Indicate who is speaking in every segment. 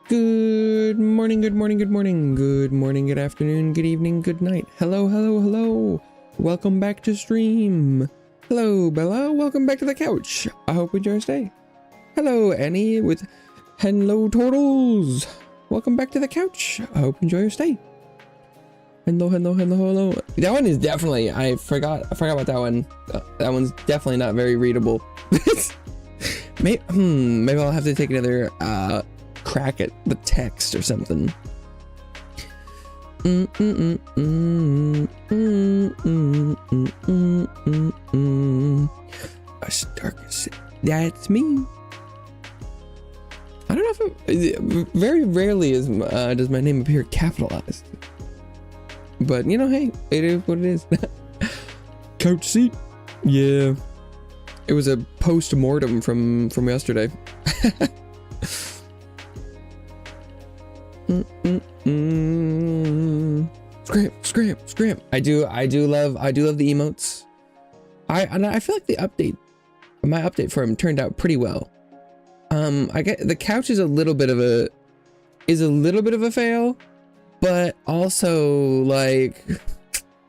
Speaker 1: Good morning, good morning, good morning, good morning, good afternoon, good evening, good night. Hello, hello, hello. Welcome back to stream. Hello, Bella. Welcome back to the couch. I hope you enjoy your stay. Hello, Annie with Hello Turtles. Welcome back to the couch. I hope you enjoy your stay. Hello, hello, hello, hello. That one is definitely, I forgot about that one. That one's definitely not very readable. maybe I'll have to take another crack at the text or something. A Starkest. That's me. I don't know if very rarely does my name appear capitalized. But you know, hey, it is what it is. Couch seat. Yeah. It was a post-mortem from yesterday. Scram. I do love the emotes. I feel like my update for him turned out pretty well. I get the couch is a little bit of a fail, but also like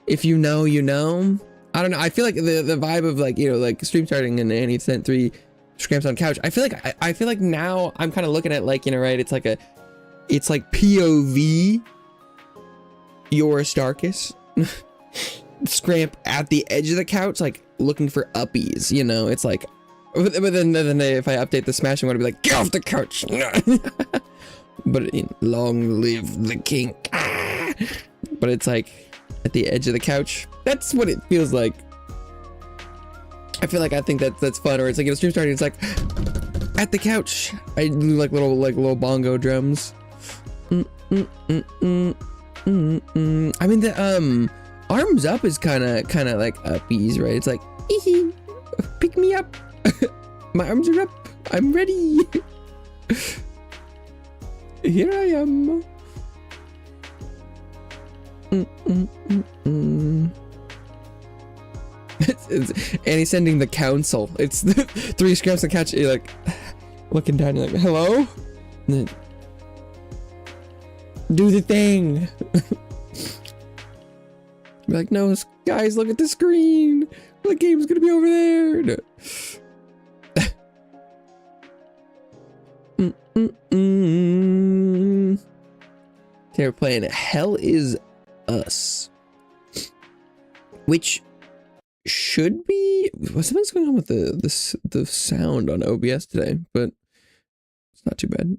Speaker 1: if you know, you know. I don't know. I feel like the vibe of like, you know, like stream starting and Annie sent 3 scramps on couch. I feel like now I'm kind of looking at like, you know, right? It's like POV. You're Starkest. Scramp at the edge of the couch, like looking for uppies, you know. It's like, but then if I update the Smash, I'm gonna be like, get off the couch. But long live the king. But it's like at the edge of the couch. That's what it feels like. I think that's fun. Or it's like, you know, stream starting, it's like at the couch. I do like little bongo drums. I mean, the arms up is kind of like uppies, right? It's like, pick me up. My arms are up. I'm ready. Here I am. It's Annie sending the council. It's the 3 scraps to catch. You're like looking down. You're like, hello. And then, do the thing. Be like, no, guys, look at the screen. The game's gonna be over there. No. Okay, we're playing Hell Is Us, which should be. Something's going on with the sound on OBS today, but it's not too bad.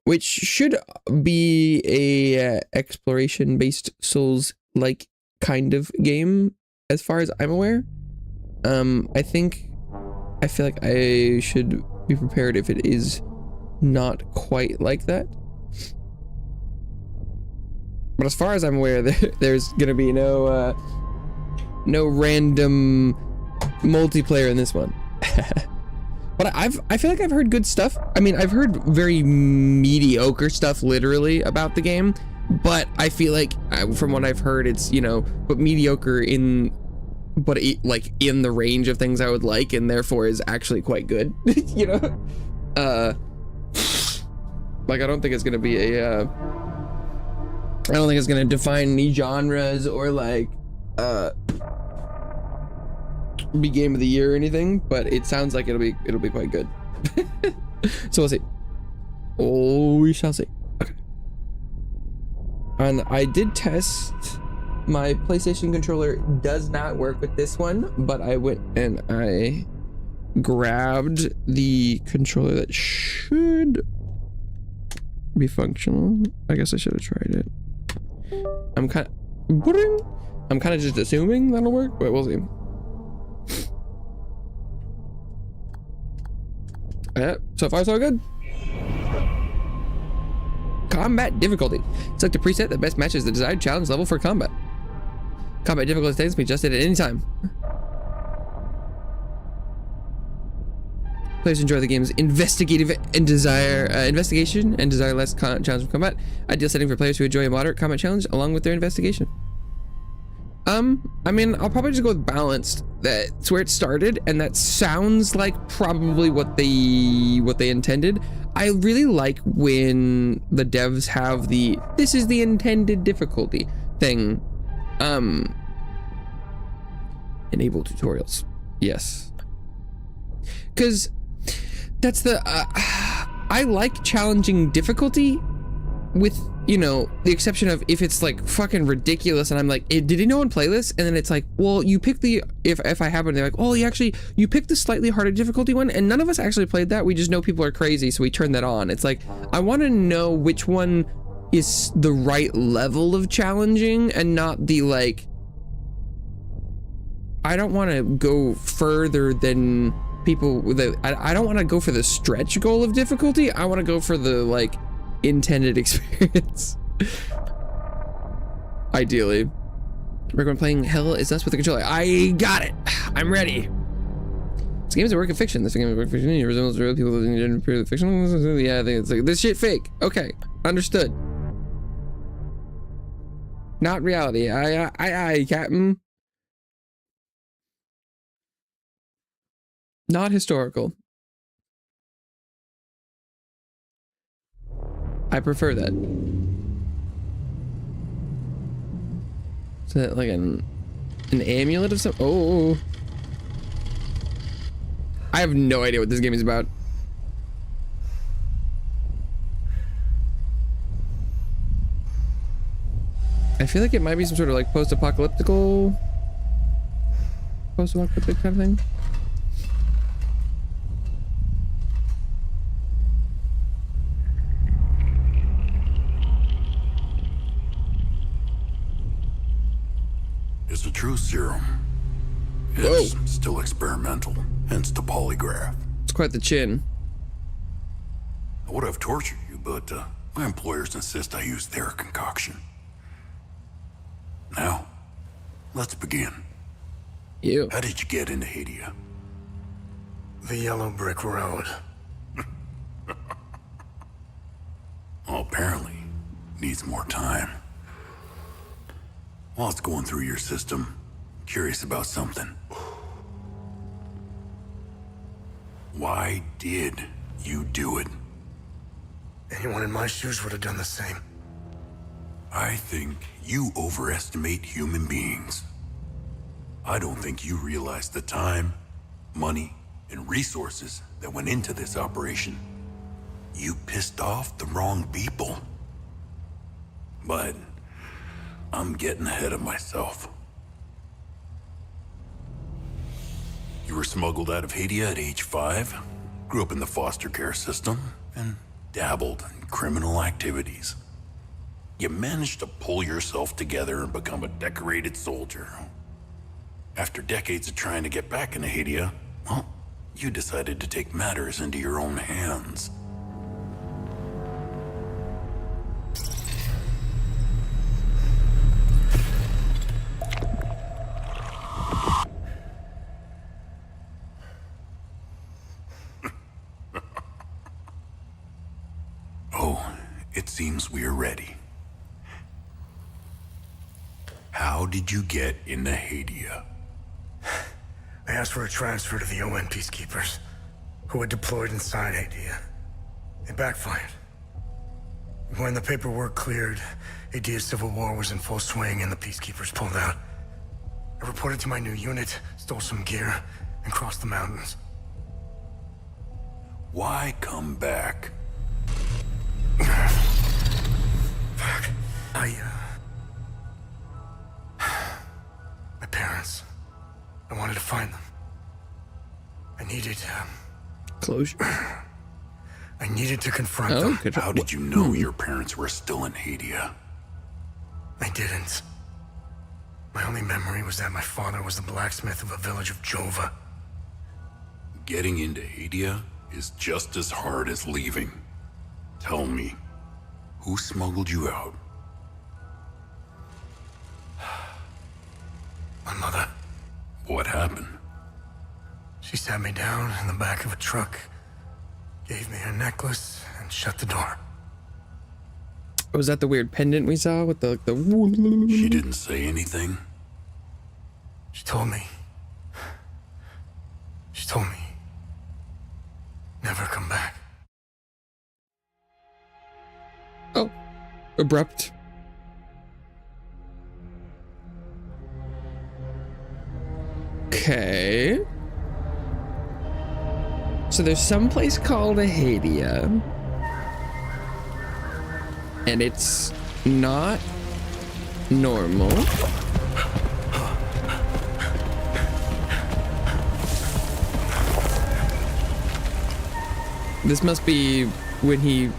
Speaker 1: Which should be a exploration-based Souls-like kind of game, as far as I'm aware. I feel like I should be prepared if it is not quite like that. But as far as I'm aware, there's gonna be no random multiplayer in this one. But I feel like I've heard good stuff. I mean, I've heard very mediocre stuff literally about the game, but I feel like from what I've heard, it's, you know, but mediocre like in the range of things I would like, and therefore is actually quite good. You know, like I don't think it's gonna be I don't think it's gonna define any genres or like be game of the year or anything, but it sounds like it'll be quite good. So we'll see. Oh, we shall see. Okay. And I did test my PlayStation controller. Does not work with this one, but I went and I grabbed the controller that should be functional. I guess I should have tried it. I'm kind of just assuming that'll work, but we'll see. Yeah, so far so good. Combat difficulty. Select a preset that best matches the desired challenge level for combat. Combat difficulty settings can be adjusted at any time. Players enjoy the game's investigation and desire less challenge from combat. Ideal setting for players who enjoy a moderate combat challenge along with their investigation. I mean, I'll probably just go with balanced. That's where it started, and that sounds like probably what they intended. I really like when the devs have the this is the intended difficulty thing. Enable tutorials. Yes. Because that's the I like challenging difficulty with, you know, the exception of if it's like fucking ridiculous and I'm like, did anyone play this? And then it's like, well, you pick the, if I happen, they're like, oh, you picked the slightly harder difficulty one, and none of us actually played that. We just know people are crazy, so we turn that on. It's like, I want to know which one is the right level of challenging and not the like, I don't want to go further than people with I don't want to go for the stretch goal of difficulty. I want to go for the like intended experience. Ideally. Recommend playing Hell Is Us with the controller. I got it. I'm ready. This game is a work of fiction. This game is a work of fiction. It resembles real people living in period of fiction. Yeah, I think it's like this shit fake. Okay, understood. Not reality. I, Captain. Not historical. I prefer that. Is that like an amulet of some? Oh. I have no idea what this game is about. I feel like it might be some sort of like post-apocalyptic kind of thing.
Speaker 2: It's a true serum. It's still experimental, hence the polygraph.
Speaker 1: It's quite the chin.
Speaker 2: I would have tortured you, but my employers insist I use their concoction. Now, let's begin.
Speaker 1: You.
Speaker 2: How did you get into Hadia?
Speaker 3: The yellow brick road.
Speaker 2: Well, apparently, needs more time. While it's going through your system, curious about something. Why did you do it?
Speaker 3: Anyone in my shoes would have done the same.
Speaker 2: I think you overestimate human beings. I don't think you realize the time, money, and resources that went into this operation. You pissed off the wrong people. But I'm getting ahead of myself. You were smuggled out of Hadia at age 5, grew up in the foster care system, and dabbled in criminal activities. You managed to pull yourself together and become a decorated soldier. After decades of trying to get back into Hadia, well, you decided to take matters into your own hands. Oh, it seems we're ready. How did you get into Hadia?
Speaker 3: I asked for a transfer to the UN peacekeepers, who had deployed inside Hadia. It backfired. When the paperwork cleared, Hadia's civil war was in full swing and the peacekeepers pulled out. I reported to my new unit, stole some gear, and crossed the mountains.
Speaker 2: Why come back?
Speaker 3: Fuck. My parents. I wanted to find them. I needed,
Speaker 1: Closure.
Speaker 3: I needed to confront them.
Speaker 2: How did you know your parents were still in Hadia?
Speaker 3: I didn't. My only memory was that my father was the blacksmith of a village of Jova.
Speaker 2: Getting into Hadia is just as hard as leaving. Tell me, who smuggled you out?
Speaker 3: My mother.
Speaker 2: What happened?
Speaker 3: She sat me down in the back of a truck, gave me her necklace, and shut the door.
Speaker 1: Was that the weird pendant we saw with the
Speaker 2: She didn't say anything?
Speaker 3: She told me. She told me. Never come back.
Speaker 1: abrupt. Okay. So there's some place called Ahadia. And it's not normal. This must be when he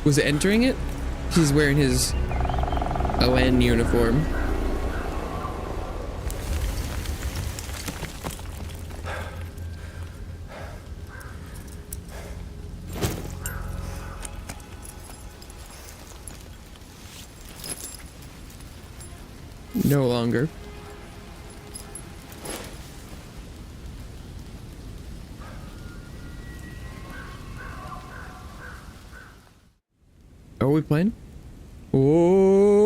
Speaker 1: was entering it. He's wearing his ON uniform. No longer. Are we playing? Oh!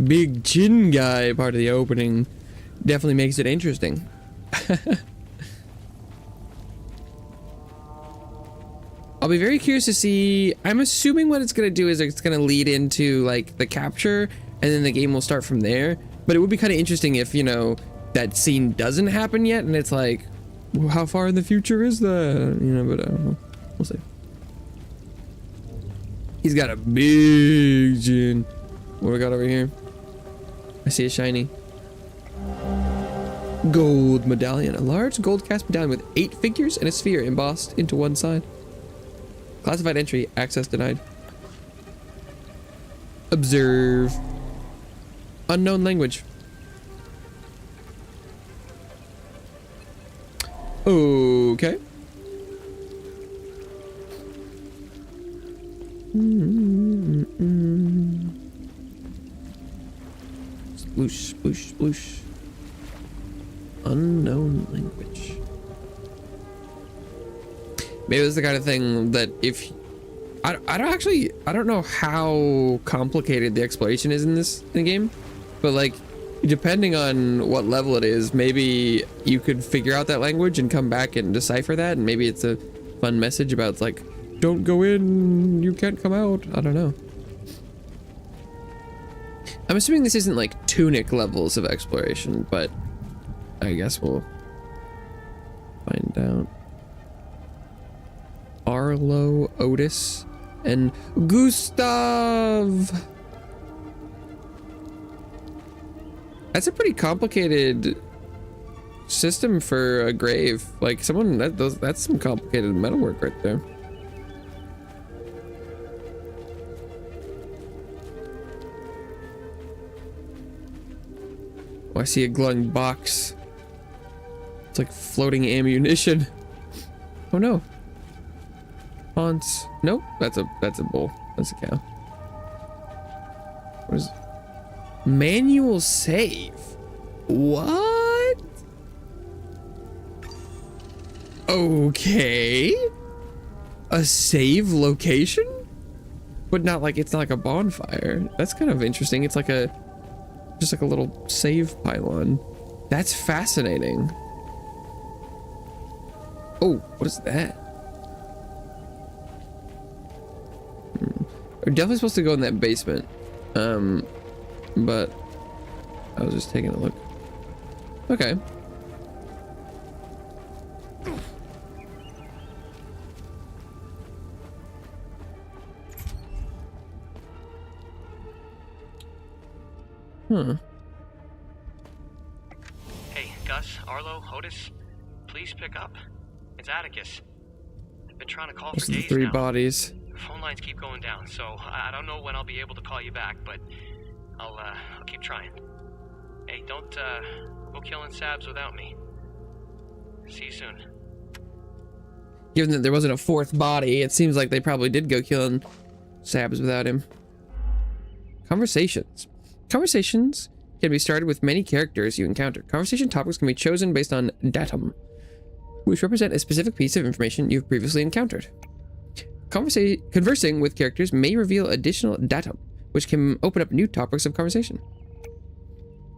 Speaker 1: Big chin guy part of the opening definitely makes it interesting. I'll be very curious to see. I'm assuming what it's going to do is it's going to lead into like the capture and then the game will start from there. But it would be kind of interesting if, you know, that scene doesn't happen yet and it's like, well, how far in the future is that? You know, but I don't know. We'll see. He's got a big chin. What do we got over here? I see a shiny gold medallion. A large gold cast medallion with 8 figures and a sphere embossed into one side. Classified entry, access denied. Observe. Unknown language. Okay. Sploosh, sploosh, sploosh. Unknown language. Maybe it's the kind of thing that if I don't know how complicated the exploration is in the game, but like depending on what level it is, maybe you could figure out that language and come back and decipher that, and maybe it's a fun message about like, don't go in, you can't come out. I don't know. I'm assuming this isn't like Tunic levels of exploration, but I guess we'll find out. Arlo, Otis, and Gustav. That's a pretty complicated system for a grave. Like someone that's some complicated metalwork right there. Oh, I see a glowing box. It's like floating ammunition. Oh no. Haunts. Nope, that's a bull. That's a cow. What is manual save? What? Okay. A save location? But not like, it's not like a bonfire. That's kind of interesting. It's like just like a little save pylon. That's fascinating. Oh, what is that? We're definitely supposed to go in that basement. But I was just taking a look. Okay. Huh.
Speaker 4: Hey, Gus, Arlo, Otis, please pick up. It's Atticus. I've been trying to call
Speaker 1: Those
Speaker 4: for
Speaker 1: are the
Speaker 4: days
Speaker 1: 3
Speaker 4: now.
Speaker 1: bodies.
Speaker 4: Phone lines keep going down, so I don't know when I'll be able to call you back, but I'll keep trying. Hey, don't go killing Sabs without me. See you soon.
Speaker 1: Given that there wasn't a 4th body, it seems like they probably did go killing Sabs without him. Conversations. Conversations can be started with many characters you encounter. Conversation topics can be chosen based on datum, which represent a specific piece of information you've previously encountered. Conversing with characters may reveal additional datum, which can open up new topics of conversation.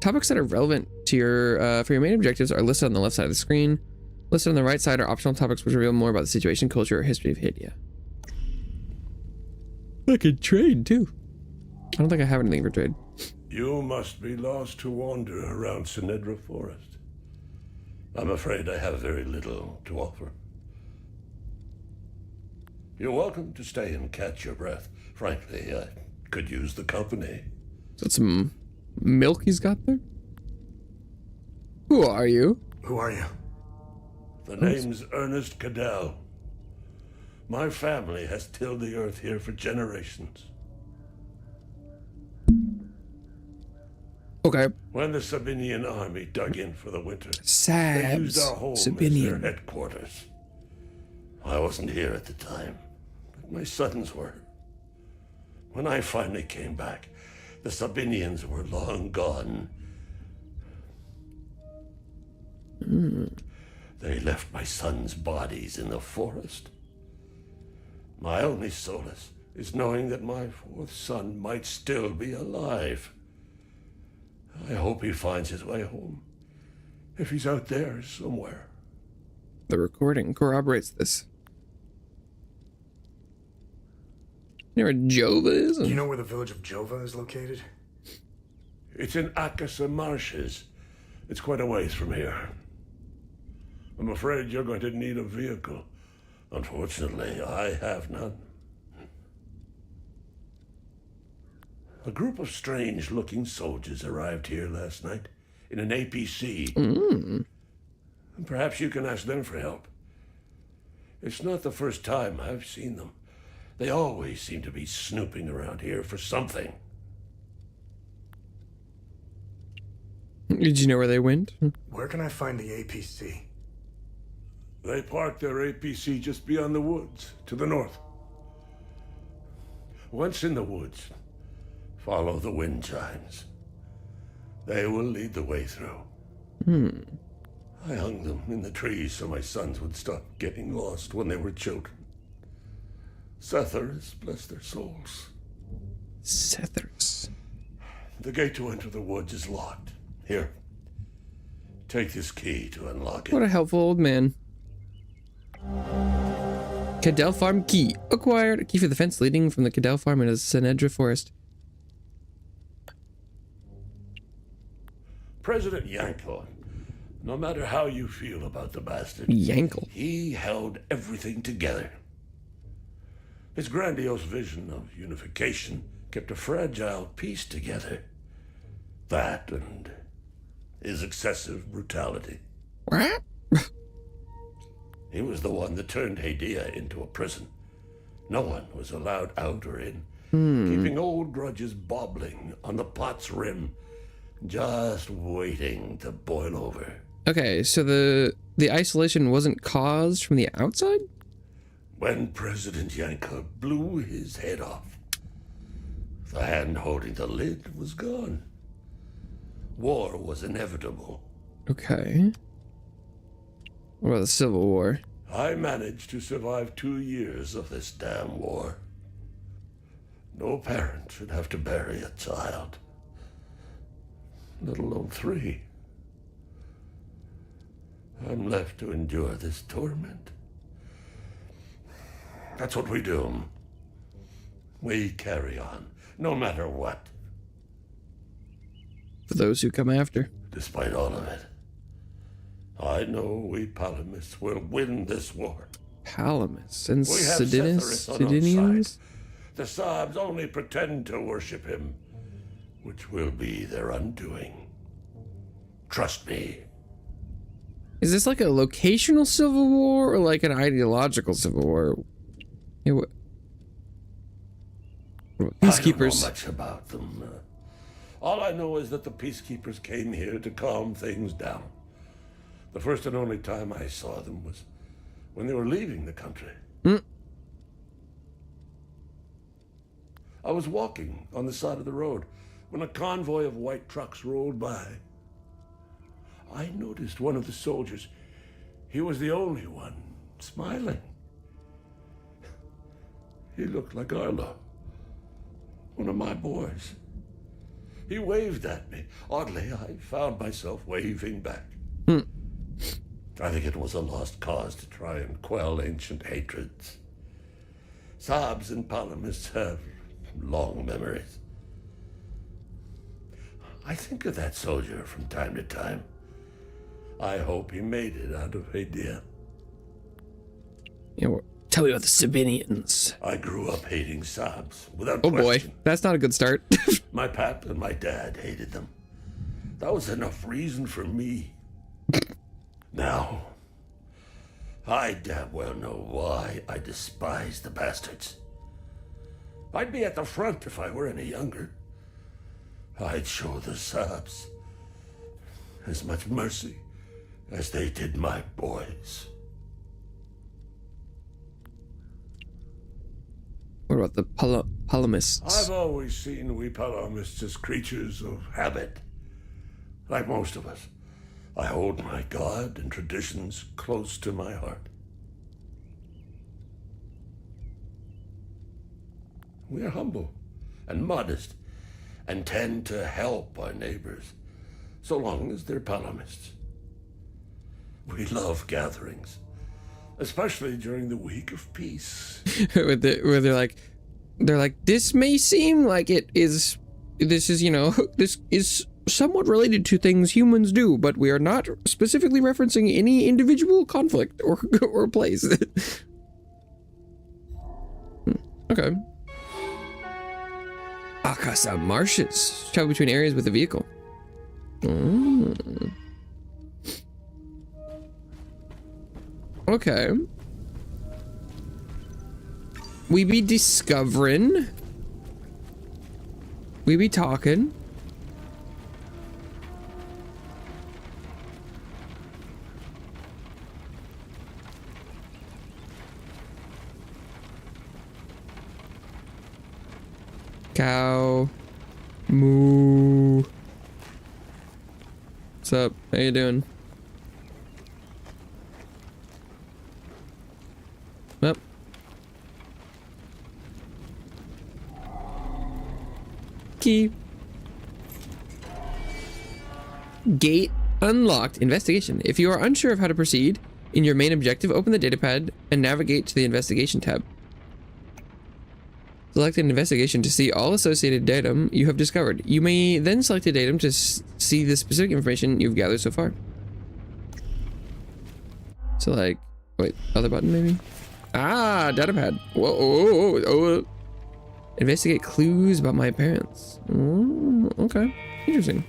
Speaker 1: Topics that are relevant to your for your main objectives are listed on the left side of the screen. Listed on the right side are optional topics which reveal more about the situation, culture, or history of Hadia. I could trade too. I don't think I have anything for trade.
Speaker 5: You must be lost to wander around Sinedra Forest. I'm afraid I have very little to offer. You're welcome to stay and catch your breath. Frankly, I could use the company.
Speaker 1: Is that some milk he's got there? Who are you?
Speaker 3: Who are you?
Speaker 5: The name's Ernest Cadell. My family has tilled the earth here for generations.
Speaker 1: Okay.
Speaker 5: When the Sabinian army dug in for the winter, they
Speaker 1: Sabs.
Speaker 5: used our home as their
Speaker 1: Sabinian.
Speaker 5: headquarters. I wasn't here at the time, but my sons were. When I finally came back, the Sabinians were long gone. They left my sons' bodies in the forest. My only solace is knowing that my fourth son might still be alive. I hope he finds his way home, if he's out there somewhere.
Speaker 1: The recording corroborates this. You know where Jova is?
Speaker 3: Do you know where the village of Jova is located?
Speaker 5: It's in Akasa Marshes. It's quite a ways from here. I'm afraid you're going to need a vehicle. Unfortunately, I have none. A group of strange-looking soldiers arrived here last night in an APC. Perhaps you can ask them for help. It's not the first time I've seen them. They always seem to be snooping around here for something.
Speaker 1: Did you know where they went?
Speaker 3: Where can I find the APC?
Speaker 5: They parked their APC just beyond the woods, to the north. Once in the woods, follow the wind chimes. They will lead the way through. I hung them in the trees so my sons would stop getting lost when they were children. Sethers, bless their souls.
Speaker 1: Sethers.
Speaker 5: The gate to enter the woods is locked. Here, take this key to unlock it.
Speaker 1: What a helpful old man. Cadell Farm key acquired. A key for the fence leading from the Cadell Farm into the Sinedra Forest.
Speaker 5: President Yankel, no matter how you feel about the bastard,
Speaker 1: Yankel.
Speaker 5: he held everything together. His grandiose vision of unification kept a fragile peace together. That and his excessive brutality.
Speaker 1: What?
Speaker 5: He was the one that turned Hadia into a prison. No one was allowed out or in, keeping old grudges bobbling on the pot's rim, just waiting to boil over.
Speaker 1: Okay, so the isolation wasn't caused from the outside?
Speaker 5: When President Yankel blew his head off, the hand holding the lid was gone. War was inevitable.
Speaker 1: Okay. What about the Civil War?
Speaker 5: I managed to survive 2 years of this damn war. No parent should have to bury a child, let alone 3. I'm left to endure this torment. That's what we do. We carry on, no matter what.
Speaker 1: For those who come after.
Speaker 5: Despite all of it, I know we Palamists will win this war.
Speaker 1: Palamus and
Speaker 5: We have
Speaker 1: Sidinians?
Speaker 5: Sethris on our
Speaker 1: Sidinians?
Speaker 5: side. The Sabs only pretend to worship him, which will be their undoing. Trust me.
Speaker 1: Is this like a locational civil war or like an ideological civil war? Yeah, what about
Speaker 5: I don't
Speaker 1: peacekeepers?
Speaker 5: know much about them. All I know is that the peacekeepers came here to calm things down. The first and only time I saw them was when they were leaving the country. I was walking on the side of the road when a convoy of white trucks rolled by. I noticed one of the soldiers. He was the only one smiling. He looked like Arlo, one of my boys. He waved at me. Oddly, I found myself waving back. I think it was a lost cause to try and quell ancient hatreds. Saabs and Palamis have long memories. I think of that soldier from time to time. I hope he made it out of Hadia.
Speaker 1: Yeah, well, tell me about the Sabinians.
Speaker 5: I grew up hating Saabs, without
Speaker 1: Oh
Speaker 5: question.
Speaker 1: boy, that's not a good start.
Speaker 5: My pap and my dad hated them. That was enough reason for me. Now, I damn well know why I despise the bastards. I'd be at the front if I were any younger. I'd show the Saabs as much mercy as they did my boys.
Speaker 1: What about the Palamists?
Speaker 5: I've always seen we Palamists as creatures of habit. Like most of us, I hold my God and traditions close to my heart. We are humble and modest and tend to help our neighbors, so long as they're Palamists. We love gatherings, especially during the week of peace.
Speaker 1: where they're like, this may seem like this is somewhat related to things humans do, but we are not specifically referencing any individual conflict or place. Okay. Akasa marshes. Travel between areas with a vehicle. Okay. We be discovering. We be talking. Cow. Moo. What's up? How you doing? Up. Key. Gate unlocked. Investigation. If you are unsure of how to proceed in your main objective, open the datapad and navigate to the investigation tab. Select an investigation to see all associated datum you have discovered. You may then select a datum to see the specific information you've gathered so far. So like, wait, other button maybe? Ah, datapad. Whoa. Investigate clues about my parents. Okay, interesting.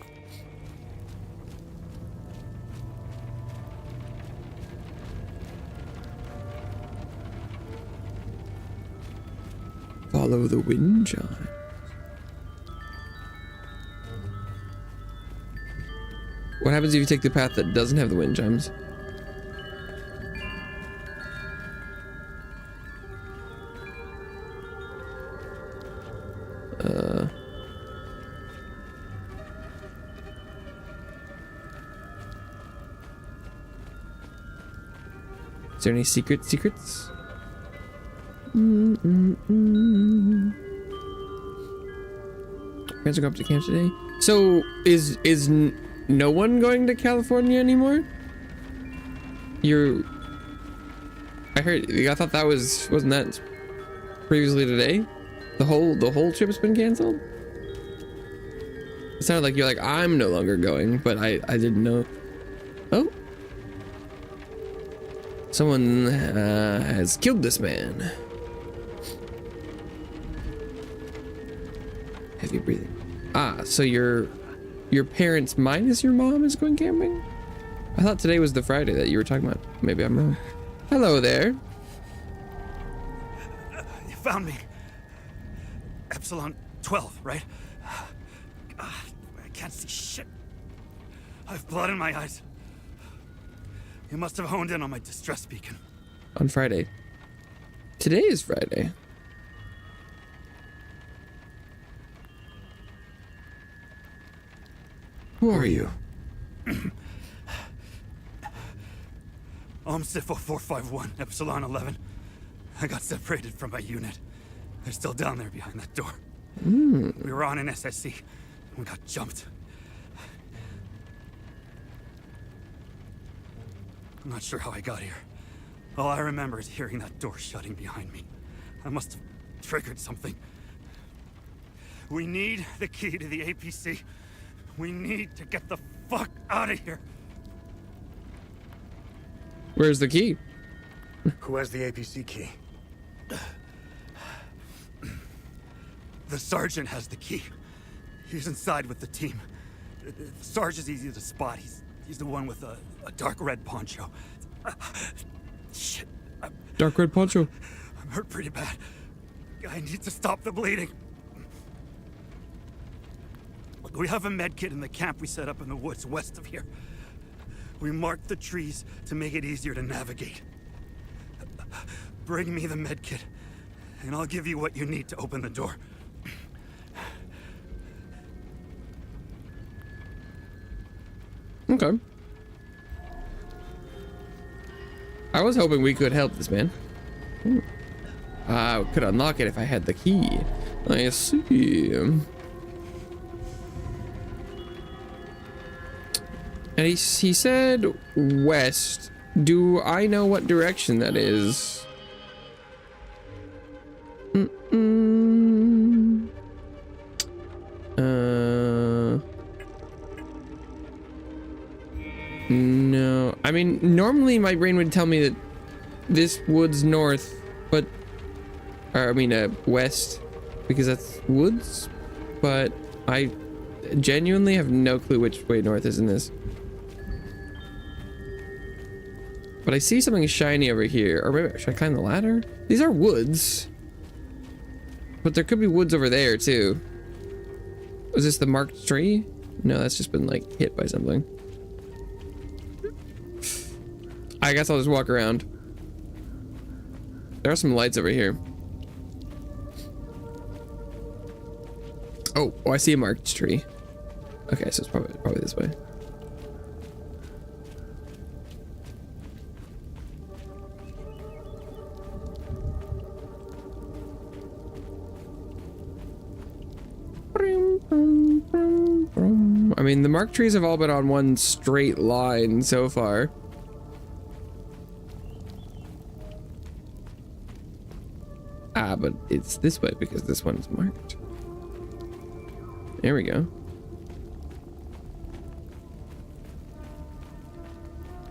Speaker 1: Follow the wind chime. What happens if you take the path that doesn't have the wind chimes? Is there any secrets? Friends are going up to camp today. So is no one going to California anymore? I thought that wasn't that previously today? The whole trip's been canceled? It sounded like you're like, I'm no longer going, but I didn't know. Oh. Someone has killed this man. Heavy breathing. Ah, so your parents minus your mom is going camping? I thought today was the Friday that you were talking about. Maybe I'm wrong. Hello there.
Speaker 6: You found me. Epsilon 12, right? I can't see shit. I have blood in my eyes. You must have honed in on my distress beacon.
Speaker 1: On Friday. Today is Friday. Who are you?
Speaker 6: Omsifo 451, Epsilon 11. I got separated from my unit. They're still down there behind that door. We were on an SSC. We got jumped. I'm not sure how I got here. All I remember is hearing that door shutting behind me. I must have triggered something. We need the key to the APC. We need to get the fuck out of here.
Speaker 1: Where's the key?
Speaker 3: Who has the APC key?
Speaker 6: The sergeant has the key. He's inside with the team. The sergeant's easy to spot. He's the one with a dark red poncho. Shit.
Speaker 1: Dark red poncho.
Speaker 6: I'm hurt pretty bad. I need to stop the bleeding. We have a med kit in the camp we set up in the woods west of here. We marked the trees to make it easier to navigate. Bring me the med kit, and I'll give you what you need to open the door.
Speaker 1: Okay. I was hoping we could help this man. I could unlock it if I had the key. I see. And he said west. Do I know what direction that is? No. I mean, normally my brain would tell me that this wood's north, but... Or, I mean, west, because that's woods, but I genuinely have no clue which way north is in this. But I see something shiny over here. Or maybe, should I climb the ladder? These are woods. But there could be woods over there, too. Was this the marked tree? No, that's just been, like, hit by something. I guess I'll just walk around. There are some lights over here. Oh, I see a marked tree. Okay, so it's probably this way. I mean, the marked trees have all been on one straight line so far. Ah, but it's this way because this one's marked. There we go.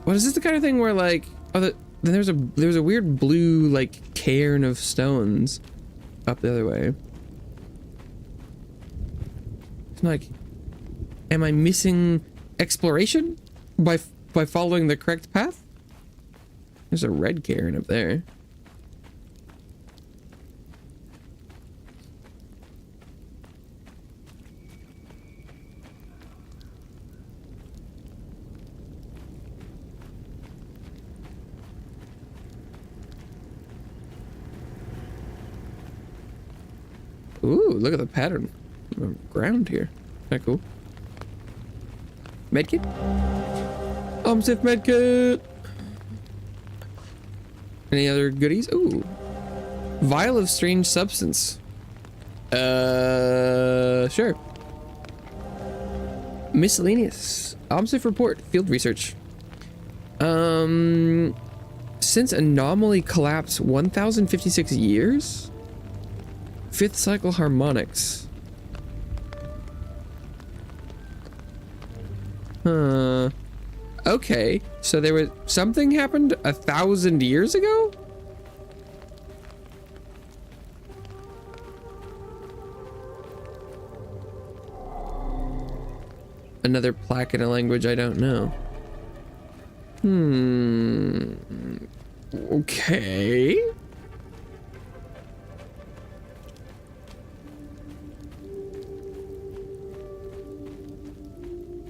Speaker 1: What is this the kind of thing where like, oh, then there's a weird blue like cairn of stones up the other way. It's like, am I missing exploration by following the correct path? There's a red cairn up there. Ooh, look at the pattern of ground here. Kinda cool. Medkit? Safe medkit! Any other goodies? Ooh. Vial of strange substance. Sure. Miscellaneous. Safe report. Field research. Since anomaly collapse 1056 years? Fifth cycle harmonics. Huh. Okay, so there was something happened 1,000 years ago? Another plaque in a language I don't know. Okay.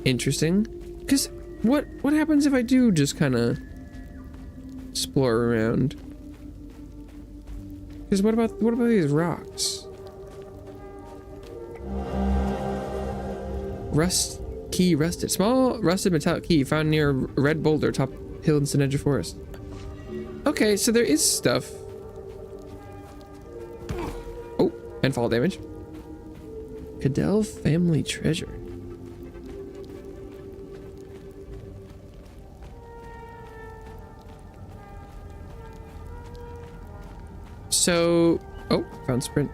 Speaker 1: Interesting. Because what happens if I do just kind of explore around? Because what about these rocks? Key rusted. Small rusted metallic key found near a red boulder top hill in Sinedra Forest. Okay, so there is stuff. Oh, and fall damage. Cadell family treasure. So, oh, found sprint.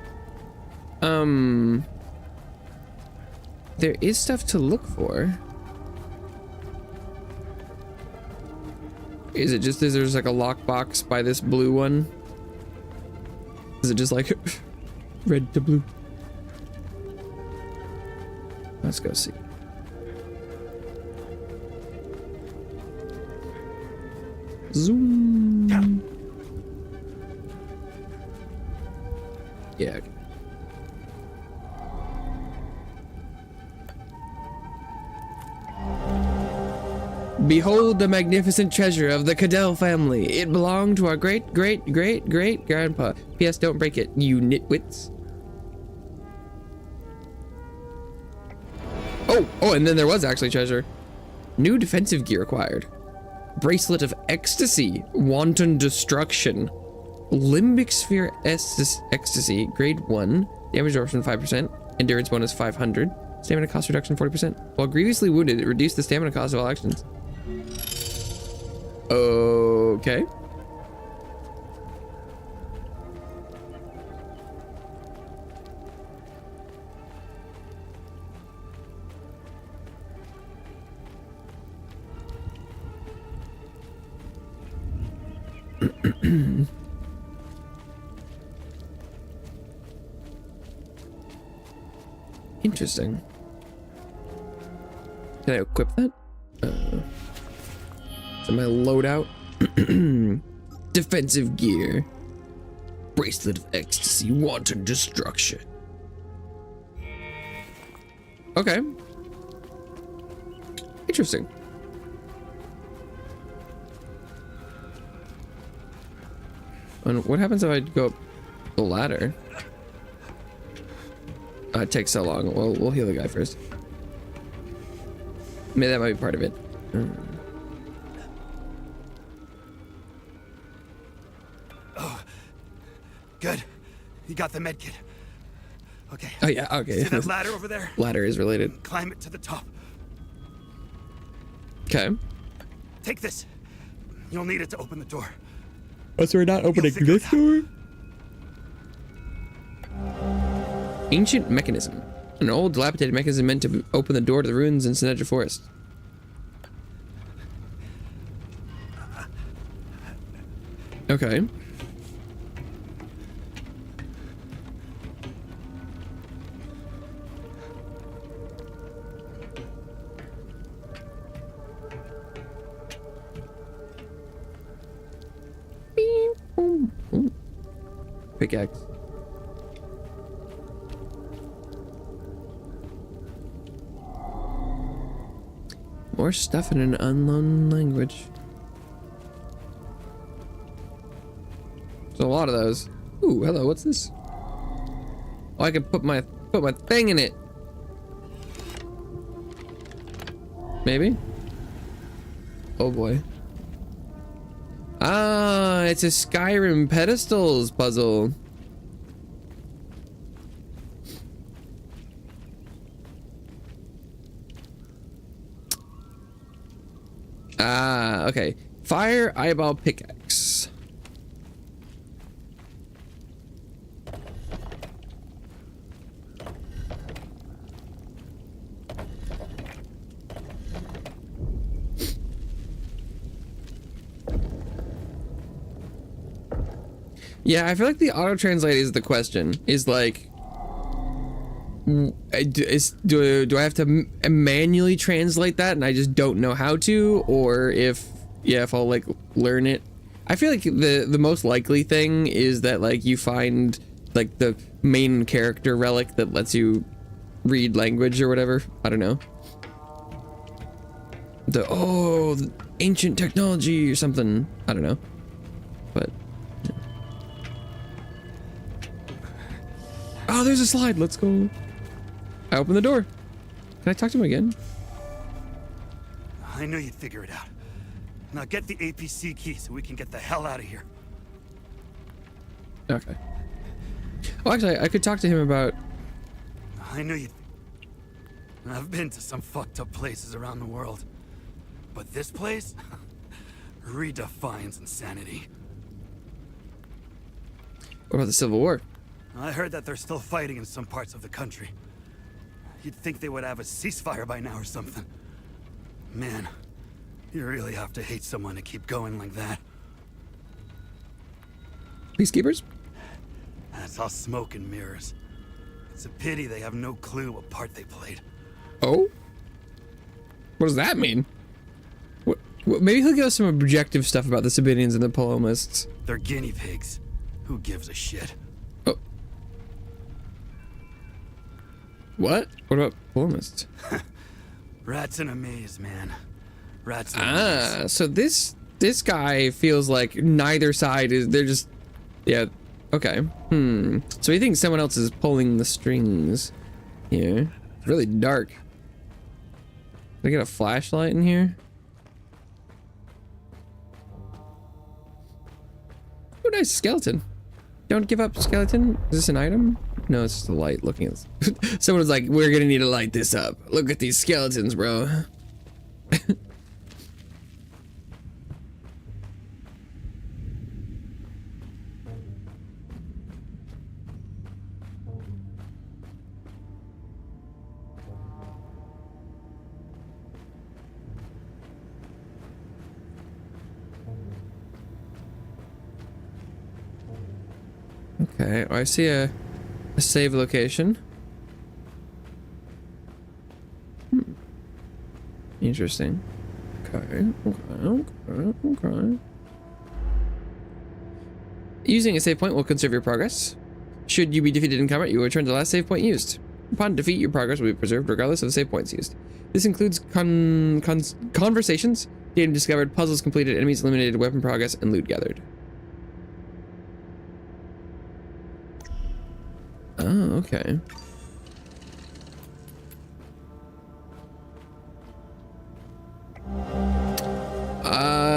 Speaker 1: There is stuff to look for. Is it just, is there's like a lockbox by this blue one? Is it just like red to blue? Let's go see. Zoom. Yeah. Behold the magnificent treasure of the Cadell family. It belonged to our great-great-great-great-grandpa. P.S. Don't break it, you nitwits. Oh, and then there was actually treasure. New defensive gear acquired. Bracelet of Ecstasy. Wanton Destruction. Limbic Sphere Ecstasy. Grade 1. Damage absorption 5%. Endurance bonus 500. Stamina cost reduction 40%. While grievously wounded, it reduced the stamina cost of all actions. Okay. Interesting. Can I equip that? Is that my loadout? Defensive gear. Bracelet of Ecstasy. Wanton Destruction. Okay. Interesting. And what happens if I go up the ladder? It takes so long. We'll heal the guy first. Maybe that might be part of it.
Speaker 6: Oh, good. You got the med kit. Okay.
Speaker 1: Oh yeah. Okay.
Speaker 6: See that ladder over there?
Speaker 1: Ladder is related.
Speaker 6: Climb it to the top.
Speaker 1: Okay.
Speaker 6: Take this. You'll need it to open the door.
Speaker 1: Oh, so we're not opening this door? Ancient mechanism. An old dilapidated mechanism meant to open the door to the ruins in Sinedra Forest. Okay. Pickaxe. More stuff in an unknown language. There's a lot of those. Ooh, hello, what's this? Oh, I can put my thing in it. Maybe? Oh boy. Ah, it's a Skyrim pedestals puzzle. Ah, okay. Fire eyeball pickaxe. Yeah, I feel like the auto translate is the question. Is like, do I have to manually translate that and I just don't know how to, or if I'll like learn it. I feel like the most likely thing is that like you find like the main character relic that lets you read language or whatever. I don't know. The ancient technology or something. I don't know. But oh, there's a slide. Let's go. I open the door. Can I talk to him again?
Speaker 6: I knew you'd figure it out. Now get the APC key so we can get the hell out of here.
Speaker 1: Okay. Well, actually, I could talk to him about...
Speaker 6: I knew you'd... I've been to some fucked up places around the world. But this place redefines insanity.
Speaker 1: What about the Civil War?
Speaker 6: I heard that they're still fighting in some parts of the country. You'd think they would have a ceasefire by now or something. Man, you really have to hate someone to keep going like that.
Speaker 1: Peacekeepers?
Speaker 6: That's all smoke and mirrors. It's a pity they have no clue what part they played.
Speaker 1: Oh? What does that mean? What, maybe he'll give us some objective stuff about the Sabinians and the Palomists.
Speaker 6: They're guinea pigs. Who gives a shit?
Speaker 1: Oh. What? What about Palomists?
Speaker 6: Rats in a maze, man. Rats in a maze.
Speaker 1: Ah, so this guy feels like neither side is, they're just, yeah, okay. So he thinks someone else is pulling the strings here. It's really dark. Did I get a flashlight in here? Oh, nice skeleton. Don't give up, skeleton. Is this an item? No, it's just a light looking at someone was like, we're gonna need to light this up. Look at these skeletons, bro. Okay, I see a save location. Interesting. Okay. Using a save point will conserve your progress. Should you be defeated in combat, you will return to the last save point used. Upon defeat, your progress will be preserved regardless of the save points used. This includes conversations, data discovered, puzzles completed, enemies eliminated, weapon progress, and loot gathered. Oh, okay.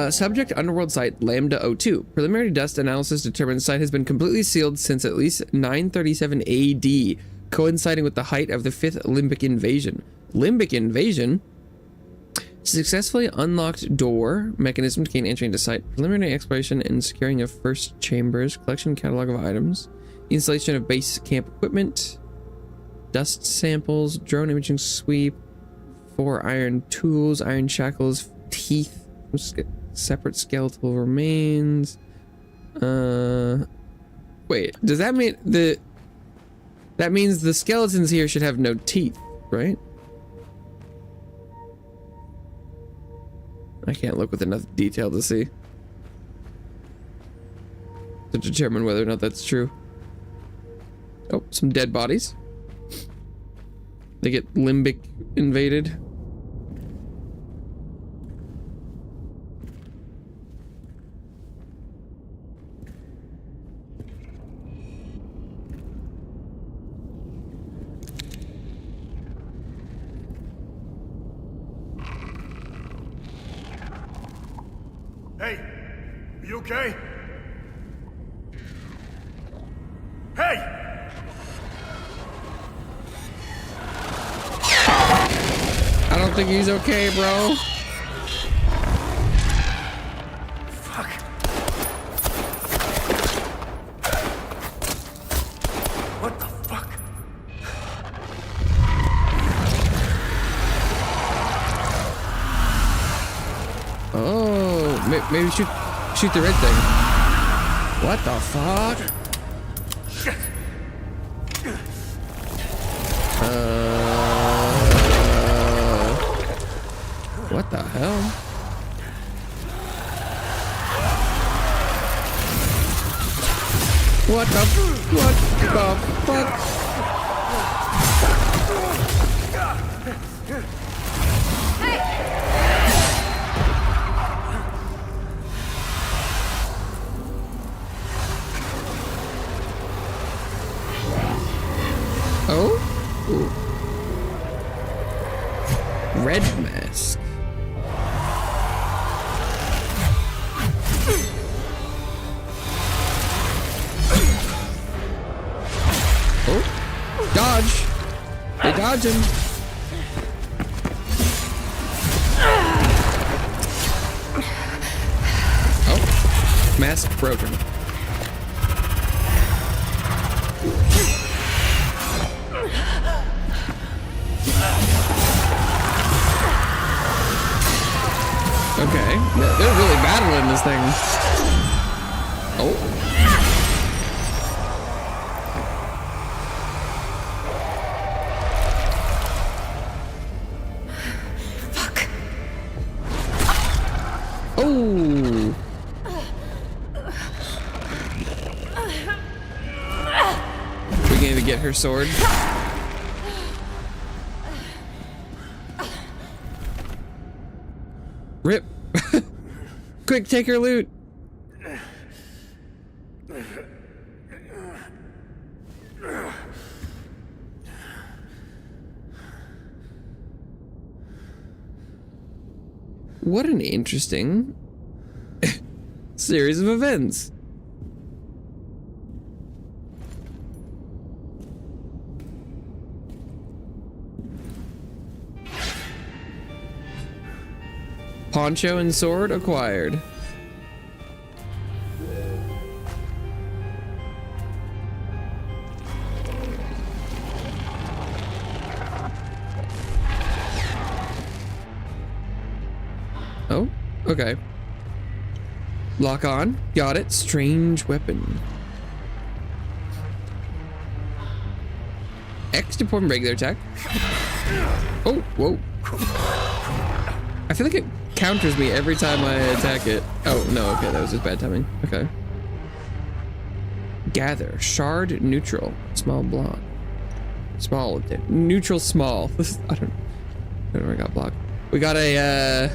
Speaker 1: Subject Underworld Site Lambda 02. Preliminary dust analysis determines site has been completely sealed since at least 937 AD, coinciding with the height of the 5th Limbic invasion. Limbic invasion? Successfully unlocked door mechanism to gain entry into site. Preliminary exploration and securing of first chambers. Collection catalog of items. Installation of base camp equipment. Dust samples. Drone imaging sweep. 4 iron tools. Iron shackles. Teeth. Separate skeletal remains. Wait, does that mean that means the skeletons here should have no teeth, right? I can't look with enough detail to see, to determine whether or not that's true. Oh, some dead bodies. They get limbic invaded.
Speaker 3: Hey, are you okay? Hey!
Speaker 1: I don't think he's okay, bro.
Speaker 3: Fuck. What the fuck?
Speaker 1: Oh, maybe shoot the red thing. What the fuck?
Speaker 3: Shit!
Speaker 1: What the hell? What the fuck? Oh? Ooh. Red mask. Oh, dodge. They dodge him. Oh, mask broken. Okay. They're really battling this thing. Oh.
Speaker 7: Fuck.
Speaker 1: Oh. We gonna get her sword. Rip. Quick, take her loot. What an interesting series of events. Poncho and sword acquired. Oh, okay. Lock on. Got it. Strange weapon. X to perform regular attack. Oh, whoa. I feel like it counters me every time I attack it. Oh, no, okay, that was just bad timing. Okay. Gather. Shard neutral. Small block. Small. Neutral small. I don't know where I got blocked. We got a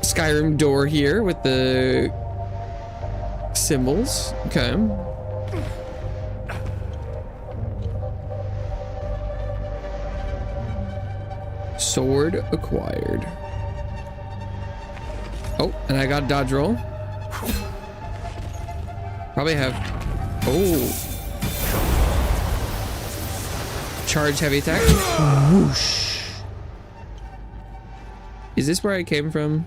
Speaker 1: Skyrim door here with the symbols. Okay. Sword acquired. Oh, and I got dodge roll. Probably have. Oh. Charge heavy attack. Whoosh. Is this where I came from?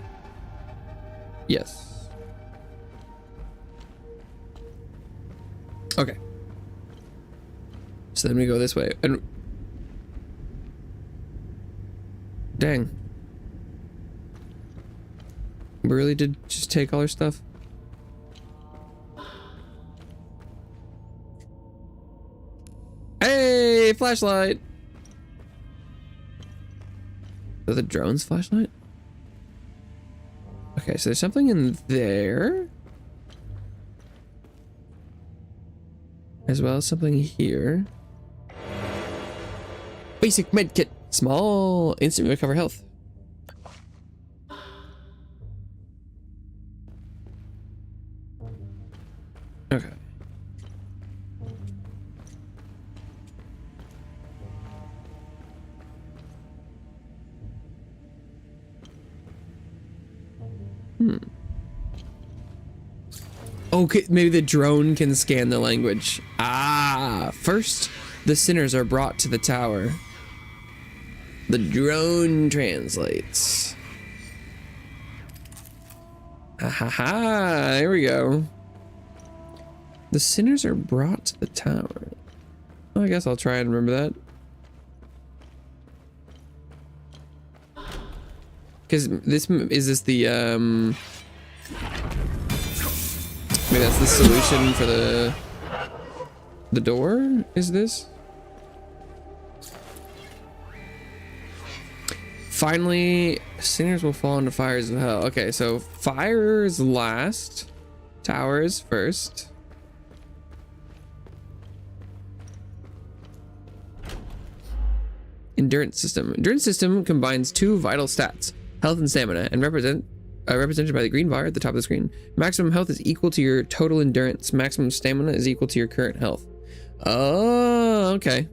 Speaker 1: Yes. Okay. So then we go this way. And dang. We really did just take all our stuff. Hey, flashlight. Is that the drone's flashlight? Okay, so there's something in there. As well as something here. Basic med kit. Small, instant recover health. Okay. Okay, maybe the drone can scan the language. Ah, first, the sinners are brought to the tower. The drone translates. Ha ha ha, there we go. The sinners are brought to the tower. Well, I guess I'll try and remember that. Because this is the maybe that's the solution for the door, is this? Finally, sinners will fall into fires of hell. Okay, so fires last, towers first. Endurance system. Endurance system combines two vital stats, health and stamina, and represented by the green bar at the top of the screen. Maximum health is equal to your total endurance. Maximum stamina is equal to your current health. Oh, okay.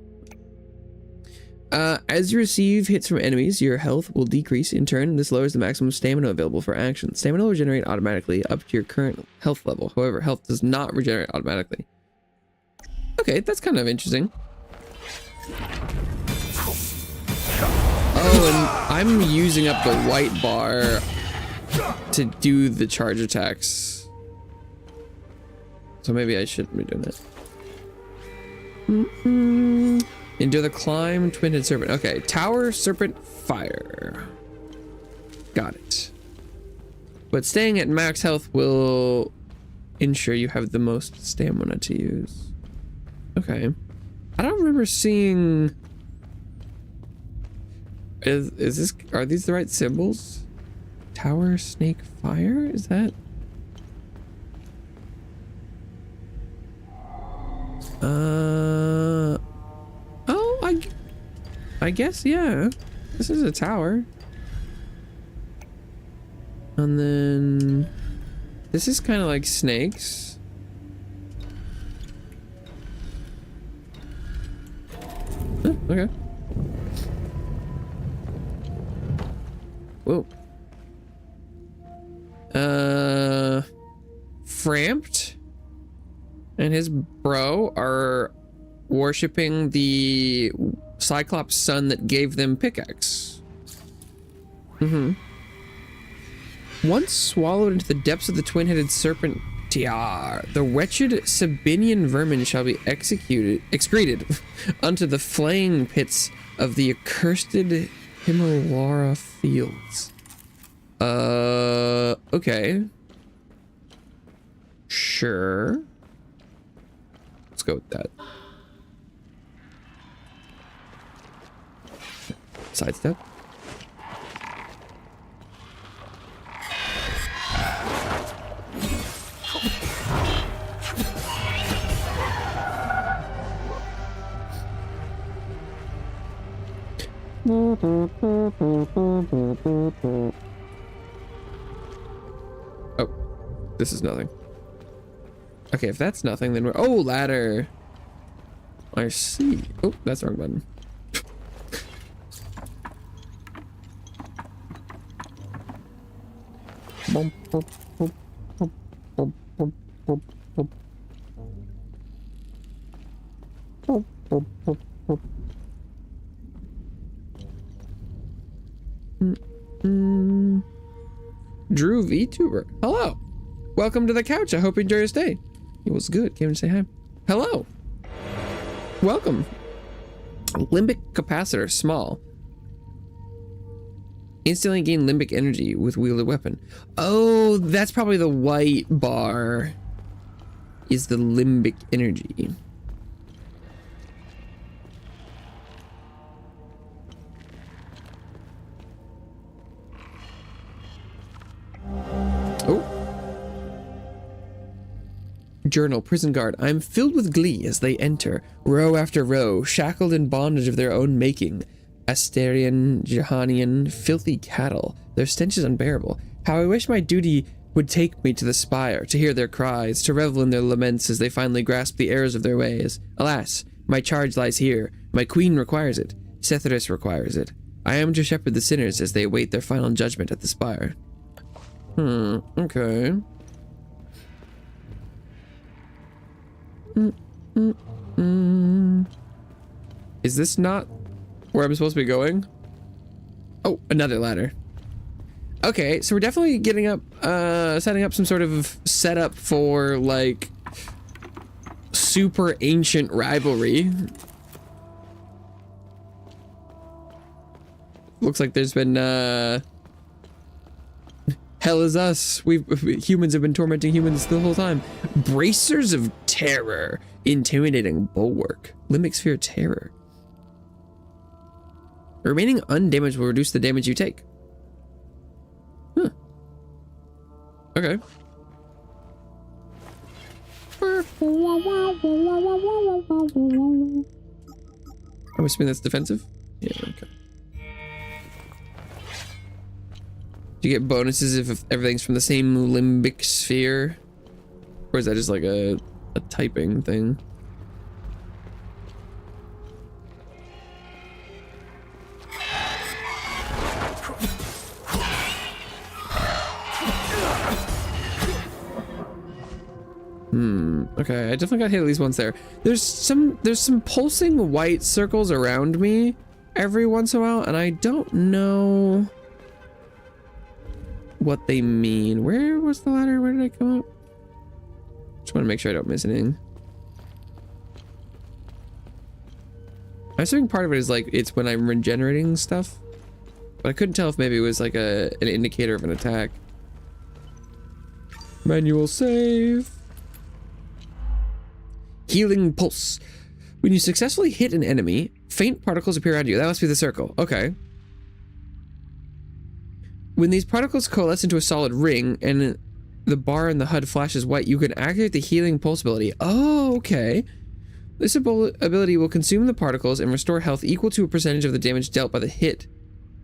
Speaker 1: As you receive hits from enemies, your health will decrease. In turn, this lowers the maximum stamina available for action. Stamina will regenerate automatically up to your current health level. However, health does not regenerate automatically. Okay, that's kind of interesting. Oh, and I'm using up the white bar to do the charge attacks. So maybe I shouldn't be doing that. Endure the climb, twin-head serpent. Okay, tower, serpent, fire. Got it. But staying at max health will ensure you have the most stamina to use. Okay. I don't remember seeing... Is this... Are these the right symbols? Tower, snake, fire? Is that... Oh, I guess, yeah. This is a tower. And then... This is kind of like snakes. Oh, okay. Whoa. Framped and his bro are worshipping the Cyclops sun that gave them pickaxe. Once swallowed into the depths of the twin-headed serpent Tiar, the wretched Sabinian vermin shall be excreted unto the flaying pits of the accursed Himalara fields. Okay. Sure. Let's go with that. Sidestep. Oh, this is nothing. Okay, if that's nothing, then we're... Oh, ladder. I see. Oh, that's the wrong button. Drew VTuber. Hello. Welcome to the couch. I hope you enjoy your stay. It was good. Came to say hi. Hello. Welcome. Limbic capacitor. Small. Instantly gain limbic energy with wielded weapon. Oh, that's probably the white bar. Is the limbic energy. Oh. Journal, prison guard. I am filled with glee as they enter, row after row, shackled in bondage of their own making. Asterian, Jahanian, filthy cattle. Their stench is unbearable. How I wish my duty would take me to the spire, to hear their cries, to revel in their laments as they finally grasp the errors of their ways. Alas, my charge lies here. My queen requires it. Cetharus requires it. I am to shepherd the sinners as they await their final judgment at the spire. Okay. Is this not where I'm supposed to be going? Oh, another ladder. Okay, so we're definitely getting up, setting up some sort of setup for, like, super ancient rivalry. Looks like there's been, hell is us. Humans have been tormenting humans the whole time. Bracers of terror. Intimidating bulwark. Limbic sphere terror. Remaining undamaged will reduce the damage you take. Huh. Okay. I'm assuming that's defensive? Yeah, okay. Do you get bonuses if everything's from the same limbic sphere? Or is that just like a typing thing? Okay, I definitely got hit at least once there. There's some pulsing white circles around me every once in a while, and I don't know what they mean. Where was the ladder? Where did I come up? Just want to make sure I don't miss anything. I'm assuming part of it is like it's when I'm regenerating stuff. But I couldn't tell if maybe it was like an indicator of an attack. Manual save. Healing pulse. When you successfully hit an enemy, faint particles appear around you. That must be the circle. Okay. When these particles coalesce into a solid ring and the bar in the HUD flashes white, you can activate the healing pulse ability. Oh, okay. This ability will consume the particles and restore health equal to a percentage of the damage dealt by the hit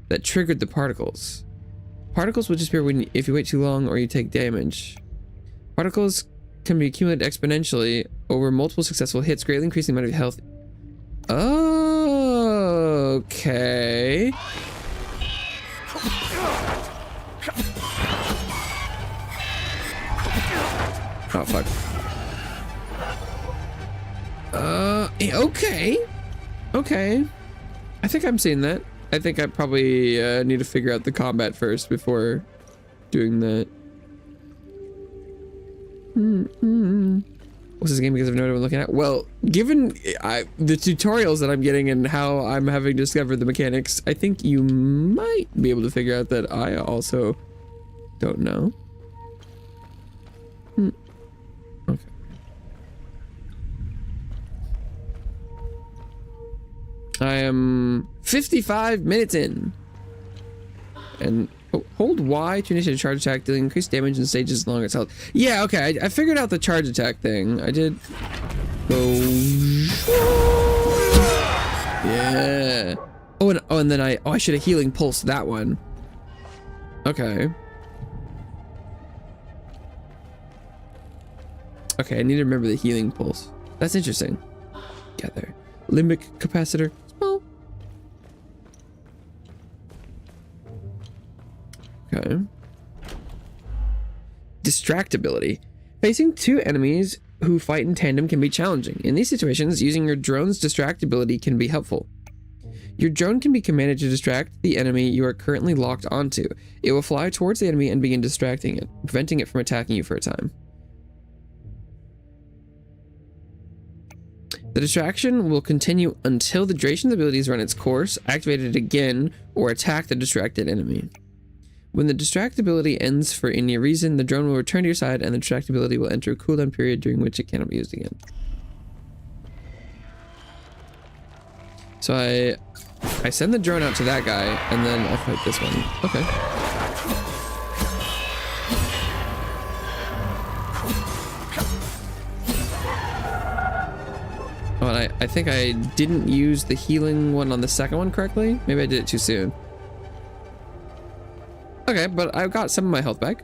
Speaker 1: that triggered the particles. Particles will disappear if you wait too long or you take damage. Particles can be accumulated exponentially over multiple successful hits, greatly increasing the amount of health. Okay. Oh, fuck. Okay. Okay. I think I'm seeing that. I think I probably need to figure out the combat first before doing that. What's this game because of no one looking at? Well, given the tutorials that I'm getting and how I'm having discovered the mechanics, I think you might be able to figure out that I also don't know. Okay. I am 55 minutes in. And hold Y to initiate a charge attack, dealing increased damage in stages as long as health. Yeah, okay, I figured out the charge attack thing. I did go. Yeah. And then I should have healing pulse that one. Okay. Okay, I need to remember the healing pulse. That's interesting. Gather. Limbic capacitor. Small. Okay. Distractibility. Facing two enemies who fight in tandem can be challenging. In these situations, using your drone's distractibility can be helpful. Your drone can be commanded to distract the enemy you are currently locked onto. It will fly towards the enemy and begin distracting it, preventing it from attacking you for a time. The distraction will continue until the duration of the abilities run its course, activate it again, or attack the distracted enemy. When the distractibility ends for any reason, the drone will return to your side and the distractibility will enter a cooldown period during which it cannot be used again. So I send the drone out to that guy and then I'll fight this one. Okay. Oh, and I think I didn't use the healing one on the second one correctly. Maybe I did it too soon. Okay, but I got some of my health back.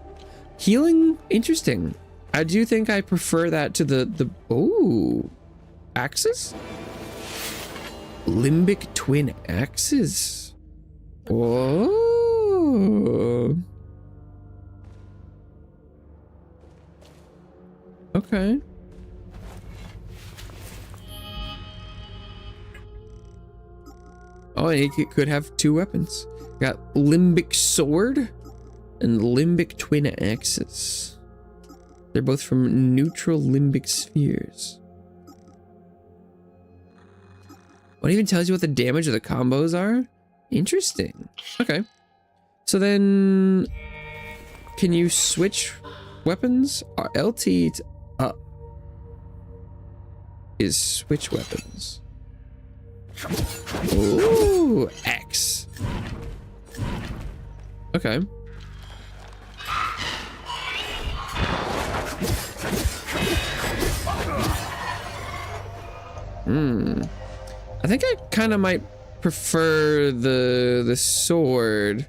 Speaker 1: Healing, interesting. I do think I prefer that to the oh, axes? Limbic twin axes. Whoa. Okay. Oh, and he could have two weapons. Got limbic sword and limbic twin axes. They're both from neutral limbic spheres. What even tells you what the damage of the combos are? Interesting. Okay. So then, can you switch weapons? LT to up is switch weapons. Ooh, X. Okay. I think I kind of might prefer the sword.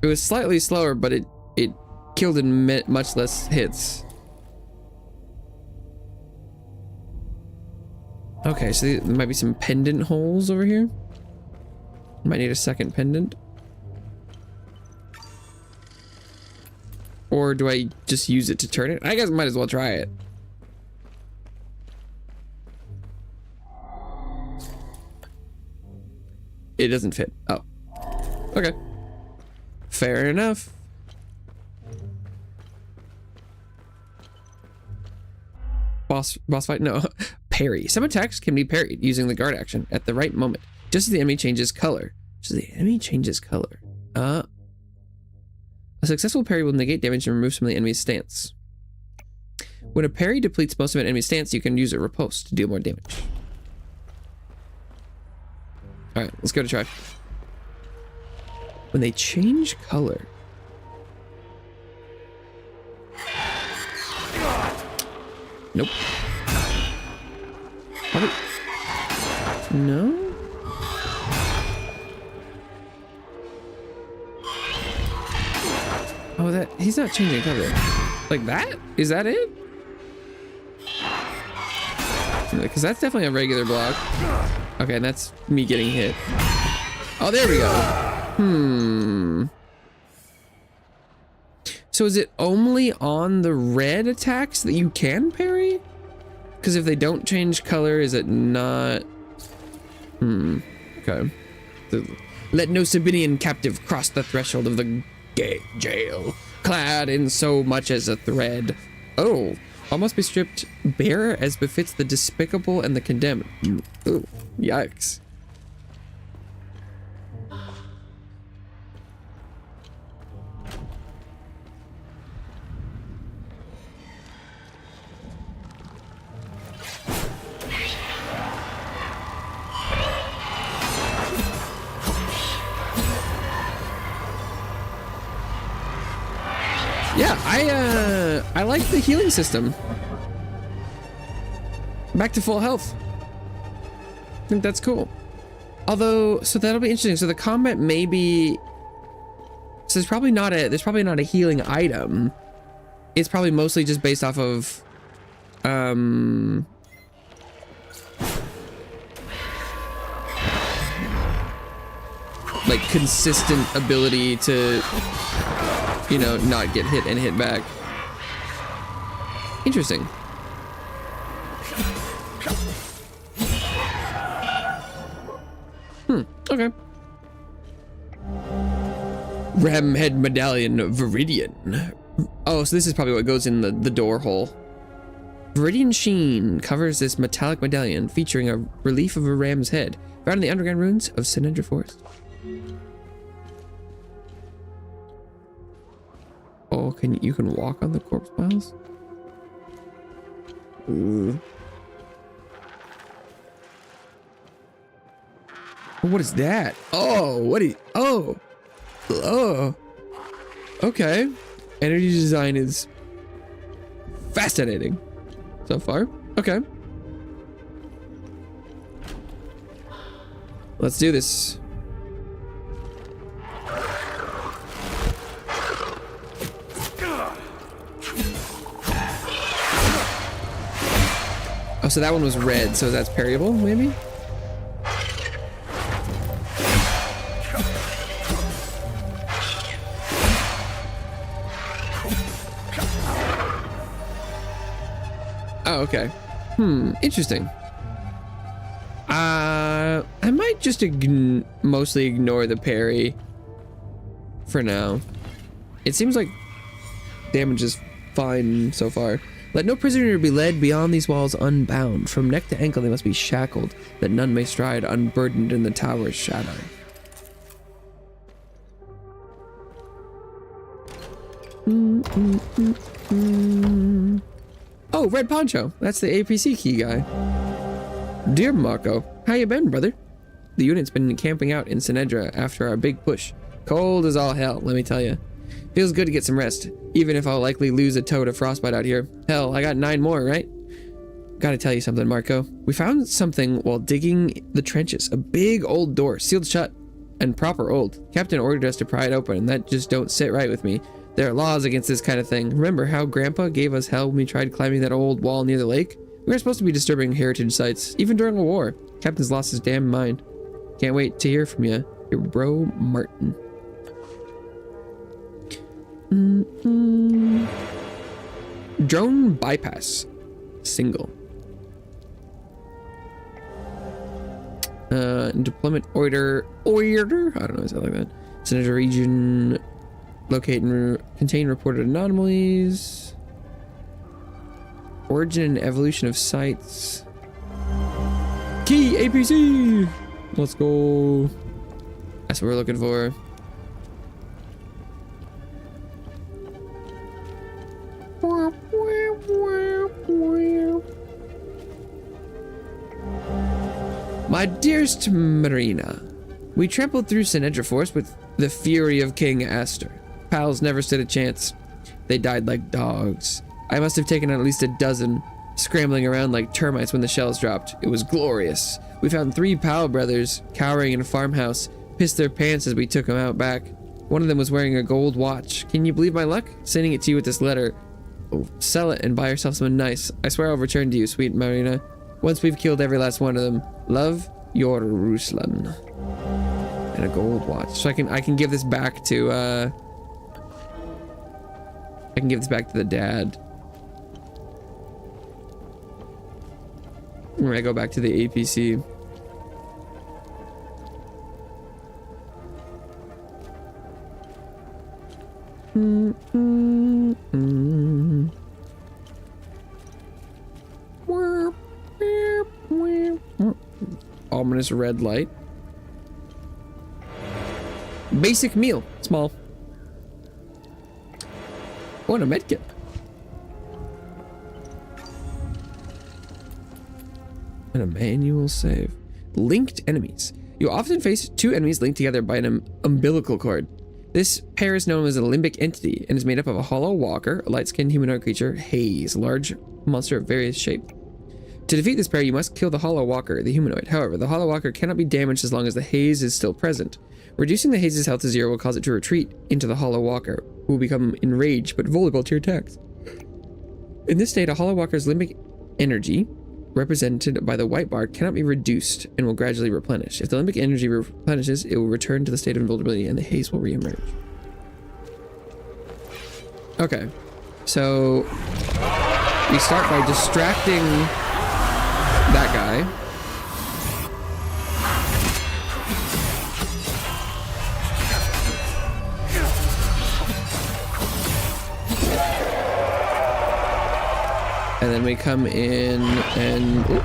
Speaker 1: It was slightly slower, but it killed in much less hits. Okay, so there might be some pendant holes over here. Might need a second pendant. Or do I just use it to turn it? I guess I might as well try it. It doesn't fit. Oh. Okay. Fair enough. Boss fight? No. Parry. Some attacks can be parried using the guard action at the right moment. Just as the enemy changes color. Just as the enemy changes color. A successful parry will negate damage and remove some of the enemy's stance. When a parry depletes most of an enemy's stance, you can use a riposte to deal more damage. Alright, let's go to try. When they change color. Nope. Probably. No? Oh, that he's not changing color. Like that? Is that it? Because that's definitely a regular block. Okay, and that's me getting hit. Oh, there we go. So is it only on the red attacks that you can parry? Because if they don't change color, is it not? Okay. Let no Sabinian captive cross the threshold of the jail, clad in so much as a thread. Oh, all must be stripped bare as befits the despicable and the condemned. Ooh, yikes. Yeah, I like the healing system. Back to full health. I think that's cool. Although, so that'll be interesting. So the combat may be. So there's probably not a healing item. It's probably mostly just based off of, like consistent ability to, you know, not get hit and hit back. Interesting. Okay. Ramhead Medallion Viridian. Oh, so this is probably what goes in the door hole. Viridian sheen covers this metallic medallion featuring a relief of a ram's head found in the underground ruins of Sinedra Forest. Oh, you can walk on the corpse piles? Ooh. What is that? Oh, oh, okay. Energy design is fascinating so far. Okay. Let's do this. Oh, so that one was red, so that's parryable, maybe? Oh, okay. Interesting. I might just mostly ignore the parry for now. It seems like damage is fine so far. Let no prisoner be led beyond these walls unbound. From neck to ankle they must be shackled, that none may stride unburdened in the tower's shadow. Oh, Red Poncho. That's the APC key guy. Dear Marco, how you been, brother? The unit's been camping out in Sinedra after our big push. Cold as all hell, let me tell you. Feels good to get some rest, even if I'll likely lose a toe to frostbite out here. Hell, I got 9 more, right? Gotta tell you something, Marco. We found something while digging the trenches. A big old door, sealed shut, and proper old. Captain ordered us to pry it open, and that just don't sit right with me. There are laws against this kind of thing. Remember how Grandpa gave us hell when we tried climbing that old wall near the lake? We weren't supposed to be disturbing heritage sites, even during a war. Captain's lost his damn mind. Can't wait to hear from you. Your bro, Martin. Drone bypass. Single. Deployment order. I don't know, is that like that? Senator region. Locate and contain reported anomalies. Origin and evolution of sites. Key APC. Let's go. That's what we're looking for. My dearest Marina, we trampled through Sinedra Forest with the fury of King Astor. Pals never stood a chance. They died like dogs. I must have taken at least a dozen, scrambling around like termites when the shells dropped. It was glorious. We found 3 Powell brothers cowering in a farmhouse, pissed their pants as we took them out back. One of them was wearing a gold watch. Can you believe my luck? Sending it to you with this letter. Oh, sell it and buy yourself something nice. I swear I'll return to you, sweet Marina. Once we've killed every last one of them. Love, your Ruslan. And a gold watch. So I can give this back to I can give this back to the dad. When I go back to the APC. Ominous red light. Basic meal. Small. Oh, and a medkit. And a manual save. Linked enemies. You often face 2 enemies linked together by an umbilical cord. This pair is known as a limbic entity and is made up of a hollow walker, a light-skinned humanoid creature, Haze, a large monster of various shape. To defeat this pair, you must kill the hollow walker, the humanoid. However, the hollow walker cannot be damaged as long as the haze is still present. Reducing the haze's health to 0 will cause it to retreat into the hollow walker, who will become enraged but vulnerable to your attacks. In this state, a hollow walker's limbic energy, represented by the white bar, cannot be reduced and will gradually replenish. If the limbic energy replenishes, it will return to the state of invulnerability and the haze will reemerge. Okay, so we start by distracting that guy. And then we come in and... Ooh.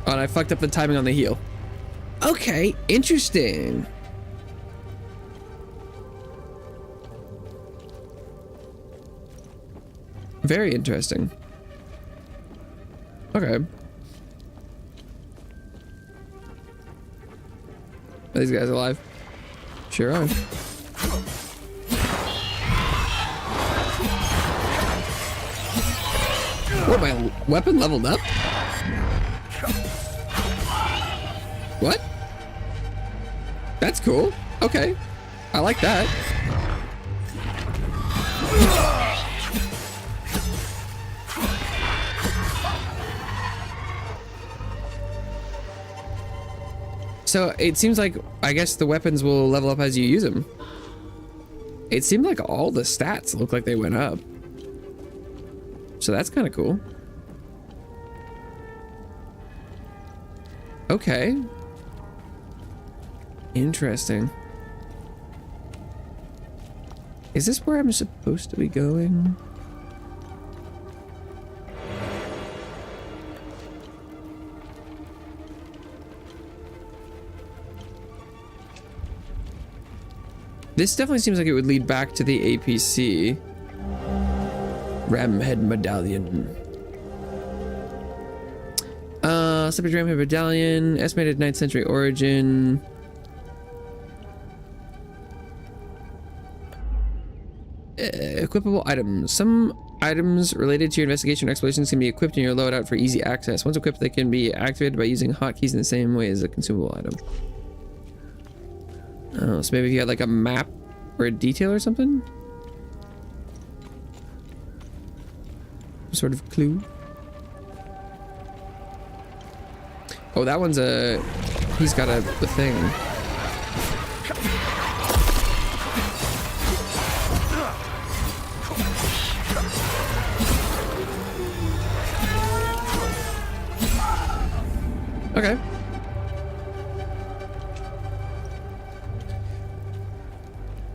Speaker 1: Oh, and I fucked up the timing on the heal. Okay, interesting. Very interesting. Okay. Are these guys alive? Sure are. What, my weapon leveled up? What? That's cool. Okay. I like that. So it seems like, I guess the weapons will level up as you use them. It seemed like all the stats look like they went up. So that's kind of cool. Okay. Interesting. Is this where I'm supposed to be going? This definitely seems like it would lead back to the APC. Ramhead Medallion. Separate Ramhead Medallion. Estimated 9th century origin. Equipable items. Some items related to your investigation or explorations can be equipped in your loadout for easy access. Once equipped, they can be activated by using hotkeys in the same way as a consumable item. Oh, so maybe if you had like a map or a detail or something? Some sort of clue? Oh, that one's a... He's got a thing. Okay.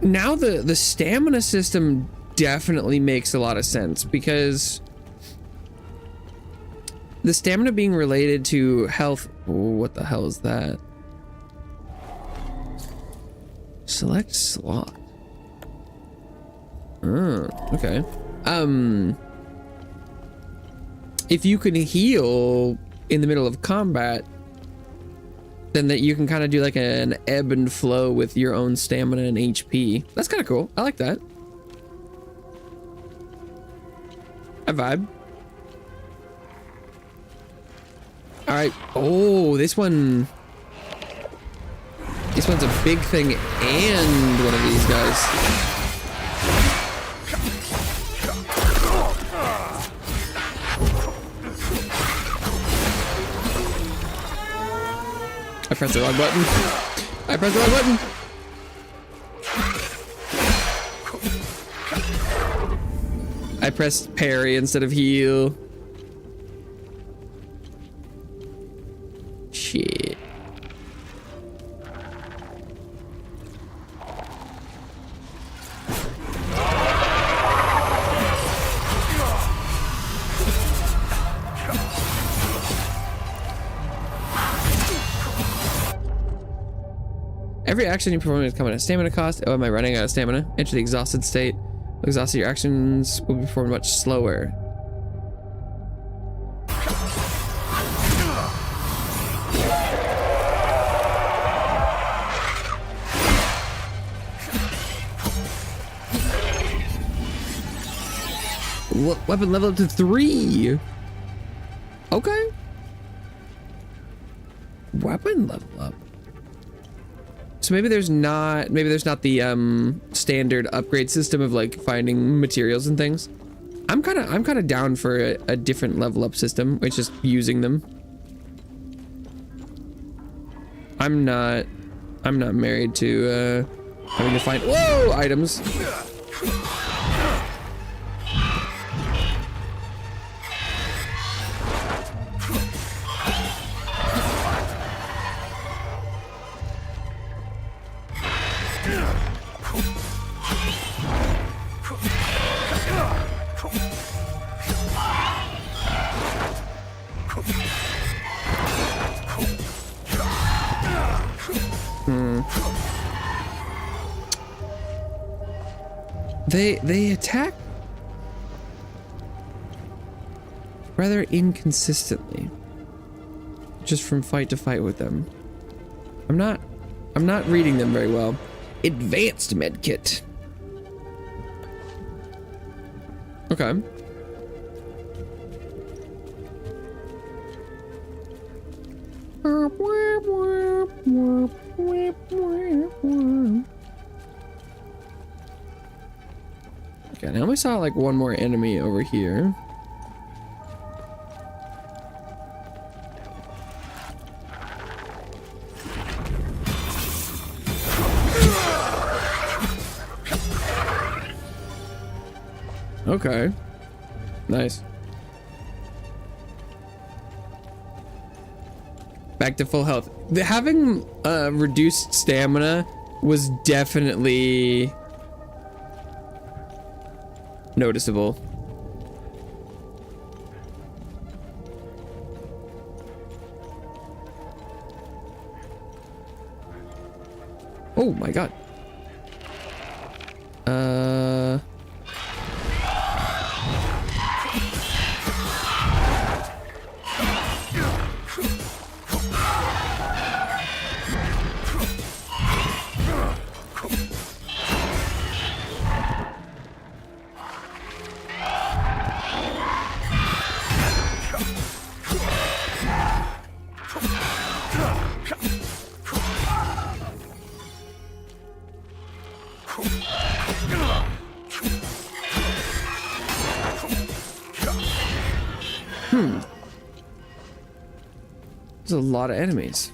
Speaker 1: Now the stamina system definitely makes a lot of sense, because the stamina being related to health. Oh, what the hell is that? Select slot. Oh, okay. If you can heal in the middle of combat, then that you can kind of do like an ebb and flow with your own stamina and HP. That's kind of cool. I like that. I vibe. All right. Oh, this one's a big thing, and one of these guys. I pressed the wrong button. I pressed the wrong button. I pressed parry instead of heal. Shit. Every action you perform is coming at a stamina cost. Oh, am I running out of stamina? Enter the exhausted state. Exhausted, your actions will be performed much slower. Weapon level up to 3. Okay. Weapon level up. So maybe there's not the standard upgrade system of like finding materials and things. I'm kind of down for a different level up system. It's just using them. I'm not married to having to find items. They attack rather inconsistently, just from fight to fight with them. I'm not reading them very well. Advanced medkit. Okay. Okay, now we saw like one more enemy over here. Okay. Nice. Back to full health. Having reduced stamina was definitely noticeable. Oh my god. There's a lot of enemies.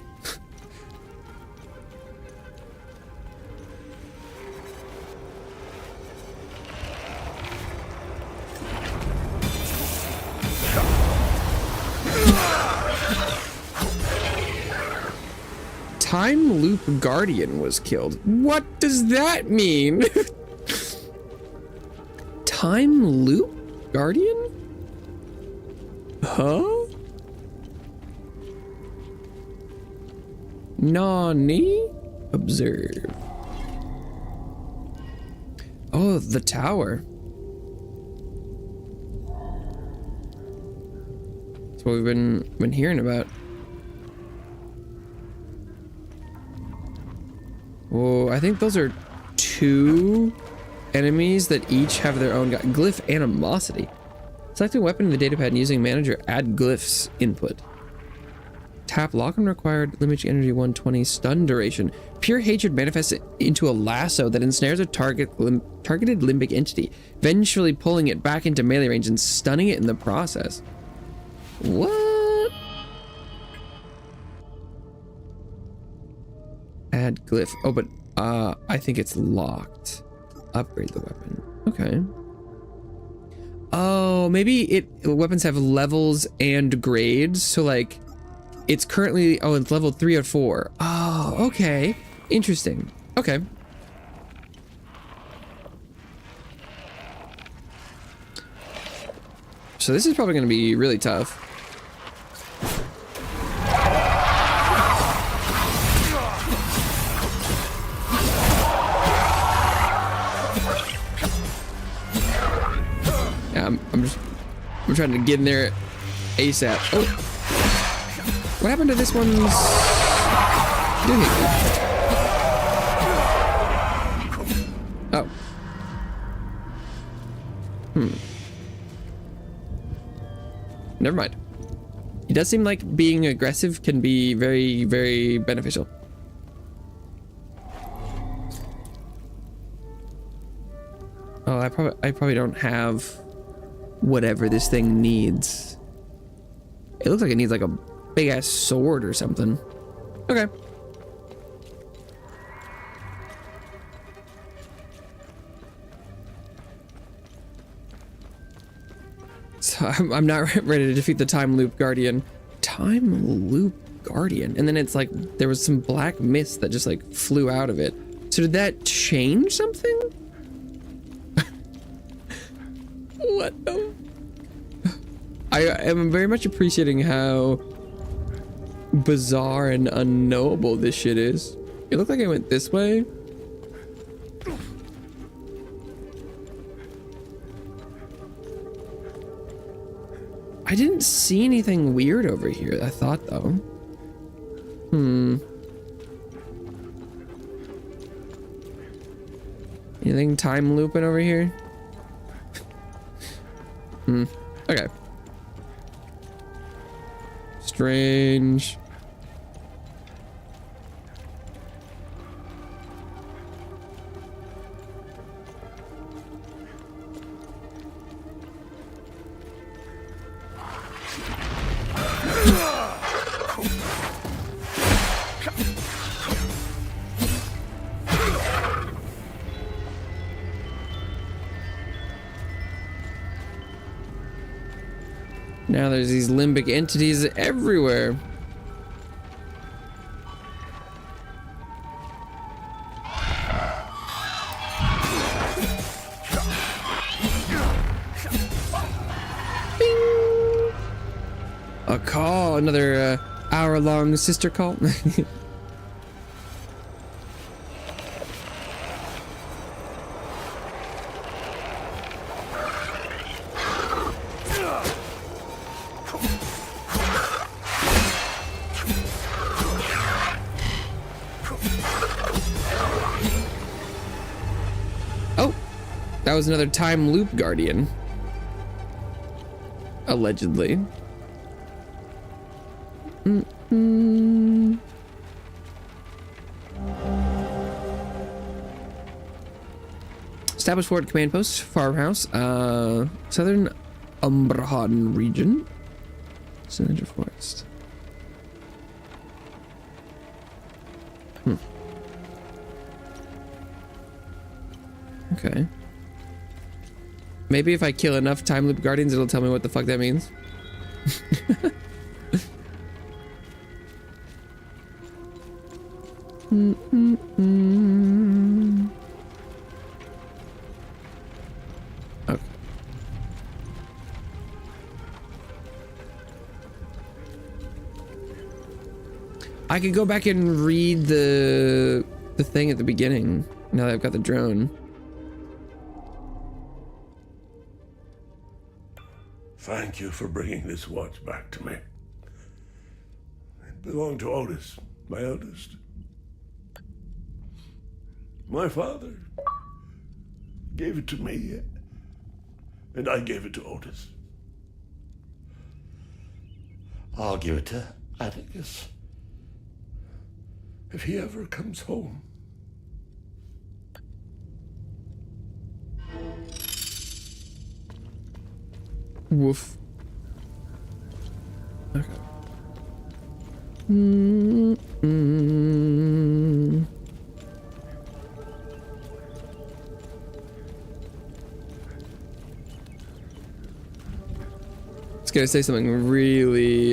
Speaker 1: Time Loop Guardian was killed. What does that mean? Time Loop Guardian? Huh? Nani? Observe. Oh, the tower. That's what we've been hearing about. Oh, I think those are 2 enemies that each have their own glyph animosity. Selecting weapon in the datapad and using manager add glyphs input. Tap lock on required limit energy 120 stun duration. Pure hatred manifests into a lasso that ensnares a targeted limbic entity, eventually pulling it back into melee range and stunning it in the process. What? Add glyph. Oh, but I think it's locked. Upgrade the weapon. Okay. Oh, maybe weapons have levels and grades. So like, it's currently, oh, it's level 3 or 4. Oh, okay. Interesting. Okay. So this is probably going to be really tough. Yeah, I'm trying to get in there ASAP. Oh, what happened to this one's doohickey? Oh. Never mind. It does seem like being aggressive can be very, very beneficial. Oh, I probably don't have whatever this thing needs. It looks like it needs like a big ass sword or something. Okay. So I'm not ready to defeat the Time Loop Guardian. Time Loop Guardian. And then it's like there was some black mist that just like flew out of it. So did that change something? What the? I am very much appreciating how bizarre and unknowable this shit is. It looked like I went this way. I didn't see anything weird over here, I thought, though. Anything time looping over here? Okay. Strange. Now there's these limbic entities everywhere. Bing! A call, another hour-long sister call. That was another time loop guardian. Allegedly. Established fort command post, farmhouse, southern Umbrahan region. Senator Forest. Okay. Maybe if I kill enough time loop guardians, it'll tell me what the fuck that means. I could go back and read the thing at the beginning now that I've got the drone.
Speaker 5: Thank you for bringing this watch back to me. It belonged to Otis, my eldest. My father gave it to me, and I gave it to Otis. I'll give it to Atticus if he ever comes home.
Speaker 1: Woof. Okay. It's gonna say something really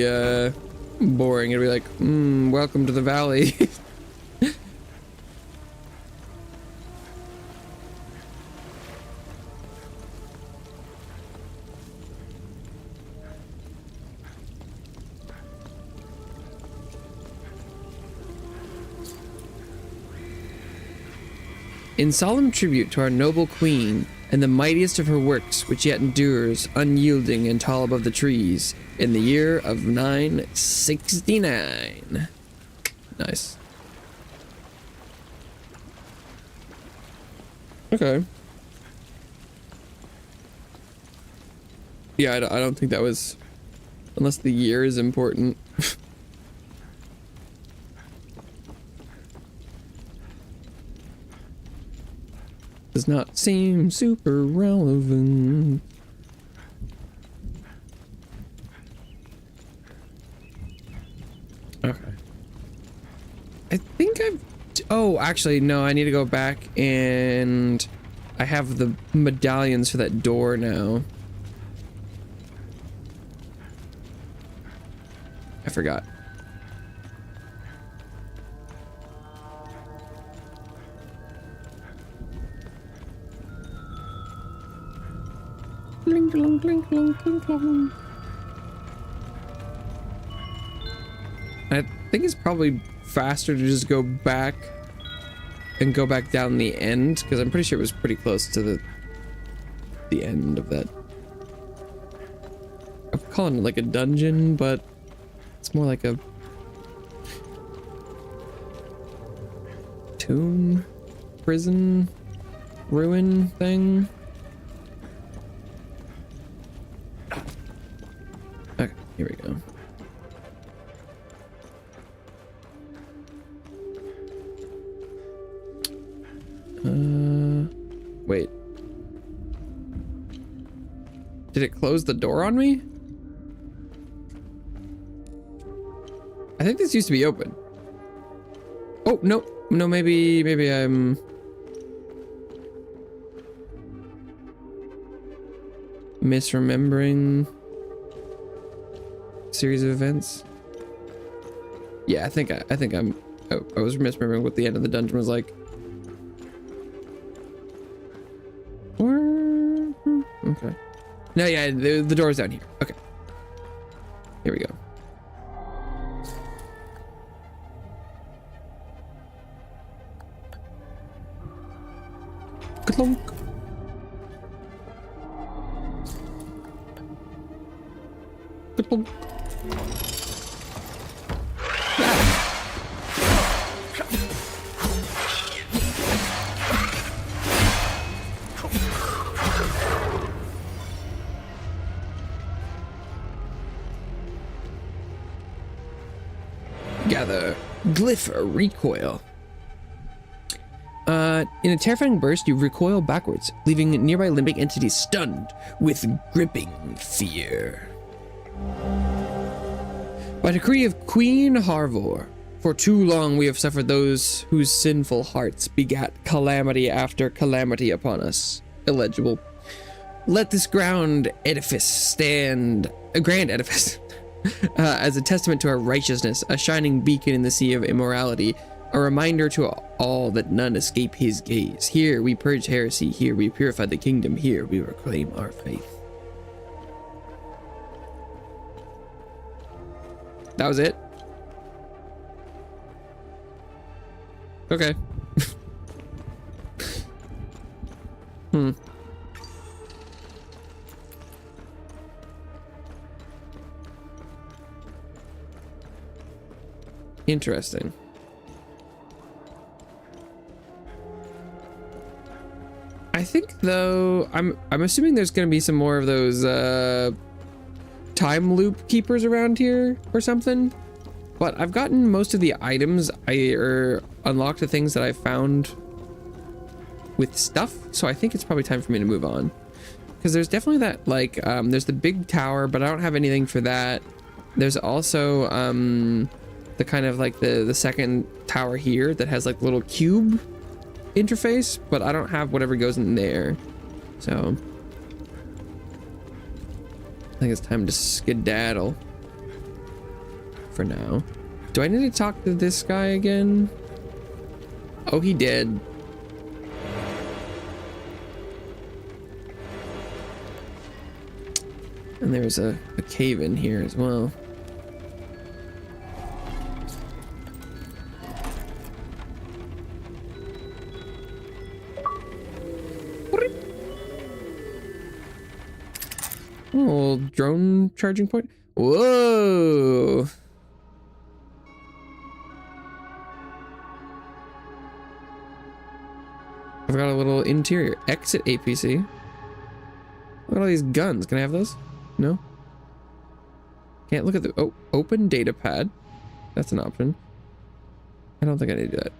Speaker 1: boring. It'll be like, welcome to the valley. In solemn tribute to our noble queen and the mightiest of her works, which yet endures, unyielding and tall above the trees, in the year of 969. Nice. Okay. Yeah, I don't think that was... Unless the year is important. Does not seem super relevant. Okay. I think I've... Oh, actually, no, I need to go back and... I have the medallions for that door now. I forgot. Clink, clink, clink, clink, clink, clink. I think it's probably faster to just go back and go back down the end, because I'm pretty sure it was pretty close to the end of that. I'm calling it like a dungeon, but it's more like a tomb, prison, ruin thing. Okay, here we go. Wait. Did it close the door on me? I think this used to be open. Oh, no. No, maybe I'm... misremembering series of events. Yeah, I think I was misremembering what the end of the dungeon was like. Okay. No, yeah, the door's down here. Okay. Here we go. Clunk. Clunk. Gather glyph recoil. In a terrifying burst, you recoil backwards, leaving nearby limbic entities stunned with gripping fear. By decree of Queen Harvor, for too long we have suffered those whose sinful hearts begat calamity after calamity upon us. Illegible. Let this grand edifice stand, a grand edifice, as a testament to our righteousness, a shining beacon in the sea of immorality, a reminder to all that none escape his gaze. Here we purge heresy, here we purify the kingdom, here we reclaim our faith. That was it? Okay. Interesting. I think though, I'm assuming there's gonna be some more of those time loop keepers around here or something. But I've gotten most of the items unlocked the things that I found with stuff, so I think it's probably time for me to move on. Because there's definitely that, like, there's the big tower, but I don't have anything for that. There's also the kind of like the second tower here that has like little cube interface, but I don't have whatever goes in there. So I think it's time to skedaddle for now. Do I need to talk to this guy again? Oh, he did. And there's a cave in here as well. Oh, drone charging point. Whoa. I've got a little interior. Exit APC. Look at all these guns. Can I have those? No? Can't look at the... Oh, open data pad. That's an option. I don't think I need to do that.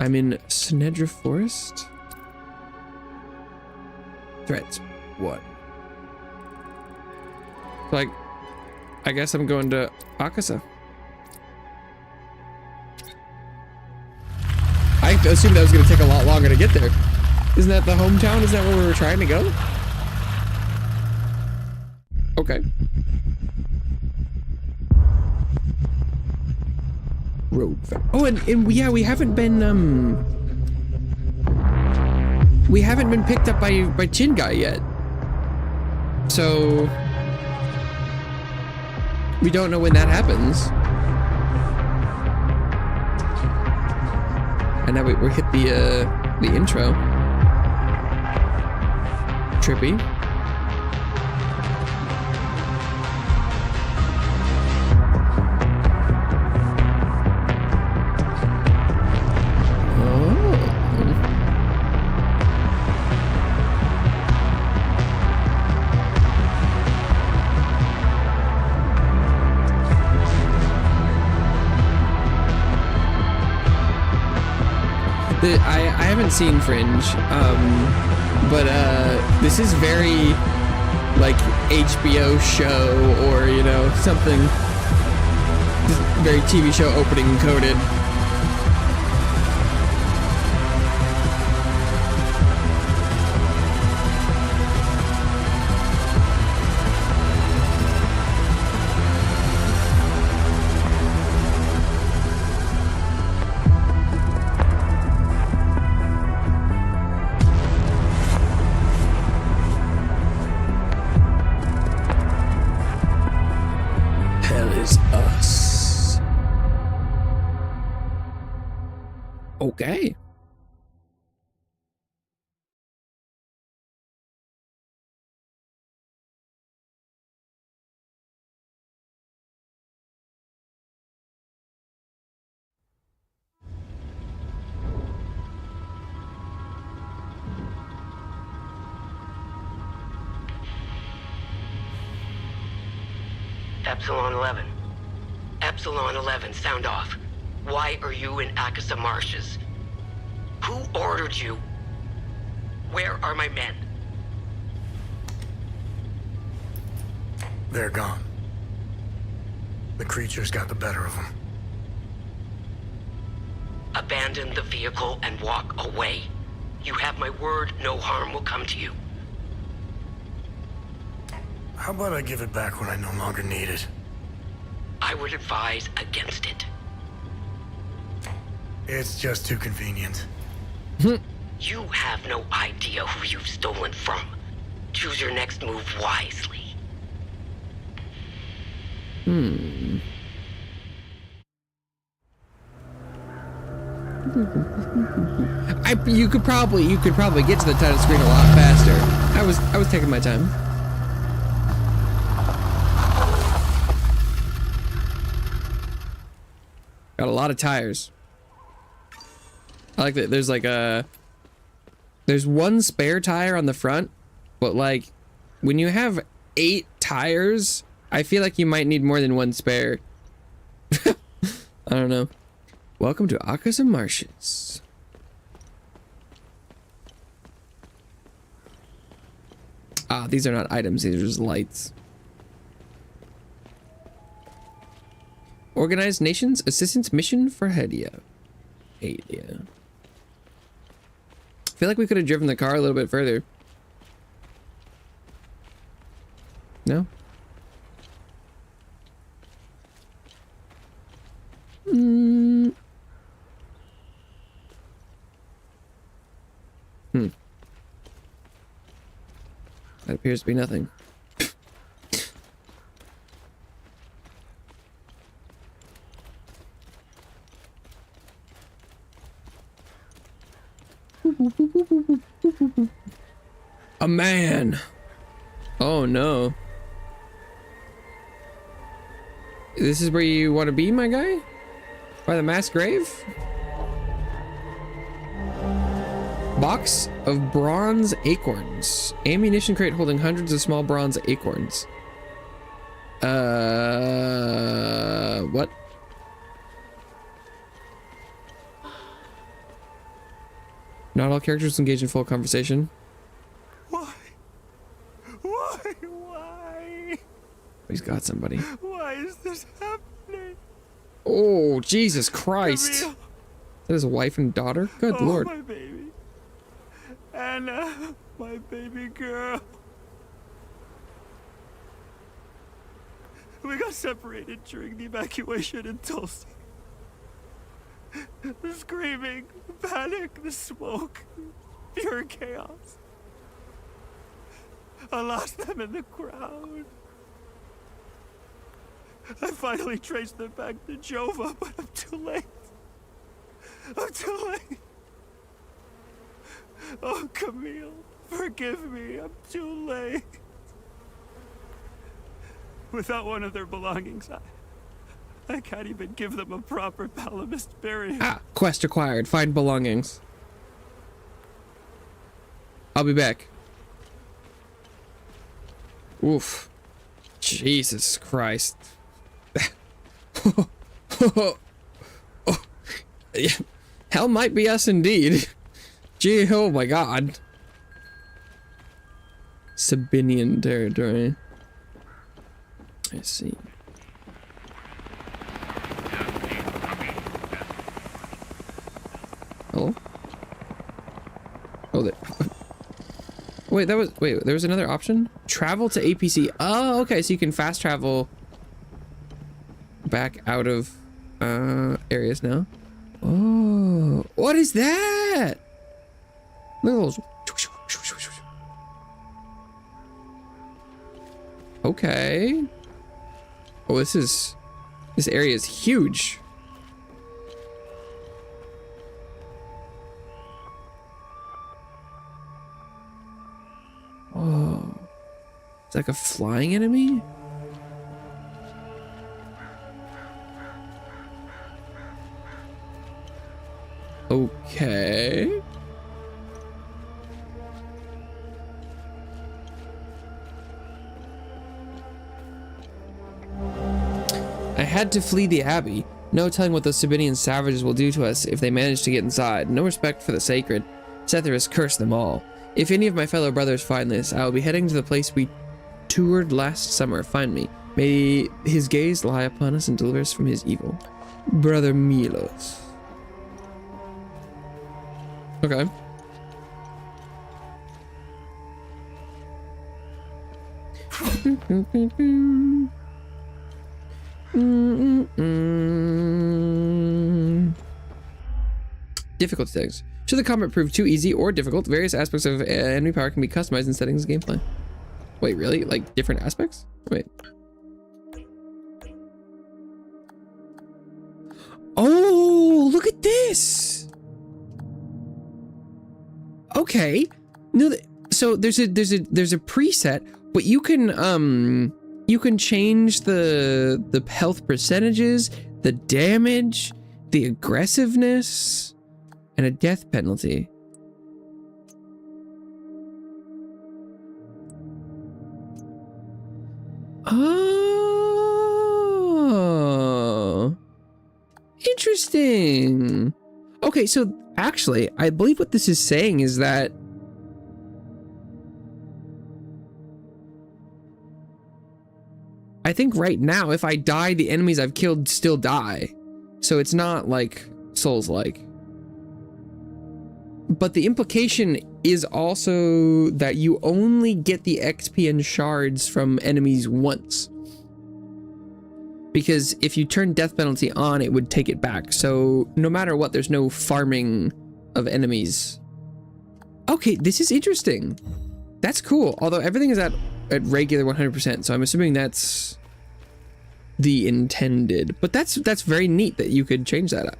Speaker 1: I'm in Snedra Forest. Threats. What? Like, I guess I'm going to Akasa. I assumed that was going to take a lot longer to get there. Isn't that the hometown? Isn't that where we were trying to go? Okay. Road. Oh, and yeah, we haven't been picked up by Chin Guy yet. So we don't know when that happens. And now we hit the intro. Trippy. I haven't seen Fringe, but this is very like HBO show, or you know, something very TV show opening coded. Okay.
Speaker 7: Epsilon 11. Epsilon 11, sound off. Why are you in Akasa Marshes? Who ordered you? Where are my men?
Speaker 3: They're gone. The creatures got the better of them.
Speaker 7: Abandon the vehicle and walk away. You have my word, no harm will come to you.
Speaker 3: How about I give it back when I no longer need it?
Speaker 7: I would advise against it.
Speaker 3: It's just too convenient.
Speaker 7: You have no idea who you've stolen from. Choose your next move wisely.
Speaker 1: You could probably get to the title screen a lot faster. I was taking my time. Got a lot of tires. I like that there's like there's one spare tire on the front, but like when you have 8 tires, I feel like you might need more than one spare. I don't know. Welcome to Akasa Marshes. Ah, these are not items, these are just lights. Organized Nations Assistance Mission for Hedia. I feel like we could have driven the car a little bit further. No? That appears to be nothing. A man. Oh no. This is where you want to be, my guy? By the mass grave? Box of bronze acorns. Ammunition crate holding hundreds of small bronze acorns. What? Not all characters engage in full conversation.
Speaker 6: Why? Why?
Speaker 1: He's got somebody.
Speaker 6: Why is this happening?
Speaker 1: Oh, Jesus Christ.
Speaker 6: Camille.
Speaker 1: Is that his wife and daughter? Good Lord.
Speaker 6: My baby. Anna, my baby girl. We got separated during the evacuation in Tulsa. The screaming, the panic, the smoke, pure chaos. I lost them in the crowd. I finally traced them back to Jova, but I'm too late. I'm too late. Oh, Camille, forgive me. I'm too late. Without one of their belongings, I can't even give them a proper Palamist burial.
Speaker 1: Ah, quest acquired. Find belongings. I'll be back. Oof. Jesus Christ. Hell might be us indeed. Gee, oh my god. Sabinian territory. I see. Hello? Oh, there. Wait, there was another option? Travel to APC. Oh, okay, so you can fast travel back out of areas now. Oh, what is that? Look at those. Okay. Oh, this area is huge. Oh, it's like a flying enemy. Okay. I had to flee the Abbey. No telling what those Sabinian savages will do to us if they manage to get inside. No respect for the sacred. Setherus cursed them all. If any of my fellow brothers find this, I will be heading to the place we toured last summer. Find me. May his gaze lie upon us and deliver us from his evil. Brother Milos. Okay. Difficulty settings. Should the combat prove too easy or difficult, various aspects of enemy power can be customized in settings of gameplay. Wait, really? Like different aspects? Wait. Oh, look at this! Okay. No, so there's a preset, but you can change the health percentages, the damage, the aggressiveness, and a death penalty. Oh, interesting. Okay, so actually, I believe what this is saying is that I think right now, if I die, the enemies I've killed still die. So it's not like Souls-like. But the implication is also that you only get the XP and shards from enemies once. Because if you turn death penalty on, it would take it back. So no matter what, there's no farming of enemies. Okay, this is interesting. That's cool. Although everything is at regular 100%, so I'm assuming that's the intended. But that's very neat that you could change that up.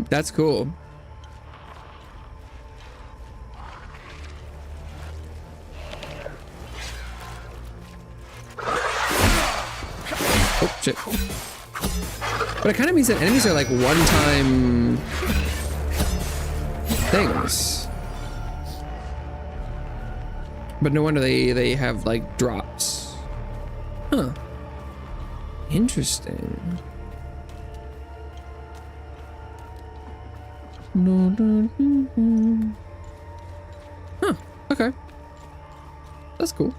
Speaker 1: That's cool. Oh, shit. But it kind of means that enemies are like one-time things. But no wonder they have like drops. Huh. Interesting. Huh. Okay. That's cool.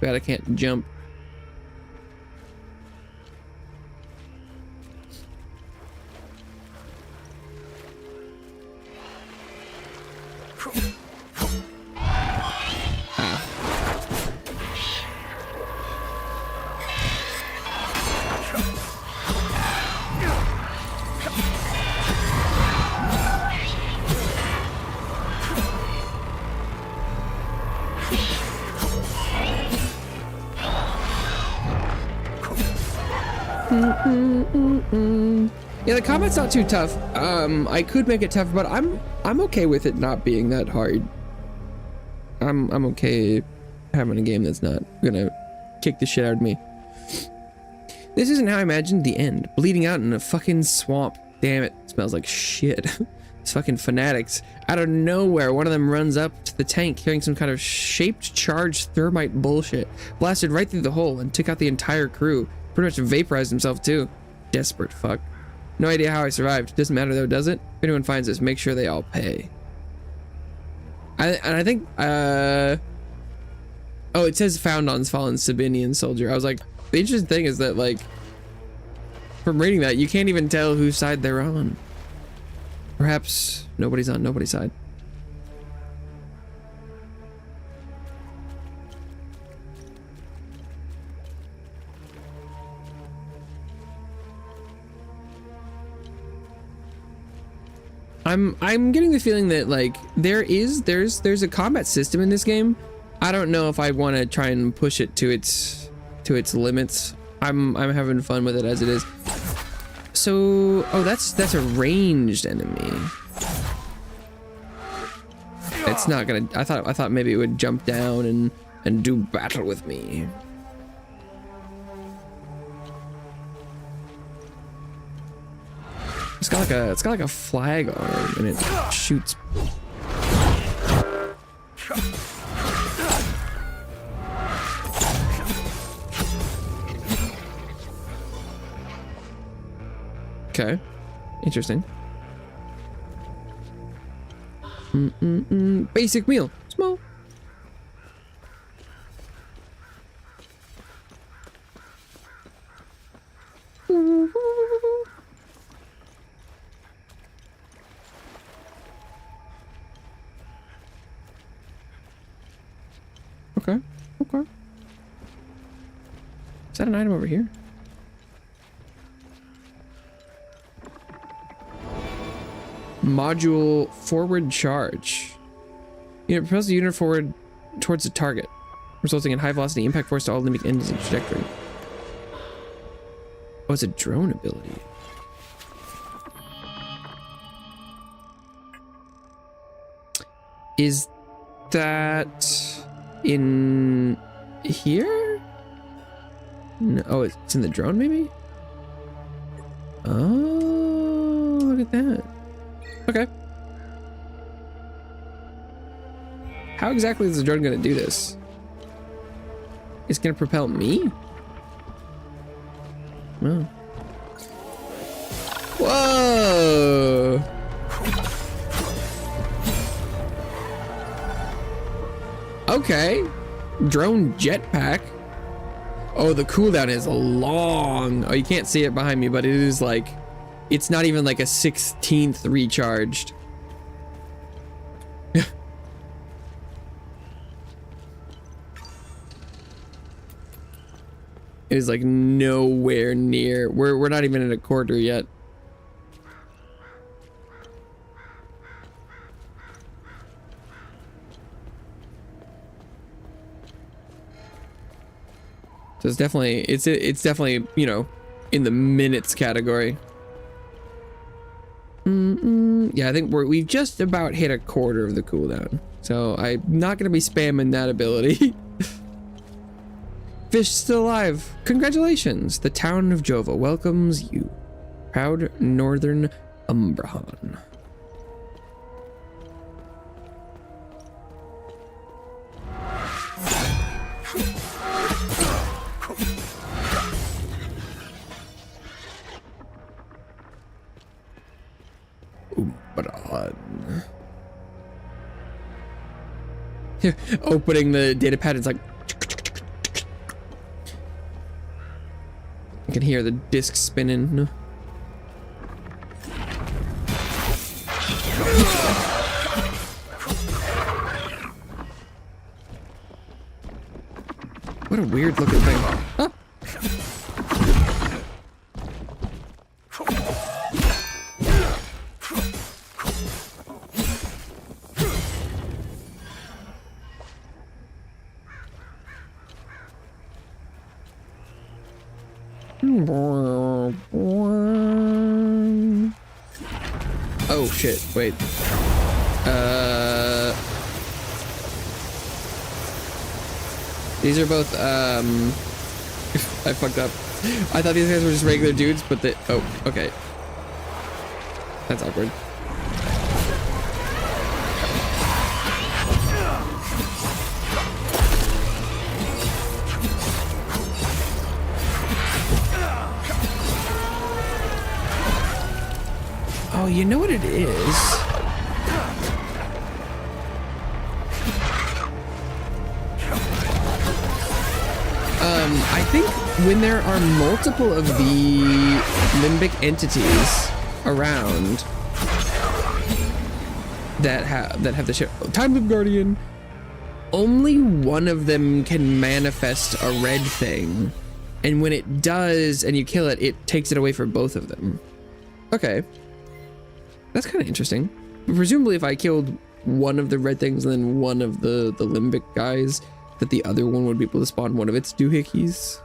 Speaker 1: Bad I can't jump. Yeah, the combat's not too tough. I could make it tougher, but I'm okay with it not being that hard. I'm okay having a game that's not gonna kick the shit out of me. This isn't how I imagined the end. Bleeding out in a fucking swamp. Damn it, smells like shit. These fucking fanatics. Out of nowhere, one of them runs up to the tank carrying some kind of shaped charged thermite bullshit. Blasted right through the hole and took out the entire crew. Pretty much vaporized himself too. Desperate fuck. No idea how I survived. Doesn't matter though, does it? If anyone finds this, make sure they all pay. I think, oh, it says found on fallen Sabinian soldier. I was like, the interesting thing is that, like, from reading that, you can't even tell whose side they're on. Perhaps nobody's on nobody's side. I'm getting the feeling that like there's a combat system in this game. I don't know if I want to try and push it to its limits. I'm having fun with it as it is. So, oh, that's a ranged enemy. It's not gonna. I thought maybe it would jump down and do battle with me. It's got like a flag arm and it shoots. Okay, interesting. Basic meal, small. Okay, okay. Is that an item over here? Module forward charge. Unit propels the unit forward towards the target, resulting in high velocity impact force to all limit ends and trajectory. Oh, it's a drone ability. Is that in here? No, oh, it's in the drone maybe? Oh, look at that. Okay. How exactly is the drone gonna do this? It's gonna propel me? Oh. Whoa! Okay. Drone jetpack. Oh, the cooldown is long. Oh, you can't see it behind me, but it is like, it's not even like a 16th recharged. It is like nowhere near. We're not even in a quarter yet. So it's definitely, you know, in the minutes category. Yeah, I think we've just about hit a quarter of the cooldown. So I'm not gonna be spamming that ability. Fish still alive. Congratulations. The town of Jova welcomes you. Proud Northern Umbrahan. Opening the data pad, it's like you can hear the disc spinning. What a weird looking thing. Huh? Oh shit, wait. These are both, I fucked up. I thought these guys were just regular dudes, but they, oh, okay. That's awkward. Oh, you know what it is? I think when there are multiple of the limbic entities around that have the ship, Time Loop Guardian, only one of them can manifest a red thing, and when it does and you kill it, it takes it away from both of them. Okay. That's kind of interesting. But presumably if I killed one of the red things and then one of the limbic guys, that the other one would be able to spawn one of its doohickeys.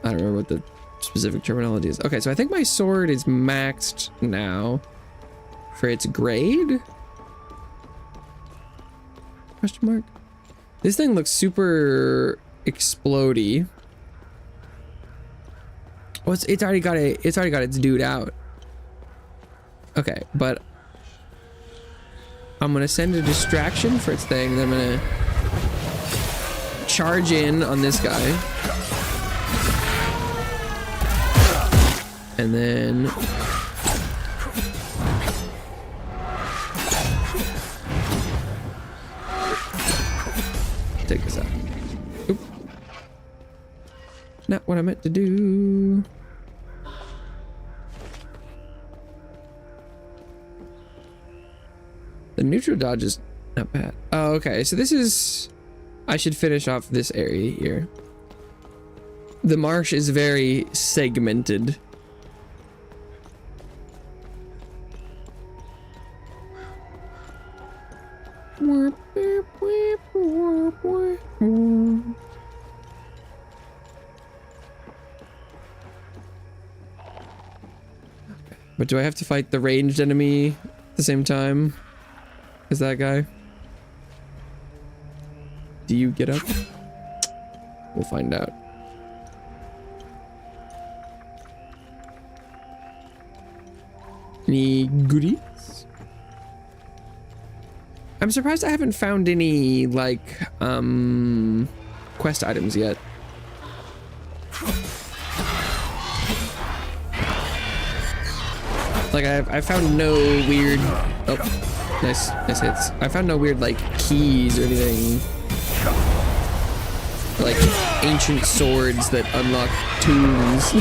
Speaker 1: I don't remember what the specific terminology is. Okay, so I think my sword is maxed now for its grade? Question mark? This thing looks super explodey. Oh, it's already got its dude out. Okay, but I'm gonna send a distraction for its thing. Then I'm gonna charge in on this guy, and then take this out. Oop. Not what I meant to do. The neutral dodge is not bad. Oh, okay. So this is... I should finish off this area here. The marsh is very segmented. But do I have to fight the ranged enemy at the same time as that guy? Do you get up? We'll find out. Any goodies? I'm surprised I haven't found any, like, quest items yet. Like, I found no weird... Oh, nice hits. I found no weird, like, keys or anything. Like, ancient swords that unlock tombs.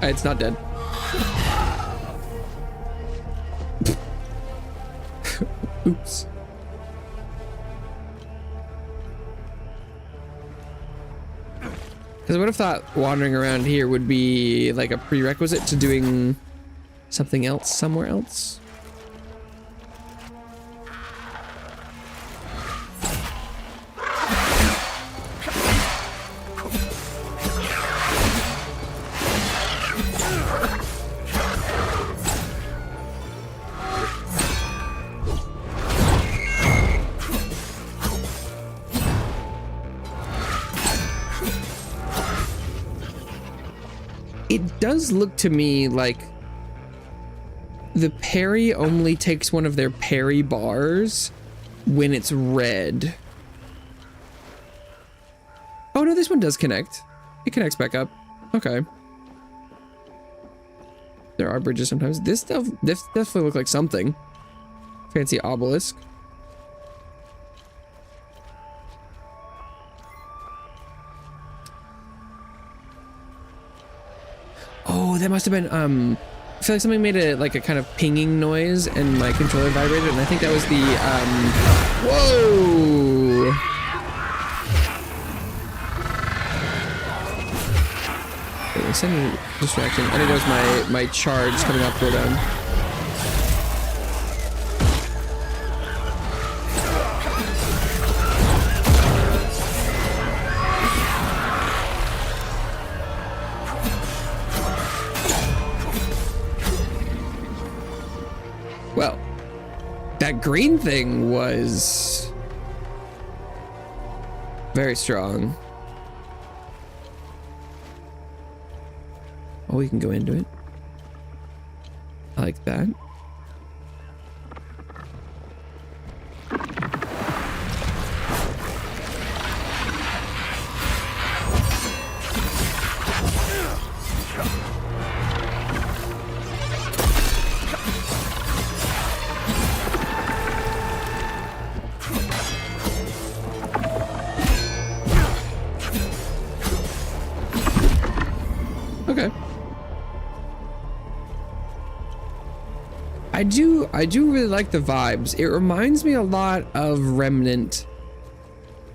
Speaker 1: It's not dead. Oops. Because I would have thought wandering around here would be like a prerequisite to doing something else somewhere else. It does look to me like the parry only takes one of their parry bars when it's red. Oh no, this one does connect. It connects back up. Okay. There are bridges sometimes. This definitely looks like something. Fancy obelisk. Oh, that must have been, I feel like something made a kind of pinging noise and my controller vibrated, and I think that was the, whoa! Wait, it's sending distraction. I think that was my charge coming off cooldown. Well, that green thing was very strong. Oh, we can go into it. I like that. Okay. I do really like the vibes. It reminds me a lot of Remnant,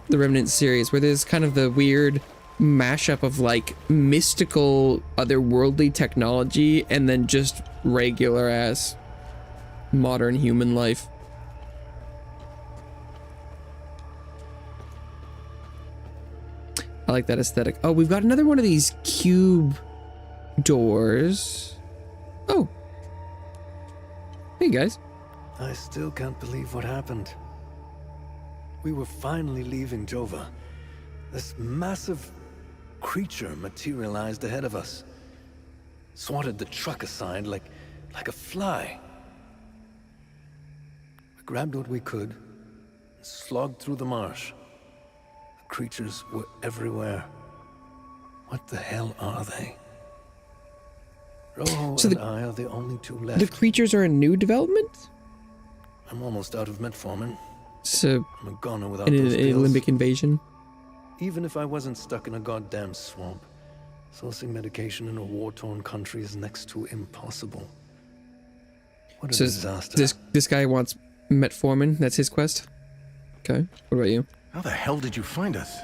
Speaker 1: the Remnant series, where there's kind of the weird mashup of like mystical otherworldly technology and then just regular ass modern human life. I like that aesthetic. Oh, we've got another one of these cube doors. Oh. Hey guys.
Speaker 8: I still can't believe what happened. We were finally leaving Jova. This massive creature materialized ahead of us. Swatted the truck aside like a fly. We grabbed what we could and slogged through the marsh. The creatures were everywhere. What the hell are they? Rojo and I are the only two left.
Speaker 1: The creatures are a new development?
Speaker 8: I'm almost out of metformin.
Speaker 1: So,
Speaker 8: I'm a goner without
Speaker 1: an
Speaker 8: those pills.
Speaker 1: limbic invasion?
Speaker 8: Even if I wasn't stuck in a goddamn swamp, sourcing medication in a war-torn country is next to impossible. What a disaster.
Speaker 1: This guy wants metformin? That's his quest? Okay. What about you?
Speaker 9: How the hell did you find us?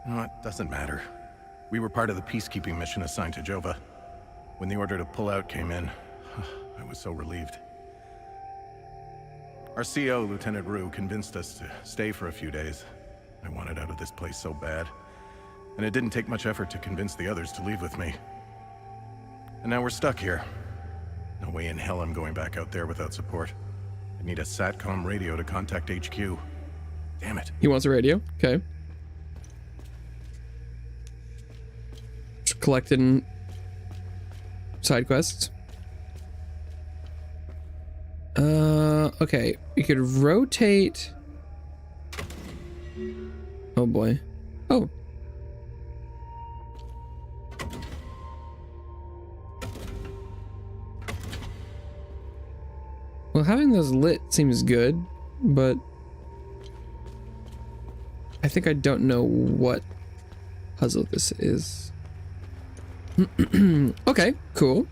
Speaker 9: No, it doesn't matter. We were part of the peacekeeping mission assigned to Jova. When the order to pull out came in, I was so relieved. Our CO, Lieutenant Rue, convinced us to stay for a few days. I wanted out of this place so bad. And it didn't take much effort to convince the others to leave with me. And now we're stuck here. No way in hell I'm going back out there without support. I need a SATCOM radio to contact HQ. Damn it.
Speaker 1: He wants a radio. Okay. Just collecting side quests. Okay. You could rotate. Oh boy. Oh. Well, having those lit seems good, but I think I don't know what puzzle this is. Okay, cool.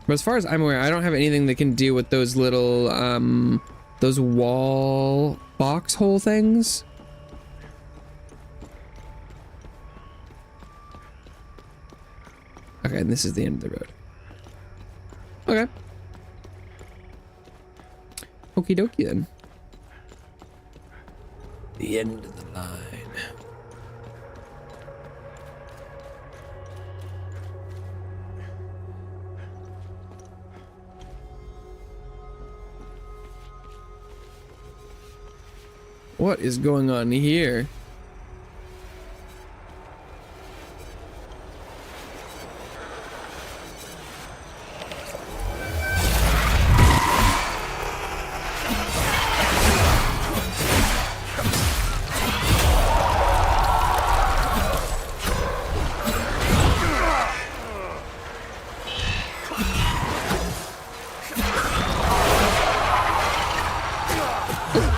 Speaker 1: But as far as I'm aware, I don't have anything that can deal with those little, those wall box hole things. Okay, and this is the end of the road. Okay. Okie dokie then. The end of the line. What is going on here?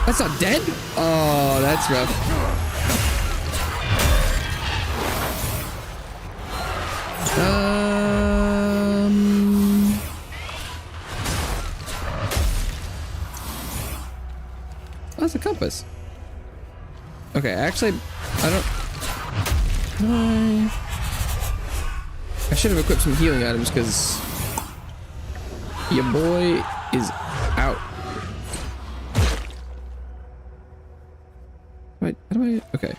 Speaker 1: That's not dead? Oh, that's rough. Oh, that's a compass. Okay, actually, I should have equipped some healing items because your boy is out. Wait, how do I? Okay.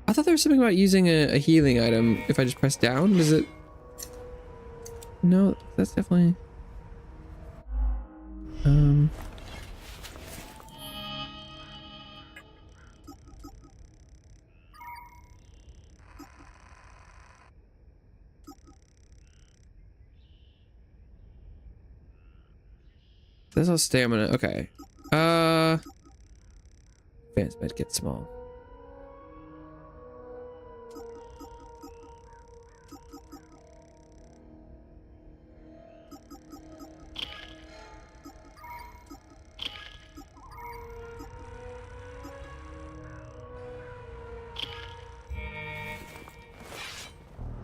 Speaker 1: I thought there was something about using a healing item if I just press down. Does it? No, that's definitely. There's no stamina. Okay. Advanced med get small.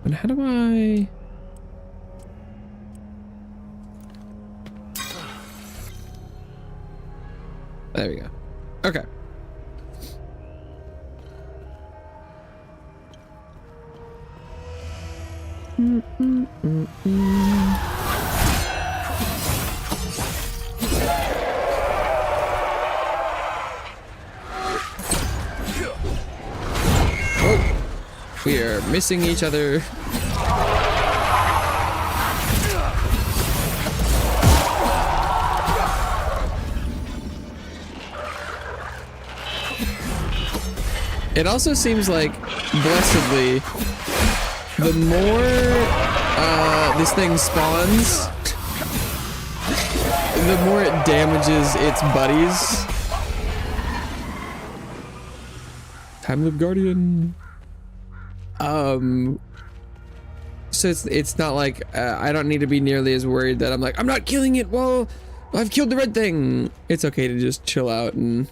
Speaker 1: And how do I? There we go. Okay. Oh, we are missing each other. It also seems like, blessedly, the more this thing spawns, the more it damages its buddies. Time Loop Guardian. So it's not like I don't need to be nearly as worried that I'm like, I'm not killing it. Well, I've killed the red thing. It's okay to just chill out and.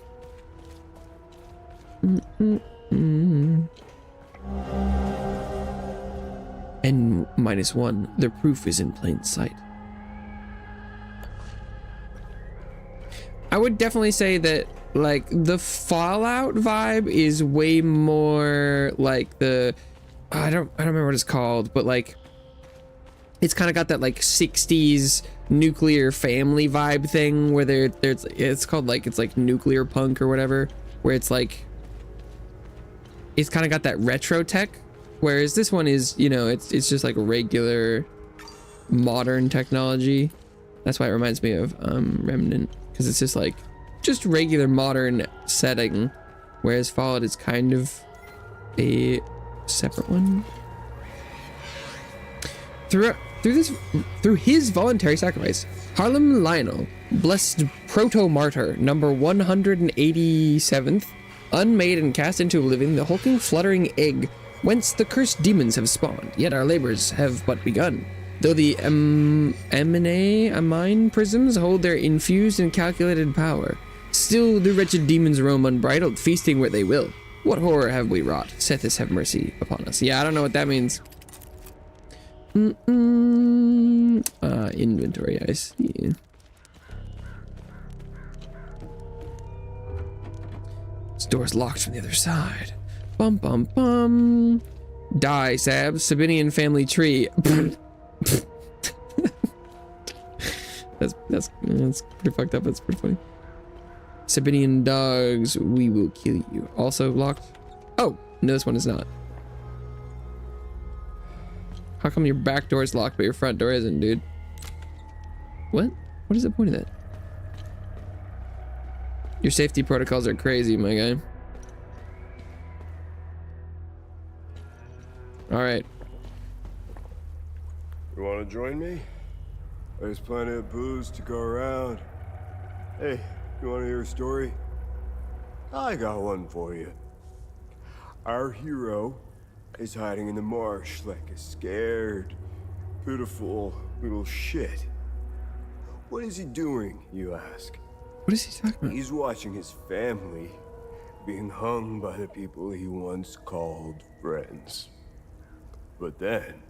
Speaker 1: N-1. The proof is in plain sight. I would definitely say that, like, the Fallout vibe is way more like the... I don't remember what it's called, but, like, it's kind of got that, like, 60s nuclear family vibe thing where there's it's called, like, it's like nuclear punk or whatever, where it's like, it's kind of got that retro tech, whereas this one is, you know, it's just like regular modern technology. That's why it reminds me of Remnant, because it's just like just regular modern setting, whereas Fallout is kind of a separate one. Through his voluntary sacrifice, Harlem Lionel, blessed proto-martyr, number 187th, unmade and cast into oblivion, the hulking, fluttering egg, whence the cursed demons have spawned. Yet our labors have but begun. Though the amine prisms hold their infused and calculated power, still the wretched demons roam unbridled, feasting where they will. What horror have we wrought? Sethis have mercy upon us. Yeah, I don't know what that means. Inventory, I see. This door's locked from the other side. Bum bum bum. Die, Sab. Sabinian family tree. that's pretty fucked up. That's pretty funny. Sabinian dogs, we will kill you. Also locked. Oh, no, this one is not. How come your back door is locked but your front door isn't, dude? What? What is the point of that? Your safety protocols are crazy, my guy. Alright.
Speaker 10: You want to join me? There's plenty of booze to go around. Hey, you want to hear a story? I got one for you. Our hero is hiding in the marsh like a scared, pitiful little shit. What is he doing, you ask?
Speaker 1: What is he talking about?
Speaker 10: He's watching his family being hung by the people he once called friends. But then,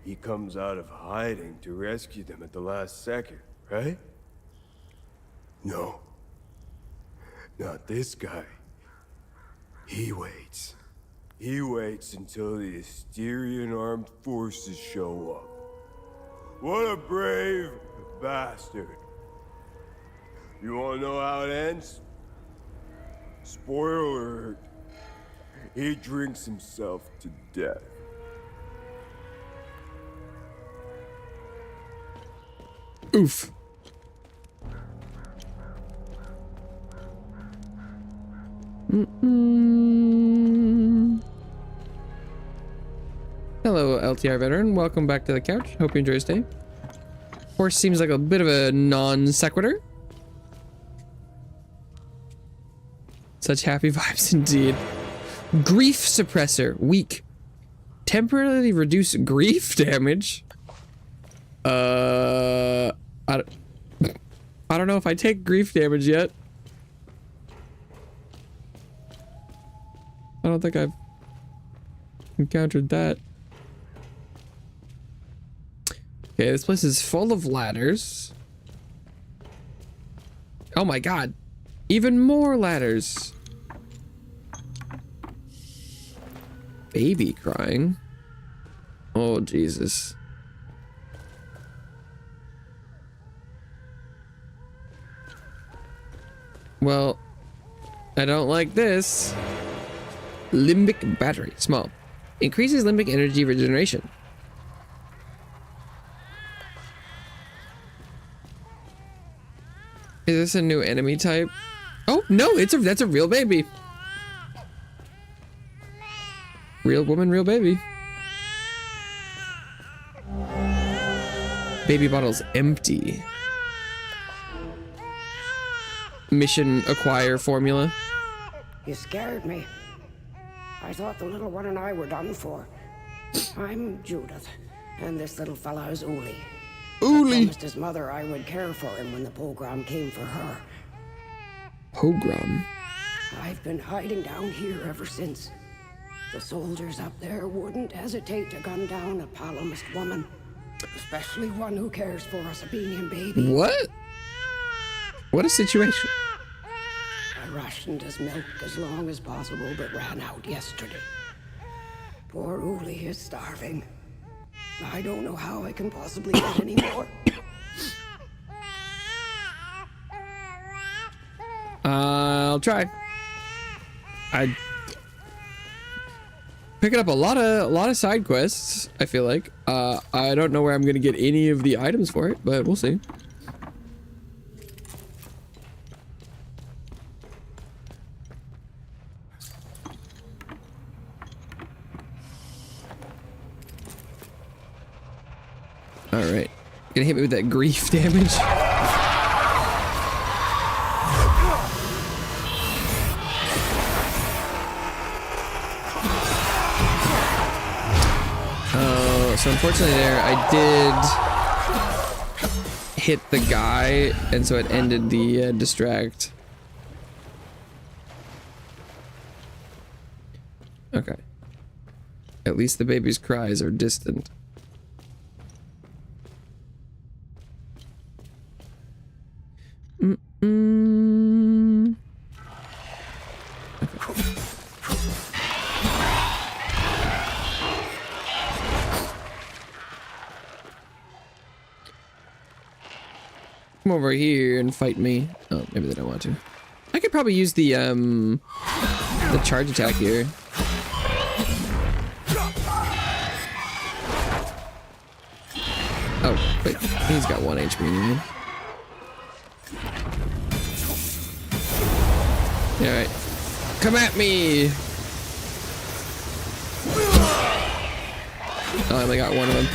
Speaker 10: he comes out of hiding to rescue them at the last second, right? No. Not this guy. He waits. He waits until the Asterian armed forces show up. What a brave bastard. You wanna know how it ends? Spoiler alert. He drinks himself to death.
Speaker 1: Oof. Hello, LTR veteran. Welcome back to the couch. Hope you enjoy your stay. Horse seems like a bit of a non sequitur. Such happy vibes indeed. Grief suppressor, weak. Temporarily reduce grief damage. I don't know if I take grief damage yet. I don't think I've encountered that. Okay, this place is full of ladders. Oh my god. Even more ladders. Baby crying. Oh, Jesus. Well, I don't like this. Limbic battery, small. Increases limbic energy regeneration. Is this a new enemy type? Oh, no, that's a real baby. Real woman, real baby. Baby bottle's empty. Mission acquire formula.
Speaker 11: You scared me. I thought the little one and I were done for. I'm Judith, and this little fella is Uli.
Speaker 1: Uli!
Speaker 11: I promised his mother I would care for him when the pogrom came for her.
Speaker 1: Pogrom?
Speaker 11: I've been hiding down here ever since. The soldiers up there wouldn't hesitate to gun down a Palomist woman, especially one who cares for us, a being baby.
Speaker 1: What? What a situation.
Speaker 11: I rationed his milk as long as possible, but ran out yesterday. Poor Uli is starving. I don't know how I can possibly get any more.
Speaker 1: I'll try. I picking up a lot of side quests, I feel like. I don't know where I'm gonna get any of the items for it, but we'll see. Alright. Gonna hit me with that grief damage. So unfortunately there, I did hit the guy, and so it ended the distract. Okay. At least the baby's cries are distant. Come over here and fight me. Oh, maybe they don't want to. I could probably use the charge attack here. Oh, wait, he's got 1 HP anyway. Alright. Come at me! Oh, I only got one of them.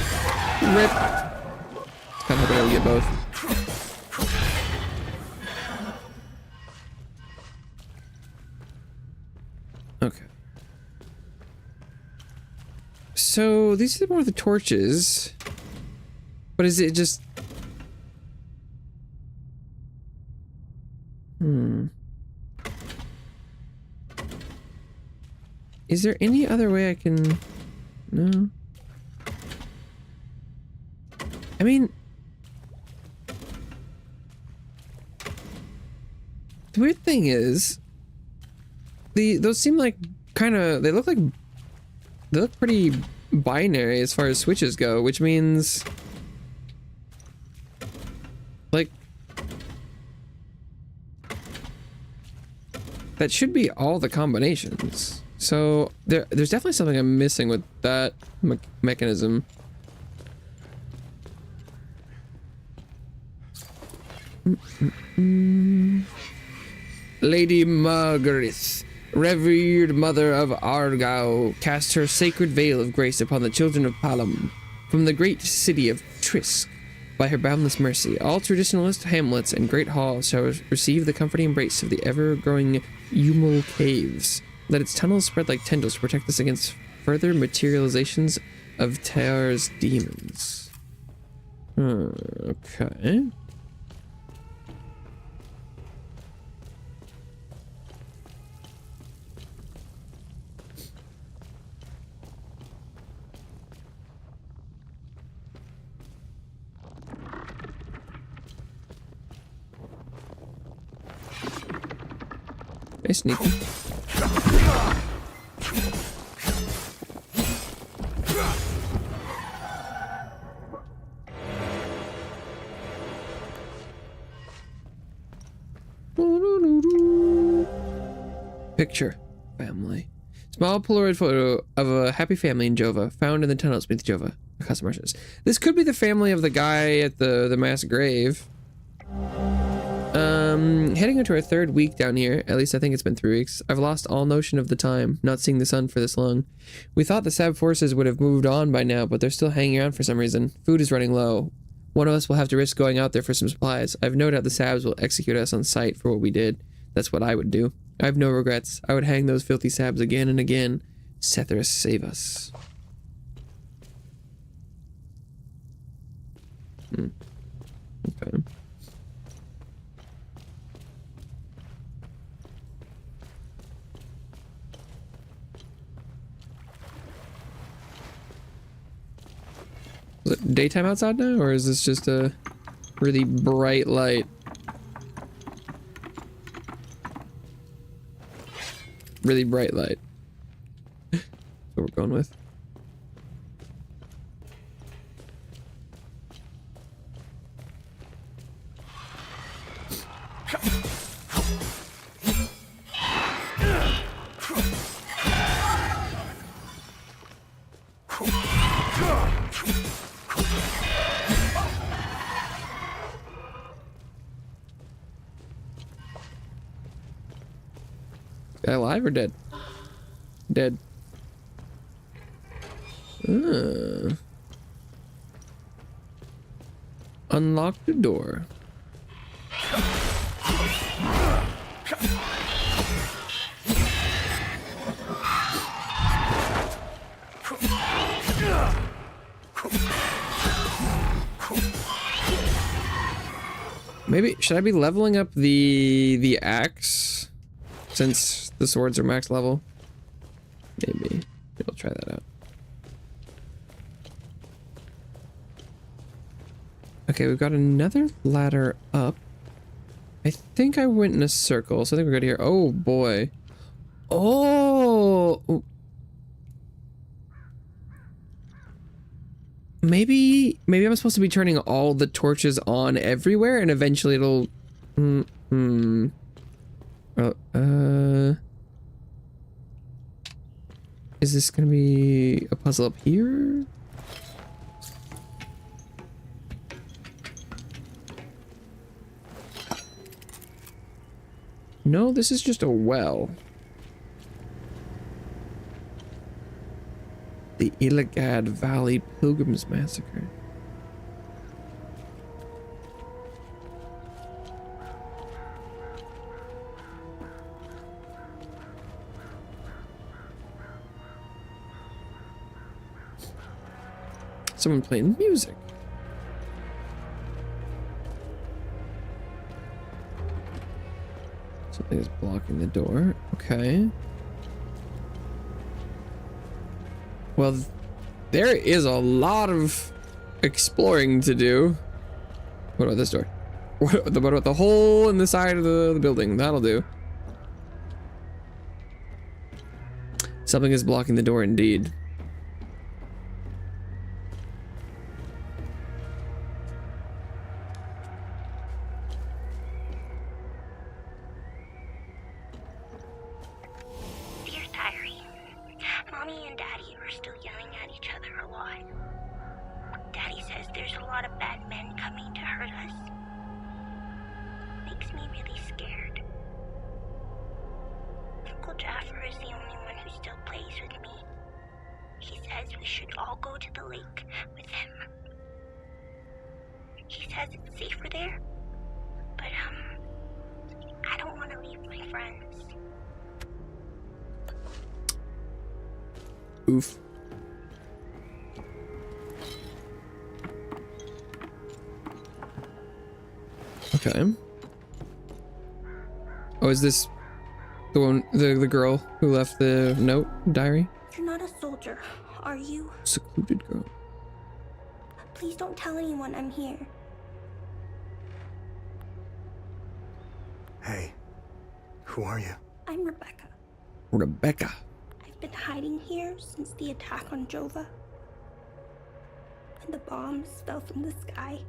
Speaker 1: Rip! Kind of hoping I would get both. Okay. So, these are more of the torches. But is it just... Is there any other way I can... No. I mean... The weird thing is... Those seem like kind of... They look pretty binary as far as switches go, which means... Like... That should be all the combinations. So there's definitely something I'm missing with that mechanism. Lady Margaret, revered mother of Argao, cast her sacred veil of grace upon the children of Palom from the great city of Trisk. By her boundless mercy, all traditionalist hamlets and great halls shall receive the comforting embrace of the ever-growing Umul caves. Let its tunnels spread like tendrils to protect us against further materializations of Taor's demons. Okay. Hey, sneaky. Picture. Family. Small Polaroid photo of a happy family in Jova, found in the tunnels beneath Jova. Customers. This could be the family of the guy at the mass grave. Heading into our 3rd week down here. At least I think it's been 3 weeks. I've lost all notion of the time, not seeing the sun for this long. We thought the Sab forces would have moved on by now, but they're still hanging around for some reason. Food is running low. One of us will have to risk going out there for some supplies. I've no doubt the Sabs will execute us on sight for what we did. That's what I would do. I have no regrets. I would hang those filthy Sabs again and again. Setherus, save us. Okay. it daytime outside now, or is this just a really bright light? Really bright light. That's what we're going with. Guy alive or dead? Dead. Unlock the door. Maybe should I be leveling up the axe since the swords are max level? Maybe I'll try that out. Okay, we've got another ladder up. I think I went in a circle, so I think we're good here. Oh boy. Oh. Maybe I'm supposed to be turning all the torches on everywhere, and eventually it'll. Is this gonna be a puzzle up here? No, this is just a well. The Illigad Valley Pilgrims Massacre. Someone playing music. Something is blocking the door. Okay. Well, there is a lot of exploring to do. What about this door? What about the hole in the side of the building? That'll do. Something is blocking the door indeed. Oof. Okay. Oh, is this the one, the girl who left the note diary?
Speaker 12: You're not a soldier, are you?
Speaker 1: Secluded girl.
Speaker 12: Please don't tell anyone I'm here.
Speaker 3: Hey, who are you?
Speaker 12: I'm Rebecca.
Speaker 1: Rebecca.
Speaker 12: I've been hiding here since the attack on Jova. When the bombs fell from the sky,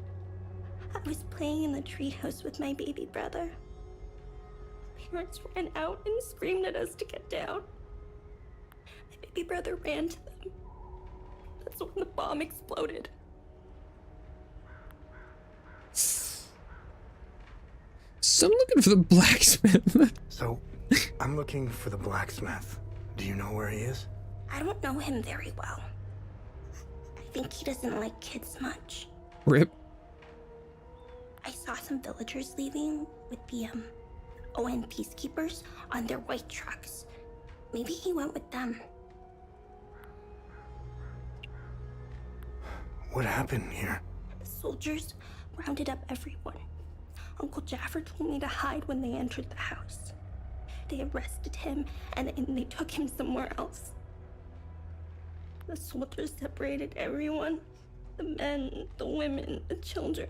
Speaker 12: I was playing in the treehouse with my baby brother. Parents ran out and screamed at us to get down. My baby brother ran to them. That's when the bomb exploded.
Speaker 1: So I'm looking for the blacksmith.
Speaker 3: So, I'm looking for the blacksmith. Do you know where he is?
Speaker 12: I don't know him very well. I think he doesn't like kids much.
Speaker 1: Rip.
Speaker 12: I saw some villagers leaving with the ON peacekeepers on their white trucks. Maybe he went with them.
Speaker 3: What happened here?
Speaker 12: The soldiers rounded up everyone. Uncle Jaffer told me to hide when they entered the house. They arrested him and they took him somewhere else. The soldiers separated everyone The men, the women, the children.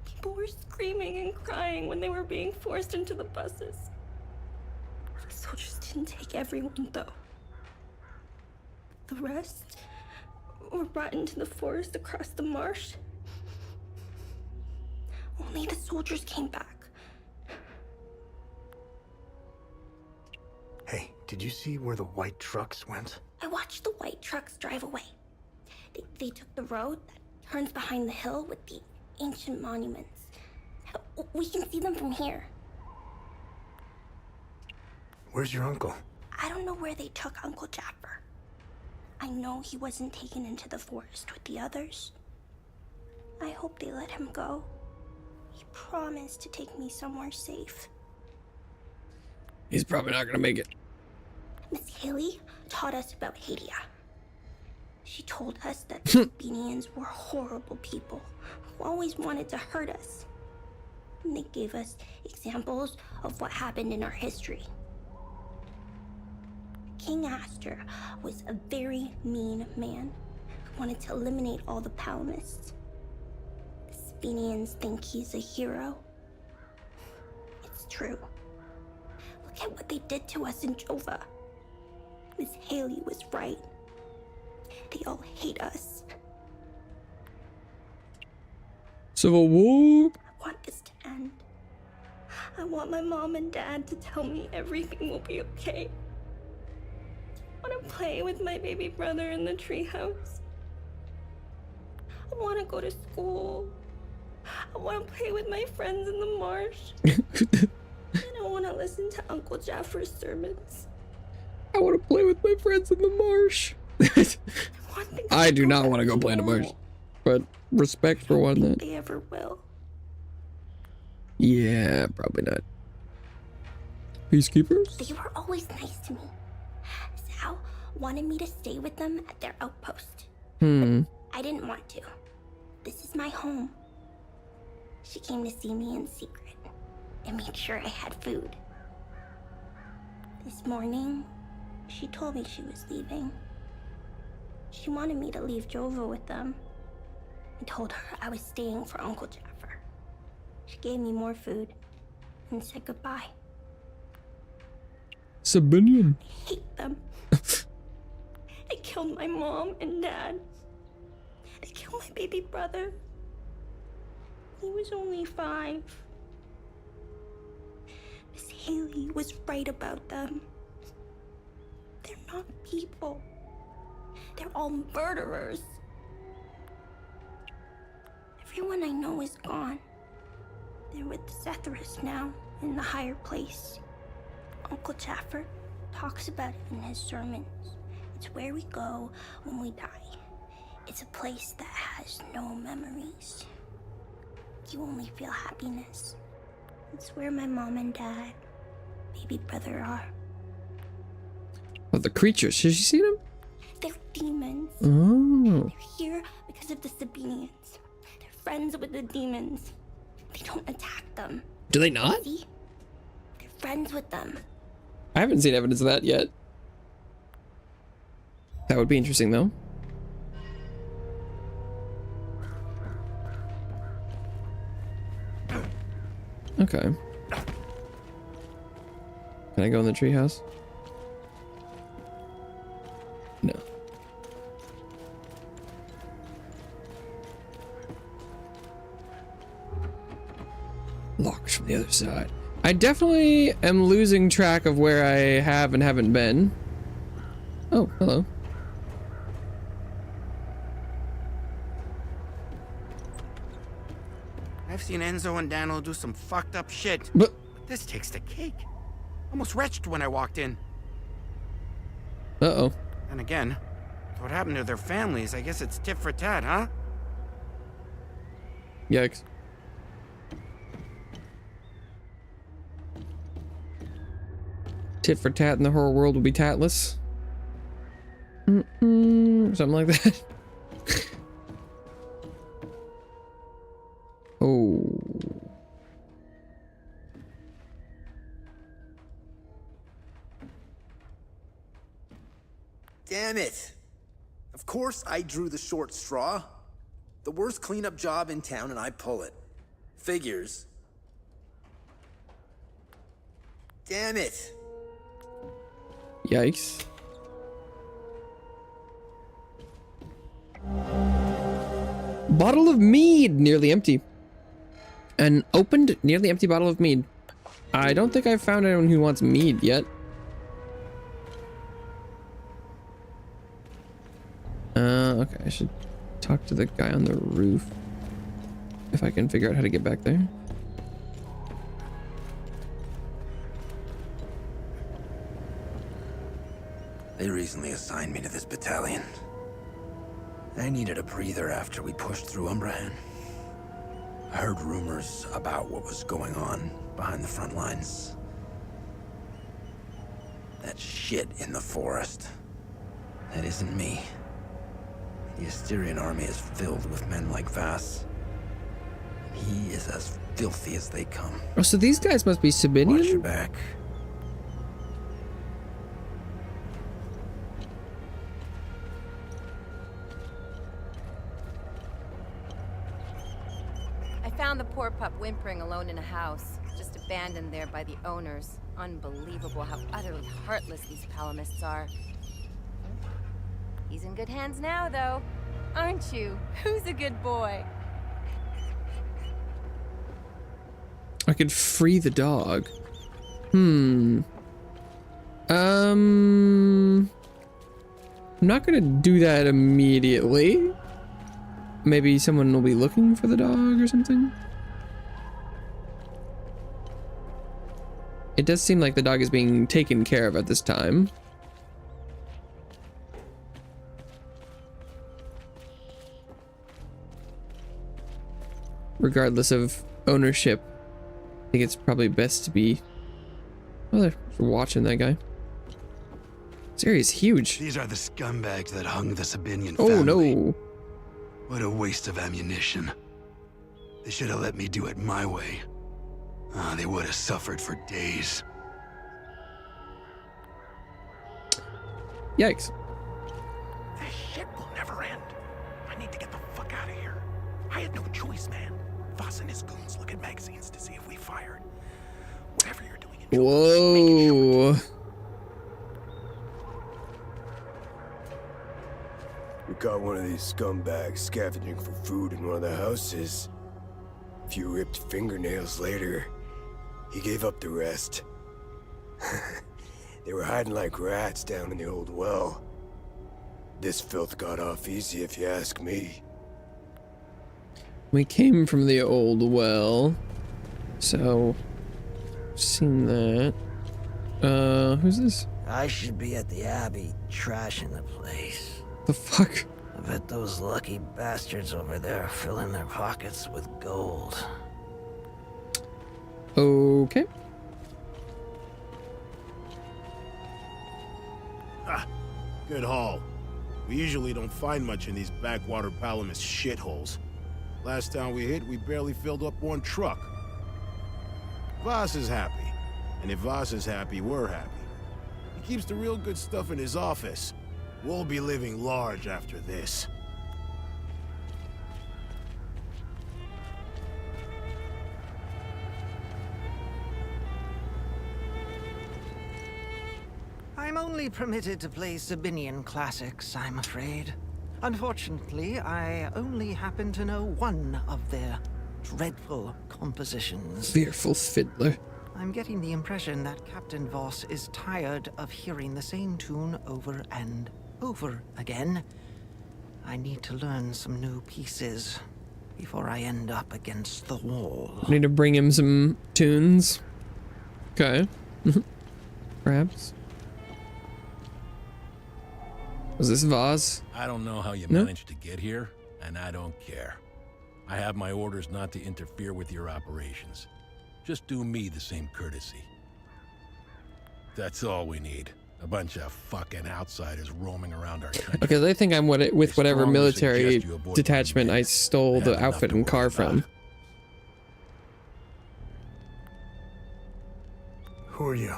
Speaker 12: People were screaming and crying when they were being forced into the buses. The soldiers didn't take everyone, though. The rest were brought into the forest across the marsh. Only the soldiers came back.
Speaker 3: Hey, did you see where the white trucks went?
Speaker 12: I watched the white trucks drive away. They took the road that turns behind the hill with the ancient monuments. We can see them from here.
Speaker 3: Where's your uncle?
Speaker 12: I don't know where they took Uncle Jaffer. I know he wasn't taken into the forest with the others. I hope they let him go. He promised to take me somewhere safe.
Speaker 1: He's probably not gonna make it.
Speaker 12: Miss Haley taught us about Hadia. She told us that the Sabinians were horrible people who always wanted to hurt us. And they gave us examples of what happened in our history. King Astor was a very mean man who wanted to eliminate all the Palamists. The Sabinians think he's a hero. It's true. Look at what they did to us in Jova. Miss Haley was right. They all hate us.
Speaker 1: Civil War?
Speaker 12: I want this to end. I want my mom and dad to tell me everything will be okay. I want to play with my baby brother in the treehouse. I want to go to school. I want to play with my friends in the marsh. And I want to listen to Uncle Jaffer's sermons.
Speaker 1: I want to play with my friends in the marsh. I do not want to go play in the marsh. But respect for one that.
Speaker 12: They ever will.
Speaker 1: Yeah, probably not. Peacekeepers?
Speaker 12: They were always nice to me. Sal wanted me to stay with them at their outpost. I didn't want to. This is my home. She came to see me in secret and made sure I had food. This morning, she told me she was leaving. She wanted me to leave Jova with them. I told her I was staying for Uncle Jaffer. She gave me more food and said goodbye.
Speaker 1: Sabinian.
Speaker 12: I hate them. They killed my mom and dad. They killed my baby brother. He was only 5. Miss Haley was right about them. They're not people. They're all murderers. Everyone I know is gone. They're with Zethris now, in the higher place. Uncle Jaffer talks about it in his sermons. It's where we go when we die. It's a place that has no memories. You only feel happiness. It's where my mom and dad, baby brother are.
Speaker 1: Oh, the creatures. Has she seen them?
Speaker 12: They're demons.
Speaker 1: Oh.
Speaker 12: They're here because of the Sabinians. They're friends with the demons. They don't attack them.
Speaker 1: Do they not?
Speaker 12: See? They're friends with them.
Speaker 1: I haven't seen evidence of that yet. That would be interesting, though. Okay. Can I go in the treehouse? No. Locked from the other side. I definitely am losing track of where I have and haven't been. Oh, hello.
Speaker 6: I've seen Enzo and Daniel do some fucked up shit.
Speaker 1: But
Speaker 6: This takes the cake. Almost retched when I walked in.
Speaker 1: uh-oh.
Speaker 6: And again, what happened to their families? I guess it's tit for tat, huh?
Speaker 1: Yikes. Tit for tat in the horror world will be tatless. Something like that. Oh.
Speaker 13: Damn it. Of course I drew the short straw. The worst cleanup job in town and I pull it. Figures. Damn it.
Speaker 1: Yikes. Bottle of mead, nearly empty. An opened, nearly empty bottle of mead. I don't think I've found anyone who wants mead yet. Okay, I should talk to the guy on the roof. If I can figure out how to get back there.
Speaker 13: They recently assigned me to this battalion. I needed a breather after we pushed through Umbrahan. I heard rumors about what was going on behind the front lines. That shit in the forest. That isn't me. The Asterian army is filled with men like Vass. He is as filthy as they come.
Speaker 1: Oh, so these guys must be Sabinian?
Speaker 13: Watch your back.
Speaker 14: I found the poor pup whimpering alone in a house, just abandoned there by the owners. Unbelievable how utterly heartless these Palamists are. He's in good hands now, though. Aren't you? Who's a good boy?
Speaker 1: I could free the dog. I'm not gonna do that immediately. Maybe someone will be looking for the dog or something. It does seem like the dog is being taken care of at this time. Regardless of ownership, I think it's probably best to be... Oh, they're watching that guy. This area is huge.
Speaker 15: These are the scumbags that hung the Sabinian family.
Speaker 1: Oh no.
Speaker 15: What a waste of ammunition. They should have let me do it my way. They would have suffered for days.
Speaker 1: Yikes.
Speaker 16: This shit will never end. I need to get the fuck out of here. I had no choice, man. Voss and his goons look at magazines to see if we fired. Whatever you're doing in
Speaker 1: Whoa.
Speaker 10: We caught one of these scumbags scavenging for food in one of the houses. A few ripped fingernails later, he gave up the rest. They were hiding like rats down in the old well. This filth got off easy if you ask me.
Speaker 1: We came from the old well, so seen that. Who's this?
Speaker 17: I should be at the Abbey, trashing the place.
Speaker 1: The fuck?
Speaker 17: I bet those lucky bastards over there are filling their pockets with gold.
Speaker 1: Okay.
Speaker 18: Ah, good haul. We usually don't find much in these backwater Palamis shitholes. Last time we hit, we barely filled up one truck. Voss is happy. And if Voss is happy, we're happy. He keeps the real good stuff in his office. We'll be living large after this.
Speaker 17: I'm only permitted to play Sabinian classics, I'm afraid. Unfortunately, I only happen to know one of their dreadful compositions.
Speaker 1: Fearful fiddler.
Speaker 17: I'm getting the impression that Captain Voss is tired of hearing the same tune over and over again. I need to learn some new pieces before I end up against the wall.
Speaker 1: I need to bring him some tunes. Okay. Perhaps. Was this Voss?
Speaker 19: I don't know how you
Speaker 1: No?
Speaker 19: managed to get here, and I don't care. I have my orders not to interfere with your operations. Just do me the same courtesy. That's all we need. A bunch of fucking outsiders roaming around our country.
Speaker 1: Okay, they think I'm with whatever
Speaker 19: strongly
Speaker 1: military
Speaker 19: suggest you avoid
Speaker 1: detachment I stole
Speaker 19: They
Speaker 1: the
Speaker 19: have enough
Speaker 1: outfit
Speaker 19: to
Speaker 1: and
Speaker 19: worry
Speaker 1: car
Speaker 19: about.
Speaker 1: from.
Speaker 3: Who are you?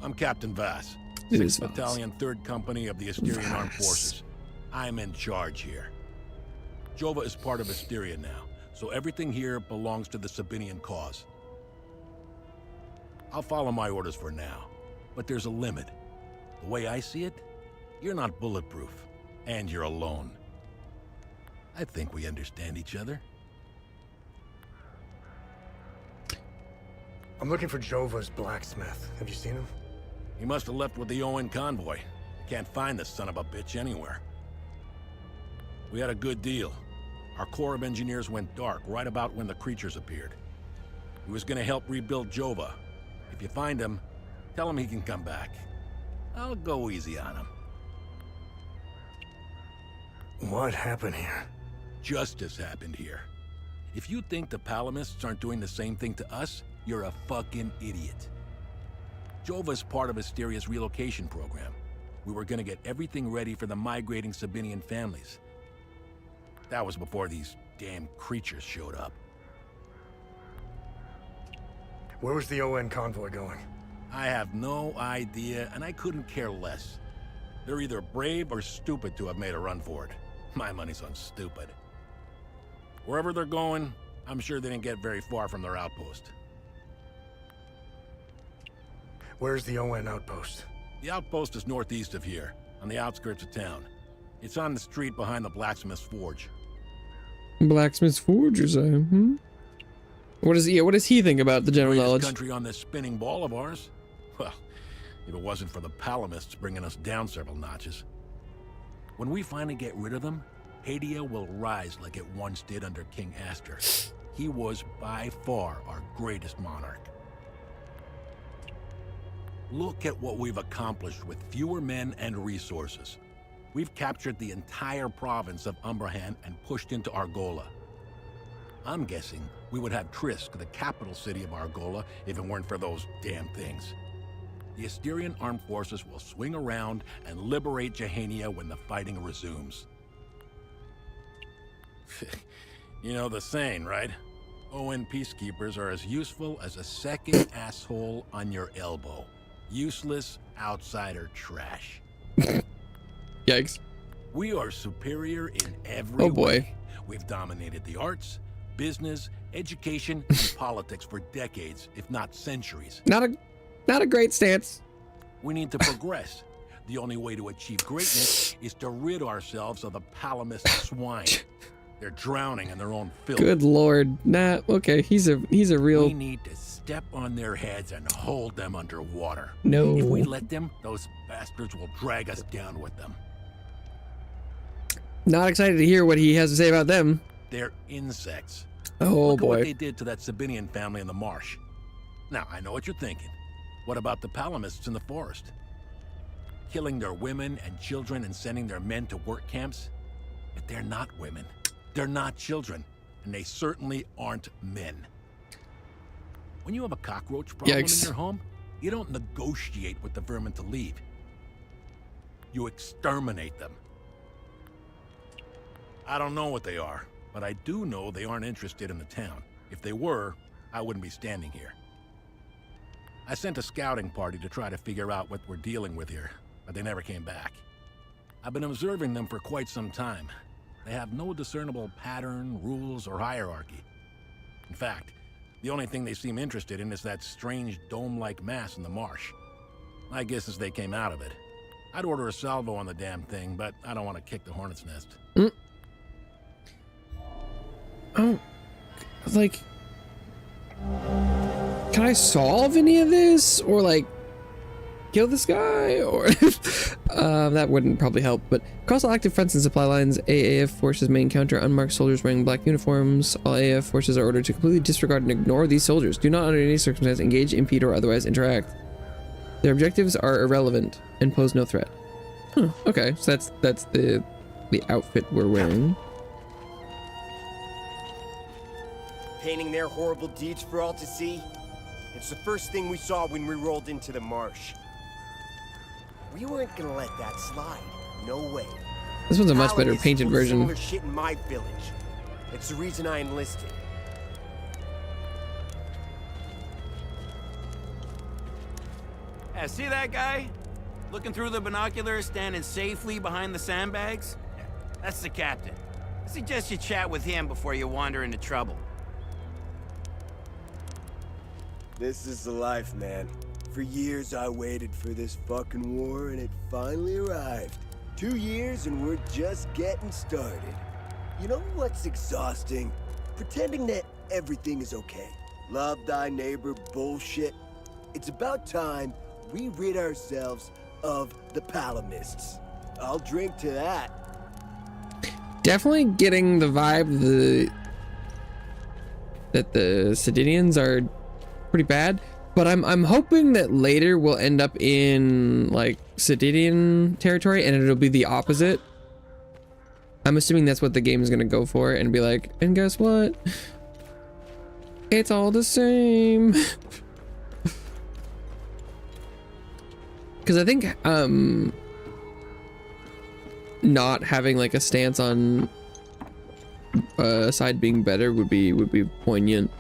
Speaker 19: I'm Captain Vass.
Speaker 1: It
Speaker 19: 6th
Speaker 1: is Vass.
Speaker 19: Battalion, 3rd Company of the Asterian Armed Forces. I'm in charge here. Jova is part of Hysteria now, so everything here belongs to the Sabinian cause. I'll follow my orders for now, but there's a limit. The way I see it, you're not bulletproof, and you're alone. I think we understand each other.
Speaker 3: I'm looking for Jova's blacksmith. Have you seen him?
Speaker 19: He must have left with the UN convoy. Can't find this son of a bitch anywhere. We had a good deal. Our Corps of Engineers went dark right about when the creatures appeared. He was gonna help rebuild Jova. If you find him, tell him he can come back. I'll go easy on him.
Speaker 3: What happened here?
Speaker 19: Justice happened here. If you think the Palamists aren't doing the same thing to us, you're a fucking idiot. Jova's part of Hysteria's relocation program. We were gonna get everything ready for the migrating Sabinian families. That was before these damn creatures showed up.
Speaker 3: Where was the UN convoy going?
Speaker 19: I have no idea, and I couldn't care less. They're either brave or stupid to have made a run for it. My money's on stupid. Wherever they're going, I'm sure they didn't get very far from their outpost.
Speaker 3: Where's the UN outpost?
Speaker 19: The outpost is northeast of here, on the outskirts of town. It's on the street behind the blacksmith's forge.
Speaker 1: Blacksmith's forge, you say? What does he think about the general knowledge?
Speaker 19: Country on this spinning ball of ours? Well, if it wasn't for the Palamists bringing us down several notches. When we finally get rid of them, Hadia will rise like it once did under King Astor. He was by far our greatest monarch. Look at what we've accomplished with fewer men and resources. We've captured the entire province of Umbrahan and pushed into Argola. I'm guessing we would have Trisk, the capital city of Argola, if it weren't for those damn things. The Asterian armed forces will swing around and liberate Jahania when the fighting resumes. You know the saying, right? ON peacekeepers are as useful as a second asshole on your elbow. Useless outsider trash.
Speaker 1: Yikes.
Speaker 19: We are superior in every way. We've dominated the arts, business, education, and politics for decades, if not centuries.
Speaker 1: Not a great stance.
Speaker 19: We need to progress. The only way to achieve greatness is to rid ourselves of the Palamist swine. They're drowning in their own filth.
Speaker 1: Good lord. Nah, okay, he's a real...
Speaker 19: We need to step on their heads and hold them underwater.
Speaker 1: No.
Speaker 19: If we let them, those bastards will drag us down with them.
Speaker 1: Not excited to hear what he has to say about them.
Speaker 19: They're insects.
Speaker 1: Oh,
Speaker 19: Look
Speaker 1: boy.
Speaker 19: at what they did to that Sabinian family in the marsh. Now, I know what you're thinking. What about the Palamists in the forest? Killing their women and children and sending their men to work camps? But they're not women. They're not children. And they certainly aren't men. When you have a cockroach problem in your home, you don't negotiate with the vermin to leave. You exterminate them. I don't know what they are, but I do know they aren't interested in the town. If they were, I wouldn't be standing here. I sent a scouting party to try to figure out what we're dealing with here, but they never came back. I've been observing them for quite some time. They have no discernible pattern, rules, or hierarchy. In fact, the only thing they seem interested in is that strange dome-like mass in the marsh. My guess is they came out of it. I'd order a salvo on the damn thing, but I don't want to kick the hornet's nest.
Speaker 1: Oh, like, can I solve any of this, or like kill this guy, or that wouldn't probably help. But across all active fronts and supply lines, AAF forces may encounter unmarked soldiers wearing black uniforms. All AAF forces are ordered to completely disregard and ignore these soldiers. Do not under any circumstance engage, impede, or otherwise interact. Their objectives are irrelevant and pose no threat. Okay, so that's the outfit we're wearing.
Speaker 20: Painting their horrible deeds for all to see? It's the first thing we saw when we rolled into the marsh. We weren't gonna let that slide. No way.
Speaker 1: This one's a much better painted version.
Speaker 20: Similar shit in my village. It's the reason I enlisted.
Speaker 21: Yeah, see that guy? Looking through the binoculars, standing safely behind the sandbags? Yeah, that's the captain. I suggest you chat with him before you wander into trouble.
Speaker 10: This is the life, man. For years I waited for this fucking war and it finally arrived. 2 years and we're just getting started. You know what's exhausting? Pretending that everything is okay. Love thy neighbor bullshit. It's about time we rid ourselves of the Palamists. I'll drink to that.
Speaker 1: Definitely getting the vibe that the Sidonians are pretty bad, but I'm hoping that later we'll end up in like Sidonian territory and it'll be the opposite. I'm assuming that's what the game is gonna go for and be like, and guess what? It's all the same. Because I think not having like a stance on a side being better would be poignant.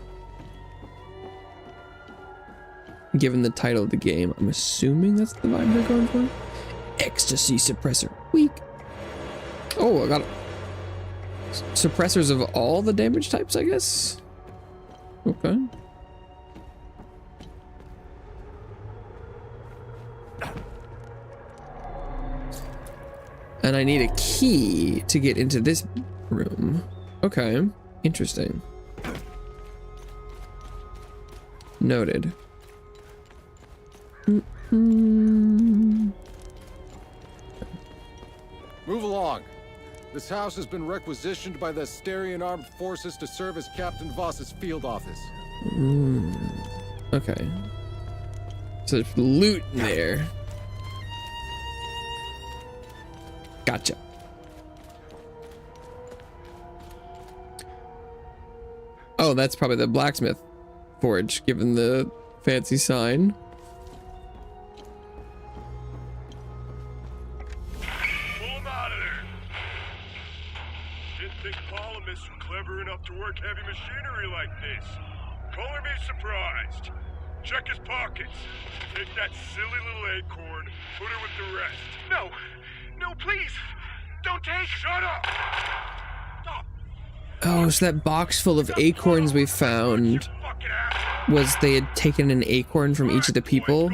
Speaker 1: Given the title of the game, I'm assuming that's the vibe they're going for. Ecstasy suppressor. Weak. Oh, I got suppressors of all the damage types, I guess. Okay. And I need a key to get into this room. Okay, interesting. Noted.
Speaker 2: Move along. This house has been requisitioned by the Asterian Armed Forces to serve as Captain Voss's field office.
Speaker 1: Okay. So there's loot in there. Gotcha. Oh, that's probably the blacksmith forge, given the fancy sign.
Speaker 22: Pull him out of there. Didn't think Palamists were clever enough to work heavy machinery like this. Color me surprised. Check his pockets. Take that silly little acorn, put her with the rest.
Speaker 16: No! No, please! Don't take...
Speaker 22: Shut up!
Speaker 1: Oh, so that box full of acorns we found was they had taken an acorn from each of the people.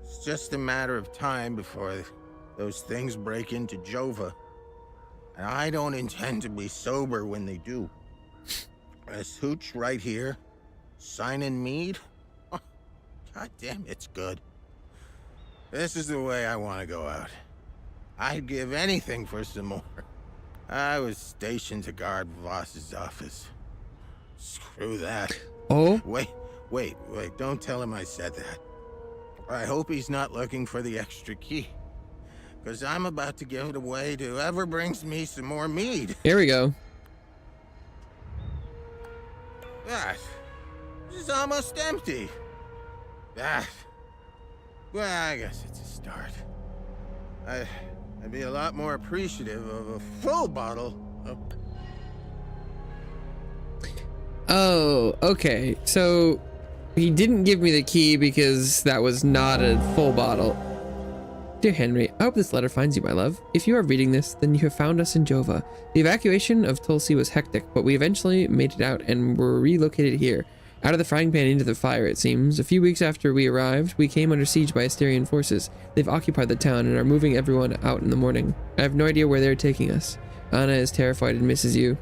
Speaker 23: It's just a matter of time before those things break into Jova. And I don't intend to be sober when they do. This hooch right here, signing mead. Oh, God damn, it's good. This is the way I want to go out. I'd give anything for some more. I was stationed to guard Voss's office. Screw that.
Speaker 1: Oh?
Speaker 23: Wait, don't tell him I said that. I hope he's not looking for the extra key. Because I'm about to give it away to whoever brings me some more mead.
Speaker 1: Here we go.
Speaker 23: That is almost empty. Well, I guess it's a start. I'd be a lot more appreciative of a full bottle of...
Speaker 1: Oh, okay. So he didn't give me the key because that was not a full bottle. Dear Henry, I hope this letter finds you, my love. If you are reading this, then you have found us in Jova. The evacuation of Tulsi was hectic, but we eventually made it out and were relocated here. Out of the frying pan into the fire, it seems. A few weeks after we arrived, we came under siege by Asterian forces. They've occupied the town and are moving everyone out in the morning. I have no idea where they're taking us. Anna is terrified and misses you.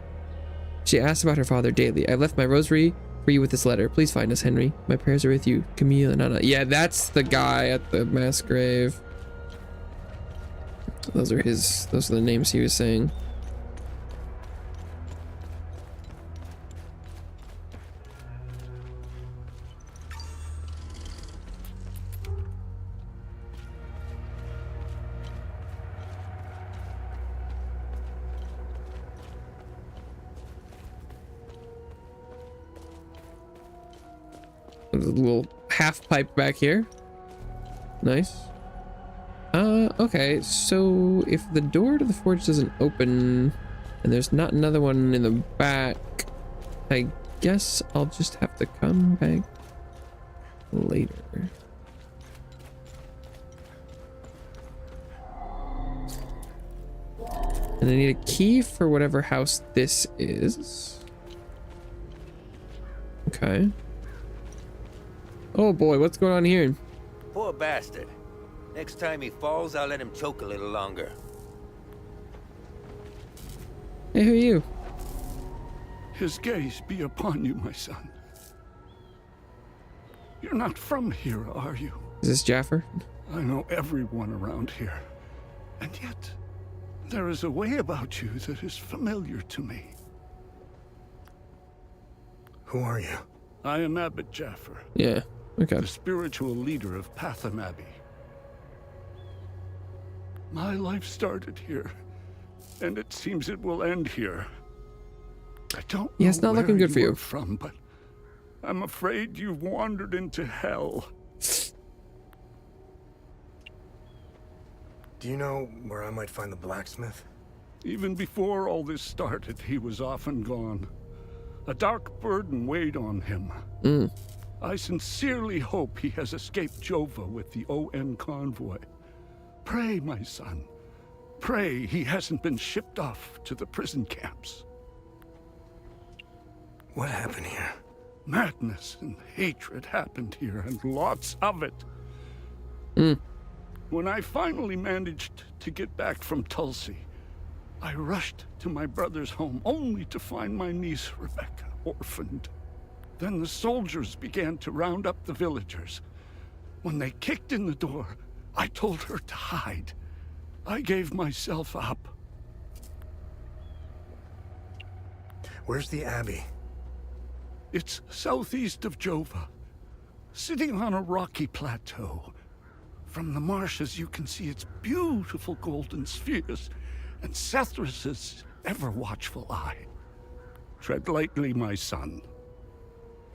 Speaker 1: She asks about her father daily. I've left my rosary for you with this letter. Please find us, Henry. My prayers are with you. Camille and Anna. Yeah, that's the guy at the mass grave. Those are the names he was saying. There's a little half pipe back here. Nice. Okay, so if the door to the forge doesn't open and there's not another one in the back, I guess I'll just have to come back later. And I need a key for whatever house this is. Okay. Oh boy, what's going on here?
Speaker 4: Poor bastard. Next time he falls, I'll let him choke a little longer.
Speaker 1: Hey, who are you?
Speaker 5: His gaze be upon you, my son. You're not from here, are you?
Speaker 1: Is this Jaffer?
Speaker 5: I know everyone around here. And yet, there is a way about you that is familiar to me.
Speaker 3: Who are you?
Speaker 5: I am Abbot Jaffer.
Speaker 1: Yeah, okay.
Speaker 5: The spiritual leader of Patham Abbey. My life started here, and it seems it will end here. I don't
Speaker 1: Yeah,
Speaker 5: know
Speaker 1: it's not
Speaker 5: where
Speaker 1: looking good for you.
Speaker 5: are from, but I'm afraid you've wandered into hell.
Speaker 3: Do you know where I might find the blacksmith?
Speaker 5: Even before all this started, he was often gone. A dark burden weighed on him. I sincerely hope he has escaped Jova with the ON convoy. Pray, my son. Pray he hasn't been shipped off to the prison camps.
Speaker 3: What happened here?
Speaker 5: Madness and hatred happened here, and lots of it. When I finally managed to get back from Tulsi, I rushed to my brother's home only to find my niece Rebecca orphaned. Then the soldiers began to round up the villagers. When they kicked in the door, I told her to hide. I gave myself up.
Speaker 3: Where's the Abbey?
Speaker 5: It's southeast of Jova, sitting on a rocky plateau. From the marshes you can see its beautiful golden spheres and Sethrus's ever-watchful eye. Tread lightly, my son.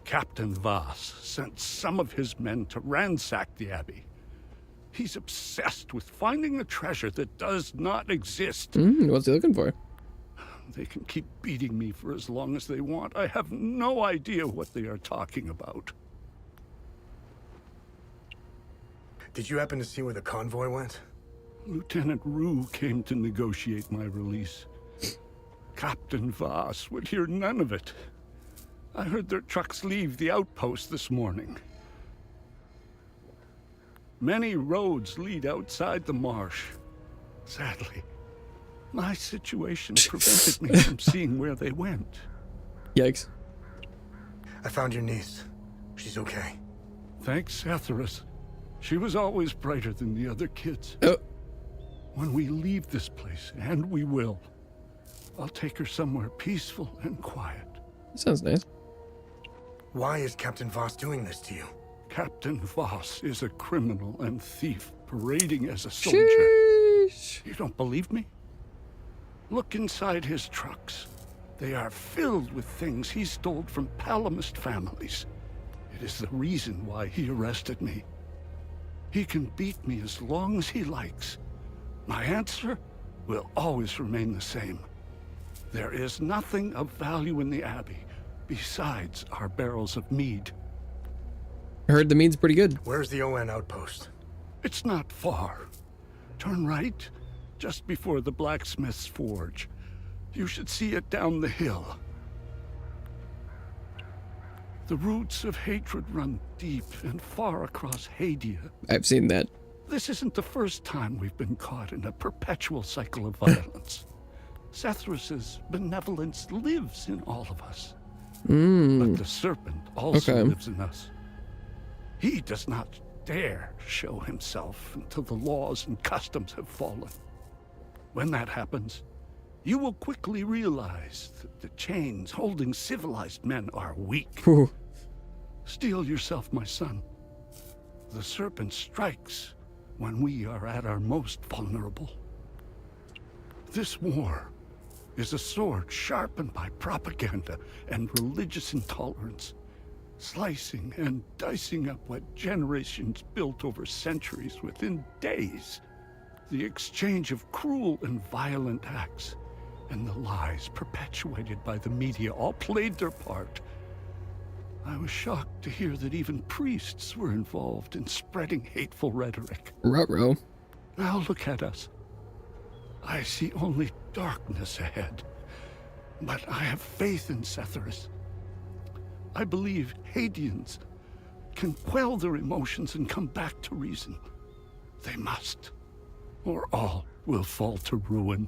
Speaker 5: Captain Voss sent some of his men to ransack the Abbey. He's obsessed with finding a treasure that does not exist.
Speaker 1: What's he looking for?
Speaker 5: They can keep beating me for as long as they want. I have no idea what they are talking about.
Speaker 3: Did you happen to see where the convoy went?
Speaker 5: Lieutenant Rue came to negotiate my release. Captain Voss would hear none of it. I heard their trucks leave the outpost this morning. Many roads lead outside the marsh. Sadly, my situation prevented me from seeing where they went.
Speaker 1: Yikes.
Speaker 3: I found your niece. She's okay.
Speaker 5: Thanks, Sethrus. She was always brighter than the other kids. When we leave this place, and we will, I'll take her somewhere peaceful and quiet.
Speaker 1: Sounds nice.
Speaker 3: Why is Captain Voss doing this to you?
Speaker 5: Captain Voss is a criminal and thief parading as a soldier.
Speaker 1: Sheesh.
Speaker 5: You don't believe me? Look inside his trucks. They are filled with things he stole from Palamist families. It is the reason why he arrested me. He can beat me as long as he likes. My answer will always remain the same. There is nothing of value in the Abbey besides our barrels of mead.
Speaker 1: I heard the mead's pretty good.
Speaker 3: Where's the ON outpost?
Speaker 5: It's not far. Turn right, just before the blacksmith's forge. You should see it down the hill. The roots of hatred run deep and far across Hadia.
Speaker 1: I've seen that.
Speaker 5: This isn't the first time we've been caught in a perpetual cycle of violence. Sethrus's benevolence lives in all of us. But the serpent also lives in us. He does not dare show himself until the laws and customs have fallen. When that happens, you will quickly realize that the chains holding civilized men are weak. Steel yourself, my son. The serpent strikes when we are at our most vulnerable. This war is a sword sharpened by propaganda and religious intolerance, slicing and dicing up what generations built over centuries within days. The exchange of cruel and violent acts and the lies perpetuated by the media all played their part. I was shocked to hear that even priests were involved in spreading hateful rhetoric.
Speaker 1: Ruh-roh.
Speaker 5: Now look at us. I see only darkness ahead. But I have faith in Setharus. I believe Hadeans can quell their emotions and come back to reason. They must, or all will fall to ruin.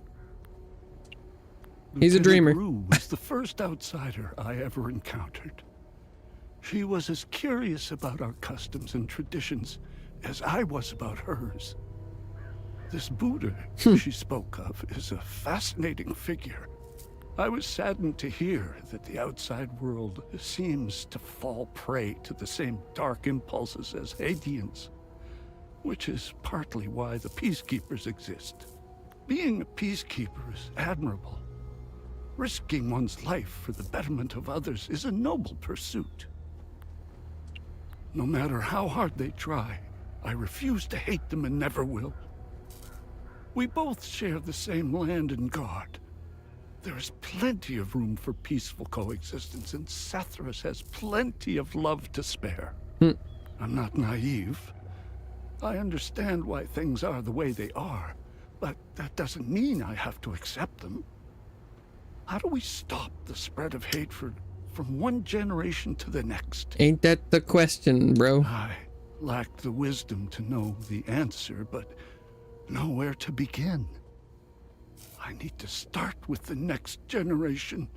Speaker 1: He's a dreamer.
Speaker 5: Rue was the first outsider I ever encountered. She was as curious about our customs and traditions as I was about hers. This Buddha she spoke of is a fascinating figure. I was saddened to hear that the outside world seems to fall prey to the same dark impulses as Hadeans, which is partly why the peacekeepers exist. Being a peacekeeper is admirable. Risking one's life for the betterment of others is a noble pursuit. No matter how hard they try, I refuse to hate them and never will. We both share the same land and God. There is plenty of room for peaceful coexistence, and Setharus has plenty of love to spare. I'm not naive. I understand why things are the way they are, but that doesn't mean I have to accept them. How do we stop the spread of hatred from one generation to the next?
Speaker 1: Ain't that the question, bro?
Speaker 5: I lack the wisdom to know the answer, but know where to begin. I need to start with the next generation.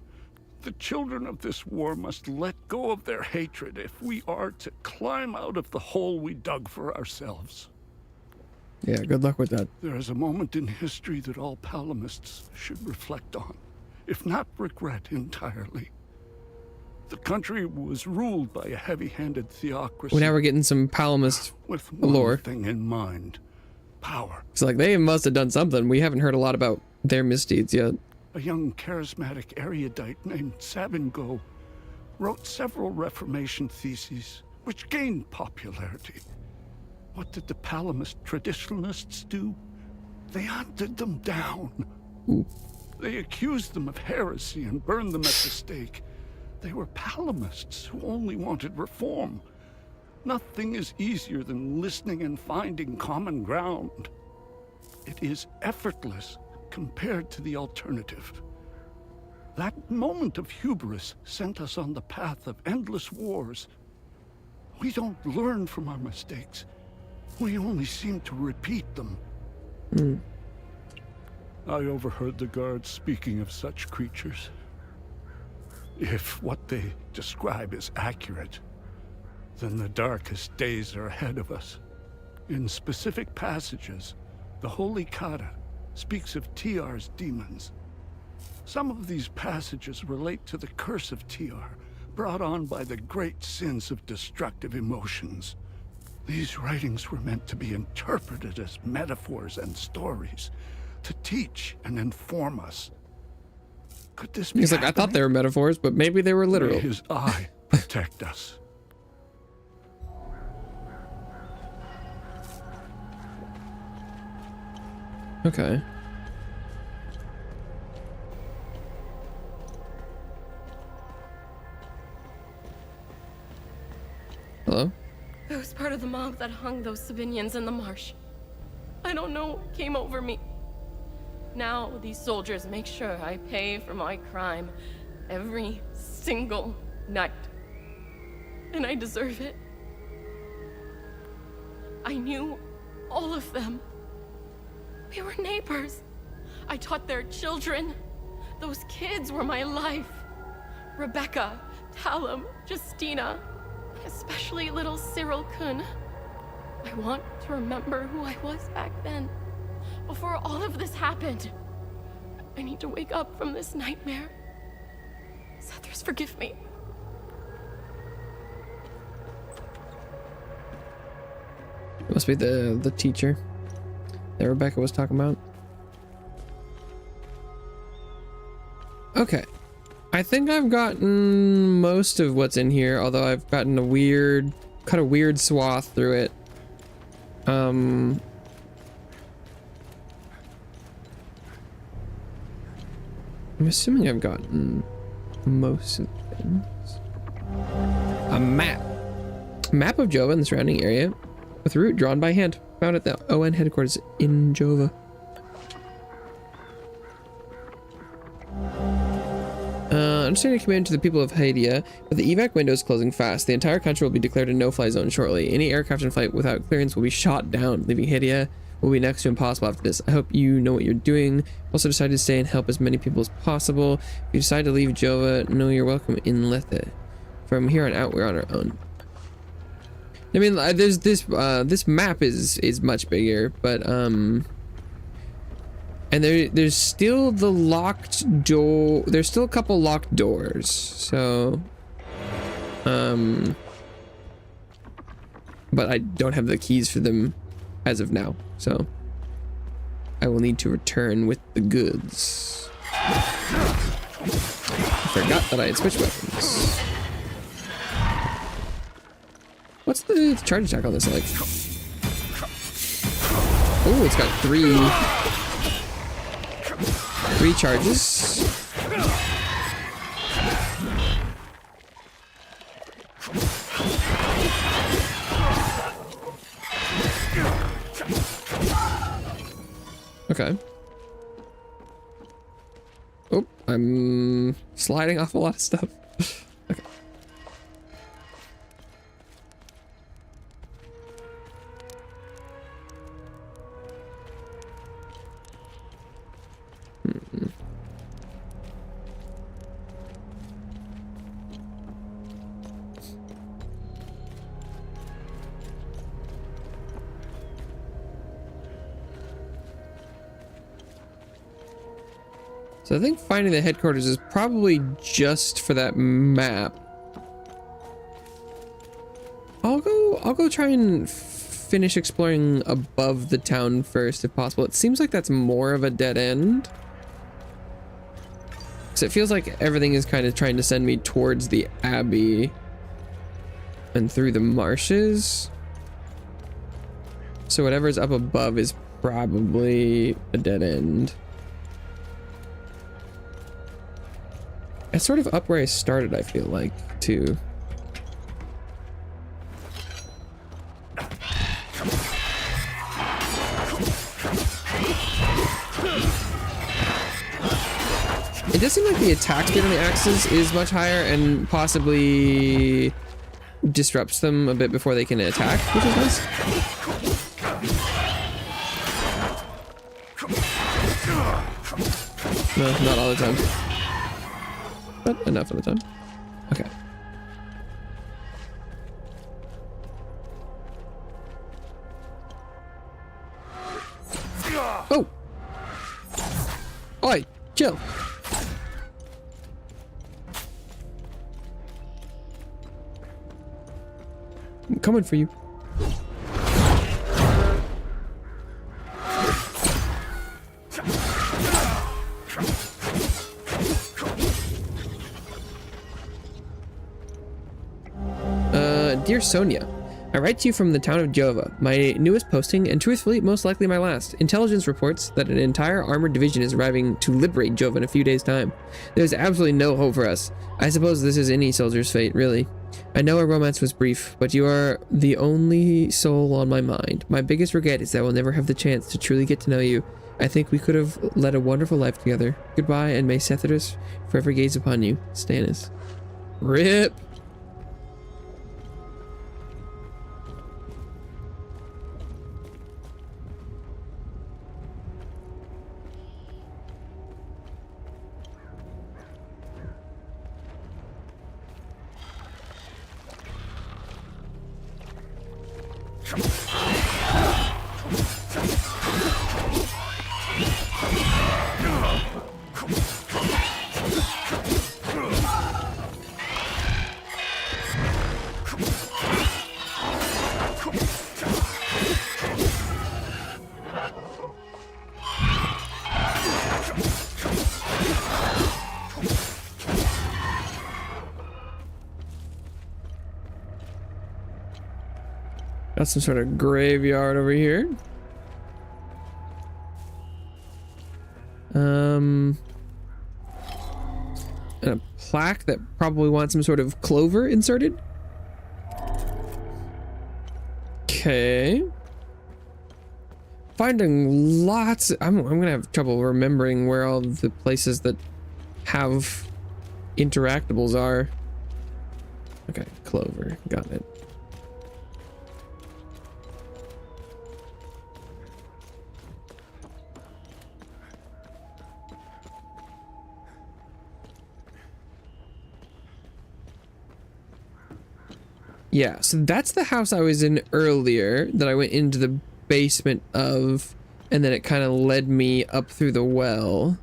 Speaker 5: The children of this war must let go of their hatred if we are to climb out of the hole we dug for ourselves.
Speaker 1: Yeah, good luck with that.
Speaker 5: There is a moment in history that all Palamists should reflect on, if not regret entirely. The country was ruled by a heavy-handed theocracy.
Speaker 1: Well, now we're getting some Palamist
Speaker 5: with
Speaker 1: lore.
Speaker 5: one thing in mind: power.
Speaker 1: It's like they must have done something. We haven't heard a lot about their misdeeds yet.
Speaker 5: A young charismatic erudite named Sabingo wrote several Reformation theses, which gained popularity. What did the Palamist traditionalists do? They hunted them down.
Speaker 1: Ooh.
Speaker 5: They accused them of heresy and burned them at the stake. They were Palamists who only wanted reform. Nothing is easier than listening and finding common ground. It is effortless compared to the alternative. That moment of hubris sent us on the path of endless wars. We don't learn from our mistakes. We only seem to repeat them. I overheard the guards speaking of such creatures. If what they describe is accurate, then the darkest days are ahead of us. In specific passages, the Holy Kata speaks of TR's demons. Some of these passages relate to the curse of TR, brought on by the great sins of destructive emotions. These writings were meant to be interpreted as metaphors and stories, to teach and inform us. Could this be
Speaker 1: He's like,
Speaker 5: happening?
Speaker 1: I thought they were metaphors, but maybe they were literal.
Speaker 5: May his eye protect us.
Speaker 1: Okay. Hello?
Speaker 7: I was part of the mob that hung those civilians in the marsh. I don't know what came over me. Now these soldiers make sure I pay for my crime every single night. And I deserve it. I knew all of them. We were neighbors. I taught their children. Those kids were my life. Rebecca, Talum, Justina, especially little Cyril Kun. I want to remember who I was back then, before all of this happened. I need to wake up from this nightmare. Setharus, forgive me.
Speaker 1: It must be the teacher that Rebecca was talking about. Okay. I think I've gotten most of what's in here, although I've gotten cut a weird swath through it. I'm assuming I've gotten most of things. A map. Map of Jova and the surrounding area with a route drawn by hand. Found at the ON headquarters in Jova. Understanding command to the people of Hadia, but the evac window is closing fast. The entire country will be declared a no-fly zone shortly. Any aircraft in flight without clearance will be shot down. Leaving Hadia will be next to impossible after this. I hope you know what you're doing. Also decided to stay and help as many people as possible. If you decide to leave Jova, know you're welcome in Lethe. From here on out, we're on our own. I mean, there's this this map is much bigger, but and there's still the locked door. There's still a couple locked doors. So but I don't have the keys for them as of now. So I will need to return with the goods. I forgot that I had switched weapons. What's the charge attack on this like? Oh, it's got three charges. Okay. Oh, I'm sliding off a lot of stuff. Okay. So I think finding the headquarters is probably just for that map. I'll go try and finish exploring above the town first if possible. It seems like that's more of a dead end. So it feels like everything is kind of trying to send me towards the Abbey and through the marshes. So whatever's up above is probably a dead end. It's sort of up where I started, I feel like, too. It does seem like the attack speed on the axes is much higher and possibly disrupts them a bit before they can attack, which is nice. No, not all the time. But enough of the time. Okay. Oh! Oi! Chill! I'm coming for you. Dear Sonia, I write to you from the town of Jova, my newest posting and truthfully most likely my last. Intelligence reports that an entire armored division is arriving to liberate Jova in a few days' time. There's absolutely no hope for us. I suppose this is any soldier's fate, really. I know our romance was brief, but you are the only soul on my mind. My biggest regret is that we'll never have the chance to truly get to know you. I think we could have led a wonderful life together. Goodbye, and may Setharus forever gaze upon you. Stannis. RIP! Got some sort of graveyard over here. And a plaque that probably wants some sort of clover inserted. Okay. Finding lots. I'm gonna have trouble remembering where all the places that have interactables are. Okay, clover. Got it. Yeah, so that's the house I was in earlier that I went into the basement of, and then it kind of led me up through the well.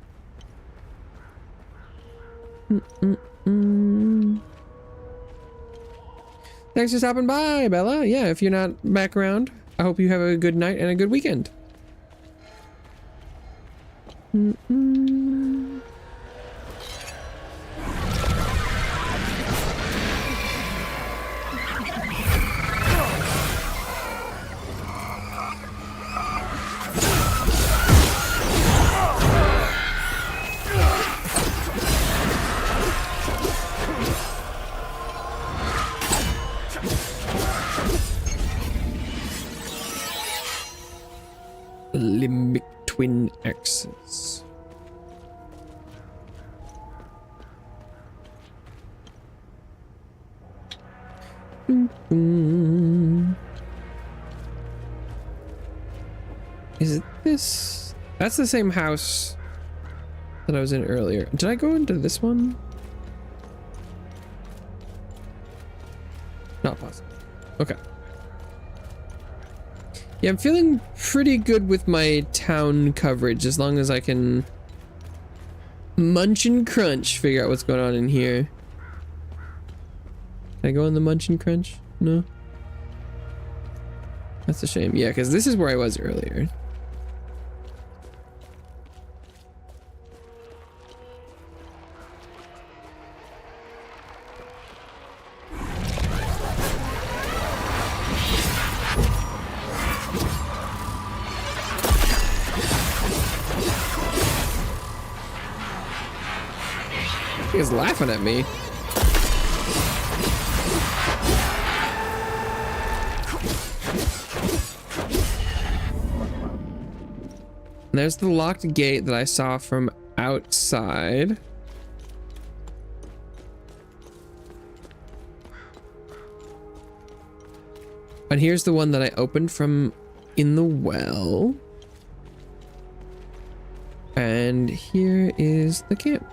Speaker 1: Thanks for stopping by, Bella. Yeah, if you're not back around, I hope you have a good night and a good weekend. Limbic twin axis. Is it this? That's the same house that I was in earlier. Did I go into this one? Not possible. Okay. Yeah, I'm feeling pretty good with my town coverage as long as I can munch and crunch, figure out what's going on in here. Can I go on the munch and crunch? No? That's a shame. Yeah, because this is where I was earlier. He's laughing at me. And there's the locked gate that I saw from outside. And here's the one that I opened from in the well. And here is the camp.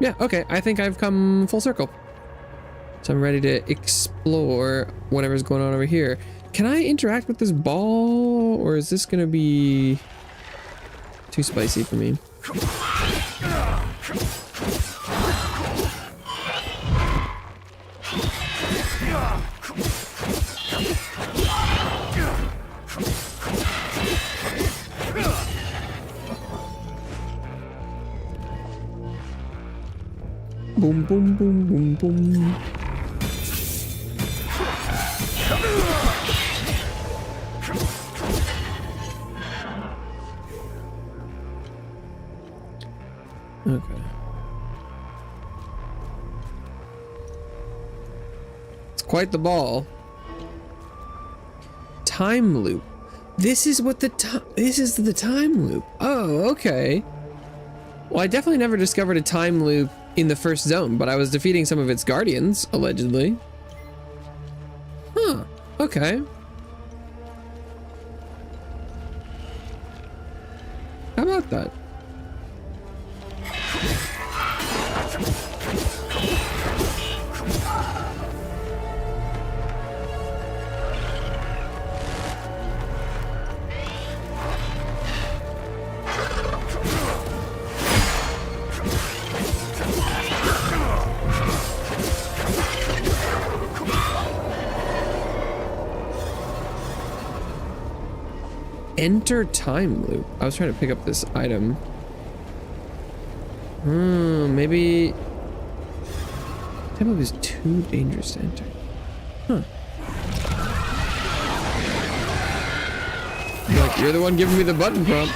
Speaker 1: Yeah, okay, I think I've come full circle. So I'm ready to explore whatever's going on over here. Can I interact with this ball, or is this gonna be too spicy for me? Boom, boom, boom, boom, boom. Okay. It's quite the ball. Time loop. This is what the time loop. Oh, okay. Well, I definitely never discovered a time loop in the first zone, but I was defeating some of its guardians, allegedly. Huh, okay. How about that? Enter time loop. I was trying to pick up this item. Maybe time loop is too dangerous to enter. Huh. Like, you're the one giving me the button prompt.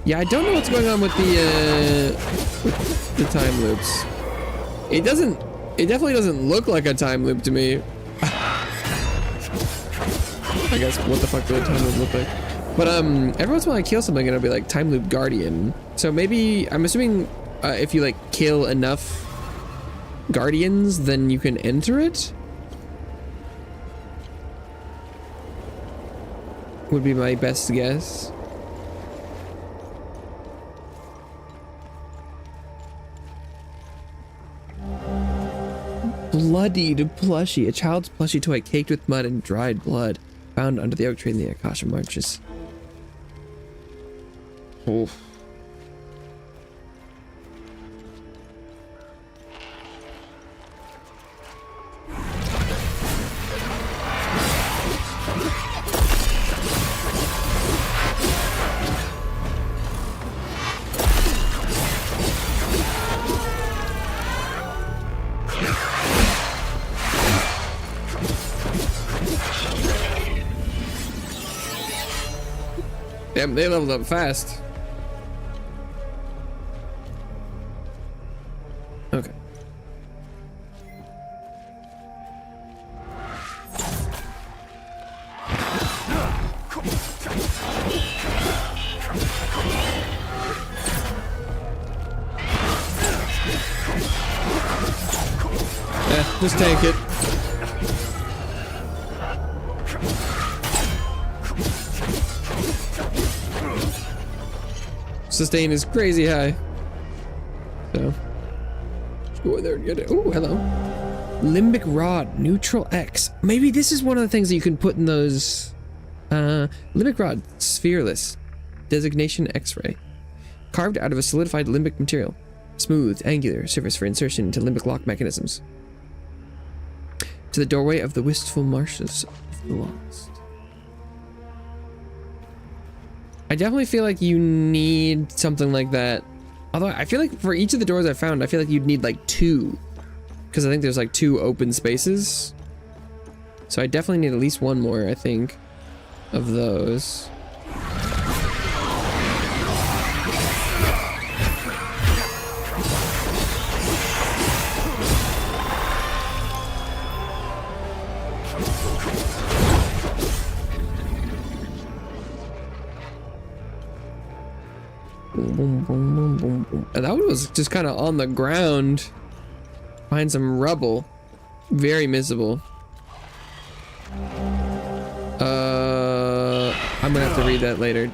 Speaker 1: Yeah, I don't know what's going on with the time loops. It definitely doesn't look like a time loop to me. I guess what the fuck did a time loop look like? But every once in a while I kill something and it'll be like time loop guardian. So maybe I'm assuming if you like kill enough guardians, then you can enter it. Would be my best guess. Bloodied plushie, a child's plushie toy caked with mud and dried blood, found under the oak tree in the Akasha Marches. Oof. Damn, they leveled up fast. Okay. Yeah, just tank it. Sustain is crazy high. So just go in there and get it. Oh, hello. Limbic rod, neutral X. Maybe this is one of the things that you can put in those. Limbic rod, sphereless. Designation X-ray. Carved out of a solidified limbic material. Smooth, angular surface for insertion into limbic lock mechanisms. To the doorway of the wistful marshes of the lost. I definitely feel like you need something like that. Although I feel like for each of the doors I found, I feel like you'd need like 2. Because I think there's like 2 open spaces. So I definitely need at least 1 more, I think, of those. Boom, boom, boom, boom, boom. And that one was just kind of on the ground behind some rubble. Very missable. I'm gonna have to read that later.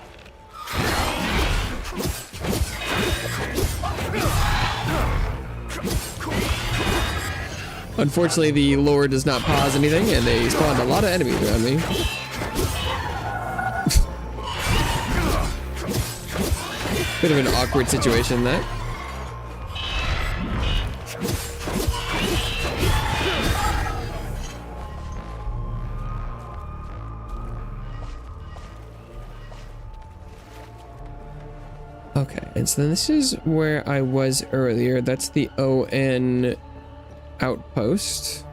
Speaker 1: Unfortunately, the lore does not pause anything, and they spawned a lot of enemies around me. Bit of an awkward situation, that. Okay, and so then this is where I was earlier. That's the ON outpost.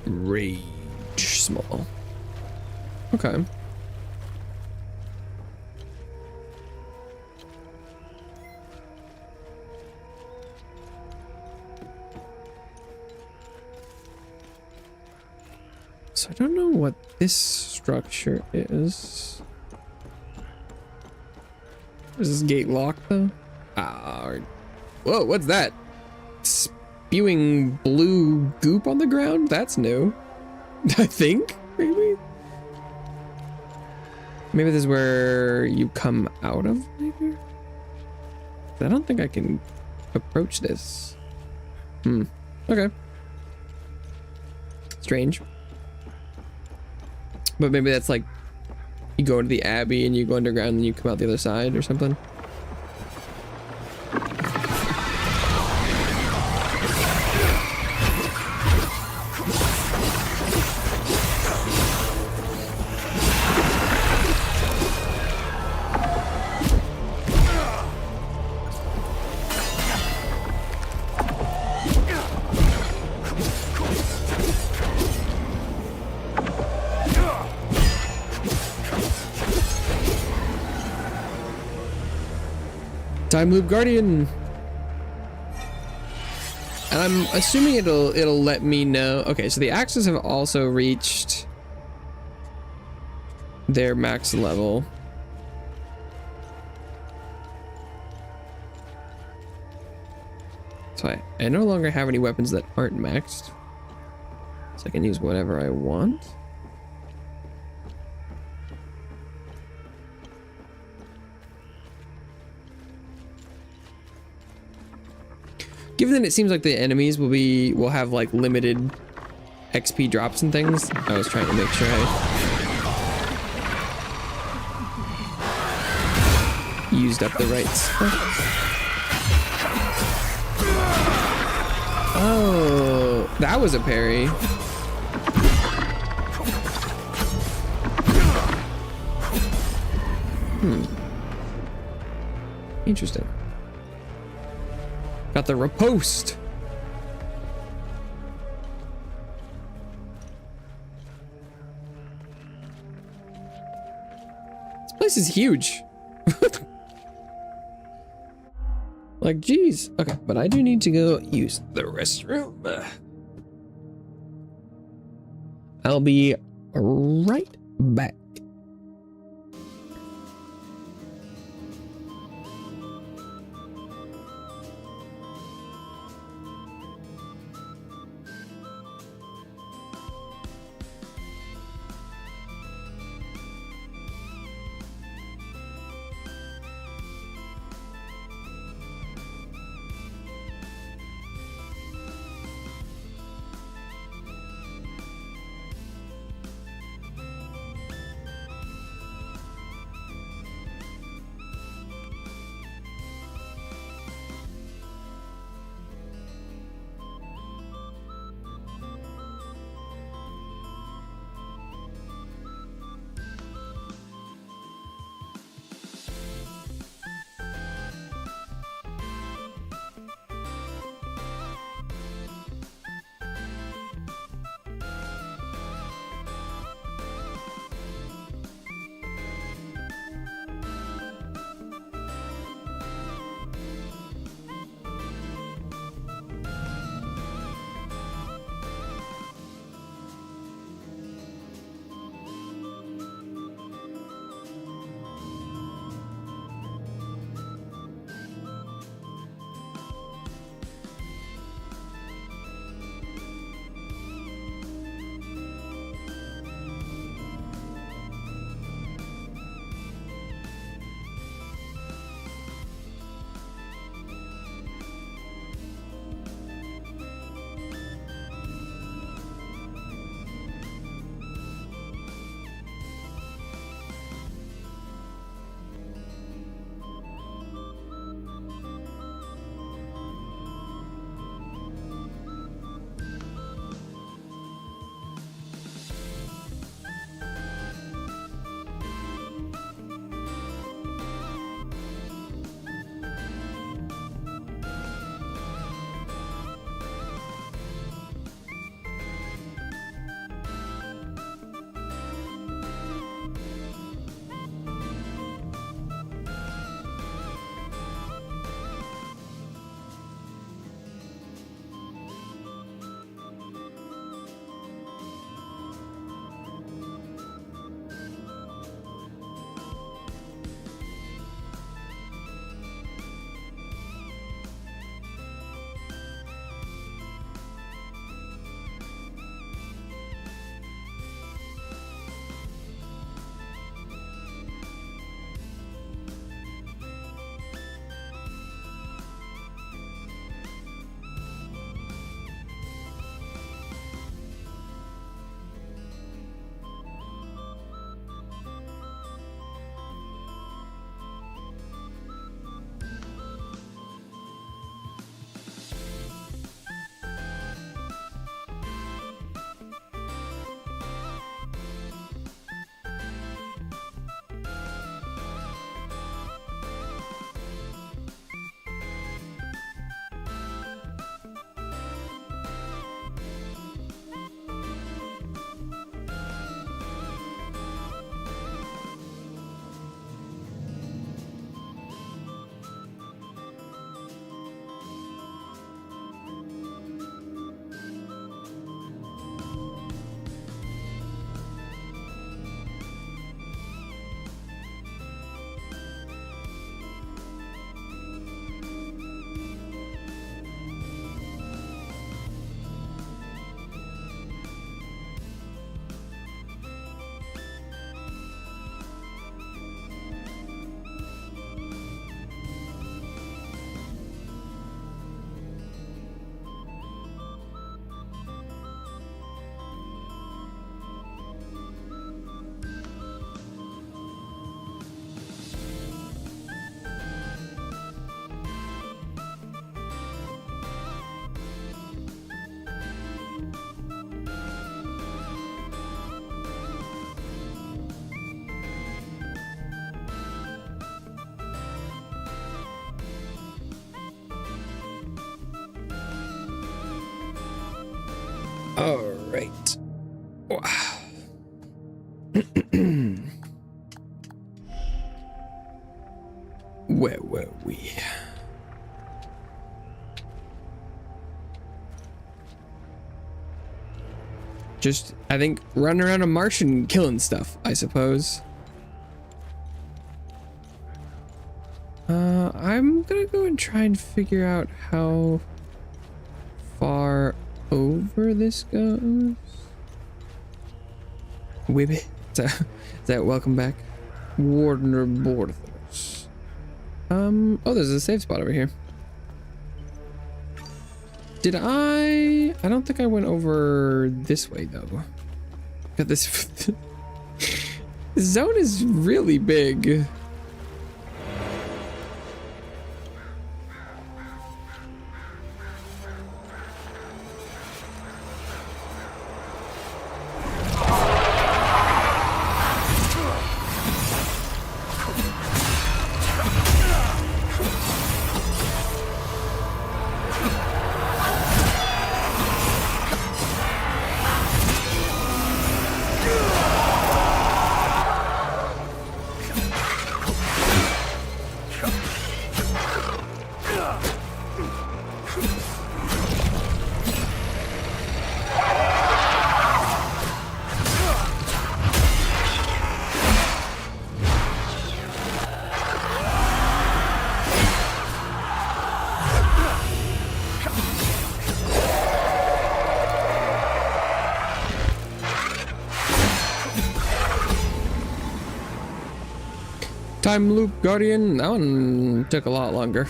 Speaker 1: Rage small. Okay. So I don't know what this structure is. Is this gate locked though? Whoa, what's that? Spewing blue goop on the ground? That's new. I think, maybe? Maybe this is where you come out of, maybe? I don't think I can approach this. Okay. strange. But maybe that's like you go to the Abbey and you go underground and you come out the other side or something. Time Loop Guardian. And I'm assuming it'll let me know. Okay, so the axes have also reached their max level. So I no longer have any weapons that aren't maxed. So I can use whatever I want. Given that it seems like the enemies will have like limited XP drops and things, I was trying to make sure I used up the right stuff. Oh, that was a parry. Interesting. Got the riposte. This place is huge. Like, geez. Okay, but I do need to go use the restroom. I'll be right back. All right. Wow. Where were we? Just, I think, running around a marsh and killing stuff, I suppose. I'm gonna go and try and figure out how far over this goes. Wibby. Is that welcome back? Wardener Borthos. Oh, there's a safe spot over here. Did I don't think I went over this way though. Got this. This zone is really big. Time loop guardian. That one took a lot longer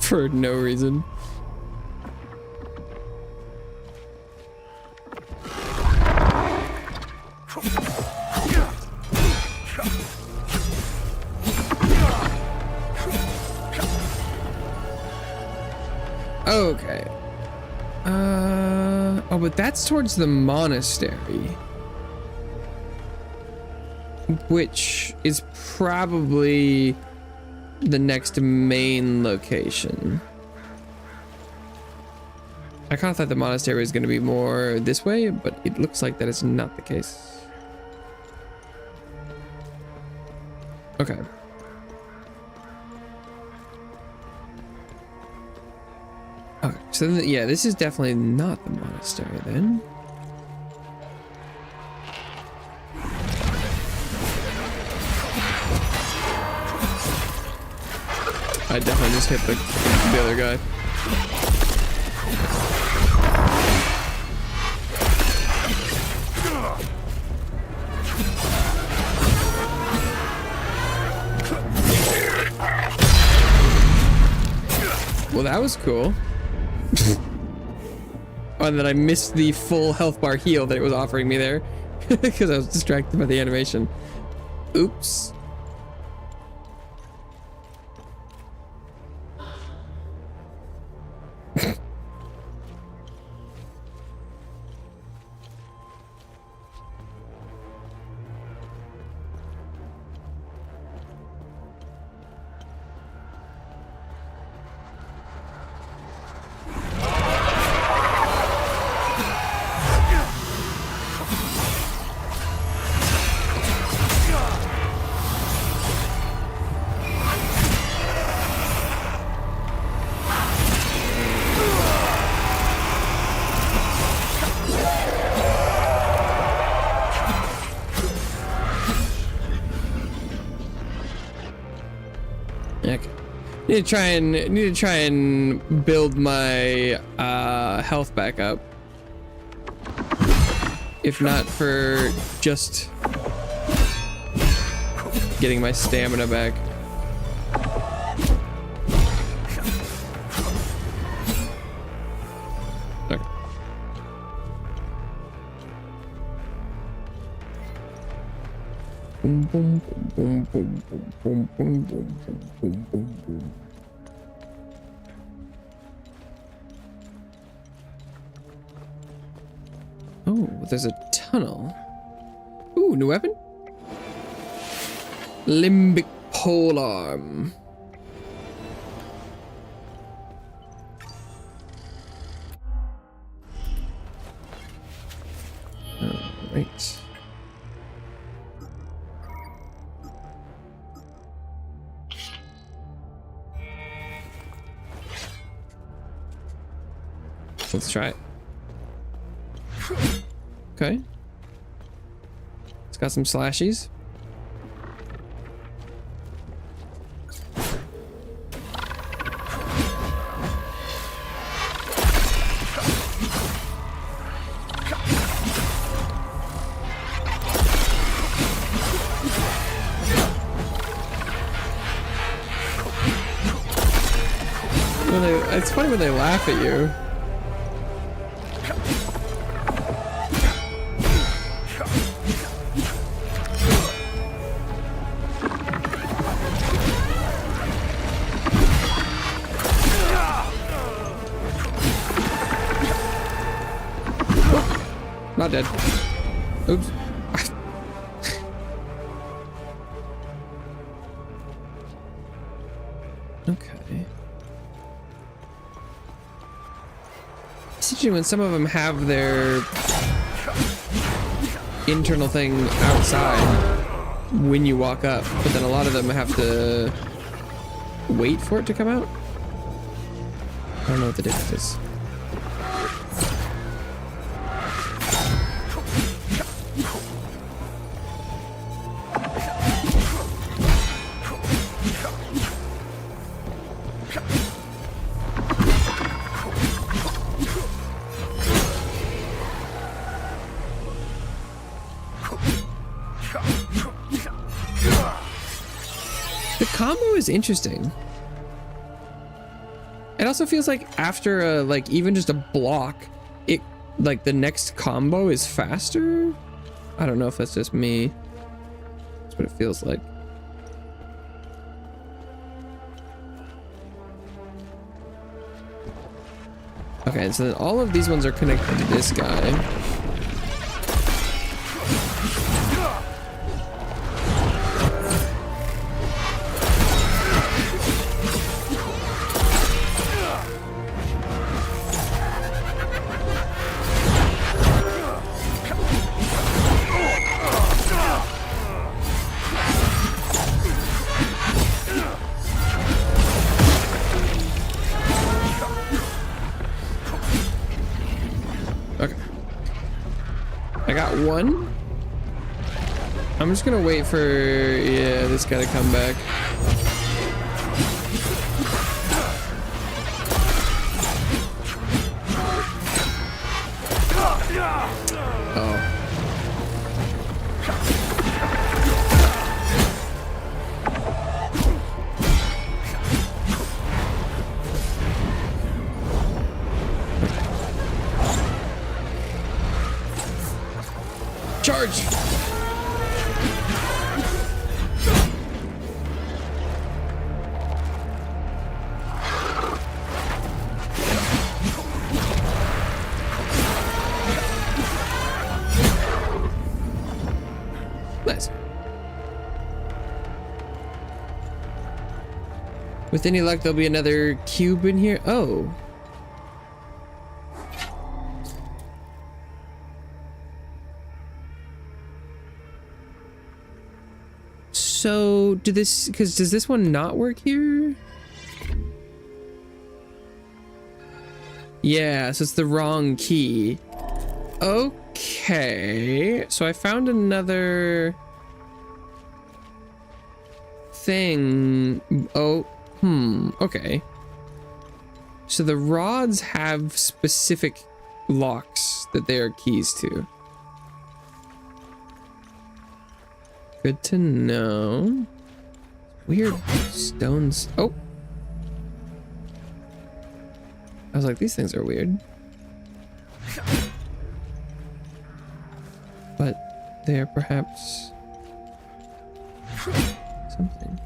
Speaker 1: for no reason. Okay. Oh, but that's towards the monastery, which is probably the next main location. I kind of thought the monastery was going to be more this way, but it looks like that is not the case. Okay. Okay, so then, yeah, this is definitely not the monastery then. I definitely just hit the other guy. Well, that was cool. Oh, and then I missed the full health bar heal that it was offering me there because I was distracted by the animation. Oops. Need to try and build my health back up. If not for just getting my stamina back. Okay. Boom, boom, boom, boom, boom, boom, boom, boom, boom, boom, boom. Oh, there's a tunnel. Ooh, new weapon? Limbic polearm. Right. Let's try it. Okay. It's got some slashies. It's funny when they laugh at you. Not dead. Oops. Okay. It's interesting when some of them have their internal thing outside when you walk up, but then a lot of them have to wait for it to come out. I don't know what the difference is. Is interesting. It also feels like after a, like even just a block, it like the next combo is faster. I don't know if that's just me. That's what it feels like. Okay, so then all of these ones are connected to this guy. One. I'm just gonna wait for this guy to come back. Oh. Charge! Nice. With any luck, there'll be another cube in here. Oh. So, does this one not work here? Yeah, so it's the wrong key. Okay, so I found another thing. Oh, okay. So the rods have specific locks that they are keys to. Good to know. Weird stones. Oh. I was like, these things are weird. But they're perhaps something.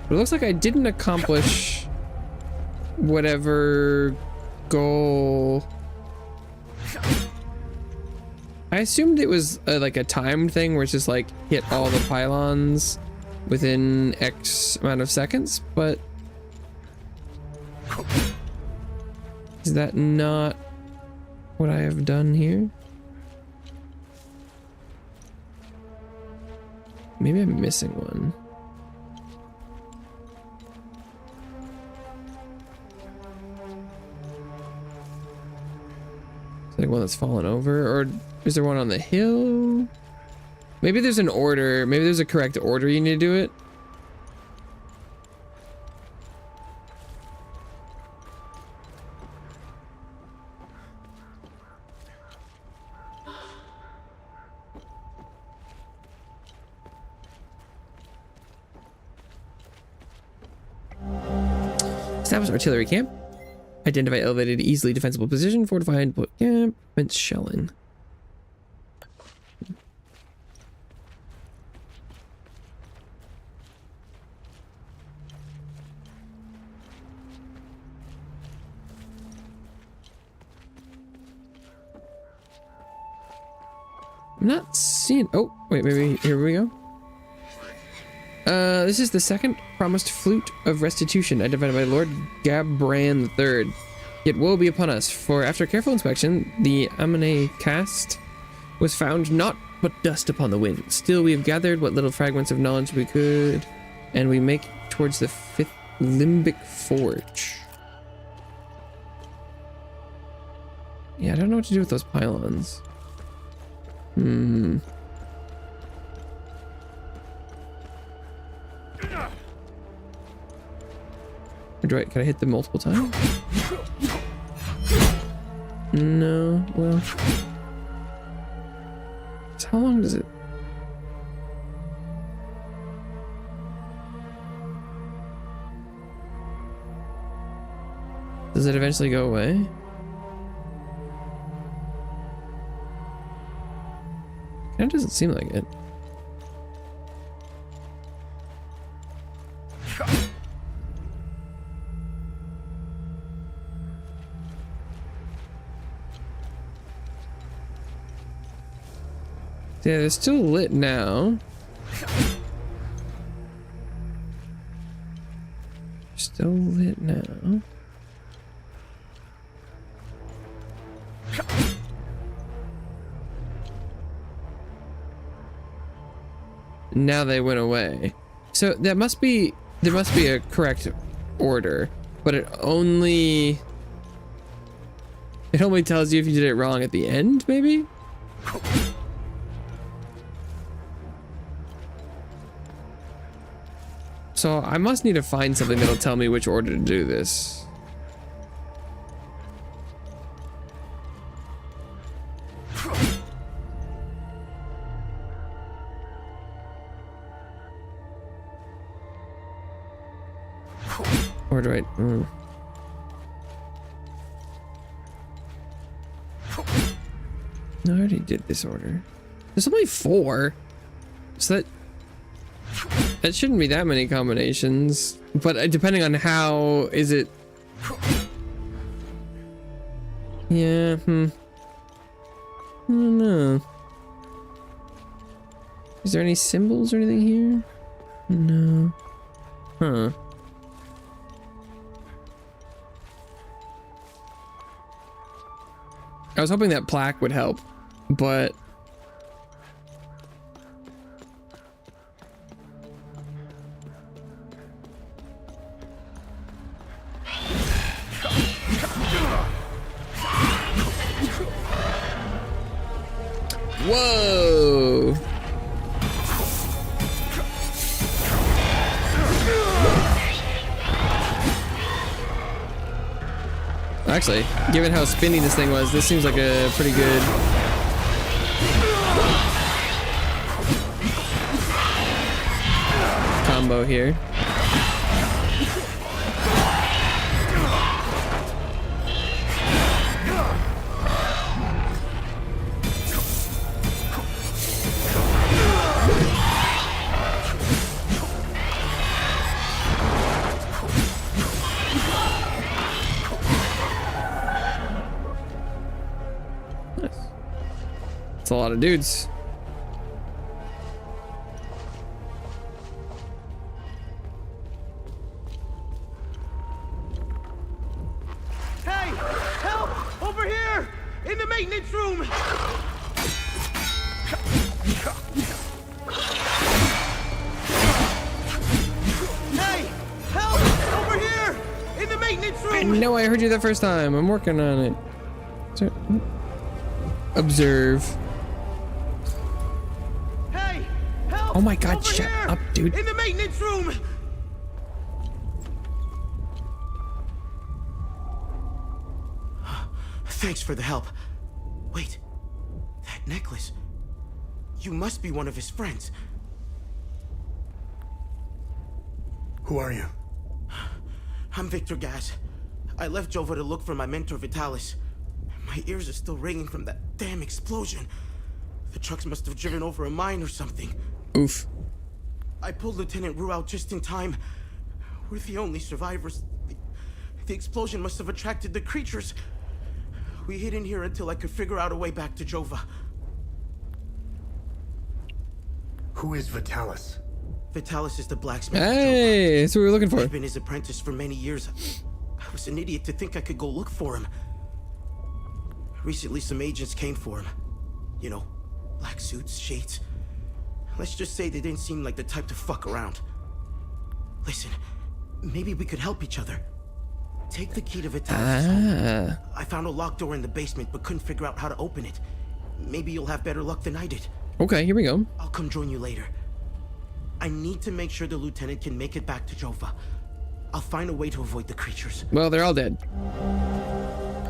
Speaker 1: But it looks like I didn't accomplish whatever goal. I assumed it was like a timed thing where it's just like hit all the pylons within X amount of seconds, but is that not what I have done here? Maybe I'm missing one. Is there one that's fallen over, or is there one on the hill? Maybe there's an order. Maybe there's a correct order you need to do it. Establish artillery camp. Identify elevated, easily defensible position. Fortified camp. Prevent shelling. I'm not seeing. Oh, wait, maybe here we go. This is the second promised flute of restitution identified by Lord Gabran III. It will be upon us, for after careful inspection, the Amane cast was found naught but dust upon the wind. Still, we have gathered what little fragments of knowledge we could, and we make towards the 5th Limbic Forge. Yeah, I don't know what to do with those pylons. Can I hit them multiple times? No, well. So how long does it? Does it eventually go away? It doesn't seem like it. Yeah, they're still lit now. Still lit now. Now they went away. So there must be a correct order, but it only tells you if you did it wrong at the end, maybe? So I must need to find something that'll tell me which order to do this. Or do I? No, I already did this order. There's only 4, so that shouldn't be that many combinations. But depending on how is it? Yeah. I don't know. Is there any symbols or anything here? No. Huh. I was hoping that plaque would help, but whoa. Actually, given how spinny this thing was, this seems like a pretty good combo here. lot of dudes.
Speaker 6: Hey! Help! Over here! In the maintenance room! Hey! Help! Over here! In the maintenance room!
Speaker 1: I know I heard you the first time. I'm working on it. Observe.
Speaker 6: Hey! Help!
Speaker 1: Oh my god,
Speaker 6: Over
Speaker 1: shut
Speaker 6: here!
Speaker 1: up, dude.
Speaker 6: In the maintenance room! Thanks for the help. Wait, that necklace. You must be one of his friends.
Speaker 3: Who are you?
Speaker 6: I'm Victor Gaz. I left Jova to look for my mentor Vitalis. My ears are still ringing from that damn explosion. The trucks must have driven over a mine or something.
Speaker 1: Oof.
Speaker 6: I pulled Lieutenant Rue out just in time. We're the only survivors. The explosion must have attracted the creatures. We hid in here until I could figure out a way back to Jova.
Speaker 3: Who is Vitalis?
Speaker 6: Vitalis is the blacksmith.
Speaker 1: Hey, that's what we were looking for.
Speaker 6: I've been his apprentice for many years. I was an idiot to think I could go look for him. Recently, some agents came for him. You know, black suits, shades. Let's just say they didn't seem like the type to fuck around. Listen, maybe we could help each other. Take the key to Vitalis' home. I found a locked door in the basement, but couldn't figure out how to open it. Maybe you'll have better luck than I did.
Speaker 1: Okay, here we go.
Speaker 6: I'll come join you later. I need to make sure the lieutenant can make it back to Jova. I'll find a way to avoid the creatures.
Speaker 1: Well, they're all dead.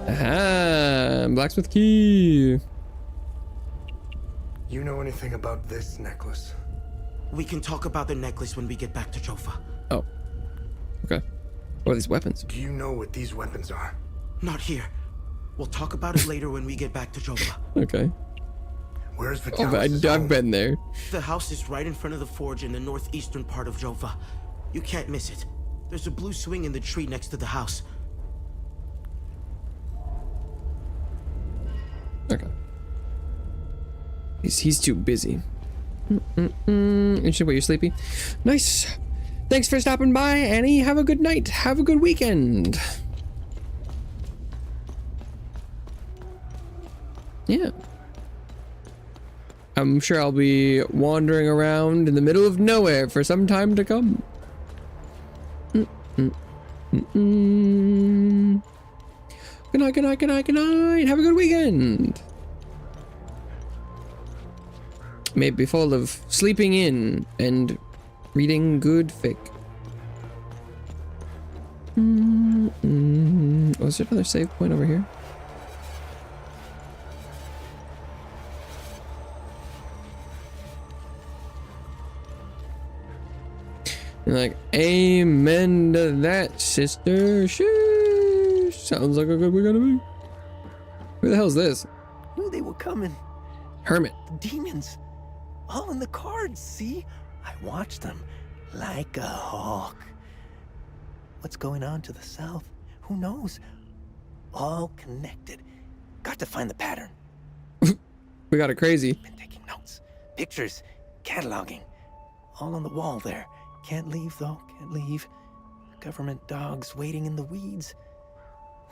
Speaker 1: Aha! Blacksmith key.
Speaker 3: You know anything about this necklace?
Speaker 6: We can talk about the necklace when we get back to Jova.
Speaker 1: Oh. Okay. What are these weapons?
Speaker 3: Do you know what these weapons are?
Speaker 6: Not here. We'll talk about it later when we get back to Jova.
Speaker 1: Okay.
Speaker 3: Where's Vitalis?
Speaker 1: Oh, I've been there.
Speaker 6: The house is right in front of the forge in the northeastern part of Jova. You can't miss it. There's a blue swing in the tree next to the house.
Speaker 1: Okay. He's too busy. Interesting, what, you're sleepy? Nice. Thanks for stopping by, Annie. Have a good night. Have a good weekend. Yeah. I'm sure I'll be wandering around in the middle of nowhere for some time to come. Good night, good night, good night, good night. Have a good weekend. May it be full of sleeping in and reading good fic. Oh, is there another save point over here? You're like, amen to that, sister. Sheesh. Sounds like a good weekend to me. Who the hell is this?
Speaker 8: Knew they were coming.
Speaker 1: Hermit.
Speaker 8: The demons. All in the cards, see? I watched them like a hawk. What's going on to the south? Who knows? All connected. Got to find the pattern.
Speaker 1: We got it crazy.
Speaker 8: Been taking notes, pictures, cataloging. All on the wall there. Can't leave though, can't leave. Government dogs waiting in the weeds.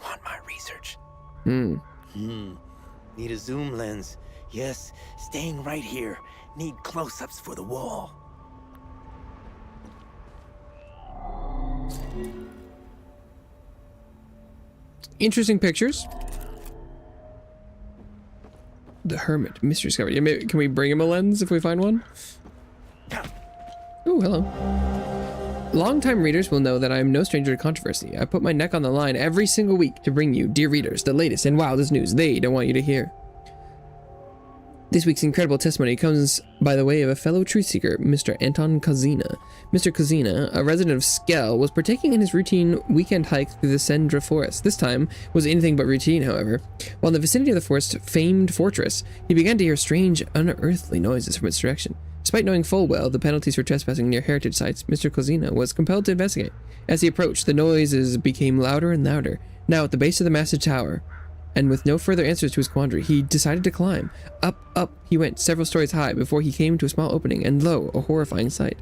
Speaker 8: Want my research. Need a zoom lens. Yes, staying right here. Need close-ups for the wall.
Speaker 1: Interesting pictures. The Hermit, mystery discovery. Yeah, maybe, can we bring him a lens if we find one? Oh, hello. Longtime readers will know that I am no stranger to controversy. I put my neck on the line every single week to bring you, dear readers, the latest and wildest news they don't want you to hear. This week's incredible testimony comes by the way of a fellow truth seeker, Mr. Anton Kozina. Mr. Kozina, a resident of Skell, was partaking in his routine weekend hike through the Sendra forest. This time was anything but routine, however. While in the vicinity of the forest's famed fortress, he began to hear strange, unearthly noises from its direction. Despite knowing full well the penalties for trespassing near heritage sites, Mr. Kozina was compelled to investigate. As he approached, the noises became louder and louder. Now, at the base of the massive tower, and with no further answers to his quandary, he decided to climb. Up he went several stories high before he came to a small opening, and lo, a horrifying sight.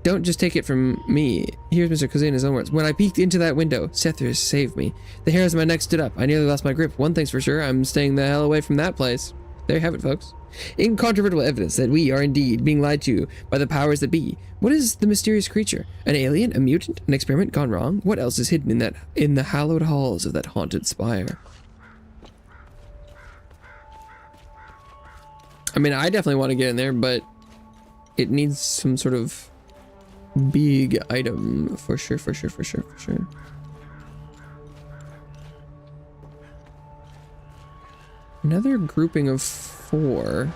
Speaker 1: Don't just take it from me. Here's Mr. Kazuya in his own words. When I peeked into that window, Sethrus saved me. The hairs on my neck stood up. I nearly lost my grip. One thing's for sure, I'm staying the hell away from that place. There you have it, folks. Incontrovertible evidence that we are indeed being lied to by the powers that be. What is the mysterious creature? An alien? A mutant? An experiment gone wrong? What else is hidden in the hallowed halls of that haunted spire? I mean, I definitely want to get in there, but it needs some sort of big item for sure. Another grouping of 4.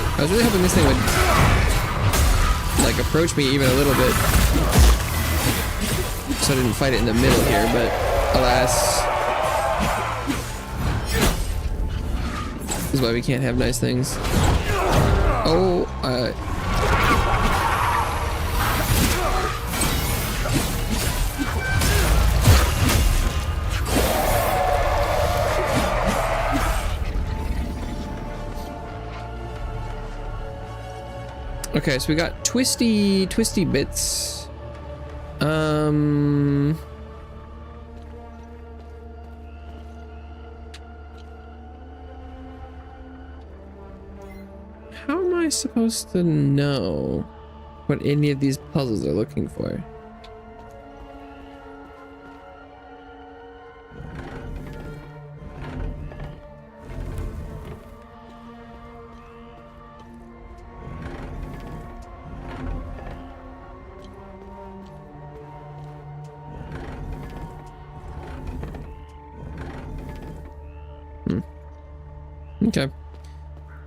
Speaker 1: I was really hoping this thing would like approach me even a little bit so I didn't fight it in the middle here, but alas, this is why we can't have nice things. Oh, okay, so we got twisty bits. How am I supposed to know what any of these puzzles are looking for? Okay.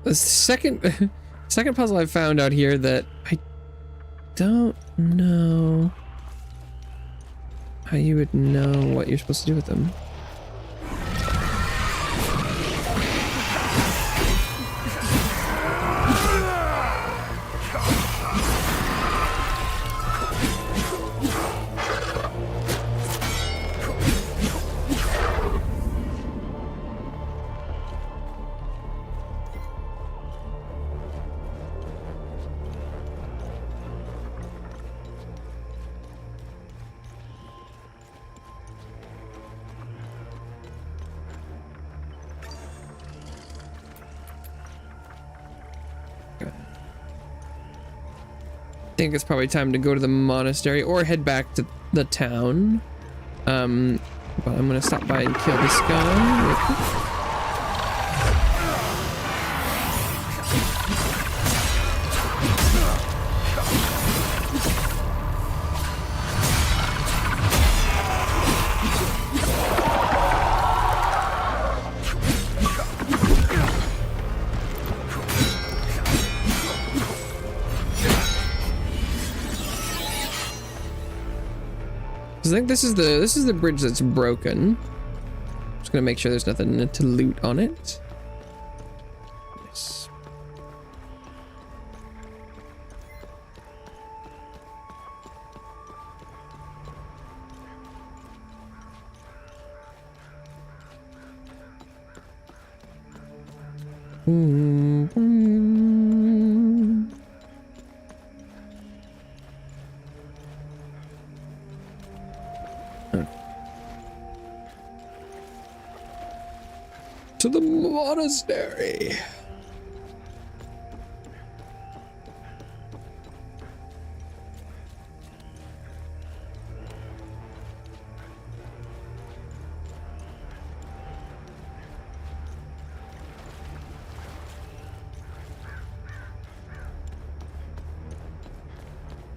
Speaker 1: The second puzzle I found out here that I don't know how you would know what you're supposed to do with them. I think it's probably time to go to the monastery or head back to the town. But I'm gonna stop by and kill this guy real quick. I think this is the bridge that's broken. Just gonna make sure there's nothing to loot on it. Nice. To the monastery.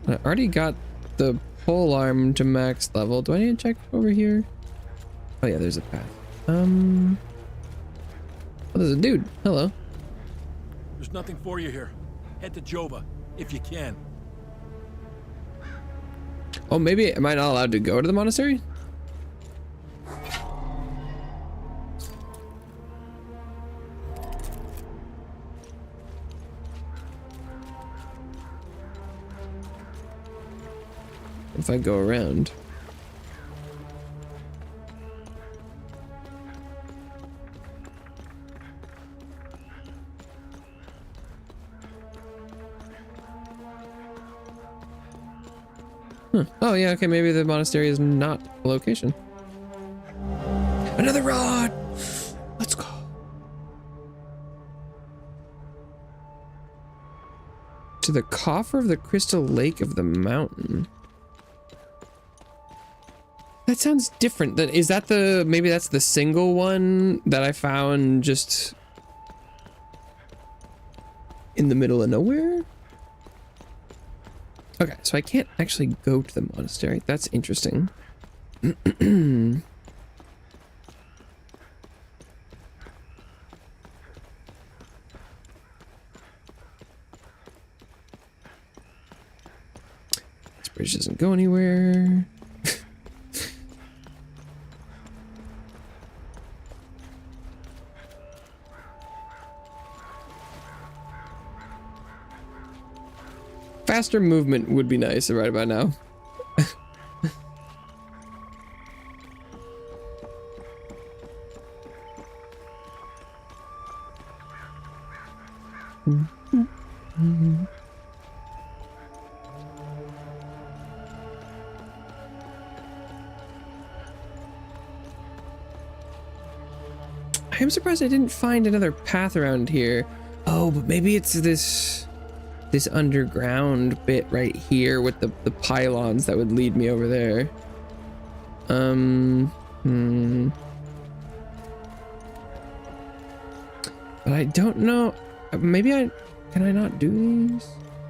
Speaker 1: I already got the pole arm to max level. Do I need to check over here? Oh yeah, there's a path. Oh, there's a dude. Hello.
Speaker 19: There's nothing for you here. Head to Jova, if you can.
Speaker 1: Oh, maybe am I not allowed to go to the monastery? if I go around. Huh. Oh yeah, okay, maybe the monastery is not a location. Another rod! Let's go. To the coffer of the crystal lake of the mountain. That sounds different. Is that the, maybe that's the single one that I found just in the middle of nowhere? Okay, so I can't actually go to the monastery. That's interesting. This bridge doesn't go anywhere. Faster movement would be nice right about now. I am surprised I didn't find another path around here. Oh, but maybe it's this underground bit right here with the pylons that would lead me over there. But I don't know. Maybe can I not do these?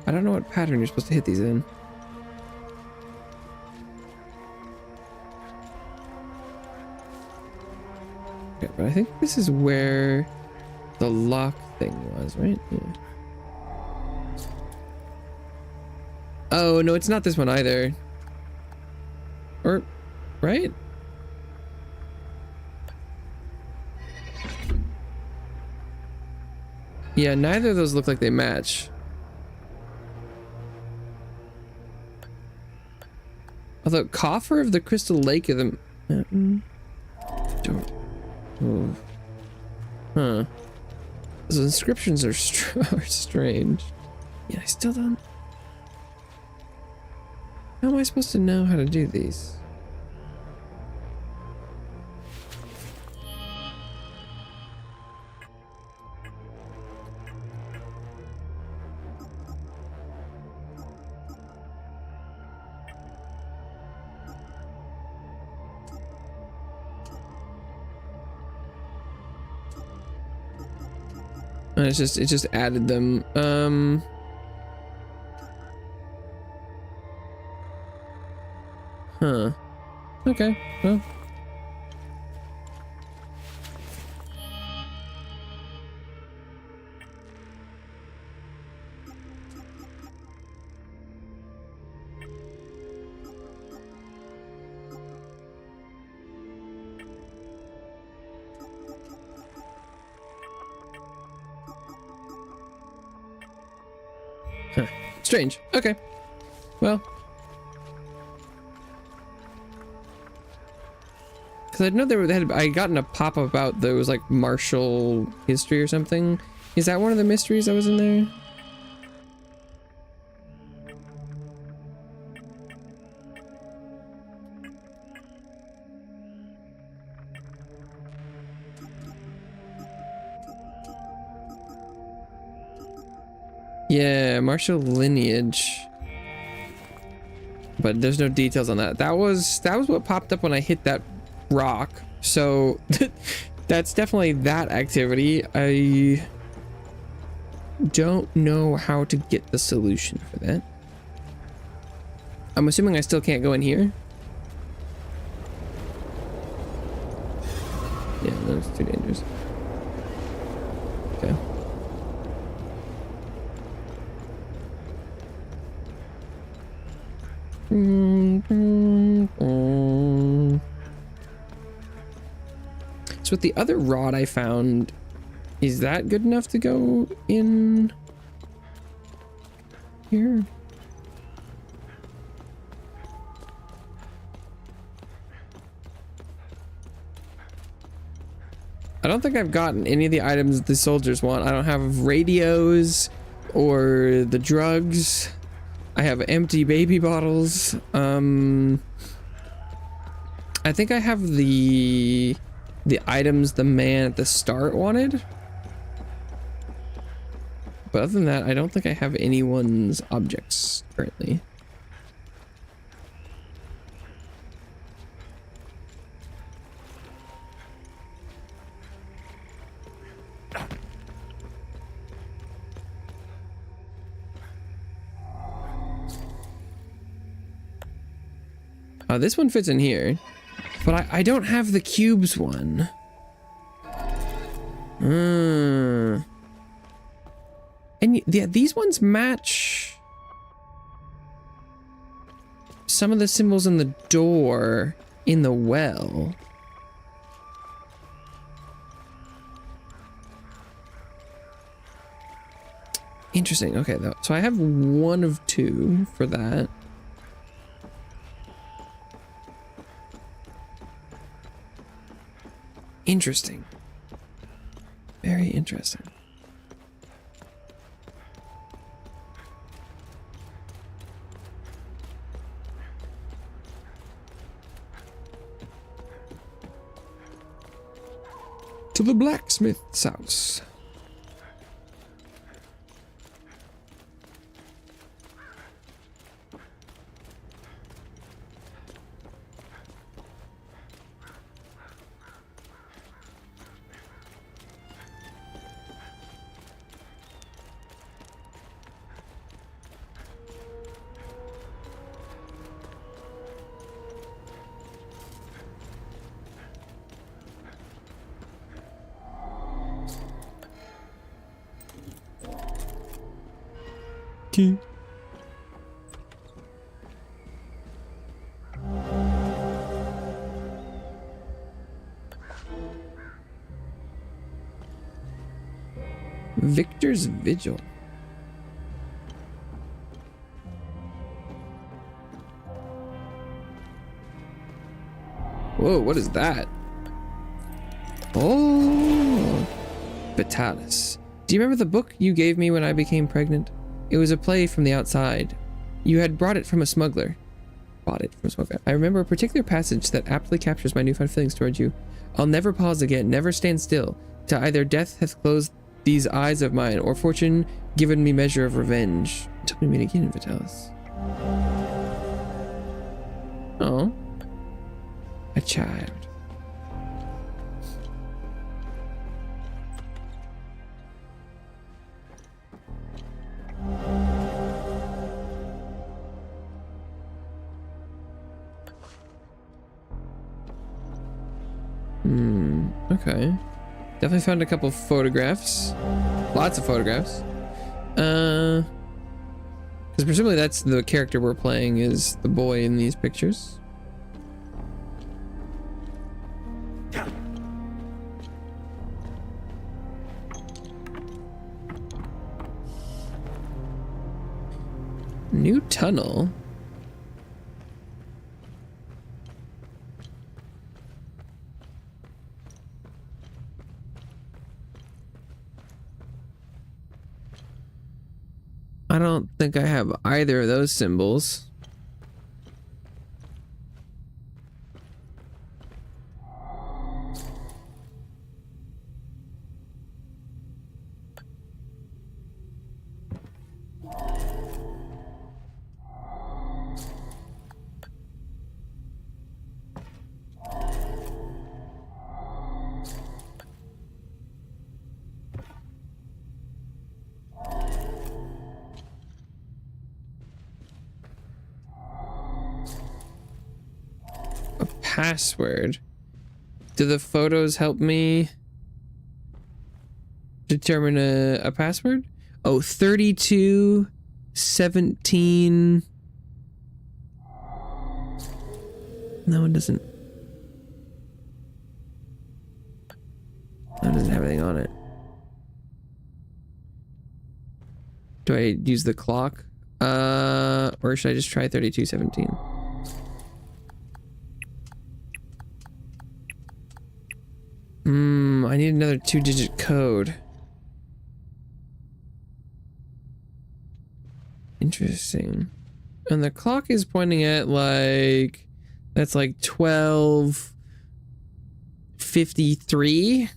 Speaker 1: I don't know what pattern you're supposed to hit these in. Okay, but I think this is where the lock thing was, right? Yeah. Oh, no, it's not this one either. Or, right? Yeah, neither of those look like they match. Although, coffer of the crystal lake of the mountain. Oh. Huh. Those inscriptions are strange. Yeah, I still don't. How am I supposed to know how to do these? And it just added them. Huh. Okay, well. Huh. Strange. Okay. Well. Because I know I gotten a pop-up about those like martial history or something. Is that one of the mysteries that was in there? Yeah, martial lineage. But there's no details on that. That was what popped up when I hit that rock. So that's definitely that activity. I don't know how to get the solution for that. I'm assuming I still can't go in here. Yeah, that's too dangerous. Okay. So with the other rod I found, is that good enough to go in here? I don't think I've gotten any of the items the soldiers want. I don't have radios or the drugs. I have empty baby bottles. I think I have the items the man at the start wanted. But other than that, I don't think I have anyone's objects currently. This one fits in here, but I don't have the cubes one. And yeah, these ones match some of the symbols in the door in the well. Interesting. Okay, though. So I have one of two for that. Interesting. Very interesting. To the blacksmith's house. Key. Victor's Vigil. Whoa, what is that? Oh, Vitalis. Do you remember the book you gave me when I became pregnant? It was a play from the outside. You had brought it from a smuggler. Bought it from a smuggler. I remember a particular passage that aptly captures my newfound feelings towards you. I'll never pause again, never stand still, till either death hath closed these eyes of mine, or fortune given me measure of revenge. Until we meet again, Vitalis. Oh. A child. Okay. Definitely found a couple photographs. Lots of photographs. Because presumably that's the character we're playing, is the boy in these pictures. New tunnel. I don't think I have either of those symbols. Password. Do the photos help me determine a password? Oh, 3217. No, it doesn't. That doesn't have anything on it. Do I use the clock? Or should I just try 3217? I need another 2-digit code. Interesting. And the clock is pointing at like, that's like 12:53.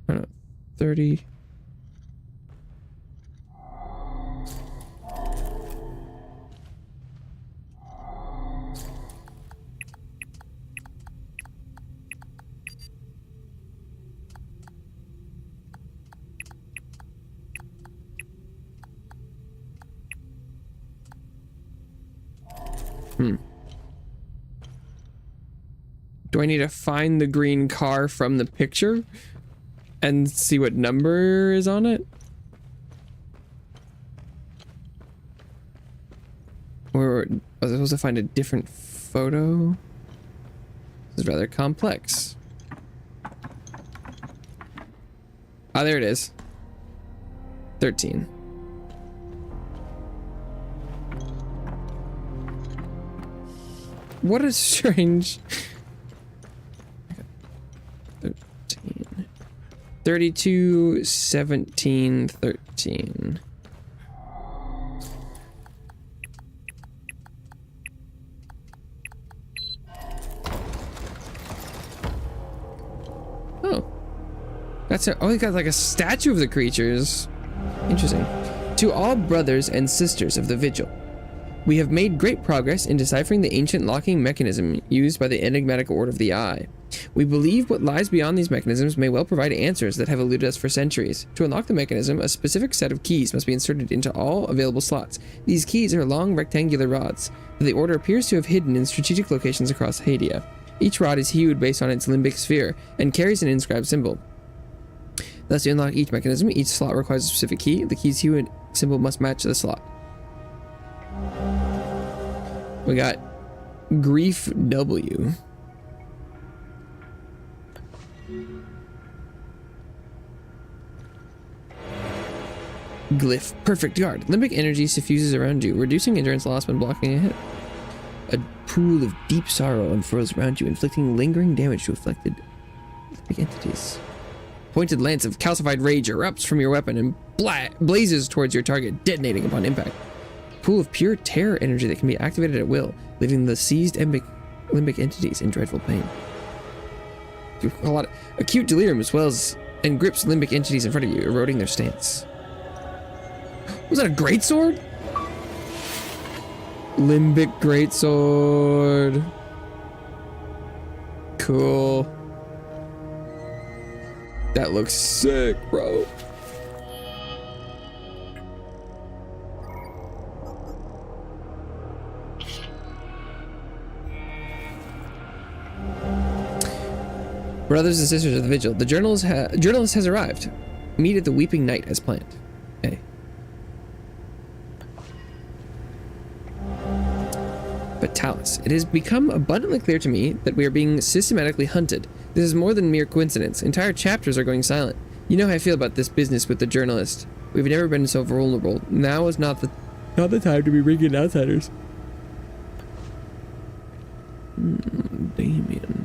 Speaker 1: I don't know, 30. Do I need to find the green car from the picture and see what number is on it? Or was I supposed to find a different photo? This is rather complex. Ah, there it is. 13. What a strange... 13. 32, 17, 13. Oh. That's a... Oh, he got like a statue of the creatures. Interesting. To all brothers and sisters of the Vigil. We have made great progress in deciphering the ancient locking mechanism used by the enigmatic Order of the Eye. We believe what lies beyond these mechanisms may well provide answers that have eluded us for centuries. To unlock the mechanism, a specific set of keys must be inserted into all available slots. These keys are long rectangular rods that the Order appears to have hidden in strategic locations across Hadia. Each rod is hued based on its limbic sphere and carries an inscribed symbol. Thus, to unlock each mechanism, each slot requires a specific key. The key's hue and symbol must match the slot. We got Grief W. Glyph, perfect guard. Limbic energy suffuses around you, reducing endurance loss when blocking a hit. A pool of deep sorrow unfurls around you, inflicting lingering damage to afflicted limbic entities. Pointed lance of calcified rage erupts from your weapon and blazes towards your target, detonating upon impact. Pool of pure terror energy that can be activated at will, leaving the seized limbic entities in dreadful pain. A lot of acute delirium swells and grips limbic entities in front of you, eroding their stance. Was that a greatsword? Limbic greatsword. Cool. That looks sick, bro. Brothers and sisters of the Vigil, the journalist has arrived. Meet at the Weeping Night as planned. Okay. But Talus, it has become abundantly clear to me that we are being systematically hunted. This is more than mere coincidence. Entire chapters are going silent. You know how I feel about this business with the journalist. We've never been so vulnerable. Now is not the time to be rigging outsiders. Damien.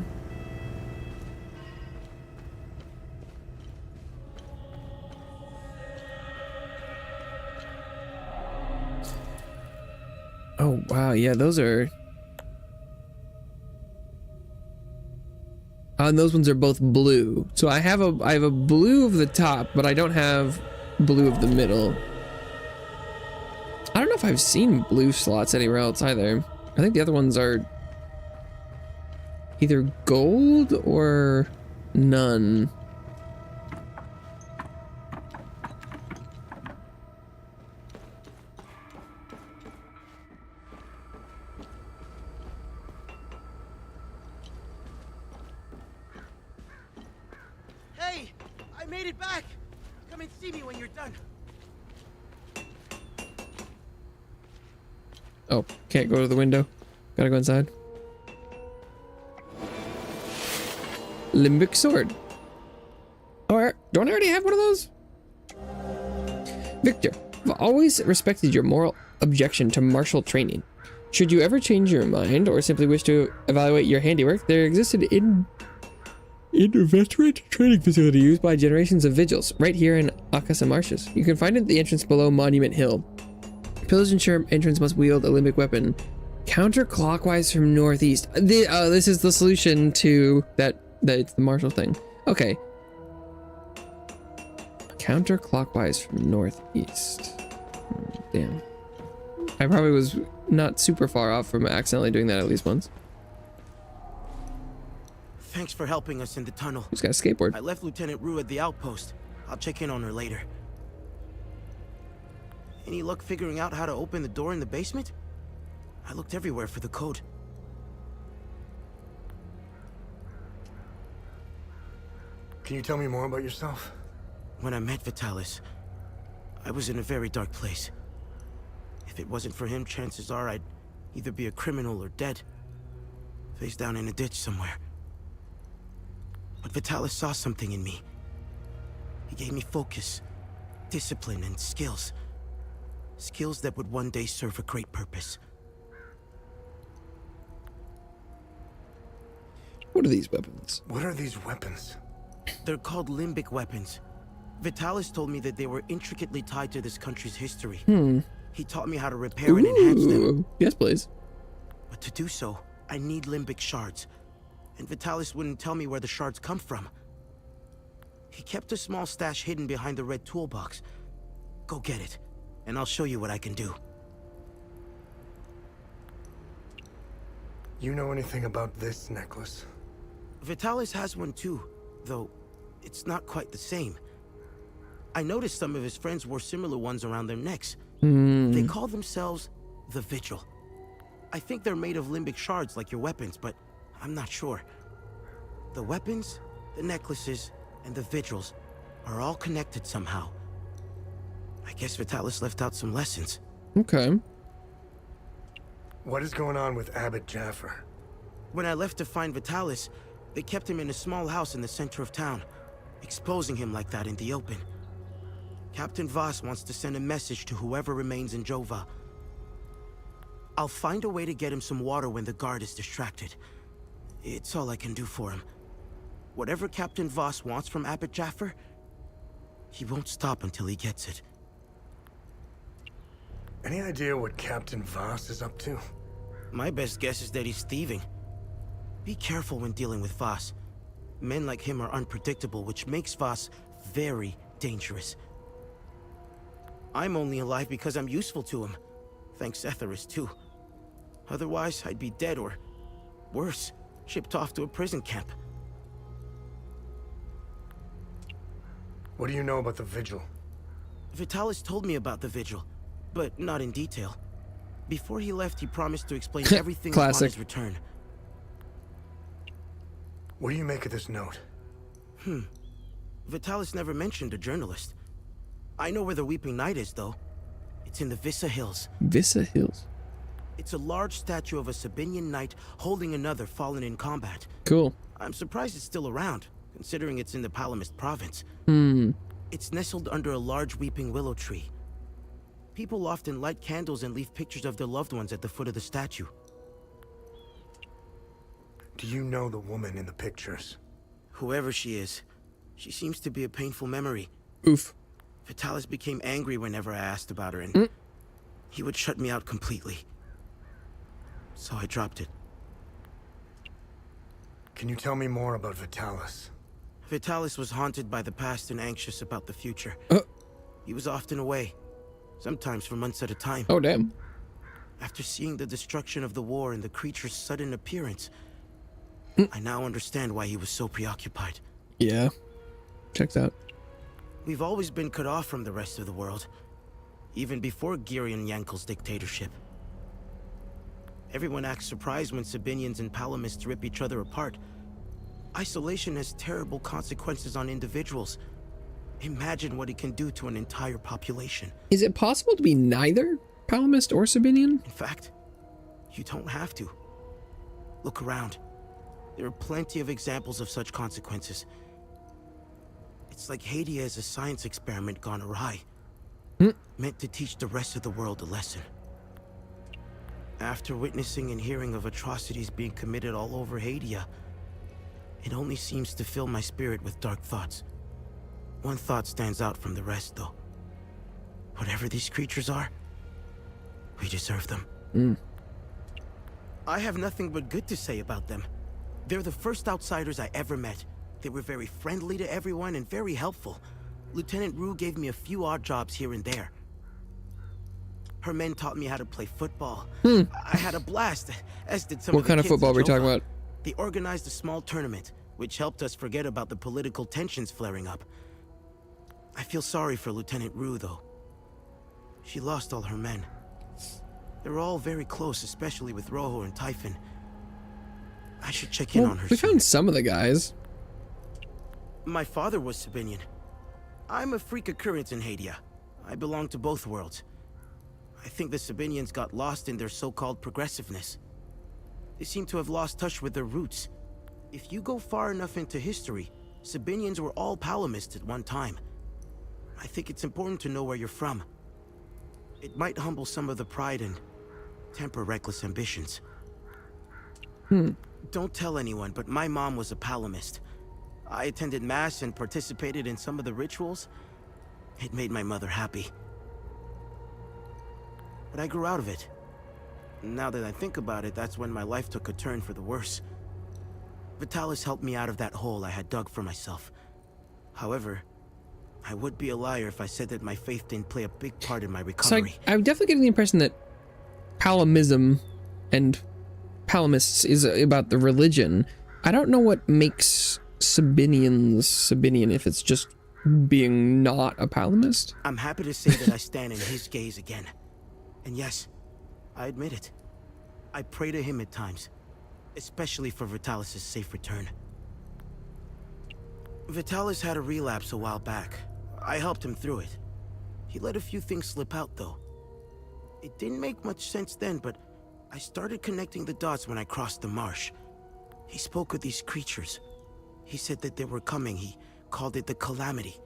Speaker 1: Oh wow, yeah, those are. And those ones are both blue. So I have a blue of the top, but I don't have blue of the middle. I don't know if I've seen blue slots anywhere else either. I think the other ones are either gold or none.
Speaker 6: Hey, I made it back. Come and see me when you're done.
Speaker 1: Oh, can't go to the window. Gotta go inside. Limbic sword. Don't I already have one of those? Victor, I've always respected your moral objection to martial training. Should you ever change your mind or simply wish to evaluate your handiwork, there existed in veteran training facility used by generations of vigils right here in Akasa Marshes. You can find it at the entrance below Monument Hill. Pillars ensure entrance must wield a limbic weapon counterclockwise from northeast. This is the solution to that it's the martial thing. Okay. Counterclockwise from northeast. Damn. I probably was not super far off from accidentally doing that at least once.
Speaker 6: Thanks for helping us in the tunnel.
Speaker 1: Who's got a skateboard?
Speaker 6: I left Lieutenant Rue at the outpost. I'll check in on her later. Any luck figuring out how to open the door in the basement? I looked everywhere for the code.
Speaker 3: Can you tell me more about yourself?
Speaker 6: When I met Vitalis, I was in a very dark place. If it wasn't for him, chances are I'd either be a criminal or dead. Face down in a ditch somewhere. But Vitalis saw something in me. He gave me focus, discipline, and skills. Skills that would one day serve a great purpose.
Speaker 1: What are these weapons?
Speaker 3: What are these weapons?
Speaker 6: They're called limbic weapons. Vitalis told me that they were intricately tied to this country's history. He taught me how to repair and enhance them.
Speaker 1: Yes, please.
Speaker 6: But to do so, I need limbic shards. And Vitalis wouldn't tell me where the shards come from. He kept a small stash hidden behind the red toolbox. Go get it, and I'll show you what I can do.
Speaker 3: You know anything about this necklace?
Speaker 6: Vitalis has one too, though it's not quite the same. I noticed some of his friends wore similar ones around their necks. They call themselves the Vigil. I think they're made of limbic shards like your weapons, but I'm not sure. The weapons, the necklaces, and the vigils are all connected somehow. I guess Vitalis left out some lessons.
Speaker 1: Okay.
Speaker 3: What is going on with Abbot Jaffer?
Speaker 6: When I left to find Vitalis, they kept him in a small house in the center of town, exposing him like that in the open. Captain Voss wants to send a message to whoever remains in Jova. I'll find a way to get him some water when the guard is distracted. It's all I can do for him. Whatever Captain Voss wants from Abbot Jaffer, he won't stop until he gets it.
Speaker 3: Any idea what Captain Voss is up to?
Speaker 6: My best guess is that he's thieving. Be careful when dealing with Voss. Men like him are unpredictable, which makes Voss very dangerous. I'm only alive because I'm useful to him. Thanks Etheris, too. Otherwise, I'd be dead or, worse, shipped off to a prison camp.
Speaker 3: What do you know about the Vigil?
Speaker 6: Vitalis told me about the Vigil, but not in detail. Before he left, he promised to explain everything upon his return.
Speaker 3: What do you make of this note?
Speaker 6: Vitalis never mentioned a journalist. I know where the Weeping Knight is, though. It's in the Vissa Hills.
Speaker 1: Vissa Hills?
Speaker 6: It's a large statue of a Sabinian knight holding another fallen in combat.
Speaker 1: Cool.
Speaker 6: I'm surprised it's still around, considering it's in the Palamist province. It's nestled under a large weeping willow tree. People often light candles and leave pictures of their loved ones at the foot of the statue.
Speaker 3: Do you know the woman in the pictures?
Speaker 6: Whoever she is, she seems to be a painful memory.
Speaker 1: Oof.
Speaker 6: Vitalis became angry whenever I asked about her, and he would shut me out completely. So I dropped it.
Speaker 3: Can you tell me more about Vitalis?
Speaker 6: Vitalis was haunted by the past and anxious about the future. He was often away, sometimes for months at a time.
Speaker 1: Oh, damn.
Speaker 6: After seeing the destruction of the war and the creature's sudden appearance, I now understand why he was so preoccupied.
Speaker 1: Yeah. Checks out.
Speaker 6: We've always been cut off from the rest of the world, even before Girion Yankel's dictatorship. Everyone acts surprised when Sabinians and Palamists rip each other apart. Isolation has terrible consequences on individuals. Imagine what it can do to an entire population.
Speaker 1: Is it possible to be neither Palamist or Sabinian?
Speaker 6: In fact, you don't have to. Look around. There are plenty of examples of such consequences. It's It's like Hadia is a science experiment gone awry. Meant to teach the rest of the world a lesson. After witnessing and hearing of atrocities being committed all over Hadia, it only seems to fill my spirit with dark thoughts. One thought stands out from the rest, though. Whatever these creatures are, we deserve them. I have nothing but good to say about them. They're the first outsiders I ever met. They were very friendly to everyone and very helpful. Lieutenant Rue gave me a few odd jobs here and there. Her men taught me how to play football. I had a blast, as did some of the kids.
Speaker 1: What kind of football are we talking about?
Speaker 6: They organized a small tournament, which helped us forget about the political tensions flaring up. I feel sorry for Lieutenant Rue, though. She lost all her men. They were all very close, especially with Rojo and Typhon. I should check in on her.
Speaker 1: We found some of the guys.
Speaker 6: My father was Sabinian. I'm a freak occurrence in Hadia. I belong to both worlds. I think the Sabinians got lost in their so-called progressiveness. They seem to have lost touch with their roots. If you go far enough into history, Sabinians were all Palamists at one time. I think it's important to know where you're from. It might humble some of the pride and temper reckless ambitions. Don't tell anyone, but my mom was a Palamist. I attended mass and participated in some of the rituals. It made my mother happy. But I grew out of it. Now that I think about it, that's when my life took a turn for the worse. Vitalis helped me out of that hole I had dug for myself. However, I would be a liar if I said that my faith didn't play a big part in my recovery.
Speaker 1: So I'm definitely getting the impression that Palamism and Palamists is about the religion. I don't know what makes Sabinians Sabinian, if it's just being not a Palamist.
Speaker 6: I'm happy to say that I stand in his gaze again. And yes, I admit it. I pray to him at times, especially for Vitalis' safe return. Vitalis had a relapse a while back. I helped him through it. He let a few things slip out, though. It didn't make much sense then, but I started connecting the dots when I crossed the marsh. He spoke of these creatures. He said that they were coming. He called it the Calamity.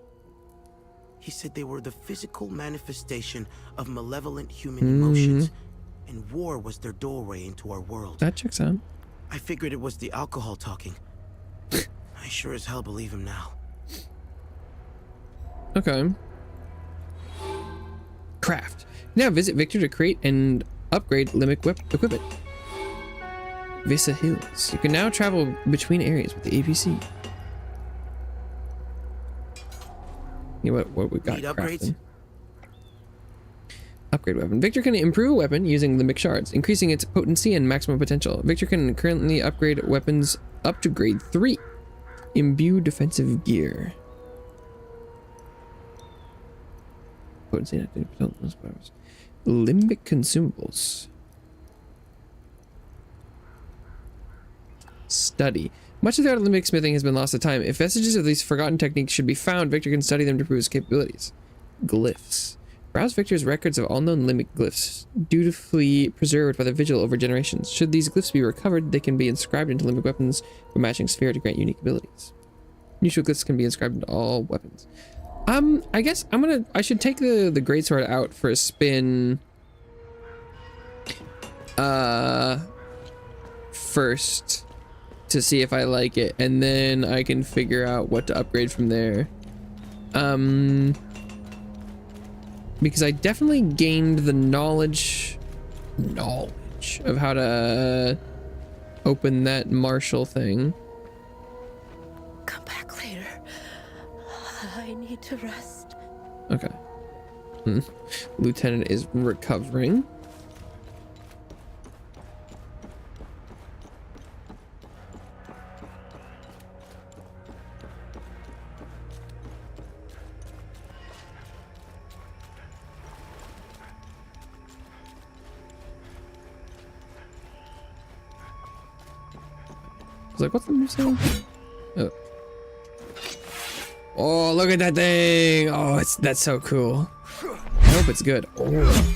Speaker 6: He said they were the physical manifestation of malevolent human emotions, and war was their doorway into our world.
Speaker 1: That checks out.
Speaker 6: I figured it was the alcohol talking. I sure as hell believe him now.
Speaker 1: Okay. Craft. Now visit Victor to create and upgrade limit equipment. Visa Hills. You can now travel between areas with the ABC. Yeah, what we got?
Speaker 6: Need upgrades?
Speaker 1: Upgrade weapon. Victor can improve a weapon using limbic shards, increasing its potency and maximum potential. Victor can currently upgrade weapons up to grade 3. Imbue defensive gear. Potency at 50%. Limbic consumables. Study. Much of the art of limbic smithing has been lost to time. If vestiges of these forgotten techniques should be found, Victor can study them to prove his capabilities. Glyphs. Browse Victor's records of all known limbic glyphs, dutifully preserved by the Vigil over generations. Should these glyphs be recovered, they can be inscribed into limbic weapons with matching sphere to grant unique abilities. Mutual glyphs can be inscribed into all weapons. I guess I should take the greatsword out for a spin. First, to see if I like it, and then I can figure out what to upgrade from there. Because I definitely gained the knowledge of how to open that Marshall thing.
Speaker 7: Come back later. I need to rest.
Speaker 1: Okay. Lieutenant is recovering. I was like, what's the new sound? Oh. Oh, look at that thing! Oh, that's so cool. I hope it's good. Oh.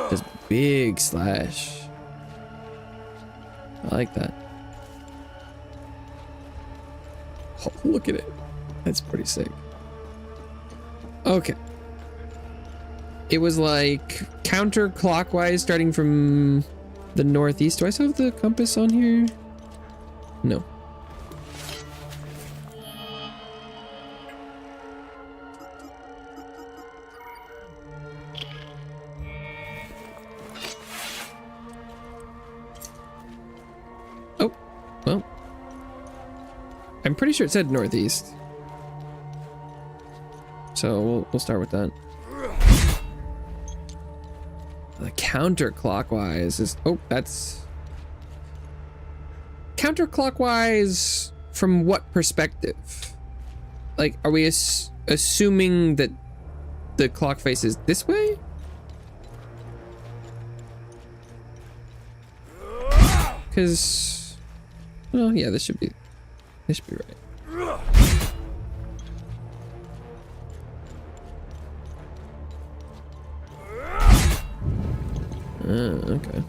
Speaker 1: Just big slash. I like that. Oh, look at it. That's pretty sick. Okay. It was like counterclockwise starting from the northeast. Do I still have the compass on here? No. Oh, well. I'm pretty sure it said northeast. So we'll start with that. The counterclockwise is, oh, that's counterclockwise from what perspective? Like, are we assuming that the clock faces this way? Because, well, yeah, this should be right. Okay.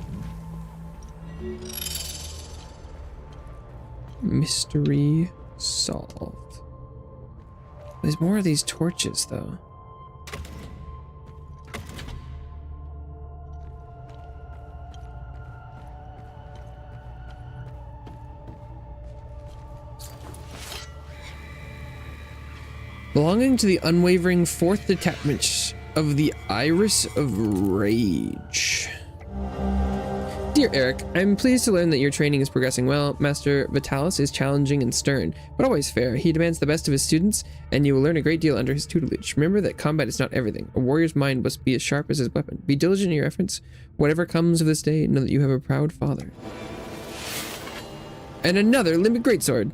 Speaker 1: Mystery solved. There's more of these torches, though. Belonging to the unwavering 4th detachment of the Iris of Rage. Dear Eric, I'm pleased to learn that your training is progressing well. Master Vitalis is challenging and stern, but always fair. He demands the best of his students, and you will learn a great deal under his tutelage. Remember that combat is not everything. A warrior's mind must be as sharp as his weapon. Be diligent in your efforts. Whatever comes of this day, know that you have a proud father. And another limbic greatsword.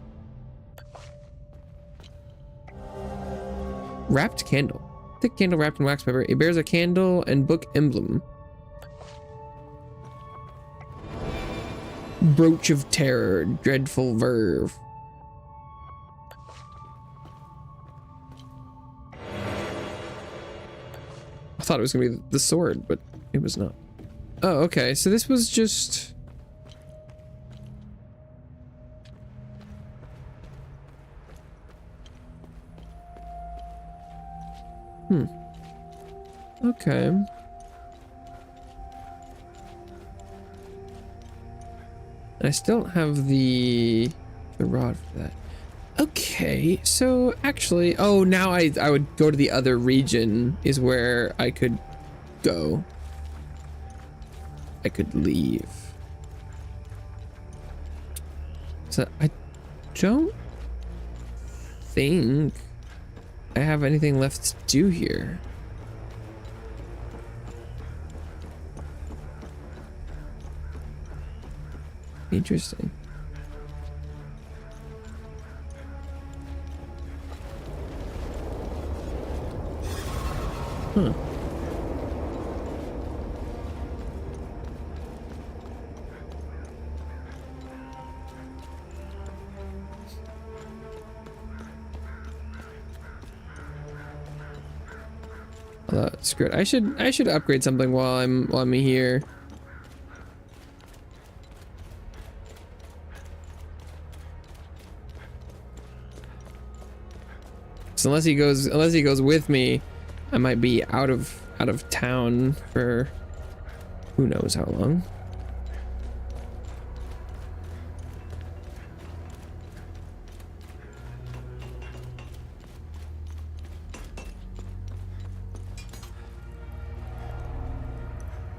Speaker 1: Wrapped candle. Thick candle wrapped in wax paper. It bears a candle and book emblem. Brooch of terror, dreadful verve. I thought it was gonna be the sword, but it was not. Oh, okay. So this was just... Okay. I still don't have the rod for that. Okay, so actually, oh, now I would go to the other region is where I could go. I could leave. So I don't think I have anything left to do here. Interesting. Huh. Screw it. I should upgrade something while I'm here. So unless he goes with me, I might be out of town for who knows how long.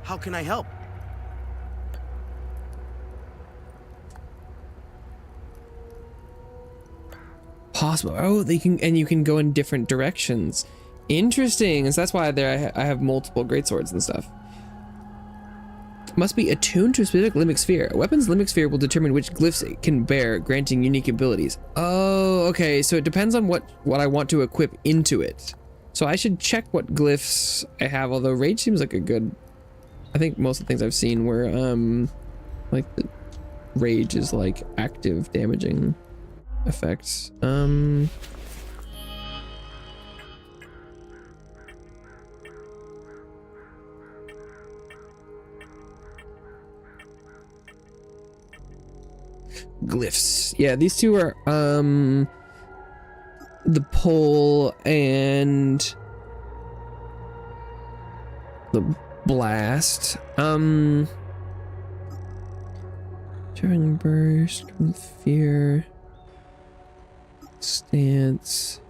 Speaker 6: How can I help?
Speaker 1: Possible. Oh, you can go in different directions. Interesting. So that's why I have multiple greatswords and stuff. Must be attuned to a specific limbic sphere. A weapon's limbic sphere will determine which glyphs it can bear, granting unique abilities. Oh, okay. So it depends on what I want to equip into it. So I should check what glyphs I have. Although rage seems like a good. I think most of the things I've seen were like the rage is like active damaging effects. Glyphs. Yeah, these two are the pole and the blast. Driving burst, fear, stance.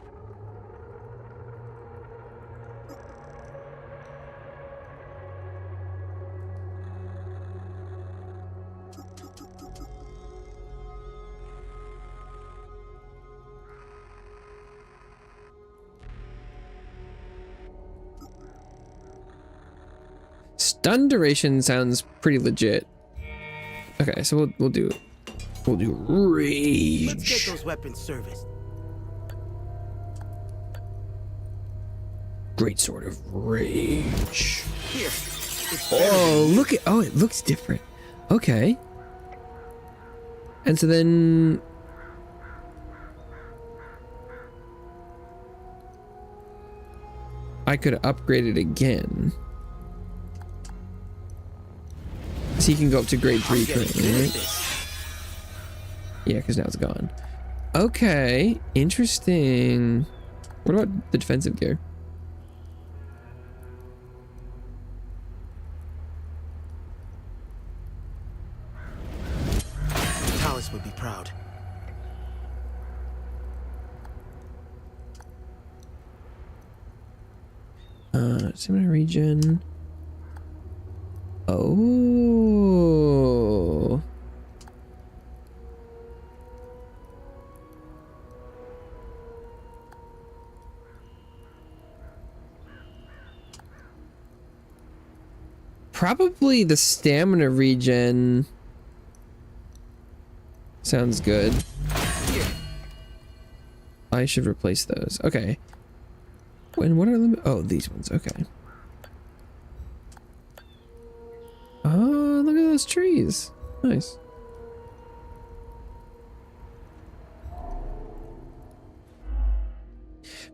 Speaker 1: Stun duration sounds pretty legit. Okay, so we'll do rage.
Speaker 6: Let's get those weapons serviced.
Speaker 1: Great sword of rage.
Speaker 6: Here.
Speaker 1: Oh, look at it looks different. Okay. And so then I could upgrade it again. So you can go up to grade 3 currently, right? Yeah, because now it's gone. Okay, interesting. What about the defensive gear?
Speaker 6: Talus would be proud.
Speaker 1: Similar region. Oh. Probably the stamina regen sounds good. I should replace those. Okay. And what are oh, these ones. Okay. Oh, look at those trees. Nice.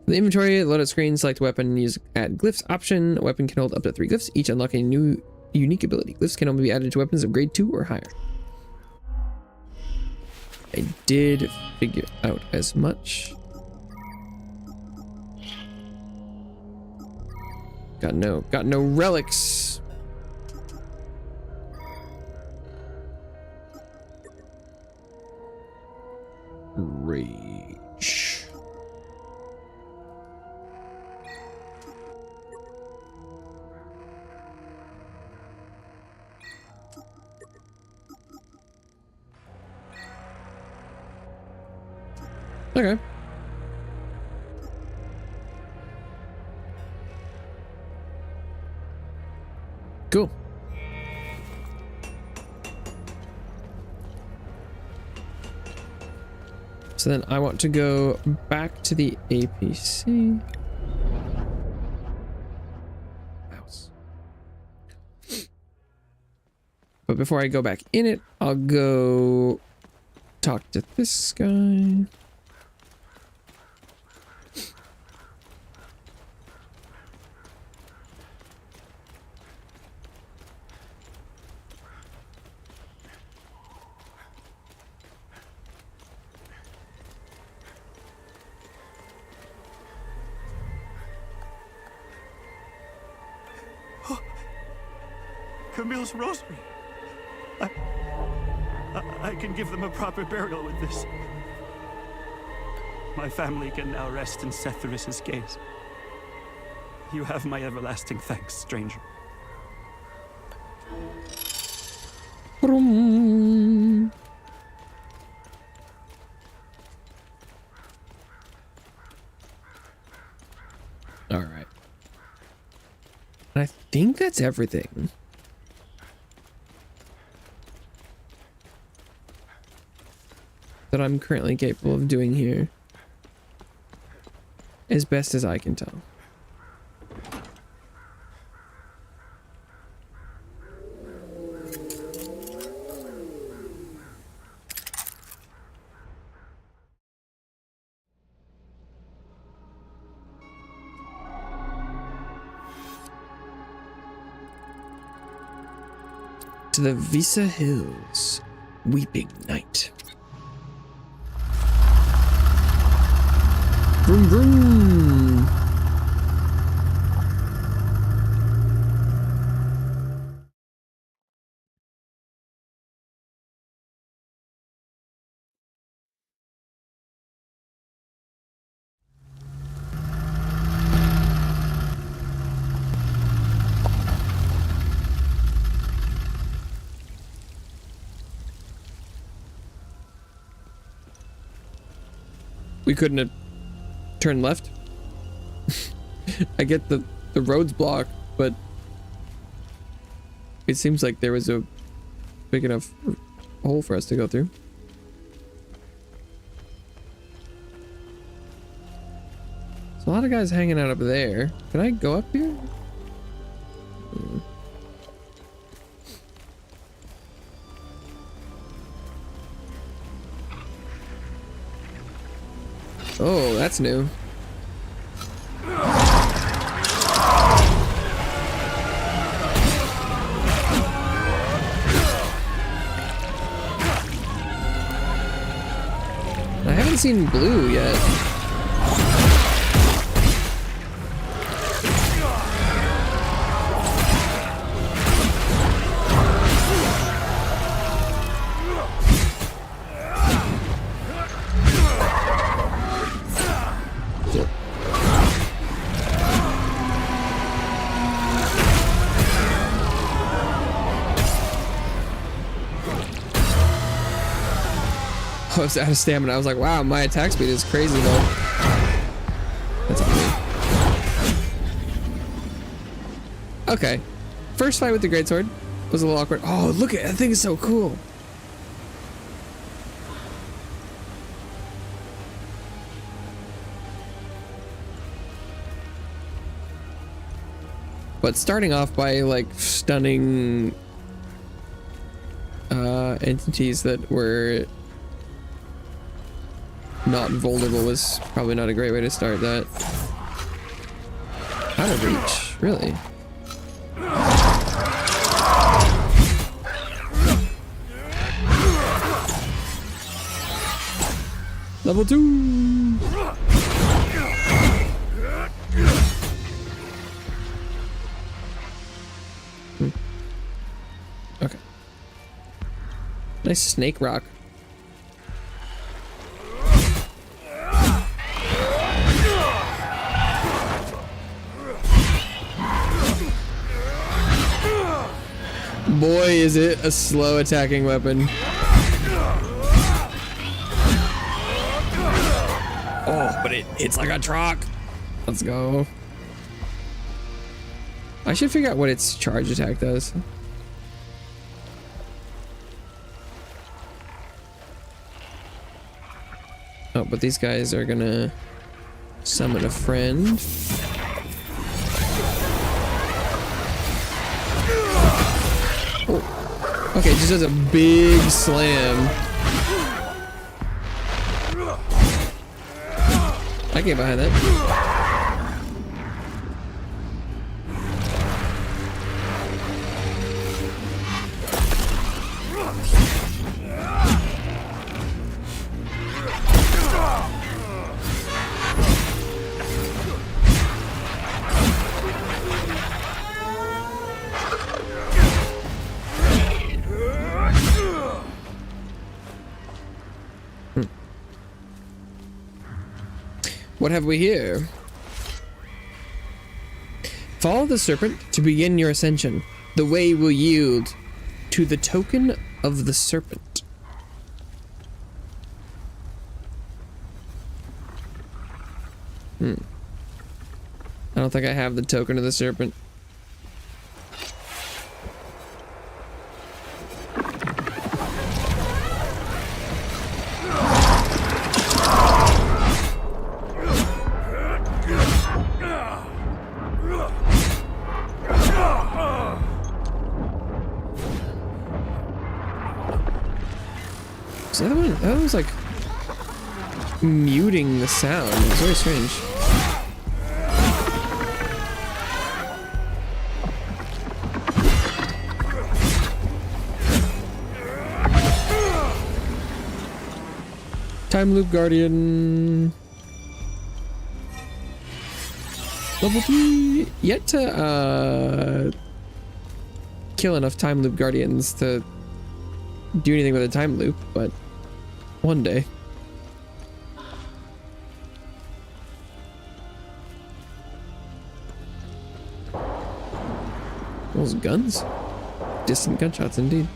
Speaker 1: For the inventory, load out screen, select weapon, use add glyphs option. A weapon can hold up to 3 glyphs, each unlocking a new unique ability. Glyphs can only be added to weapons of grade 2 or higher. I did figure out as much. Got no relics. Rage. Okay. Cool. So then I want to go back to the APC. Mouse. But before I go back in it, I'll go talk to this guy.
Speaker 6: Camille's rosary. I can give them a proper burial with this. My family can now rest in Sethrus's gaze. You have my everlasting thanks, stranger.
Speaker 1: All right. I think that's everything. That I'm currently capable of doing here. As best as I can tell. To the Visa Hills, Weeping Night. Vroom vroom. We couldn't have turned left. I get the road's blocked, but it seems like there was a big enough hole for us to go through. There's a lot of guys hanging out up there. Can I go up here? Oh, that's new. I haven't seen blue yet. I was out of stamina. I was like, wow, my attack speed is crazy though. That's ugly. Okay. First fight with the greatsword was a little awkward. Oh, look at that thing is so cool. But starting off by like stunning entities that were not vulnerable was probably not a great way to start that. Out of reach, really. Level 2. Okay. Nice snake rock. Boy, is it a slow attacking weapon. Oh, but it's like a truck. Let's go. I should figure out what its charge attack does. Oh, but these guys are gonna summon a friend. Oh. Okay, just does a big slam. I get behind that. What have we here? Follow the serpent to begin your ascension. The way will yield to the token of the serpent. I don't think I have the token of the serpent. So that was like muting the sound. It was very strange. Time loop guardian. Level 3. Yet to kill enough time loop guardians to do anything with a time loop, but one day. Those guns? Distant gunshots indeed.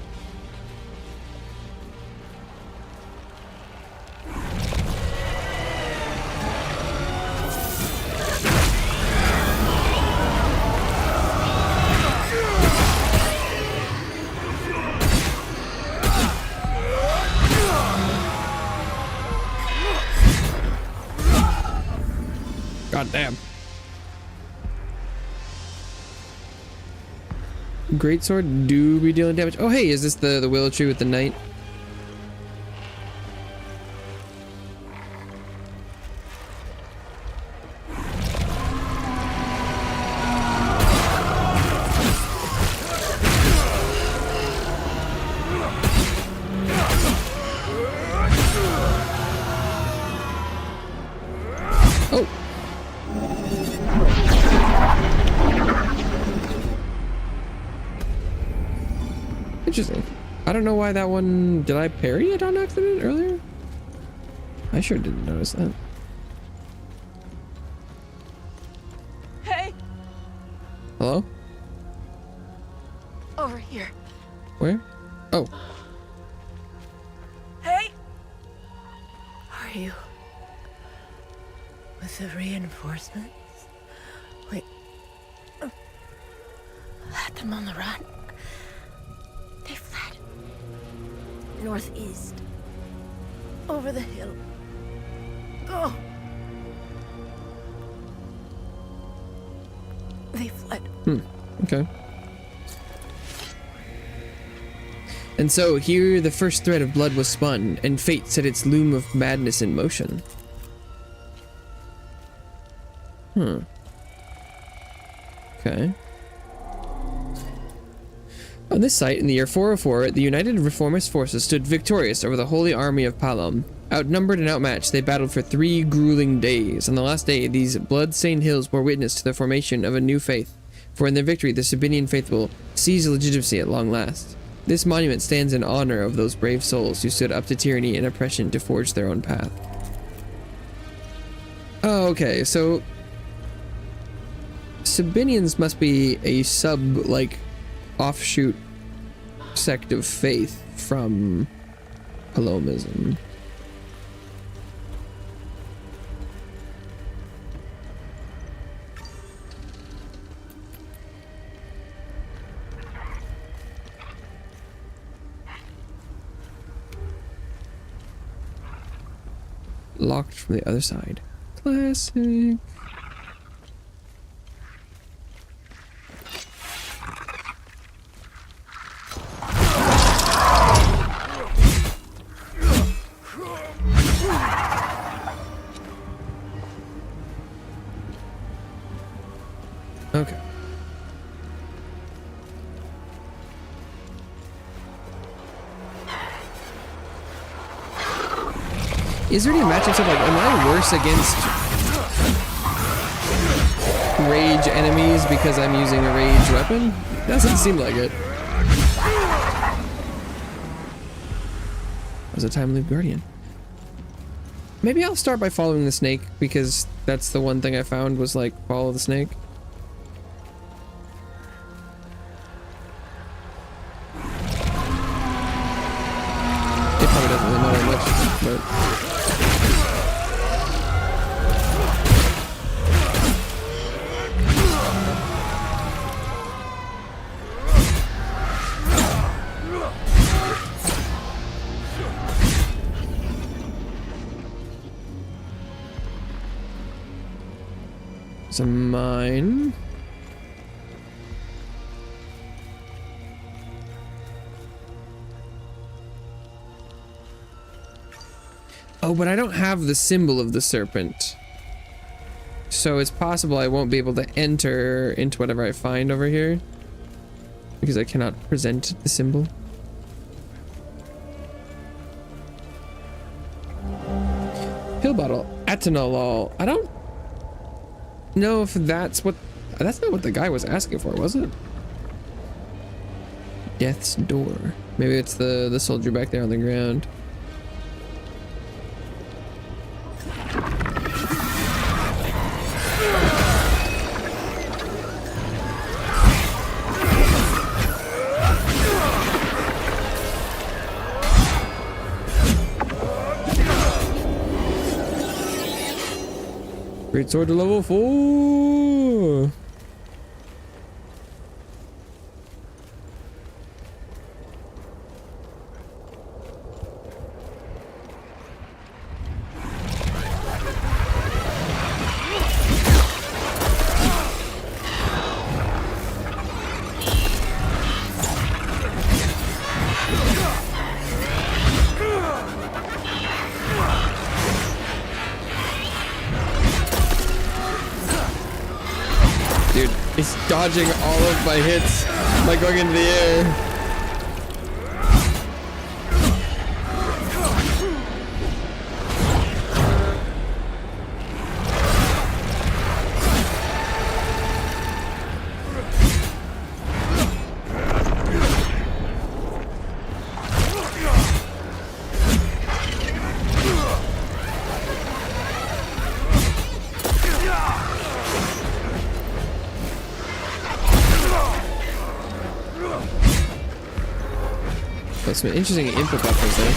Speaker 1: God damn. Greatsword do be dealing damage. Oh hey, is this the willow tree with the knight? Oh. Interesting. I don't know why that one... Did I parry it on accident earlier? I sure didn't notice that.
Speaker 7: Hey!
Speaker 1: Hello?
Speaker 7: Over here.
Speaker 1: Where? Oh.
Speaker 7: Hey!
Speaker 9: Are you with the reinforcements? Wait. Let them on the run. They fled. Northeast. Over the hill. Go! They fled.
Speaker 1: Okay. And so here the first thread of blood was spun, and fate set its loom of madness in motion. Okay. On this site, in the year 404, the United Reformist forces stood victorious over the Holy Army of Palom. Outnumbered and outmatched, they battled for 3 grueling days. On the last day, these blood-stained hills bore witness to the formation of a new faith, for in their victory, the Sabinian faithful seized legitimacy at long last. This monument stands in honor of those brave souls who stood up to tyranny and oppression to forge their own path. Oh, okay, so Sabinians must be a offshoot sect of faith from Palomism. Locked from the other side. Classic. Okay. Is there any matchups of like, am I worse against rage enemies because I'm using a rage weapon? Doesn't seem like it. That was a time loop guardian. Maybe I'll start by following the snake because that's the one thing I found was like follow the snake. It probably doesn't really matter much, but it's a mine. Oh, but I don't have the symbol of the serpent. So it's possible I won't be able to enter into whatever I find over here. Because I cannot present the symbol. Pill bottle. Atenolol. I don't know if that's what... That's not what the guy was asking for, was it? Death's door. Maybe it's the soldier back there on the ground. Great sword to level 4. Dodging all of my hits by going into the air. Some interesting input buffers there.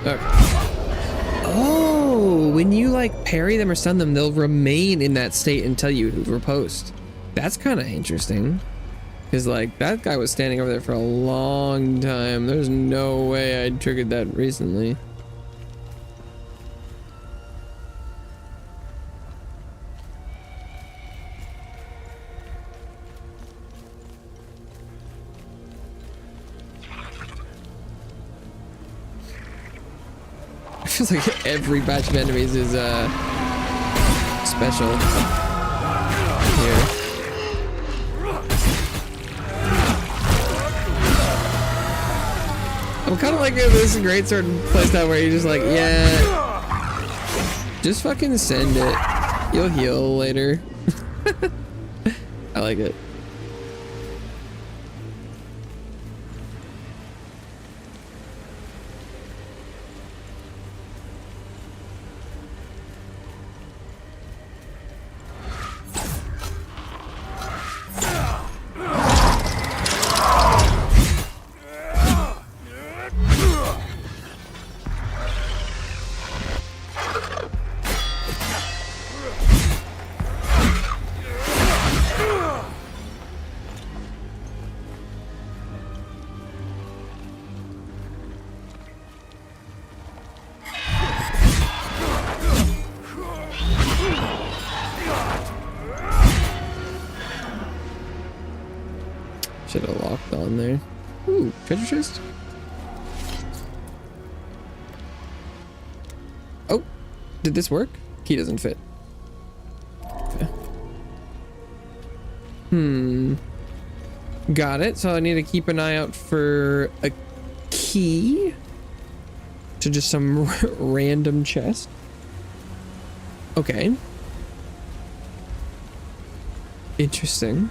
Speaker 1: Okay. Oh, when you like parry them or stun them, they'll remain in that state until you riposte. That's kind of interesting. Because like that guy was standing over there for a long time. There's no way I triggered that recently. Feels like every batch of enemies is special here. I'm kind of like this great sword playstyle where you're just like, yeah, just fucking send it. You'll heal later. I like it. Should have locked on there. Ooh, treasure chest. Oh, did this work? Key doesn't fit. Okay. Got it. So I need to keep an eye out for a key to just some random chest. Okay. Interesting.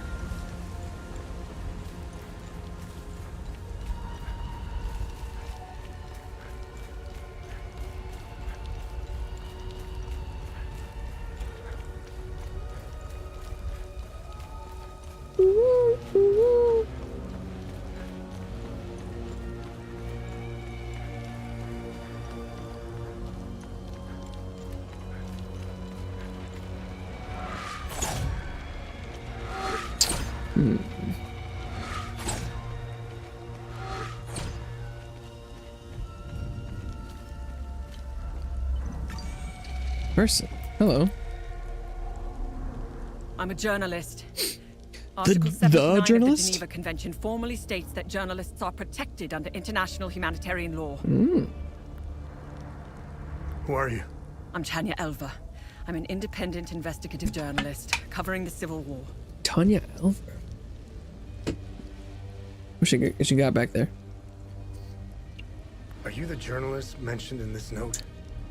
Speaker 1: Person. Hello.
Speaker 11: I'm a journalist. Article 79
Speaker 1: the
Speaker 11: of
Speaker 1: journalist?
Speaker 11: the Geneva Convention formally states that journalists are protected under international humanitarian law.
Speaker 3: Who are you?
Speaker 11: I'm Tanya Elver. I'm an independent investigative journalist covering the Civil War.
Speaker 1: Tanya Elver? She got back there.
Speaker 3: Are you the journalist mentioned in this note?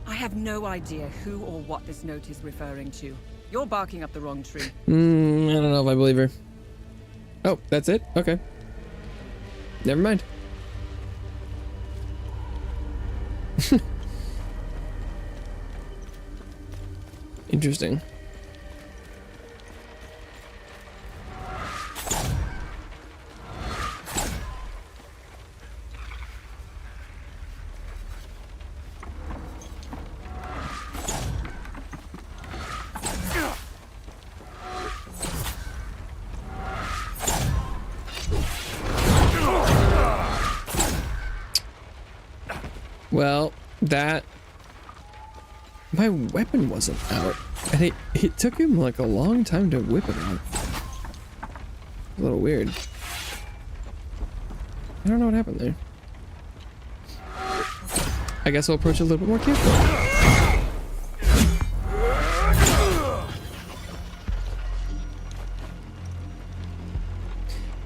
Speaker 11: I have no idea who or what this note is referring to. You're barking up the wrong tree.
Speaker 1: I don't know if I believe her. Oh, that's it? Okay. Never mind. Interesting. Well, my weapon wasn't out, and it took him like a long time to whip it out. A little weird. I don't know what happened there. I guess I'll approach it a little bit more carefully.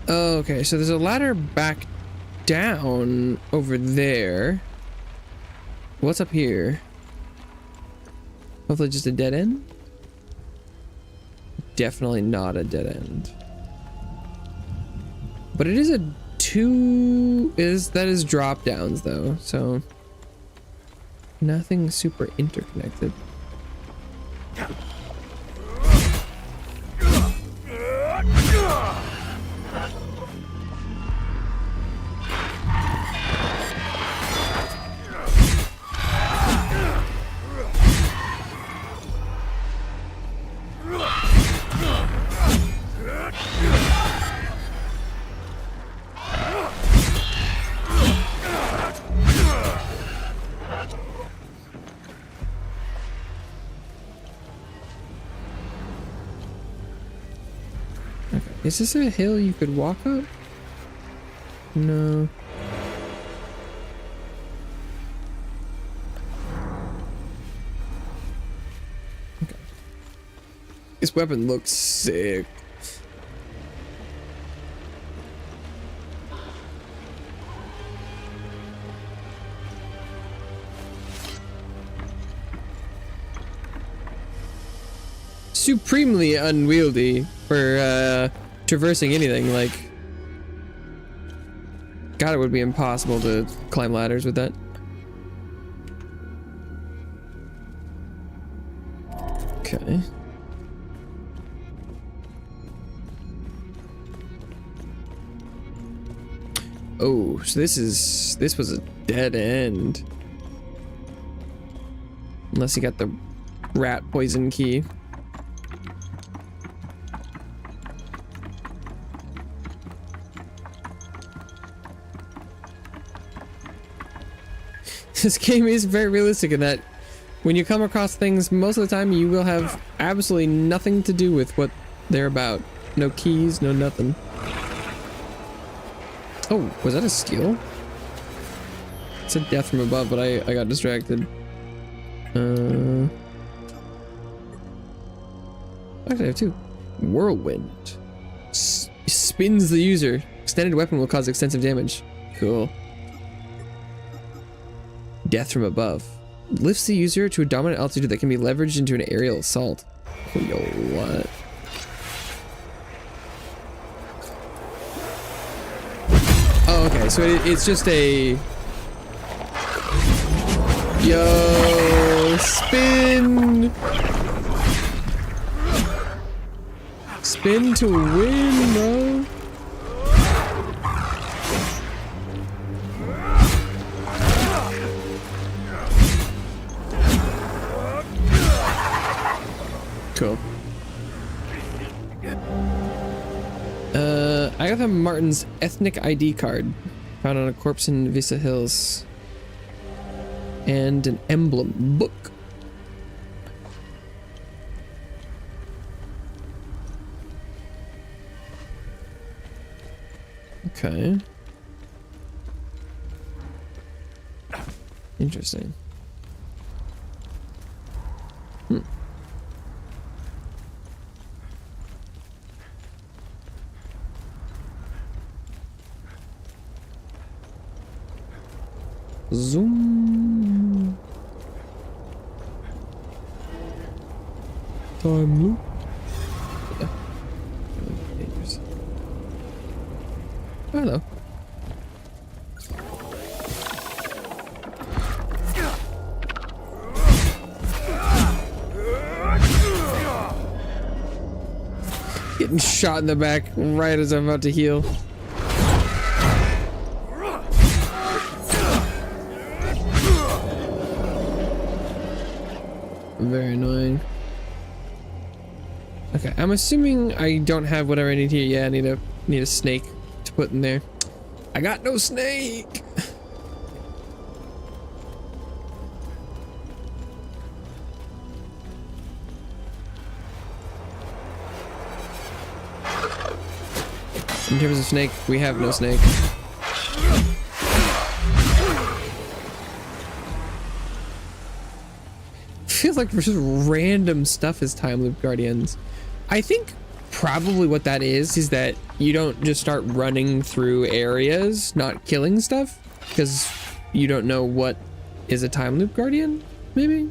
Speaker 1: Okay, so there's a ladder back down over there. What's up here? Hopefully just a dead end? Definitely not a dead end. But it is that is drop downs though, so nothing super interconnected. Is this a hill you could walk up? No. Okay. This weapon looks sick. Supremely unwieldy for traversing anything. Like, God, it would be impossible to climb ladders with that. Okay. Oh, so this was a dead end. Unless you got the rat poison key. This game is very realistic in that when you come across things, most of the time you will have absolutely nothing to do with what they're about. No keys, no nothing. Oh, was that a steal? It said death from above, but I got distracted. Actually, I have two. Whirlwind. Spins the user. Extended weapon will cause extensive damage. Cool. Death from above. Lifts the user to a dominant altitude that can be leveraged into an aerial assault. Yo, what? Oh, okay, so it's just a... Yo, spin! Spin to win, bro. Cool. Agatha Martin's ethnic ID card found on a corpse in Vista Hills. And an emblem book. Okay. Interesting. Zoom. Time loop. Yeah. Dangerous. Oh, hello. Getting shot in the back right as I'm about to heal. Very annoying. Okay, I'm assuming I don't have whatever I need here. Yeah, I need a snake to put in there. I got no snake. In terms of snake, we have no snake. Feels like just random stuff as time loop guardians. I think probably what that is that you don't just start running through areas, not killing stuff, because you don't know what is a time loop guardian, maybe?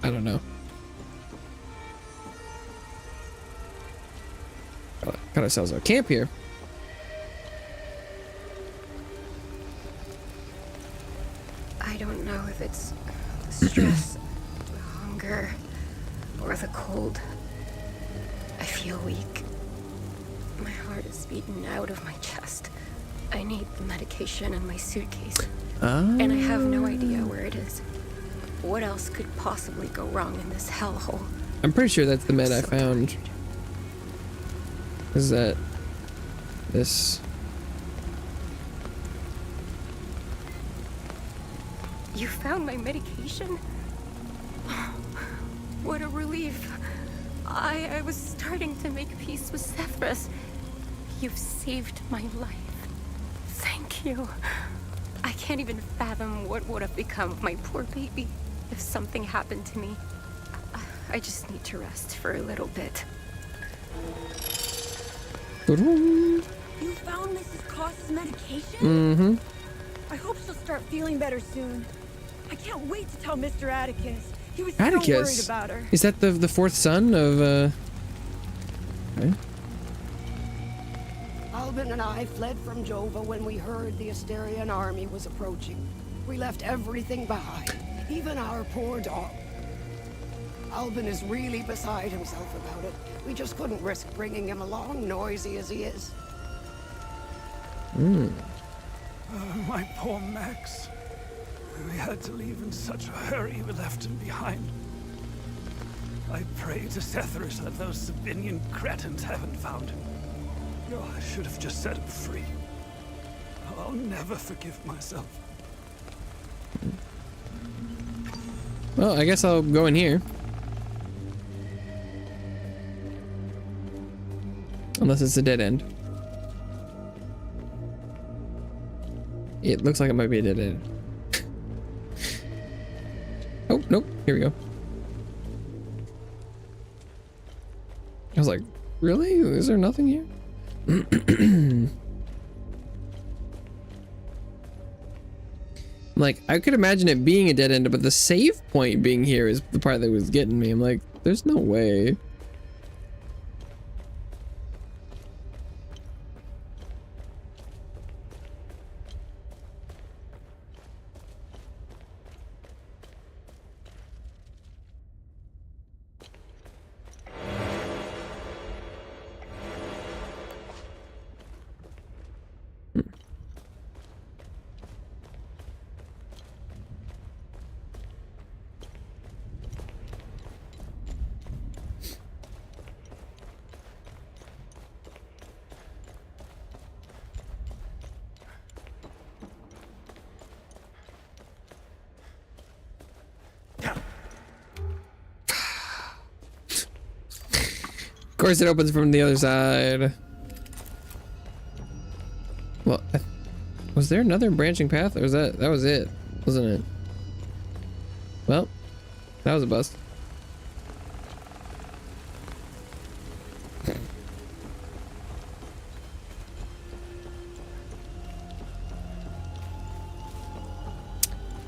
Speaker 1: I don't know. Got ourselves a camp here.
Speaker 9: I don't know if it's the stress, the hunger, or the cold. I feel weak. My heart is beaten out of my chest. I need the medication in my suitcase. And I have no idea where it is. What else could possibly go wrong in this hellhole?
Speaker 1: I'm pretty sure that's the med I found. Is that this?
Speaker 9: You found my medication? What a relief. I was starting to make peace with Sethras. You've saved my life. Thank you. I can't even fathom what would have become of my poor baby if something happened to me. I just need to rest for a little bit.
Speaker 12: You found Mrs. Cross's medication?
Speaker 1: Mm-hmm.
Speaker 12: I hope she'll start feeling better soon. I can't wait to tell Mr. Atticus. He was so
Speaker 1: Atticus?
Speaker 12: worried about her.
Speaker 1: Is that the fourth son of okay.
Speaker 13: Albin and I fled from Jova when we heard the Asterian army was approaching. We left everything behind, even our poor dog. Albin is really beside himself about it. We just couldn't risk bringing him along, noisy as he is.
Speaker 5: My poor Max. We had to leave in such a hurry we left him behind. I pray to Sethras that those Sabinian cretins haven't found him. Oh, I should have just set him free. I'll never forgive myself.
Speaker 1: Well, I guess I'll go in here. Unless it's a dead end. It looks like it might be a dead end. Oh, nope. Here we go. I was like, really? Is there nothing here? Like, I could imagine it being a dead end, but the save point being here is the part that was getting me. I'm like, there's no way. Of course it opens from the other side. Well, was there another branching path, or was that was it, wasn't it? Well, that was a bust.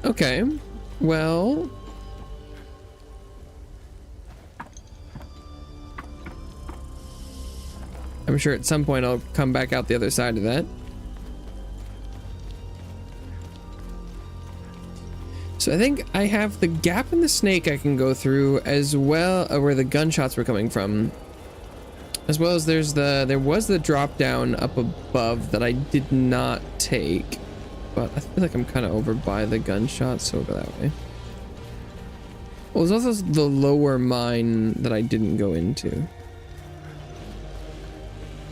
Speaker 1: Okay. Well. I'm sure at some point I'll come back out the other side of that. So I think I have the gap in the snake I can go through, as well, where the gunshots were coming from. As well as there was the drop down up above that I did not take. But I feel like I'm kind of over by the gunshots, so we'll go that way. Well, there's also the lower mine that I didn't go into.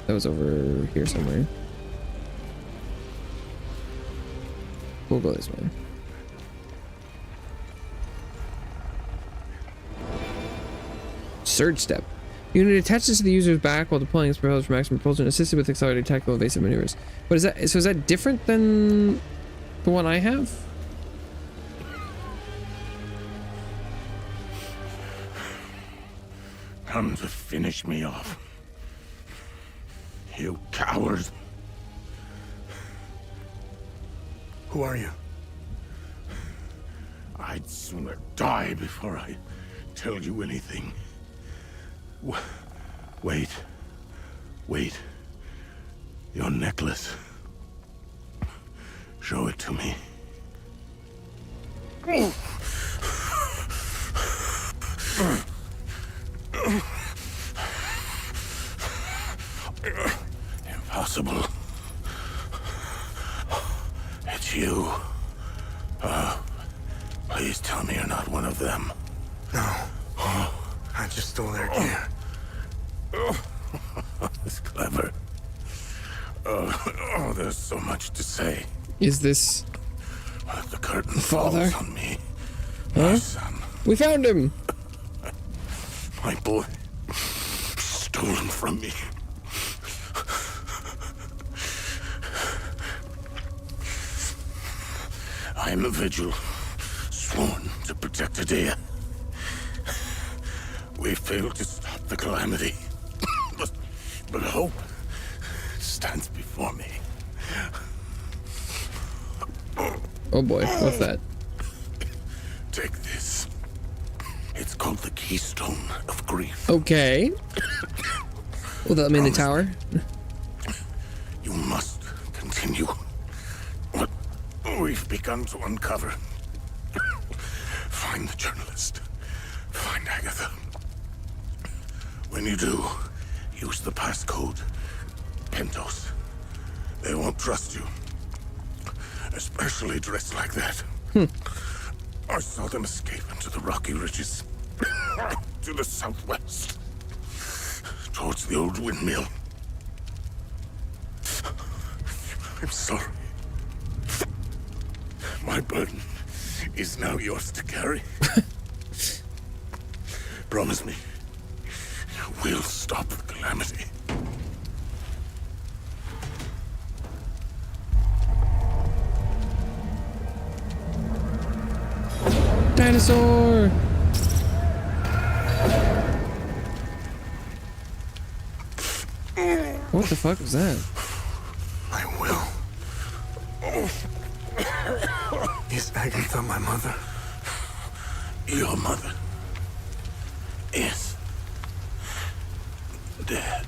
Speaker 1: That was over here somewhere. We'll go this way. Surge step. Unit attaches to the user's back while deploying its propellers for maximum propulsion, assisted with accelerated tactical evasive maneuvers. What is that? So is that different than the one I have?
Speaker 23: Come to finish me off. You coward.
Speaker 3: Who are you?
Speaker 23: I'd sooner die before I tell you anything. Wait. Wait. Your necklace. Show it to me. Impossible. It's you. Please tell me you're not one of them.
Speaker 3: No. I just stole their gear.
Speaker 23: It's clever. Oh, there's so much to say.
Speaker 1: Is this
Speaker 23: the curtain
Speaker 1: father?
Speaker 23: falls on me.
Speaker 1: Huh?
Speaker 23: My son.
Speaker 1: We found him.
Speaker 23: My boy. Stolen from me. I am a vigil, sworn to protect Adea. We failed to stop the calamity, but hope stands before me.
Speaker 1: Oh boy, what's that?
Speaker 23: Take this. It's called the Keystone of Grief.
Speaker 1: Okay. Will that mean the tower?
Speaker 23: You must continue what we've begun to uncover. Find the journalist. Find Agatha. When you do, use the passcode Pentos. They won't trust you. Especially dressed like that. I saw them escape into the rocky ridges. To the southwest. Towards the old windmill. I'm sorry. My burden is now yours to carry. Promise me, we'll stop the calamity.
Speaker 1: Dinosaur! What the fuck was that?
Speaker 3: I will. Is Agatha my mother?
Speaker 23: Your mother is dead.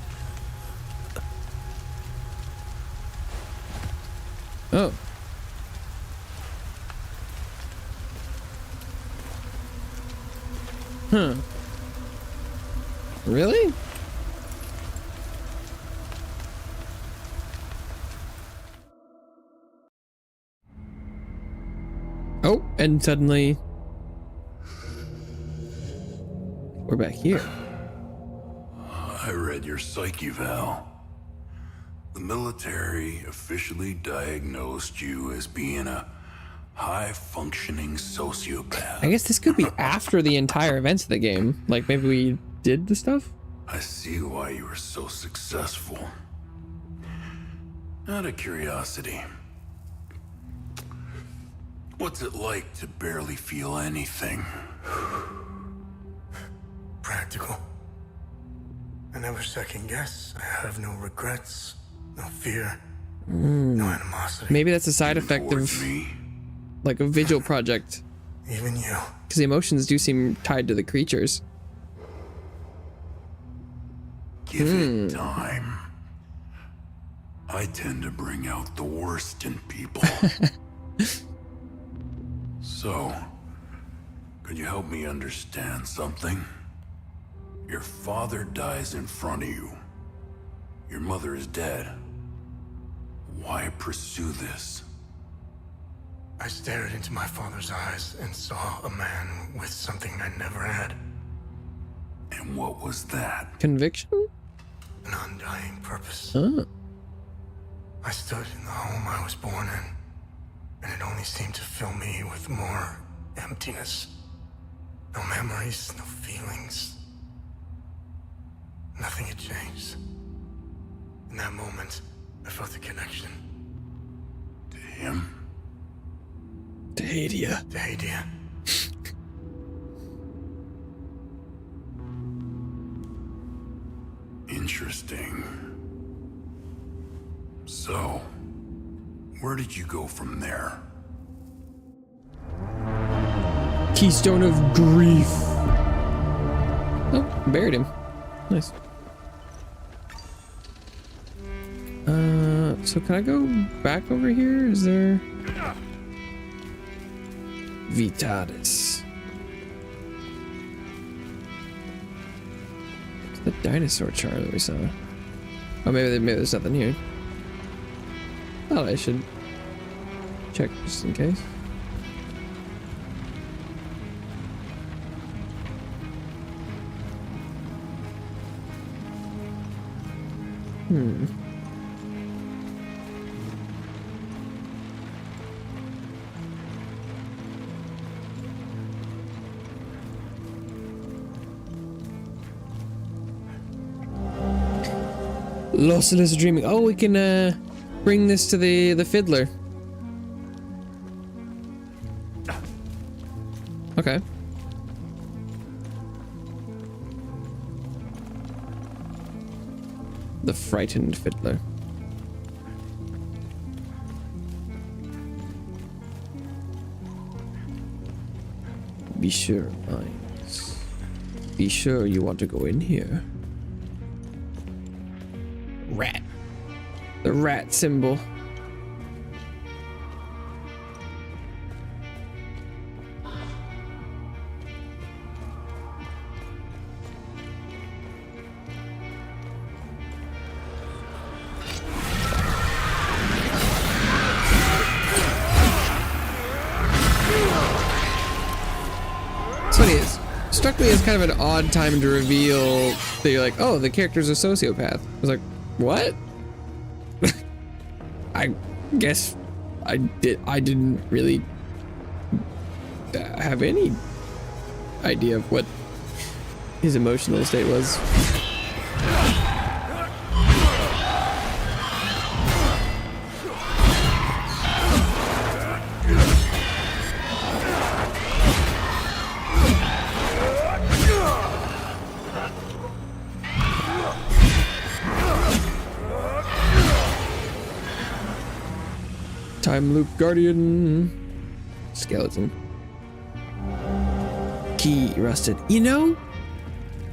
Speaker 1: Oh. Huh. Really? Oh, and suddenly we're back here.
Speaker 14: I read your psyche Val. The military officially diagnosed you as being a high-functioning sociopath.
Speaker 1: I guess this could be after the entire events of the game. Like, maybe we did the stuff?
Speaker 14: I see why you were so successful. Out of curiosity, what's it like to barely feel anything?
Speaker 3: Practical. I never second guess. I have no regrets, no fear, no animosity.
Speaker 1: Maybe that's a side effect of like a vigil project.
Speaker 3: Even you.
Speaker 1: Because the emotions do seem tied to the creatures.
Speaker 14: Give it time. I tend to bring out the worst in people. So, could you help me understand something? Your father dies in front of you. Your mother is dead. Why pursue this?
Speaker 3: I stared into my father's eyes and saw a man with something I never had.
Speaker 14: And what was that?
Speaker 1: Conviction?
Speaker 3: An undying purpose.
Speaker 1: Huh.
Speaker 3: I stood in the home I was born in, and it only seemed to fill me with more emptiness. No memories, no feelings. Nothing had changed. In that moment, I felt a connection.
Speaker 14: To him?
Speaker 1: To Hadia.
Speaker 3: To Hadia.
Speaker 14: Interesting. So, where did you go from there?
Speaker 1: Keystone of Grief. Oh, buried him. Nice. So can I go back over here? Is there... Vitalis. It's the dinosaur chart that we saw. Oh, maybe there's nothing here. Thought I should check just in case. Lost in Lucid Dreaming. Oh, we can bring this to the fiddler. Okay. The frightened fiddler. Be sure, eyes. Be sure you want to go in here. Rat. The rat symbol. It's funny, it struck me as kind of an odd time to reveal that you're like, oh, the character's a sociopath. I was like, what? I guess I didn't really have any idea of what his emotional state was. Time loop guardian. Skeleton. Key rusted. You know,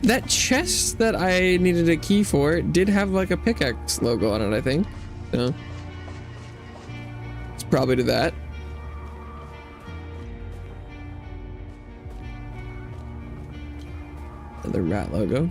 Speaker 1: that chest that I needed a key for did have like a pickaxe logo on it, I think. So it's probably to that. And the rat logo.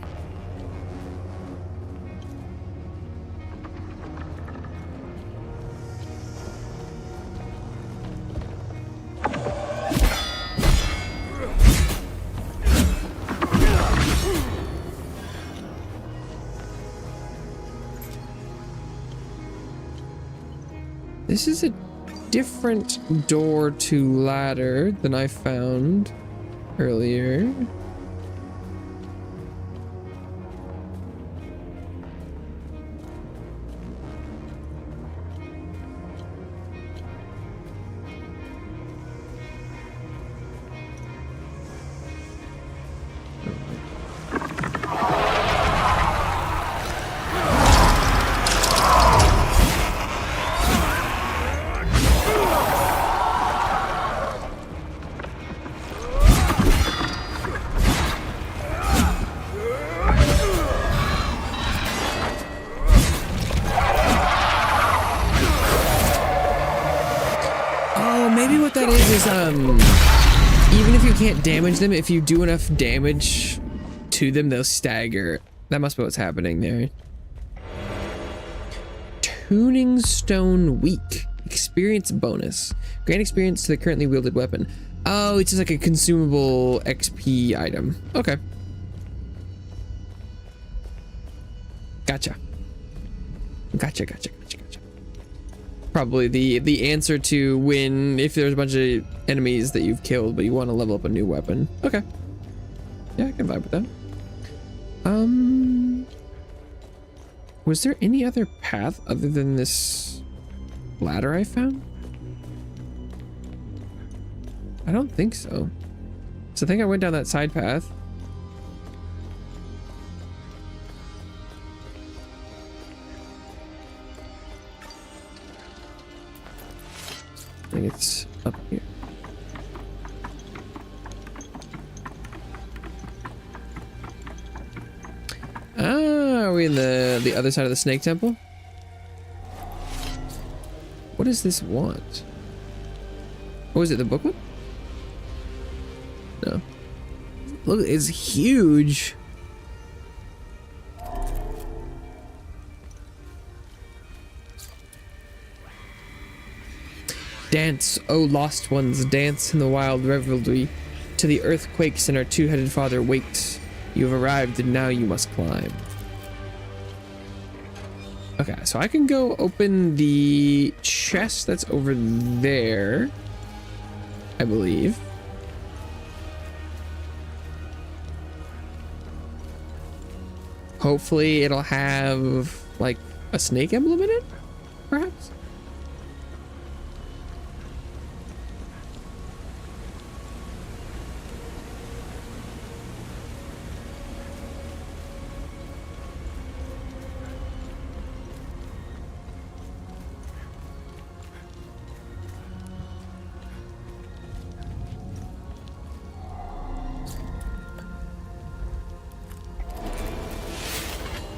Speaker 1: This is a different door to ladder than I found earlier. there's even if you can't damage them, if you do enough damage to them, they'll stagger. That must be what's happening there. Tuning Stone Weak. Experience bonus. Grant experience to the currently wielded weapon. Oh, it's just like a consumable XP item. Okay. Gotcha. Gotcha. Probably the answer to when, if there's a bunch of enemies that you've killed, but you want to level up a new weapon. Okay. Yeah, I can vibe with that. Was there any other path other than this ladder I found? I don't think so. So I think I went down that side path. I think it's up here. Ah, are we in the other side of the snake temple? What does this want? Oh, is it the booklet? No. Look, it's huge. Dance, O lost ones, dance in the wild revelry. To the earth quakes and our two-headed father wakes. You have arrived and now you must climb. Okay, so I can go open the chest that's over there, I believe. Hopefully it'll have like a snake emblem in it, perhaps?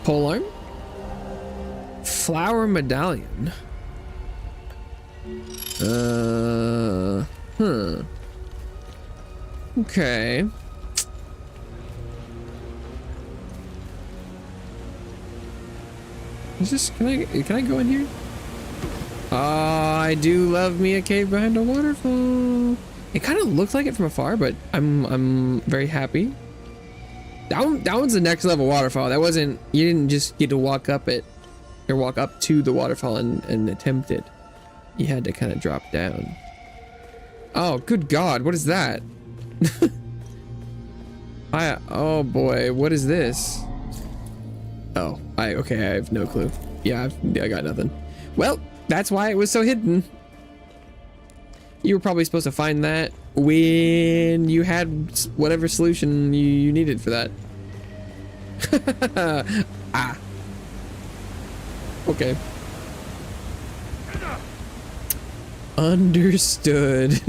Speaker 1: Polearm? Flower medallion. Okay. Is this, can I go in here? Oh, I do love me a cave behind a waterfall. It kind of looks like it from afar, but I'm very happy. That one's the next level waterfall. That wasn't, you didn't just get to walk up it or walk up to the waterfall and attempt it. You had to kind of drop down. Oh, good God. What is that? Oh boy. What is this? Oh, okay. I have no clue. Yeah, I got nothing. Well, that's why it was so hidden. You were probably supposed to find that when you had whatever solution you needed for that. Ah. Okay. Understood.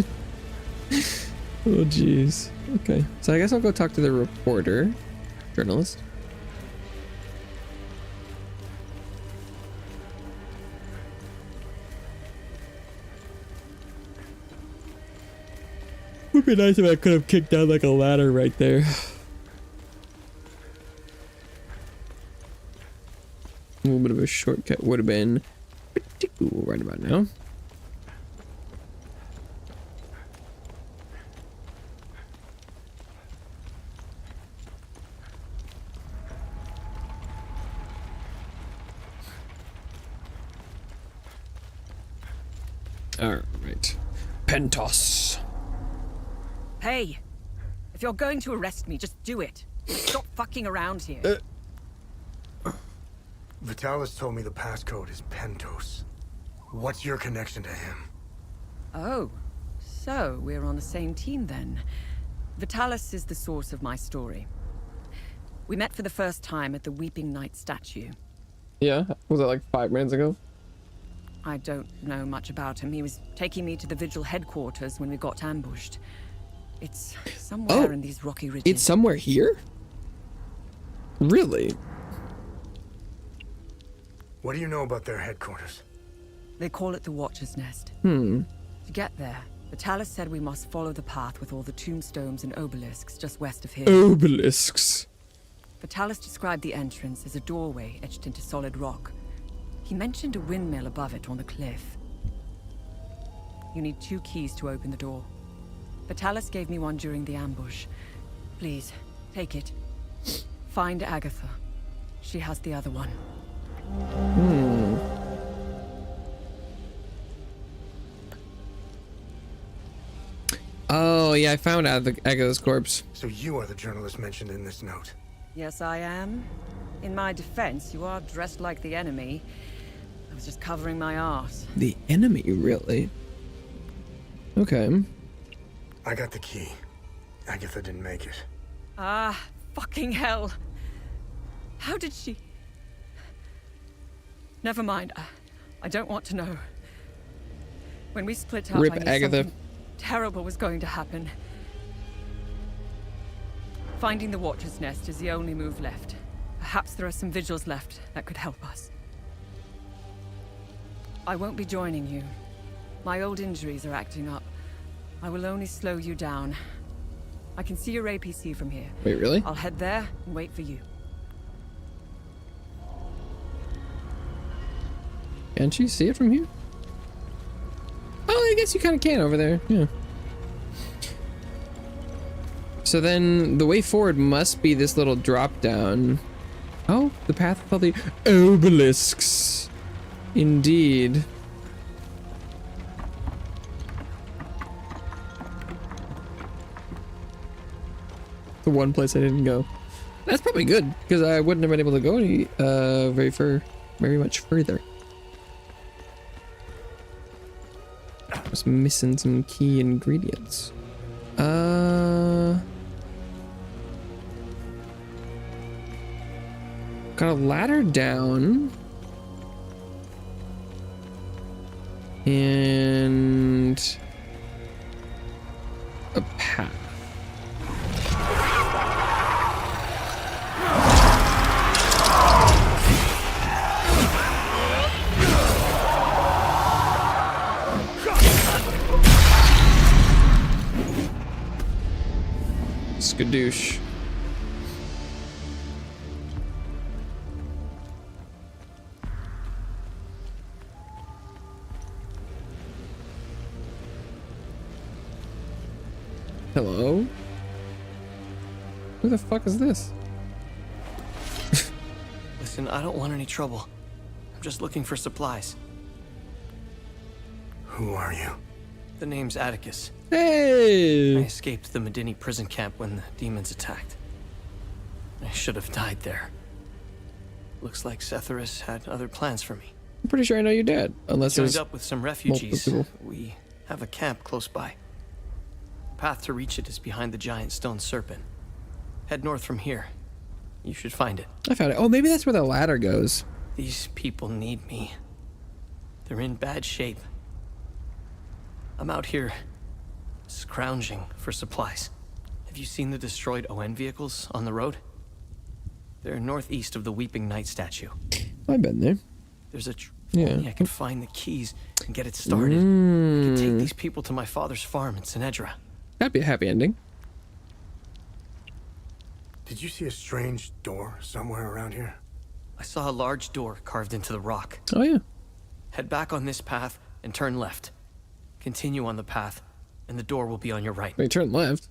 Speaker 1: Oh, jeez. Okay. So I guess I'll go talk to the reporter, journalist. Would be nice if I could have kicked down like a ladder right there. A little bit of a shortcut would have been pretty cool right about now. All right, Pentos.
Speaker 11: Hey, if you're going to arrest me, just do it. Stop fucking around here.
Speaker 3: Vitalis told me the passcode is Pentos. What's your connection to him?
Speaker 11: Oh, so we're on the same team then. Vitalis is the source of my story. We met for the first time at the Weeping Knight statue.
Speaker 1: Yeah, was that like 5 minutes ago?
Speaker 11: I don't know much about him. He was taking me to the Vigil headquarters when we got ambushed. It's somewhere in these rocky ridges.
Speaker 1: It's somewhere here? Really?
Speaker 3: What do you know about their headquarters?
Speaker 11: They call it the Watcher's Nest.
Speaker 1: Hmm.
Speaker 11: To get there, Vitalis said we must follow the path with all the tombstones and obelisks just west of here.
Speaker 1: Obelisks.
Speaker 11: Vitalis described the entrance as a doorway etched into solid rock. He mentioned a windmill above it on the cliff. You need 2 keys to open the door. Vitalis gave me one during the ambush. Please, take it. Find Agatha. She has the other one.
Speaker 1: Oh, yeah, I found Agatha's corpse.
Speaker 3: So you are the journalist mentioned in this note.
Speaker 11: Yes, I am. In my defense, you are dressed like the enemy. I was just covering my arse.
Speaker 1: The enemy, really? Okay.
Speaker 3: I got the key. Agatha didn't make it.
Speaker 11: Ah, fucking hell. How did she... Never mind. I don't want to know. When we split up,
Speaker 1: Rip
Speaker 11: I knew
Speaker 1: Agatha.
Speaker 11: something terrible was going to happen. Finding the Watcher's Nest is the only move left. Perhaps there are some vigils left that could help us. I won't be joining you. My old injuries are acting up. I will only slow you down. I can see your APC from here.
Speaker 1: Wait, really?
Speaker 11: I'll head there and wait for you.
Speaker 1: Can she see it from here? Oh, I guess you kind of can over there. Yeah. So then the way forward must be this little drop down. Oh, the path with all the obelisks. Indeed. The one place I didn't go. That's probably good because I wouldn't have been able to go any very much further. Was missing some key ingredients. Got a ladder down. And a path. Skadoosh. Hello? Who the fuck is this?
Speaker 15: Listen, I don't want any trouble. I'm just looking for supplies.
Speaker 3: Who are you?
Speaker 15: The name's Atticus.
Speaker 1: Hey!
Speaker 15: I escaped the Medini prison camp when the demons attacked. I should have died there. Looks like Setharus had other plans for me.
Speaker 1: I'm pretty sure I know your dad, unless
Speaker 15: Joined
Speaker 1: there's
Speaker 15: up with some refugees.
Speaker 1: multiple
Speaker 15: We have a camp close by. The path to reach it is behind the giant stone serpent. Head north from here. You should find it.
Speaker 1: I found it. Oh, maybe that's where the ladder goes.
Speaker 15: These people need me. They're in bad shape. I'm out here scrounging for supplies. Have you seen the destroyed ON vehicles on the road? They're northeast of the Weeping Knight statue.
Speaker 1: I've been there.
Speaker 15: There's a
Speaker 1: Yeah.
Speaker 15: only I could find the keys and get it started. I could take these people to my father's farm in Sinedra.
Speaker 1: That'd be a happy ending.
Speaker 3: Did you see a strange door somewhere around here?
Speaker 15: I saw a large door carved into the rock.
Speaker 1: Oh, yeah.
Speaker 15: Head back on this path and turn left. Continue on the path, and the door will be on your right.
Speaker 1: Wait, turn left.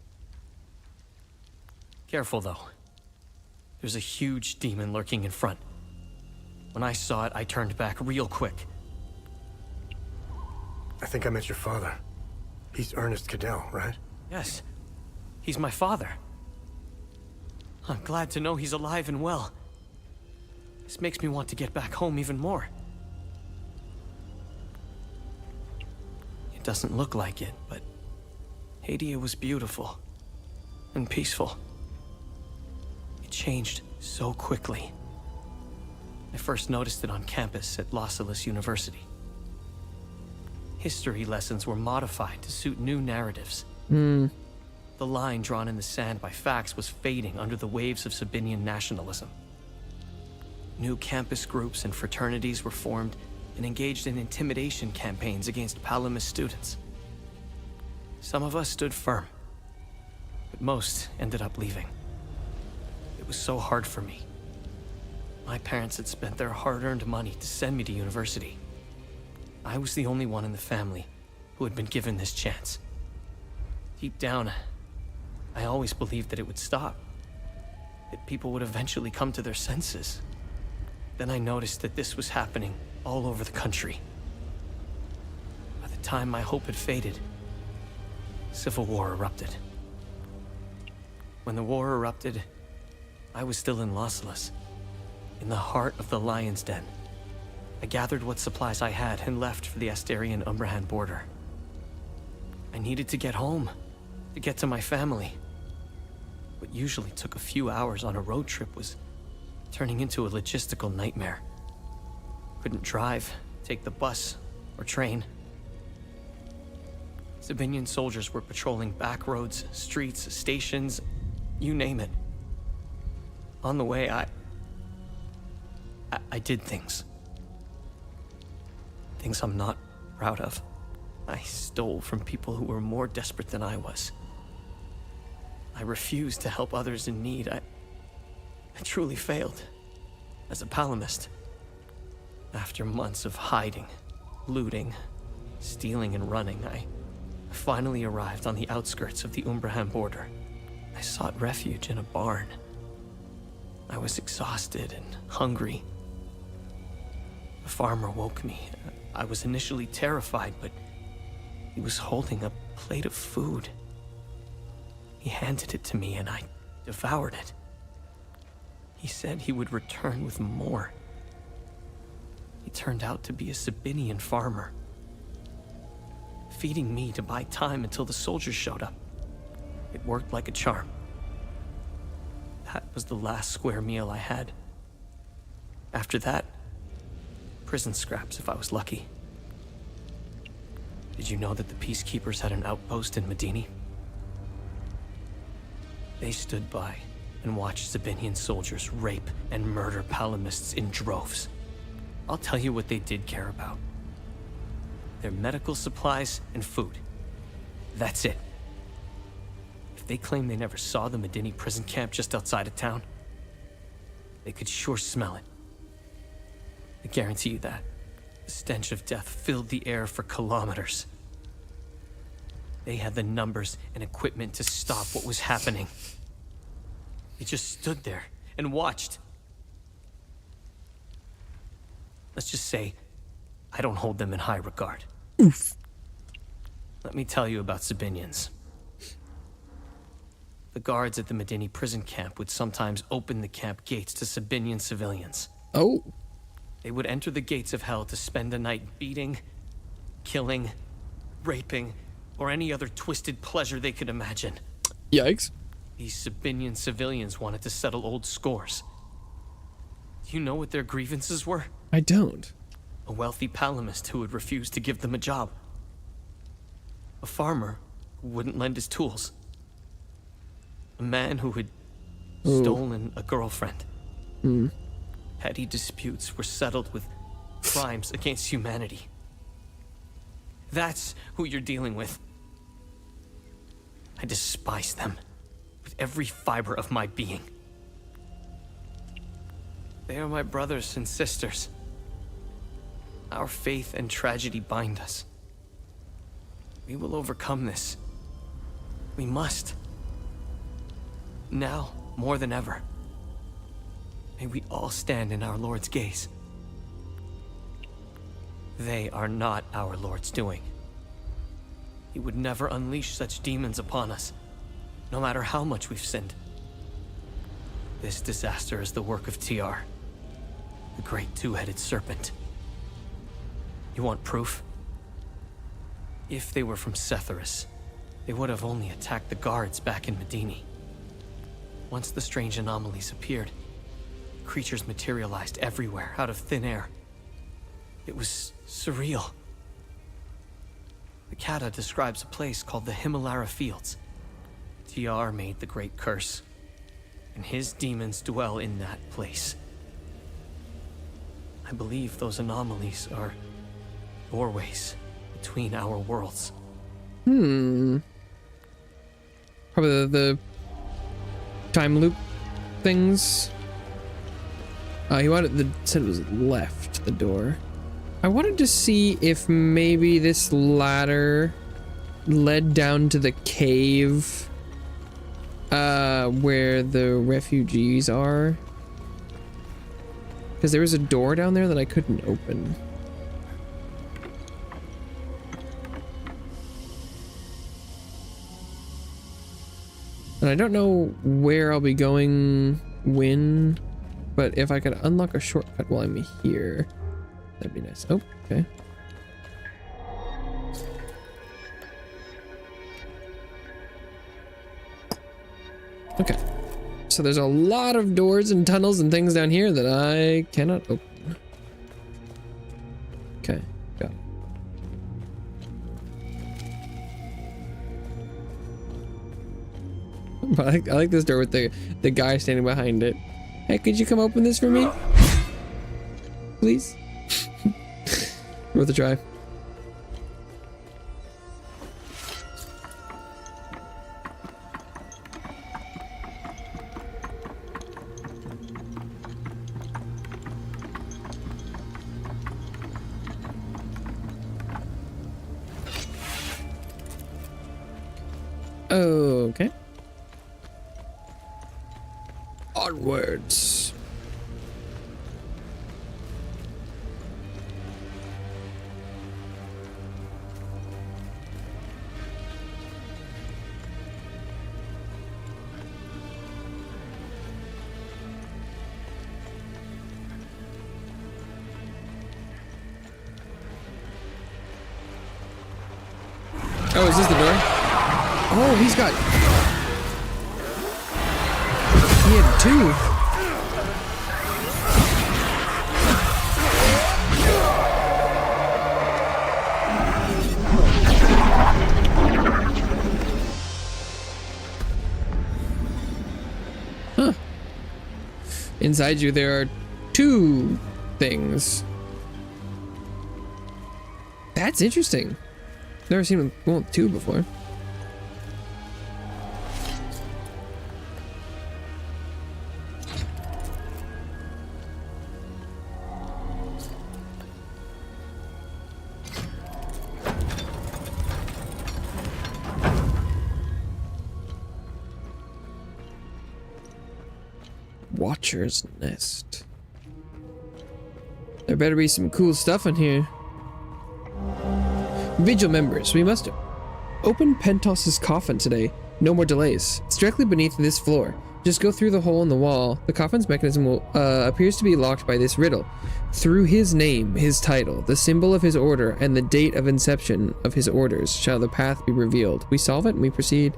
Speaker 15: Careful, though. There's a huge demon lurking in front. When I saw it, I turned back real quick.
Speaker 3: I think I met your father. He's Ernest Cadell, right?
Speaker 15: Yes. He's my father. I'm glad to know he's alive and well. This makes me want to get back home even more. It doesn't look like it, but Hadia was beautiful and peaceful. It changed so quickly. I first noticed it on campus at Los Angeles University. History lessons were modified to suit new narratives. The line drawn in the sand by facts was fading under the waves of Sabinian nationalism. New campus groups and fraternities were formed and engaged in intimidation campaigns against Palamas students. Some of us stood firm, but most ended up leaving. It was so hard for me. My parents had spent their hard-earned money to send me to university. I was the only one in the family who had been given this chance. Deep down, I always believed that it would stop, that people would eventually come to their senses. Then I noticed that this was happening all over the country. By the time my hope had faded, civil war erupted. When the war erupted, I was still in Los Angeles, in the heart of the Lion's Den. I gathered what supplies I had and left for the Astarian-Umbrahan border. I needed to get home, to get to my family. What usually took a few hours on a road trip was turning into a logistical nightmare. Couldn't drive, take the bus, or train. Sabinian soldiers were patrolling back roads, streets, stations, you name it. On the way, I did things. Things I'm not proud of. I stole from people who were more desperate than I was. I refused to help others in need. I truly failed as a palamist. After months of hiding, looting, stealing, and running, I finally arrived on the outskirts of the Umbrahan border. I sought refuge in a barn. I was exhausted and hungry. The farmer woke me. I was initially terrified, but he was holding a plate of food. He handed it to me and I devoured it. He said he would return with more. He turned out to be a Sabinian farmer, feeding me to buy time until the soldiers showed up. It worked like a charm. That was the last square meal I had. After that, prison scraps if I was lucky. Did you know that the peacekeepers had an outpost in Medini? They stood by and watched Sabinian soldiers rape and murder palamists in droves. I'll tell you what they did care about. Their medical supplies and food. That's it. If they claim they never saw the Medini prison camp just outside of town, they could sure smell it. I guarantee you that. The stench of death filled the air for kilometers. They had the numbers and equipment to stop what was happening. They just stood there and watched. Let's just say, I don't hold them in high regard.
Speaker 1: Oof.
Speaker 15: Let me tell you about Sabinians. The guards at the Medini prison camp would sometimes open the camp gates to Sabinian civilians.
Speaker 1: Oh.
Speaker 15: They would enter the gates of hell to spend the night beating, killing, raping, or any other twisted pleasure they could imagine.
Speaker 1: Yikes.
Speaker 15: These Sabinian civilians wanted to settle old scores. Do you know what their grievances were?
Speaker 1: I don't.
Speaker 15: A wealthy palamist who would refuse to give them a job. A farmer who wouldn't lend his tools. A man who had stolen a girlfriend. Petty disputes were settled with crimes against humanity. That's who you're dealing with. I despise them with every fiber of my being. They are my brothers and sisters. Our faith and tragedy bind us. We will overcome this. We must. Now, more than ever. May we all stand in our Lord's gaze. They are not our Lord's doing. He would never unleash such demons upon us, no matter how much we've sinned. This disaster is the work of TR, the great two-headed serpent. You want proof? If they were from Setharis, they would have only attacked the guards back in Medini. Once the strange anomalies appeared, creatures materialized everywhere out of thin air. It was surreal. The Kata describes a place called the Himalara Fields. TR made the great curse, and his demons dwell in that place. I believe those anomalies are doorways between our worlds.
Speaker 1: Probably the time loop things. He said it was left, the door. I wanted to see if maybe this ladder led down to the cave where the refugees are. Because there was a door down there that I couldn't open. And I don't know where I'll be going when, but if I could unlock a shortcut while I'm here, that'd be nice. Oh, okay. Okay. So there's a lot of doors and tunnels and things down here that I cannot open. Okay, go. I like this door with the guy standing behind it. Hey, could you come open this for me? Please? Worth a try. Okay. Onwards. Oh, is this the door? Oh, he's got... He had two. Huh. Inside you, there are two things. That's interesting. Never seen one with two before. Watcher's Nest. There better be some cool stuff in here. Vigil members, we must open Pentos's coffin today. No more delays. It's directly beneath this floor. Just go through the hole in the wall. The coffin's mechanism will appears to be locked by this riddle. Through his name, his title, the symbol of his order, and the date of inception of his orders shall the path be revealed. We solve it and we proceed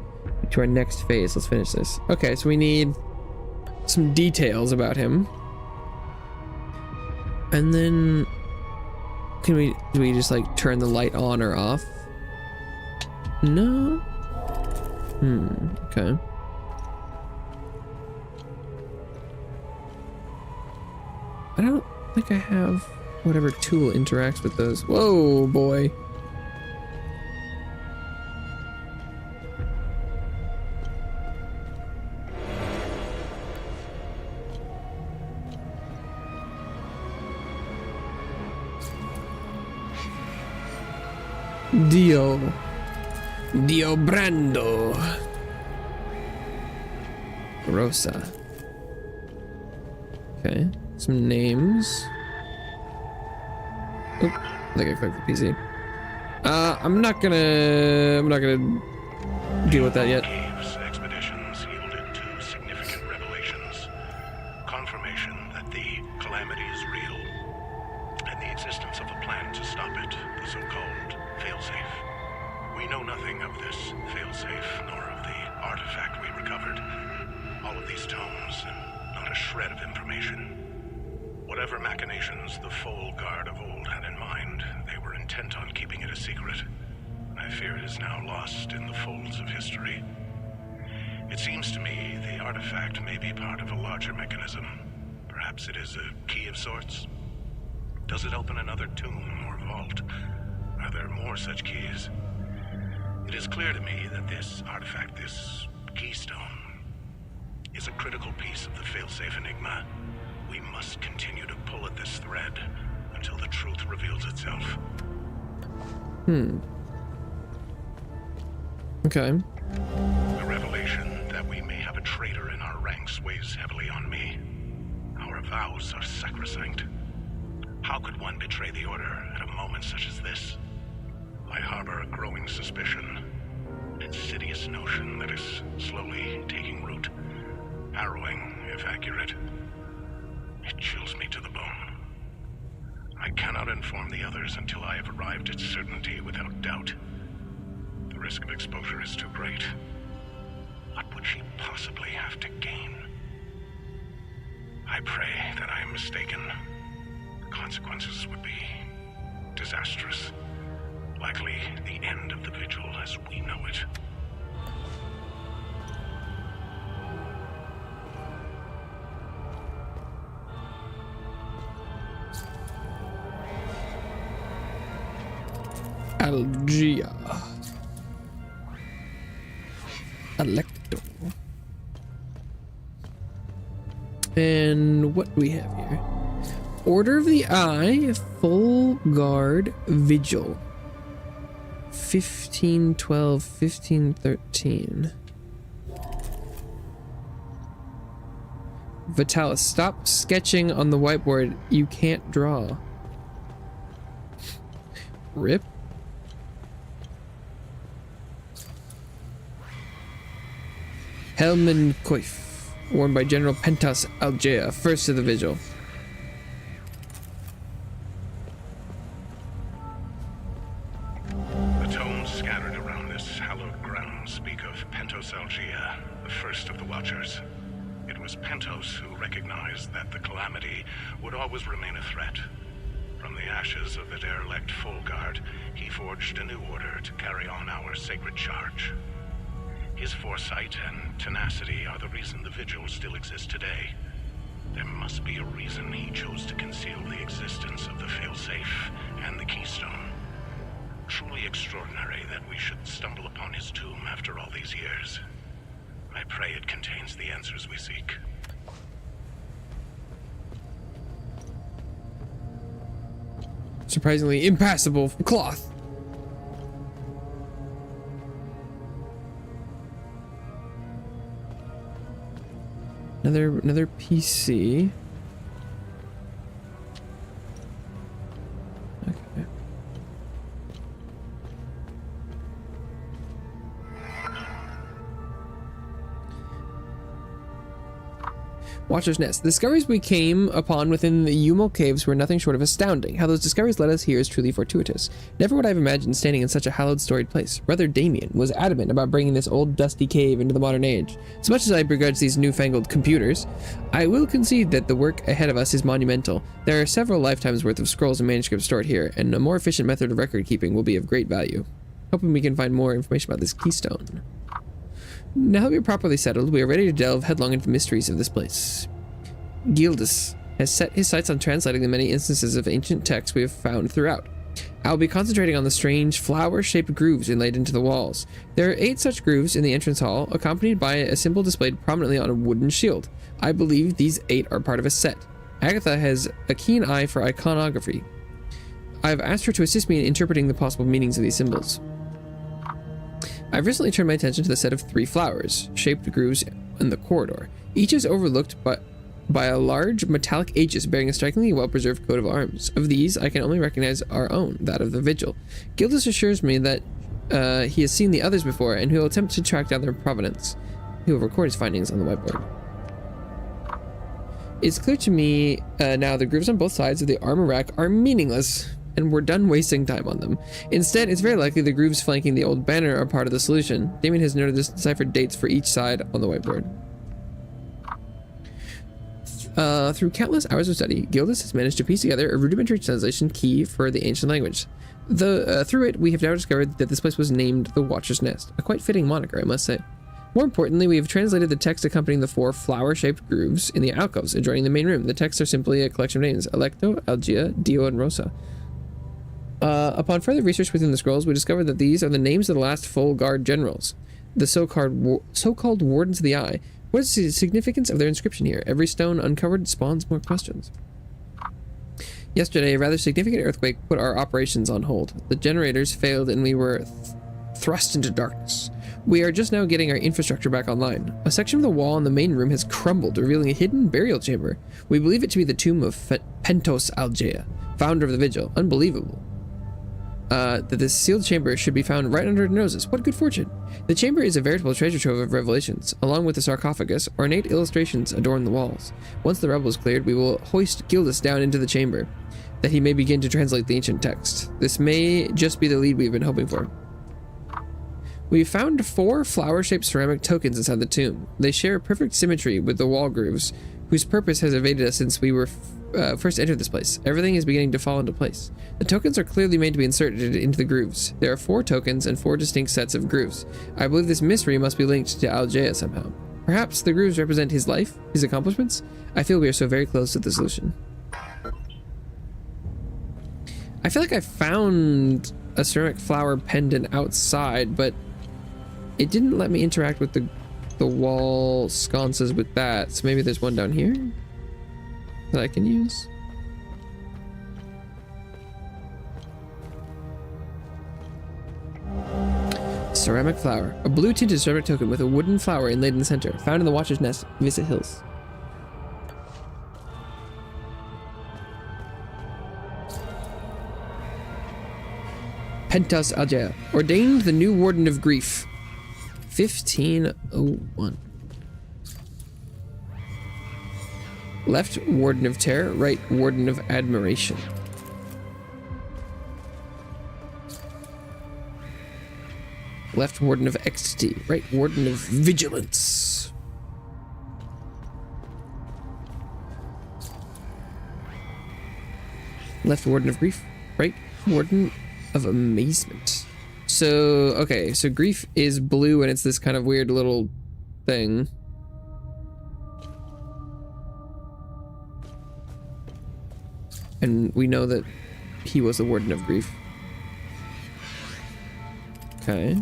Speaker 1: to our next phase. Let's finish this. Okay, so we need some details about him. And then do we just like turn the light on or off? No. Okay. I don't think I have whatever tool interacts with those. Whoa, boy. Dio Brando. Rosa. Okay, some names. Oop, I think I clicked the PC. I'm not gonna deal with that yet.
Speaker 16: Caves expeditions yielded two significant revelations. Confirmation that the calamity is real, and the existence of a plan to stop it, the so-called failsafe. We know nothing of this failsafe, nor of the artifact we recovered. All of these tomes, and not a shred of information. Whatever machinations the Foal Guard of old had in mind, they were intent on keeping it a secret. I fear it is now lost in the folds of history. It seems to me the artifact may be part of a larger mechanism. Perhaps it is a key of sorts. Does it open another tomb or vault? Are there more such keys? It is clear to me that this artifact, this is a critical piece of the failsafe enigma. We must continue to pull at this thread until the truth reveals itself.
Speaker 1: Okay.
Speaker 16: The revelation that we may have a traitor in our ranks weighs heavily on me. Our vows are sacrosanct. How could one betray the Order at a moment such as this? I harbor a growing suspicion, an insidious notion that is slowly taking root. Harrowing, if accurate. It chills me to the bone. I cannot inform the others until I have arrived at certainty without doubt. The risk of exposure is too great. What would she possibly have to gain? I pray that I am mistaken. The consequences would be disastrous. Likely the end of the Vigil as we know it.
Speaker 1: Algia. Electo. And what do we have here? Order of the Eye, Full Guard Vigil. 1512, 1513. Vitalis, stop sketching on the whiteboard. You can't draw. Rip. Helman Coif, worn by General Pentas Algea, first of the Vigil.
Speaker 16: The tomes scattered around this hallowed ground speak of Pentos Algea, the first of the Watchers. It was Pentos who recognized that the Calamity would always remain a threat. From the ashes of the derelict Full Guard, he forged a new order to carry on our sacred charge. His foresight and tenacity are the reason the Vigil still exists today. There must be a reason he chose to conceal the existence of the failsafe and the keystone. Truly extraordinary that we should stumble upon his tomb after all these years. I pray it contains the answers we seek.
Speaker 1: Surprisingly impassable cloth. Another PC. Okay. Watcher's Nest. The discoveries we came upon within the Yumel Caves were nothing short of astounding. How those discoveries led us here is truly fortuitous. Never would I have imagined standing in such a hallowed, storied place. Brother Damien was adamant about bringing this old, dusty cave into the modern age. As much as I begrudge these newfangled computers, I will concede that the work ahead of us is monumental. There are several lifetimes worth of scrolls and manuscripts stored here, and a more efficient method of record keeping will be of great value. Hoping we can find more information about this keystone. Now that we are properly settled, we are ready to delve headlong into the mysteries of this place. Gildas has set his sights on translating the many instances of ancient texts we have found throughout. I will be concentrating on the strange flower-shaped grooves inlaid into the walls. There are 8 such grooves in the entrance hall, accompanied by a symbol displayed prominently on a wooden shield. I believe these 8 are part of a set. Agatha has a keen eye for iconography. I have asked her to assist me in interpreting the possible meanings of these symbols. I've recently turned my attention to the set of 3 flowers-shaped grooves in the corridor. Each is overlooked by a large metallic aegis bearing a strikingly well-preserved coat of arms. Of these, I can only recognize our own, that of the Vigil. Gildas assures me that he has seen the others before, and he will attempt to track down their provenance. He will record his findings on the whiteboard. It's clear to me now the grooves on both sides of the armor rack are meaningless, and we're done wasting time on them. Instead, it's very likely the grooves flanking the old banner are part of the solution. Damien has noted this deciphered dates for each side on the whiteboard. Through countless hours of study, Gildas has managed to piece together a rudimentary translation key for the ancient language. Through it, we have now discovered that this place was named the Watcher's Nest, a quite fitting moniker, I must say. More importantly, we have translated the text accompanying the 4 flower-shaped grooves in the alcoves adjoining the main room. The texts are simply a collection of names: Electo, Algea, Dio, and Rosa. Upon further research within the scrolls, we discovered that these are the names of the last Full Guard generals, the so-called Wardens of the Eye. What is the significance of their inscription here? Every stone uncovered spawns more questions. Yesterday, a rather significant earthquake put our operations on hold. The generators failed and we were thrust into darkness. We are just now getting our infrastructure back online. A section of the wall in the main room has crumbled, revealing a hidden burial chamber. We believe it to be the tomb of Pentos Algea, founder of the Vigil. Unbelievable. That this sealed chamber should be found right under our noses. What good fortune. The chamber is a veritable treasure trove of revelations. Along with the sarcophagus, ornate illustrations adorn the walls. Once the rubble is cleared, we will hoist Gildas down into the chamber, that he may begin to translate the ancient text. This may just be the lead we've been hoping for. We found 4 flower-shaped ceramic tokens inside the tomb. They share perfect symmetry with the wall grooves, whose purpose has evaded us since we were first entered this place. Everything is beginning to fall into place. The tokens are clearly made to be inserted into the grooves. There are 4 tokens and 4 distinct sets of grooves. I believe this mystery must be linked to Algea somehow. Perhaps the grooves represent his life, his accomplishments? I feel we are so very close to the solution. I feel like I found a ceramic flower pendant outside, but it didn't let me interact with the wall sconces with that. So maybe there's one down here that I can use. Ceramic flower. A blue tinted ceramic token with a wooden flower inlaid in the center. Found in the Watcher's Nest, Visit Hills. Pentos Algea. Ordained the new Warden of Grief. 1501. Left Warden of Terror, right Warden of Admiration. Left Warden of Ecstasy, right Warden of Vigilance. Left Warden of Grief, right Warden of Amazement. So, okay, so grief is blue and it's this kind of weird little thing. And we know that he was the Warden of Grief. Okay.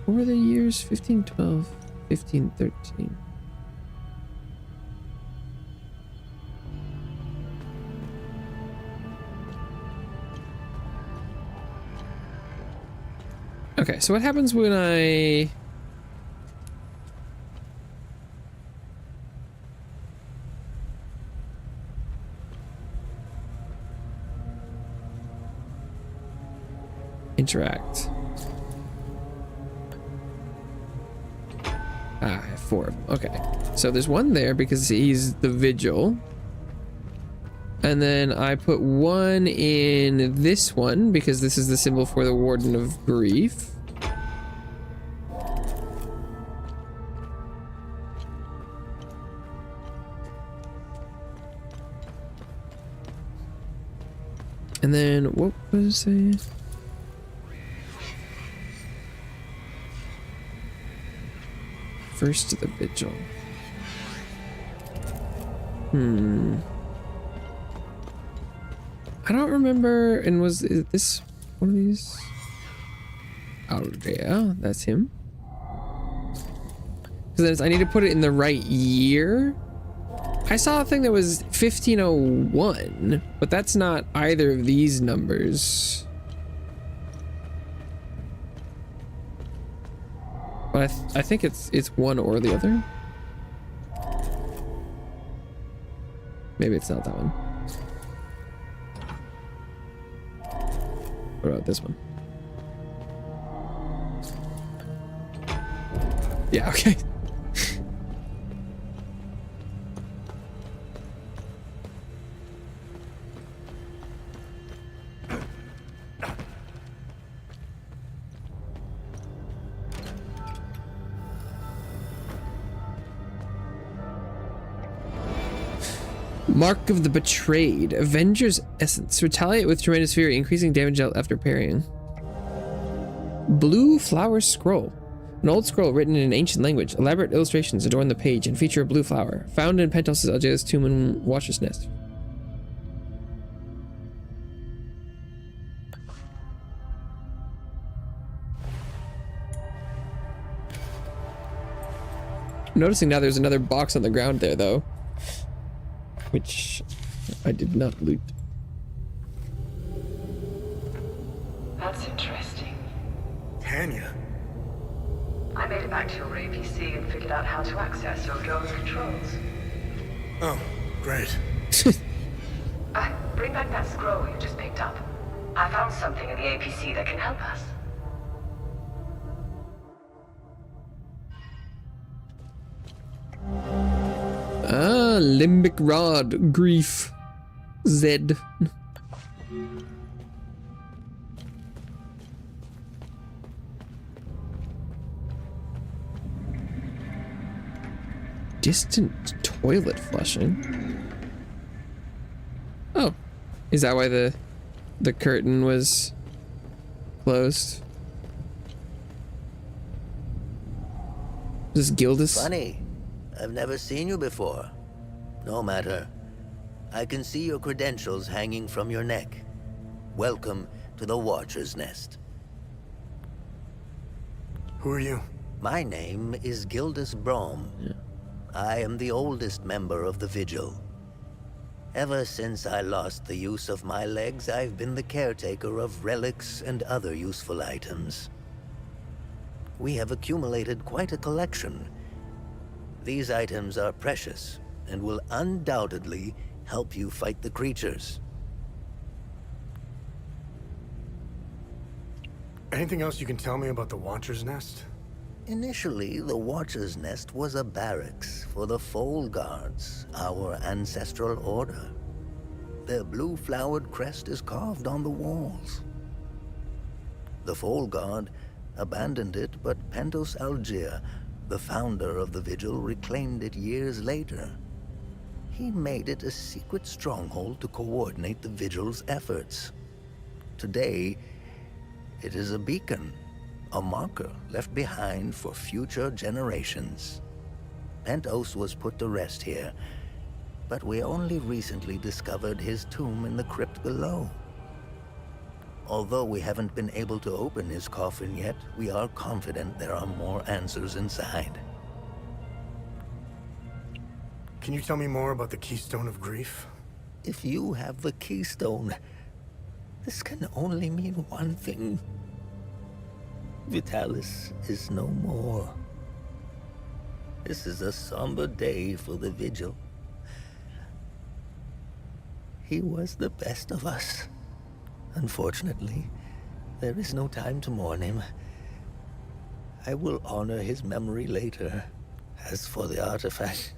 Speaker 1: What were the years? 1512, 1513. Okay, so what happens when I... interact? Ah, I have 4 of them. Okay. So there's one there because he's the Vigil. And then I put one in this one because this is the symbol for the Warden of Grief. And then what was it? First to the Vigil. I don't remember. And was this one of these? Oh yeah, that's him. Because I need to put it in the right year. I saw a thing that was 1501, but that's not either of these numbers. But I think it's one or the other. Maybe it's not that one. What about this one? Yeah, okay. Mark of the Betrayed. Avenger's Essence. Retaliate with tremendous fury, increasing damage after parrying. Blue Flower Scroll. An old scroll written in an ancient language. Elaborate illustrations adorn the page and feature a blue flower, found in Pentos' Algea's tomb and Watcher's Nest. Noticing now there's another box on the ground there, though, which I did not loot.
Speaker 17: That's interesting.
Speaker 3: Tanya.
Speaker 17: I made it back to your APC and figured out how to access your drone's controls.
Speaker 3: Oh, great.
Speaker 17: Bring back that scroll you just picked up. I found something in the APC that can help us.
Speaker 1: Ah, limbic rod, grief, Z. Distant toilet flushing. Oh, is that why the curtain was closed? Is this Gildas?
Speaker 8: Funny. I've never seen you before. No matter. I can see your credentials hanging from your neck. Welcome to the Watcher's Nest.
Speaker 3: Who are you?
Speaker 8: My name is Gildas Brom.
Speaker 1: Yeah.
Speaker 8: I am the oldest member of the Vigil. Ever since I lost the use of my legs, I've been the caretaker of relics and other useful items. We have accumulated quite a collection. These items are precious and will undoubtedly help you fight the creatures.
Speaker 3: Anything else you can tell me about the Watcher's Nest?
Speaker 8: Initially, the Watcher's Nest was a barracks for the Foal Guards, our ancestral order. Their blue-flowered crest is carved on the walls. The Foal Guard abandoned it, but Pentos Algeia, the founder of the Vigil, reclaimed it years later. He made it a secret stronghold to coordinate the Vigil's efforts. Today, it is a beacon, a marker left behind for future generations. Pentos was put to rest here, but we only recently discovered his tomb in the crypt below. Although we haven't been able to open his coffin yet, we are confident there are more answers inside.
Speaker 3: Can you tell me more about the Keystone of Grief?
Speaker 8: If you have the Keystone, this can only mean one thing. Vitalis is no more. This is a somber day for the Vigil. He was the best of us. Unfortunately, there is no time to mourn him. I will honor his memory later. As for the artifact,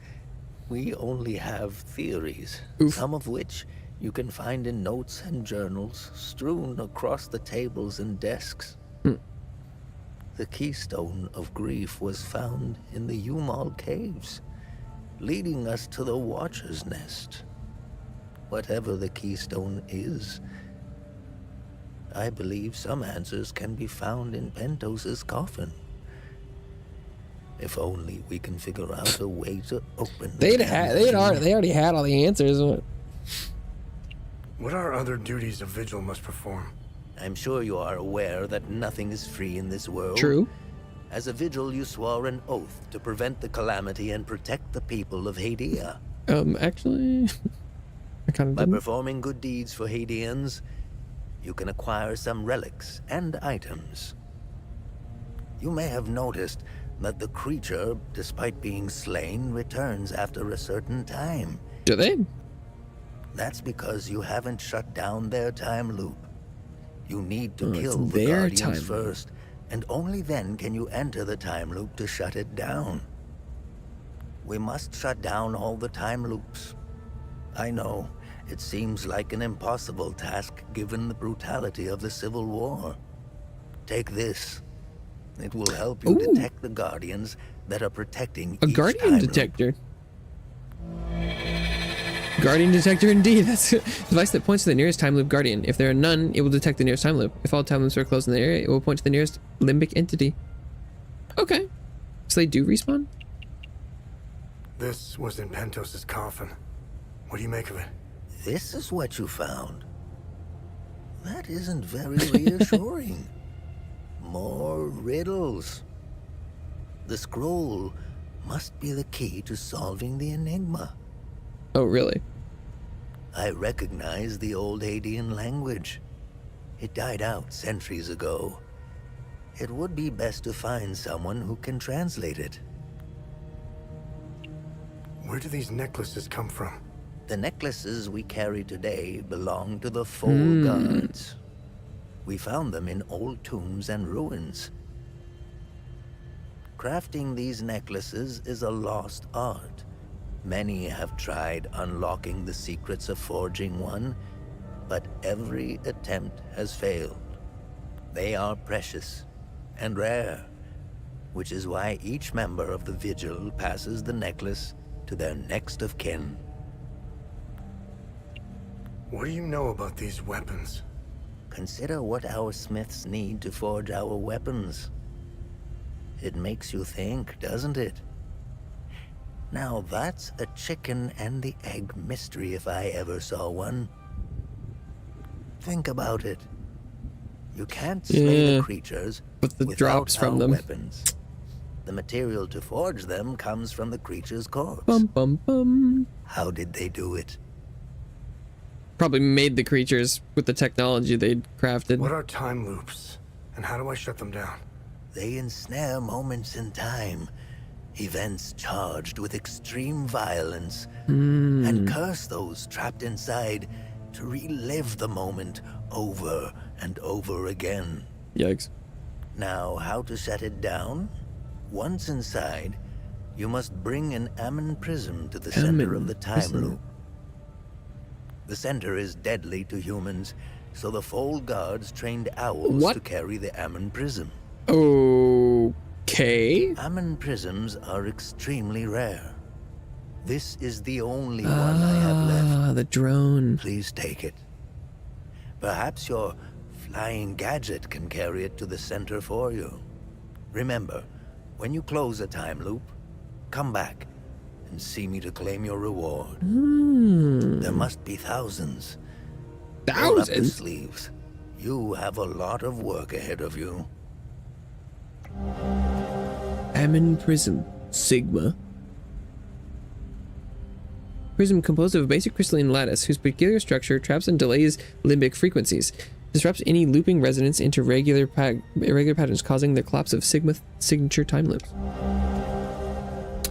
Speaker 8: we only have theories, some of which you can find in notes and journals strewn across the tables and desks. The Keystone of Grief was found in the Umal Caves, leading us to the Watcher's Nest. Whatever the Keystone is, I believe some answers can be found in Pentos' coffin. If only we can figure out a way to open
Speaker 1: They already had all the answers.
Speaker 3: What are other duties a Vigil must perform?
Speaker 8: I'm sure you are aware that nothing is free in this world.
Speaker 1: True.
Speaker 8: As a Vigil, you swore an oath to prevent the calamity and protect the people of Hadia.
Speaker 1: Actually, I kind of
Speaker 8: By
Speaker 1: didn't.
Speaker 8: performing good deeds for Hadians, you can acquire some relics and items. You may have noticed that the creature, despite being slain, returns after a certain time.
Speaker 1: Do they?
Speaker 8: That's because you haven't shut down their time loop. You need to kill
Speaker 1: it's
Speaker 8: the
Speaker 1: their
Speaker 8: Guardians
Speaker 1: time loop.
Speaker 8: first, and only then can you enter the time loop to shut it down. We must shut down all the time loops. I know, it seems like an impossible task given the brutality of the Civil War. Take this. It will help you detect the Guardians that are protecting
Speaker 1: A
Speaker 8: each
Speaker 1: Guardian
Speaker 8: time
Speaker 1: detector. Guardian detector indeed. That's a device that points to the nearest time loop guardian. If there are none, it will detect the nearest time loop. If all time loops are closed in the area, it will point to the nearest limbic entity. Okay. So they do respawn?
Speaker 3: This was in Pentos's coffin. What do you make of it?
Speaker 8: This is what you found. That isn't very reassuring. More riddles. The scroll must be the key to solving the enigma.
Speaker 1: Oh, really?
Speaker 8: I recognize the old Hadean language. It died out centuries ago. It would be best to find someone who can translate it.
Speaker 3: Where do these necklaces come from?
Speaker 8: The necklaces we carry today belong to the Foal Guards. We found them in old tombs and ruins. Crafting these necklaces is a lost art. Many have tried unlocking the secrets of forging one, but every attempt has failed. They are precious and rare, which is why each member of the Vigil passes the necklace to their next of kin.
Speaker 3: What do you know about these weapons?
Speaker 8: Consider what our smiths need to forge our weapons. It makes you think, doesn't it? Now that's a chicken and the egg mystery if I ever saw one. Think about it. You can't slay the creatures
Speaker 1: but the
Speaker 8: without
Speaker 1: drops from
Speaker 8: our
Speaker 1: them.
Speaker 8: weapons. The material to forge them comes from the creature's corpse.
Speaker 1: Bum bum bum.
Speaker 8: How did they do it?
Speaker 1: Probably made the creatures with the technology they'd crafted.
Speaker 3: What are time loops? And how do I shut them down?
Speaker 8: They ensnare moments in time, events charged with extreme violence, and curse those trapped inside to relive the moment over and over again.
Speaker 1: Yikes.
Speaker 8: Now, how to shut it down? Once inside, you must bring an Ammon prism to the center of the time loop. The center is deadly to humans, so the Foal Guards trained owls to carry the Ammon prism.
Speaker 1: Okay.
Speaker 8: Ammon prisms are extremely rare. This is the only one I have left.
Speaker 1: The drone.
Speaker 8: Please take it. Perhaps your flying gadget can carry it to the center for you. Remember, when you close a time loop, come back and see me to claim your reward. There must be thousands. Roll up the sleeves. You have a lot of work ahead of you.
Speaker 1: Ammon Prism. Sigma. Prism composed of a basic crystalline lattice whose peculiar structure traps and delays limbic frequencies, disrupts any looping resonance into irregular patterns, causing the collapse of Sigma signature time loops.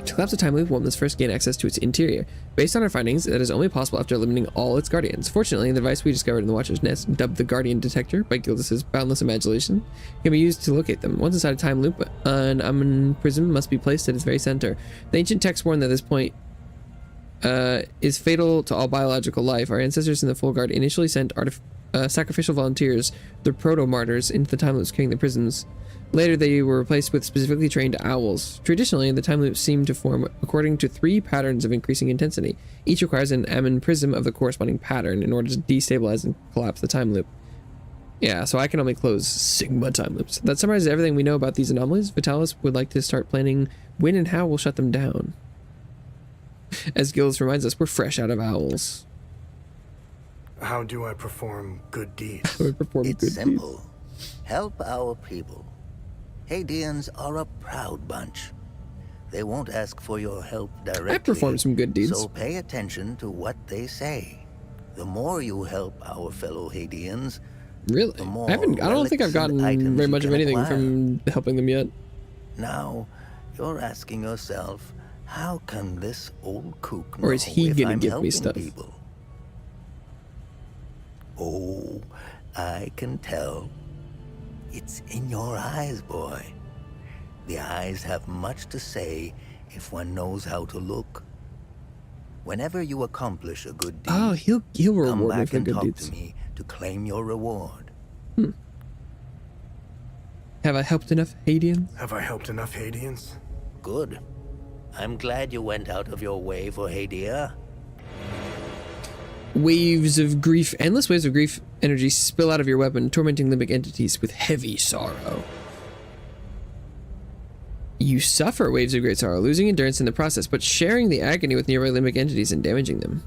Speaker 1: To collapse a time loop, one must first gain access to its interior. Based on our findings, that is only possible after eliminating all its guardians. Fortunately, the device we discovered in the Watcher's Nest, dubbed the Guardian Detector by Gildas's boundless imagination, can be used to locate them. Once inside a time loop, an Ammon prism must be placed at its very center. The ancient text warned that this point is fatal to all biological life. Our ancestors in the Full Guard initially sent sacrificial volunteers, the proto-martyrs, into the time loops carrying the prisms. Later, they were replaced with specifically trained owls. Traditionally, the time loops seem to form according to 3 patterns of increasing intensity. Each requires an Ammon prism of the corresponding pattern in order to destabilize and collapse the time loop. Yeah, so I can only close Sigma time loops. That summarizes everything we know about these anomalies. Vitalis would like to start planning when and how we'll shut them down. As Gildas reminds us, we're fresh out of owls.
Speaker 3: How do I perform good deeds?
Speaker 8: It's simple. Help our people. Hadeans are a proud bunch. They won't ask for your help directly.
Speaker 1: I performed some good deeds.
Speaker 8: So pay attention to what they say. The more you help our fellow Hadeans,
Speaker 1: really?
Speaker 8: The more
Speaker 1: I don't think I've gotten very much of anything from helping them yet.
Speaker 8: Now, you're asking yourself, how can this old kook
Speaker 1: Or is
Speaker 8: know
Speaker 1: he
Speaker 8: if
Speaker 1: gonna
Speaker 8: I'm
Speaker 1: give me
Speaker 8: helping
Speaker 1: stuff?
Speaker 8: people? Oh, I can tell. It's in your eyes, boy. The eyes have much to say if one knows how to look. Whenever you accomplish a good deed,
Speaker 1: he'll
Speaker 8: come
Speaker 1: reward me
Speaker 8: back
Speaker 1: for
Speaker 8: and
Speaker 1: good
Speaker 8: talk
Speaker 1: deeds.
Speaker 8: to me to claim your reward.
Speaker 1: Have I helped enough Hadeans?
Speaker 3: Have I helped enough Hadeans?
Speaker 8: Good. I'm glad you went out of your way for Hadia.
Speaker 1: Waves of grief. Endless waves of grief energy spill out of your weapon, tormenting limbic entities with heavy sorrow. You suffer waves of great sorrow, losing endurance in the process, but sharing the agony with nearby limbic entities and damaging them.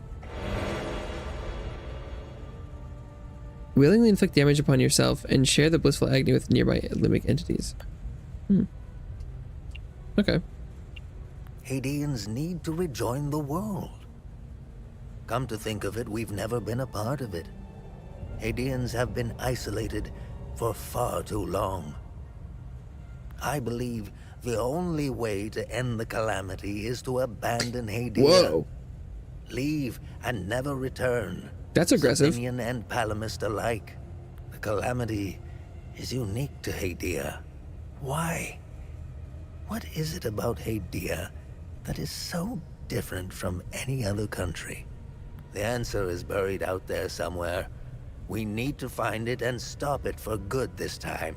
Speaker 1: Willingly inflict damage upon yourself and share the blissful agony with nearby limbic entities. Okay.
Speaker 8: Hadeans need to rejoin the world. Come to think of it, we've never been a part of it. Hadeans have been isolated for far too long. I believe the only way to end the calamity is to abandon Hadia.
Speaker 1: Whoa.
Speaker 8: Leave and never return.
Speaker 1: That's aggressive.
Speaker 8: Sabinian and Palamist alike. The calamity is unique to Hadia. Why? What is it about Hadia that is so different from any other country? The answer is buried out there somewhere. We need to find it and stop it for good this time,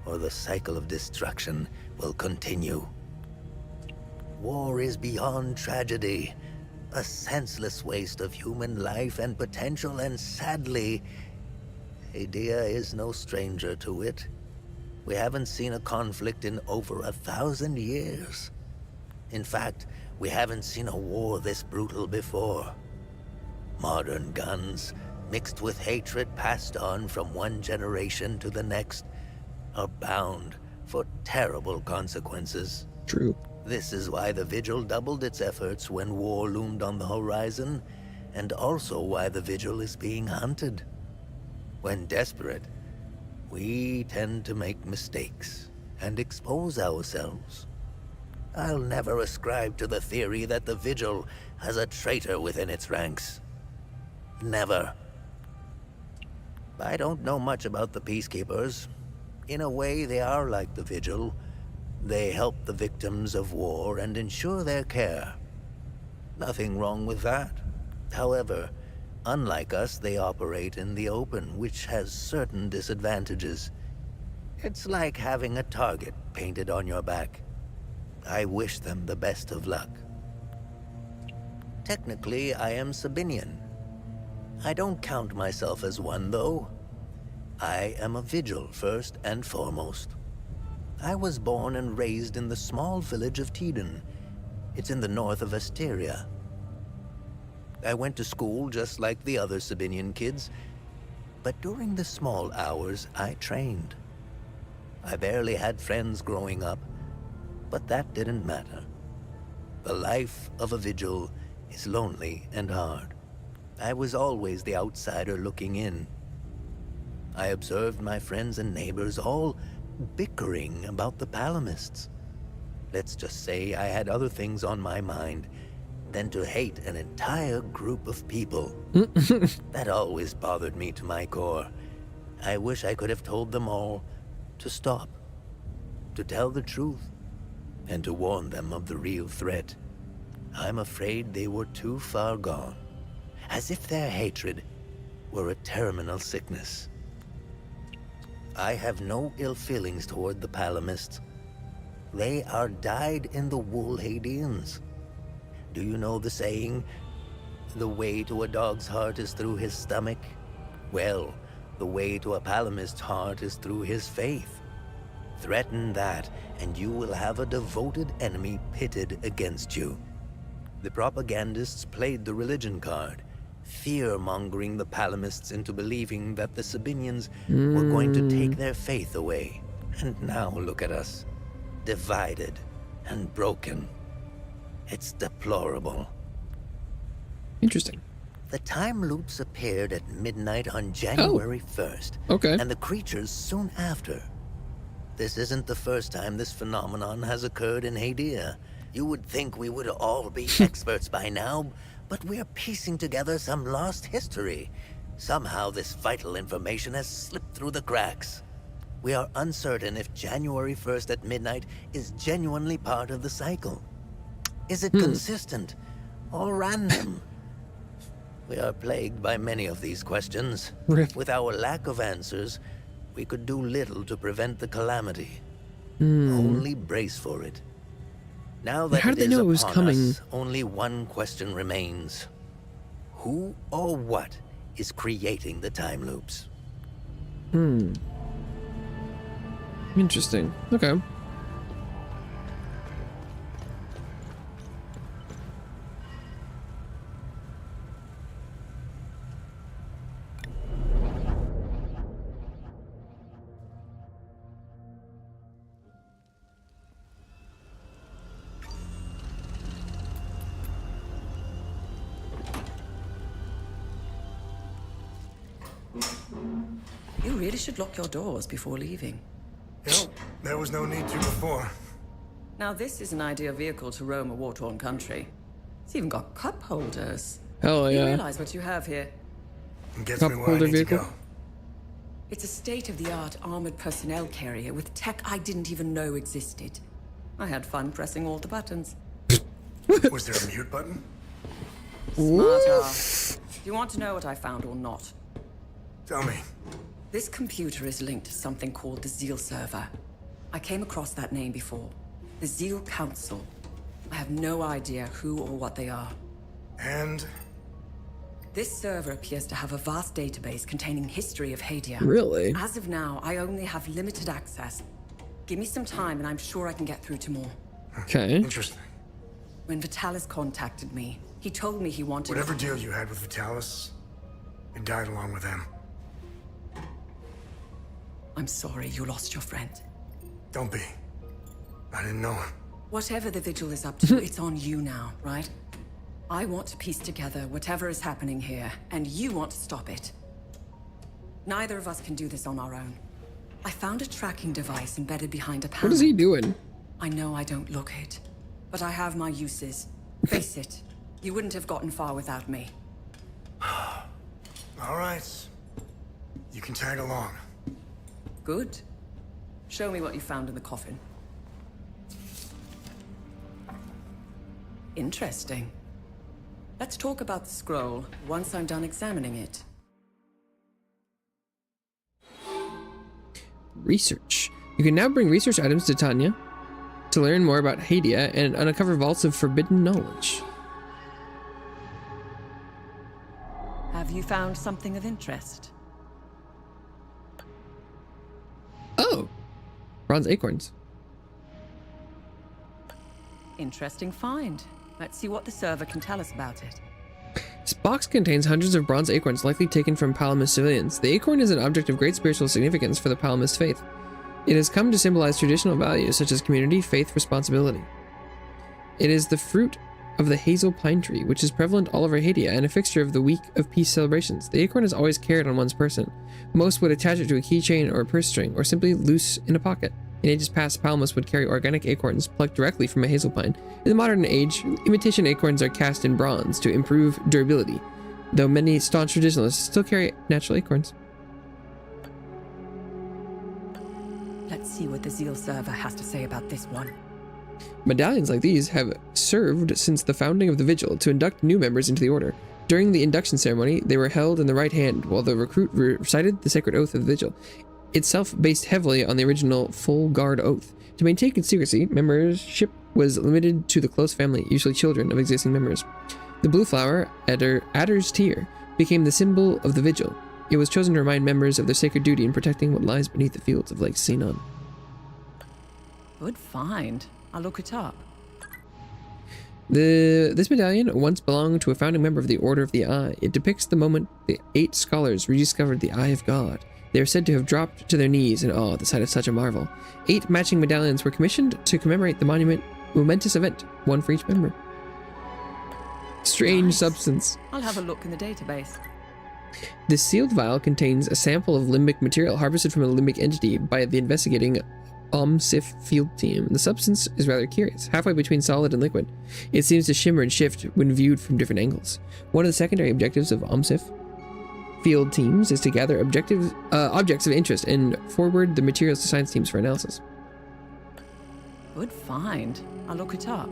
Speaker 8: or the cycle of destruction will continue. War is beyond tragedy, a senseless waste of human life and potential, and sadly, Hadia is no stranger to it. We haven't seen a conflict in over 1,000 years. In fact, we haven't seen a war this brutal before. Modern guns, mixed with hatred passed on from one generation to the next, are bound for terrible consequences.
Speaker 1: True.
Speaker 8: This is why the Vigil doubled its efforts when war loomed on the horizon, and also why the Vigil is being hunted. When desperate, we tend to make mistakes and expose ourselves. I'll never ascribe to the theory that the Vigil has a traitor within its ranks. Never. I don't know much about the Peacekeepers. In a way, they are like the Vigil. They help the victims of war and ensure their care. Nothing wrong with that. However, unlike us, they operate in the open, which has certain disadvantages. It's like having a target painted on your back. I wish them the best of luck. Technically, I am Sabinian. I don't count myself as one, though. I am a Vigil, first and foremost. I was born and raised in the small village of Teden. It's in the north of Asteria. I went to school just like the other Sabinian kids, but during the small hours, I trained. I barely had friends growing up, but that didn't matter. The life of a Vigil is lonely and hard. I was always the outsider looking in. I observed my friends and neighbors all bickering about the Palamists. Let's just say I had other things on my mind than to hate an entire group of people. That always bothered me to my core. I wish I could have told them all to stop, to tell the truth, and to warn them of the real threat. I'm afraid they were too far gone, as if their hatred were a terminal sickness. I have no ill feelings toward the Palamists. They are dyed-in-the-wool Hadeans. Do you know the saying, the way to a dog's heart is through his stomach? Well, the way to a Palamist's heart is through his faith. Threaten that, and you will have a devoted enemy pitted against you. The propagandists played the religion card, fear-mongering the Palamists into believing that the Sabinians were going to take their faith away. And now look at us, divided and broken. It's deplorable.
Speaker 1: Interesting.
Speaker 8: The time loops appeared at midnight on January 1st.
Speaker 1: Okay.
Speaker 8: And the creatures soon after. This isn't the first time this phenomenon has occurred in Hadia. You would think we would all be experts by now, but we're piecing together some lost history. Somehow this vital information has slipped through the cracks. We are uncertain if January 1st at midnight is genuinely part of the cycle. Is it consistent or random? We are plagued by many of these questions. With our lack of answers, we could do little to prevent the calamity. Only brace for it. Now that
Speaker 1: How did they know it was coming?
Speaker 8: Us, only one question remains. Who or what is creating the time loops?
Speaker 1: Interesting. Okay.
Speaker 11: You really should lock your doors before leaving.
Speaker 3: There was no need to before.
Speaker 11: Now this is an ideal vehicle to roam a war-torn country. It's even got cup holders.
Speaker 1: Hell yeah.
Speaker 11: You realize what you have here?
Speaker 3: Gets
Speaker 1: Cup
Speaker 3: me where I
Speaker 1: holder
Speaker 3: need to
Speaker 1: vehicle?
Speaker 3: go.
Speaker 11: It's a state-of-the-art armored personnel carrier with tech I didn't even know existed. I had fun pressing all the buttons.
Speaker 3: Was there a mute button?
Speaker 11: Smart ass. Do you want to know what I found or not?
Speaker 3: Tell me.
Speaker 11: This computer is linked to something called the Zeal server. I came across that name before. The Zeal Council. I have no idea who or what they are.
Speaker 3: And?
Speaker 11: This server appears to have a vast database containing history of Hadia.
Speaker 1: Really?
Speaker 11: As of now, I only have limited access. Give me some time and I'm sure I can get through to more.
Speaker 1: Okay.
Speaker 3: Interesting.
Speaker 11: When Vitalis contacted me, he told me he wanted...
Speaker 3: Whatever deal you had with Vitalis, it died along with him.
Speaker 11: I'm sorry you lost your friend.
Speaker 3: Don't be. I didn't know him.
Speaker 11: Whatever the Vigil is up to, it's on you now, right? I want to piece together whatever is happening here, and you want to stop it. Neither of us can do this on our own. I found a tracking device embedded behind a panel.
Speaker 1: What is he doing?
Speaker 11: I know I don't look it, but I have my uses. Face it, you wouldn't have gotten far without me.
Speaker 3: All right. You can tag along.
Speaker 11: Good. Show me what you found in the coffin. Interesting. Let's talk about the scroll once I'm done examining it.
Speaker 1: Research. You can now bring research items to Tanya to learn more about Hadia and uncover vaults of forbidden knowledge.
Speaker 11: Have you found something of interest?
Speaker 1: Oh! Bronze acorns.
Speaker 11: Interesting find. Let's see what the server can tell us about it.
Speaker 1: This box contains hundreds of bronze acorns likely taken from Palamist civilians. The acorn is an object of great spiritual significance for the Palamist faith. It has come to symbolize traditional values such as community, faith, responsibility. It is the fruit of the hazel pine tree, which is prevalent all over Hadia and a fixture of the Week of Peace celebrations. The acorn is always carried on one's person. Most would attach it to a keychain or a purse string, or simply loose in a pocket. In ages past, Palmas would carry organic acorns plucked directly from a hazel pine. In the modern age, imitation acorns are cast in bronze to improve durability, though many staunch traditionalists still carry natural acorns.
Speaker 11: Let's see what the Zeal server has to say about this one.
Speaker 1: Medallions like these have served since the founding of the Vigil to induct new members into the order. During the induction ceremony, they were held in the right hand while the recruit recited the sacred oath of the Vigil, itself based heavily on the original full guard oath. To maintain secrecy, membership was limited to the close family, usually children of existing members. The blue flower, Adder's Tear, became the symbol of the Vigil. It was chosen to remind members of their sacred duty in protecting what lies beneath the fields of Lake Sinon.
Speaker 11: Good find. I'll look it up.
Speaker 1: This medallion once belonged to a founding member of the Order of the Eye. It depicts the moment the 8 scholars rediscovered the Eye of God. They are said to have dropped to their knees in awe at the sight of such a marvel. 8 matching medallions were commissioned to commemorate the momentous event, one for each member. Strange substance.
Speaker 11: I'll have a look in the database.
Speaker 1: This sealed vial contains a sample of limbic material harvested from a limbic entity by the investigating OMSIF field team. The substance is rather curious, halfway between solid and liquid. It seems to shimmer and shift when viewed from different angles. One of the secondary objectives of OMSIF field teams is to gather objects of interest and forward the materials to science teams for analysis.
Speaker 11: Good find. I'll look it up.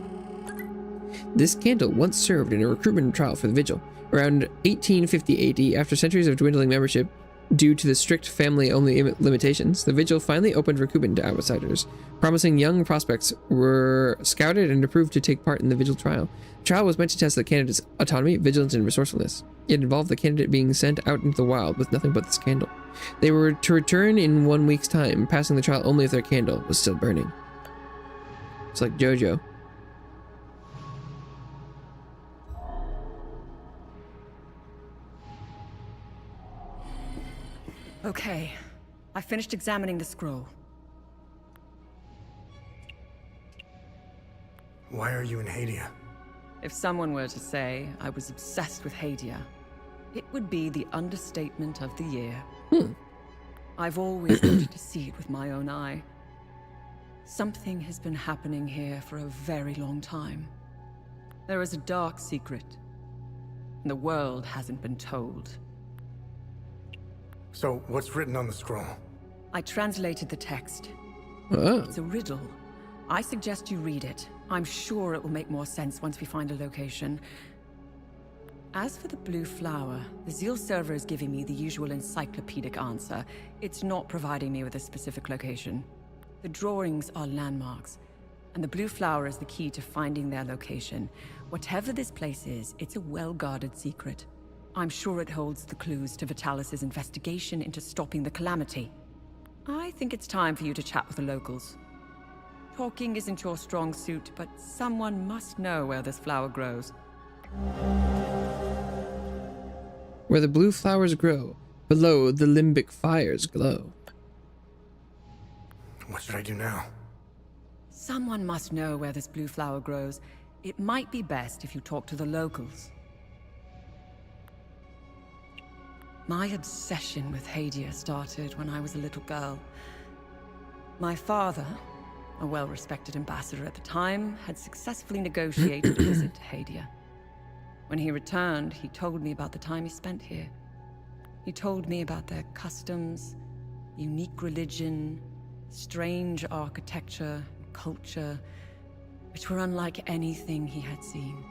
Speaker 1: This candle once served in a recruitment trial for the Vigil. Around 1850 AD, after centuries of dwindling membership due to the strict family-only limitations, the Vigil finally opened recruitment to outsiders. Promising young prospects were scouted and approved to take part in the Vigil trial. The trial was meant to test the candidate's autonomy, vigilance, and resourcefulness. It involved the candidate being sent out into the wild with nothing but this candle. They were to return in 1 week's time, passing the trial only if their candle was still burning. It's like JoJo.
Speaker 11: Okay, I finished examining the scroll.
Speaker 3: Why are you in Hadia?
Speaker 11: If someone were to say I was obsessed with Hadia, It would be the understatement of the year. I've always wanted to see it with my own eye. Something has been happening here for a very long time. There is a dark secret, and the world hasn't been told.
Speaker 3: So, what's written on the scroll?
Speaker 11: I translated the text.
Speaker 1: Oh.
Speaker 11: It's a riddle. I suggest you read it. I'm sure it will make more sense once we find a location. As for the blue flower, the Zeal server is giving me the usual encyclopedic answer. It's not providing me with a specific location. The drawings are landmarks, and the blue flower is the key to finding their location. Whatever this place is, it's a well-guarded secret. I'm sure it holds the clues to Vitalis' investigation into stopping the calamity. I think it's time for you to chat with the locals. Talking isn't your strong suit, but someone must know where this flower grows.
Speaker 1: Where the blue flowers grow, below the limbic fires glow.
Speaker 3: What should I do now?
Speaker 11: Someone must know where this blue flower grows. It might be best if you talk to the locals. My obsession with Hadia started when I was a little girl. My father, a well-respected ambassador at the time, had successfully negotiated a visit to Hadia. When he returned, he told me about the time he spent here. He told me about their customs, unique religion, strange architecture, culture, which were unlike anything he had seen.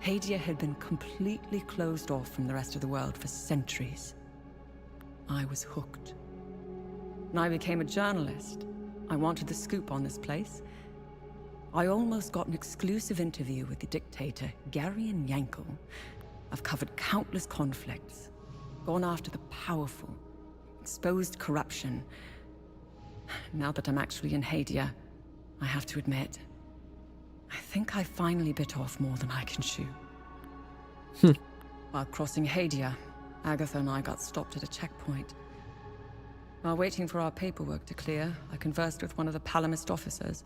Speaker 11: Hadia had been completely closed off from the rest of the world for centuries. I was hooked. When I became a journalist, I wanted the scoop on this place. I almost got an exclusive interview with the dictator, Garion Yankel. I've covered countless conflicts, gone after the powerful, exposed corruption. Now that I'm actually in Hadia, I have to admit, I think I finally bit off more than I can chew. While crossing Hadia, Agatha and I got stopped at a checkpoint. While waiting for our paperwork to clear, I conversed with one of the Palamist officers.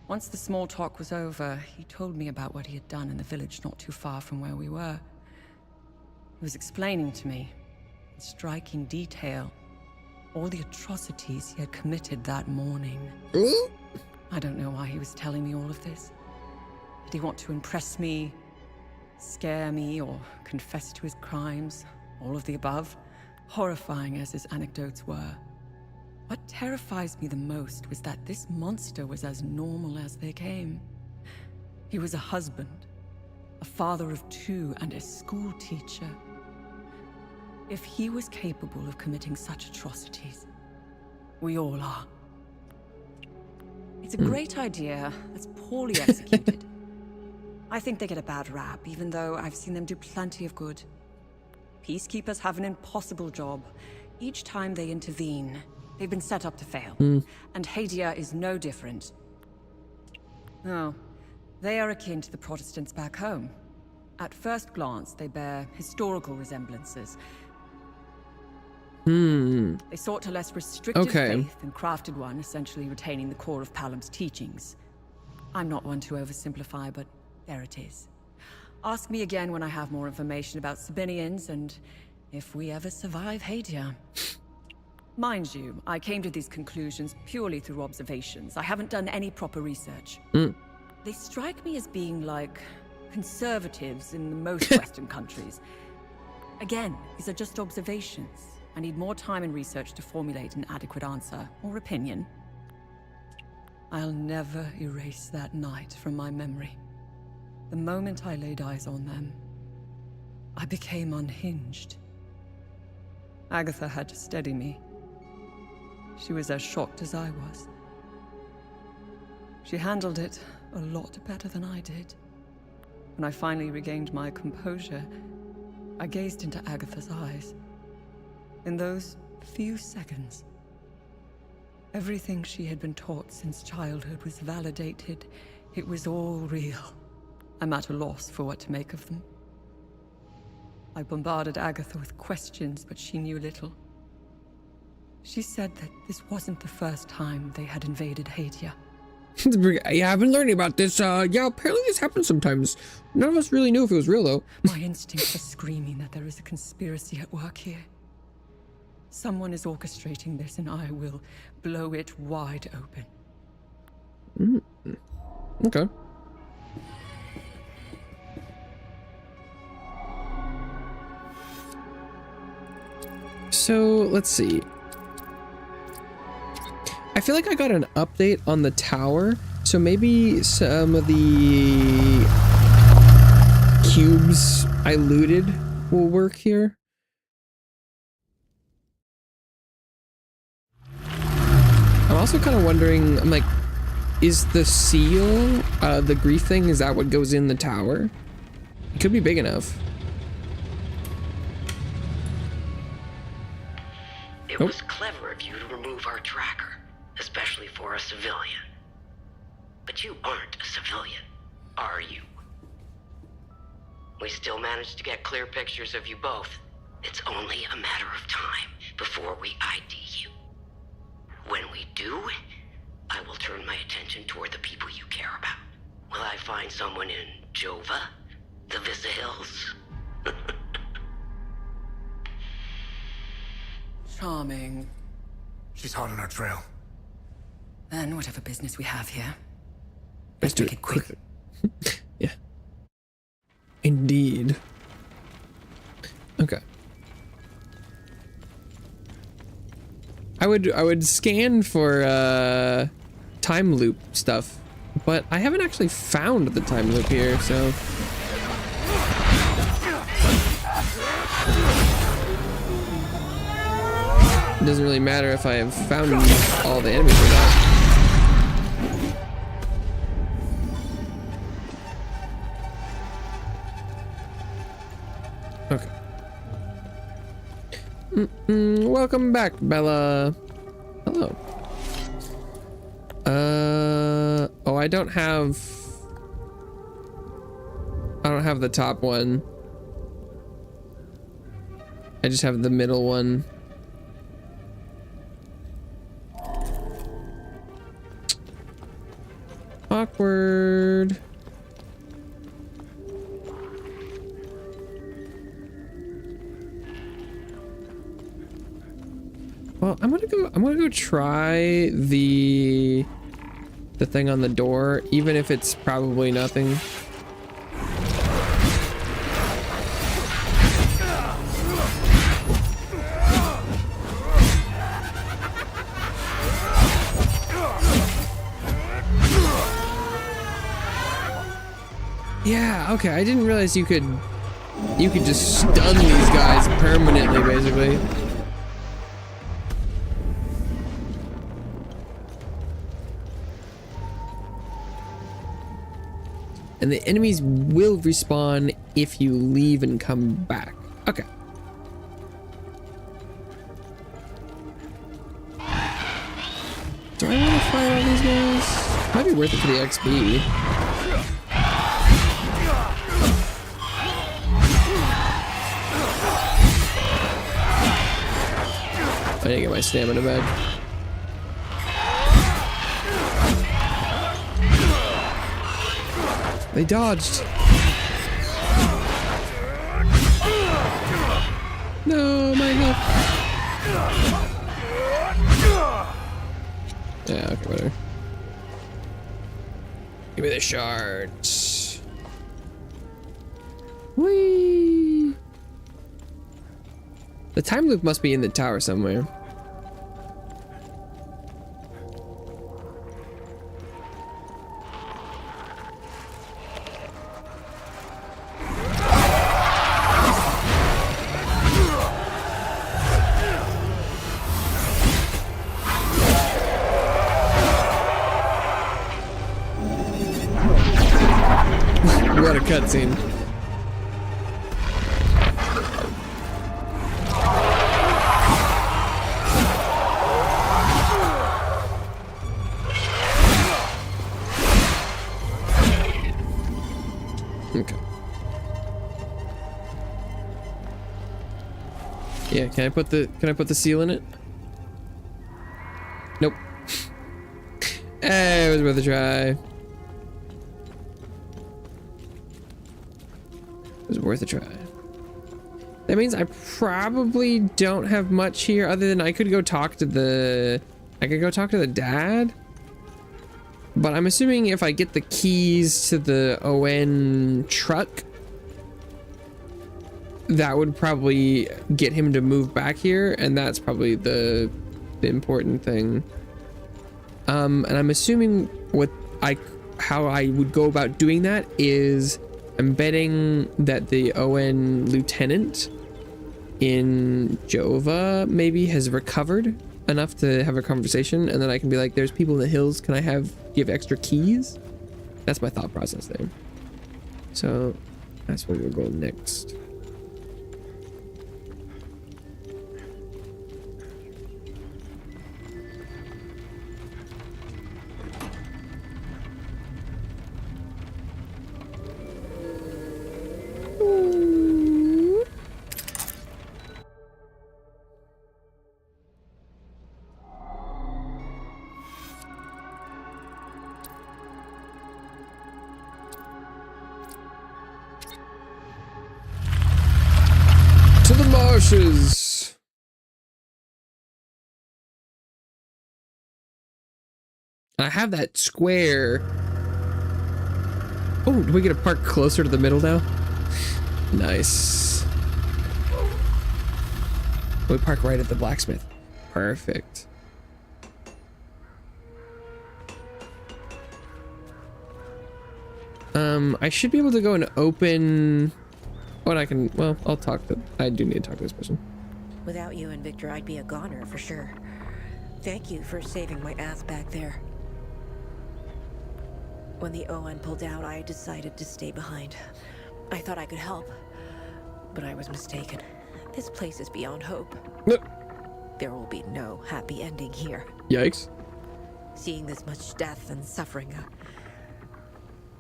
Speaker 11: Once the small talk was over, he told me about what he had done in the village not too far from where we were. He was explaining to me, in striking detail, all the atrocities he had committed that morning. I don't know why he was telling me all of this. Did he want to impress me, scare me, or confess to his crimes? All of the above, horrifying as his anecdotes were. What terrifies me the most was that this monster was as normal as they came. He was a husband, a father of two, and a school teacher. If he was capable of committing such atrocities, we all are. It's a great idea that's poorly executed. I think they get a bad rap, even though I've seen them do plenty of good. Peacekeepers have an impossible job. Each time they intervene, they've been set up to fail. And Hadia is no different. No, they are akin to the Protestants back home. At first glance, they bear historical resemblances. They sought a less restrictive faith and crafted one, essentially retaining the core of Palam's teachings. I'm not one to oversimplify, but there it is. Ask me again when I have more information about Sabinians and if we ever survive Hadia. Mind you, I came to these conclusions purely through observations. I haven't done any proper research. They strike me as being like conservatives in most Western countries. Again, these are just observations. I need more time and research to formulate an adequate answer or opinion. I'll never erase that night from my memory. The moment I laid eyes on them, I became unhinged. Agatha had to steady me. She was as shocked as I was. She handled it a lot better than I did. When I finally regained my composure, I gazed into Agatha's eyes. In those few seconds, everything she had been taught since childhood was validated. It was all real. I'm at a loss for what to make of them. I bombarded Agatha with questions, but she knew little. She said that this wasn't the first time they had invaded Hadia.
Speaker 1: Yeah, I've been learning about this. Yeah, apparently this happens sometimes. None of us really knew if it was real, though.
Speaker 11: My instincts are screaming that there is a conspiracy at work here. Someone is orchestrating this, and I will blow it wide open.
Speaker 1: Okay. So, let's see. I feel like I got an update on the tower, so maybe some of the cubes I looted will work here. I'm also kind of wondering, I'm like, is the seal, the grief thing, is that what goes in the tower? It could be big enough.
Speaker 18: It was clever of you to remove our tracker, especially for a civilian. But you aren't a civilian, are you? We still managed to get clear pictures of you both. It's only a matter of time before we ID you. When we do, I will turn my attention toward the people you care about. Will I find someone in Jova? The Vista Hills?
Speaker 11: Charming.
Speaker 3: She's hot on our trail.
Speaker 11: Then whatever business we have here,
Speaker 1: Let's do
Speaker 11: make it quick.
Speaker 1: Yeah. Indeed. Okay. I would scan for time loop stuff, but I haven't actually found the time loop here, so it doesn't really matter if I have found all the enemies or not. Okay. Welcome back, Bella. Hello. Oh, I don't have the top one. I just have the middle one. Awkward. Well, I'm gonna go try the thing on the door, even if it's probably nothing. Yeah, okay, I didn't realize you could just stun these guys permanently, basically. And the enemies will respawn if you leave and come back. Okay. Do I want to fight all these guys? Might be worth it for the XP. I need to get my stamina back. They dodged. No, my health. Yeah, okay, whatever. Give me the shards. Whee! The time loop must be in the tower somewhere. What a cutscene. Okay. Yeah, can I put the seal in it? Nope. It was worth a try. It was worth a try. That means I probably don't have much here other than I could go talk to the... I could go talk to the dad. But I'm assuming if I get the keys to the ON truck, that would probably get him to move back here, and that's probably the important thing. And I'm assuming how I would go about doing that is I'm betting that the ON lieutenant in Jova maybe has recovered enough to have a conversation, and then I can be like, there's people in the hills, can I give extra keys? That's my thought process there. So that's where we'll go next. To the marshes. I have that square. Oh, do we get a park closer to the middle now? Nice. We park right at the blacksmith. Perfect. I should be able to go and open. Oh, and I can. Well, I'll talk to. I do need to talk to this person.
Speaker 10: Without you and Victor, I'd be a goner for sure. Thank you for saving my ass back there. When the ON pulled out, I decided to stay behind. I thought I could help, but I was mistaken. This place is beyond hope. There will be no happy ending here.
Speaker 1: Yikes.
Speaker 10: Seeing this much death and suffering,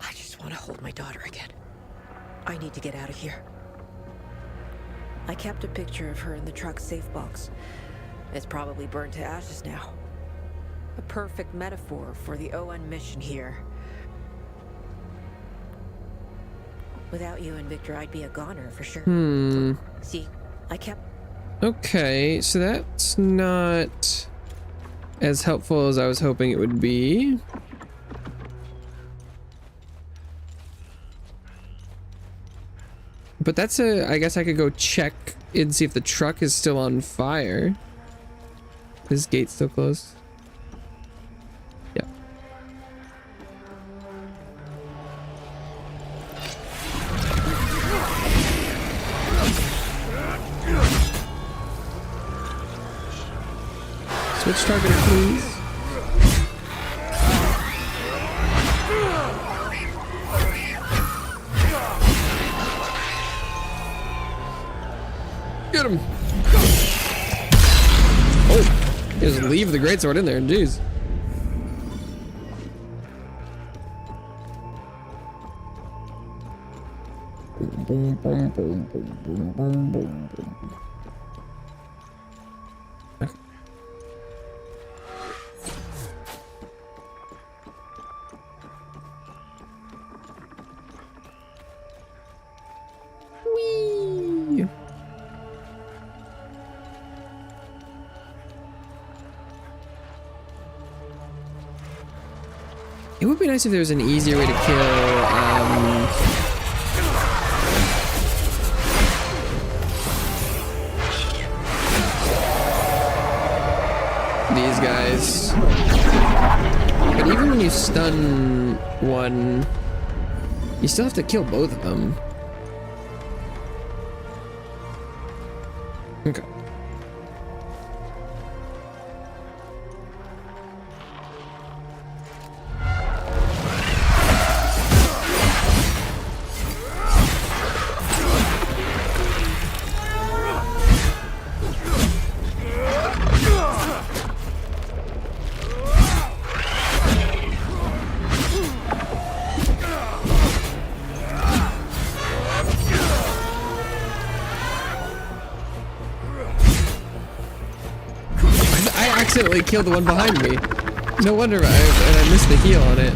Speaker 10: I just want to hold my daughter again. I need to get out of here. I kept a picture of her in the truck's safe box. It's probably burned to ashes now. A perfect metaphor for the ON mission here. Without you and Victor, I'd be a goner for sure. See, I kept...
Speaker 1: Okay, so that's not as helpful as I was hoping it would be. But that's I guess I could go check and see if the truck is still on fire. Is gate still closed? Yeah. Switch target, please. Get him! Oh, just leave the greatsword in there, jeez. Boom, boom, boom, boom, boom, boom, boom, boom. Whee! It would be nice if there was an easier way to kill, these guys. But even when you stun one, you still have to kill both of them. Okay. I accidentally killed the one behind me. No wonder I missed the heal on it.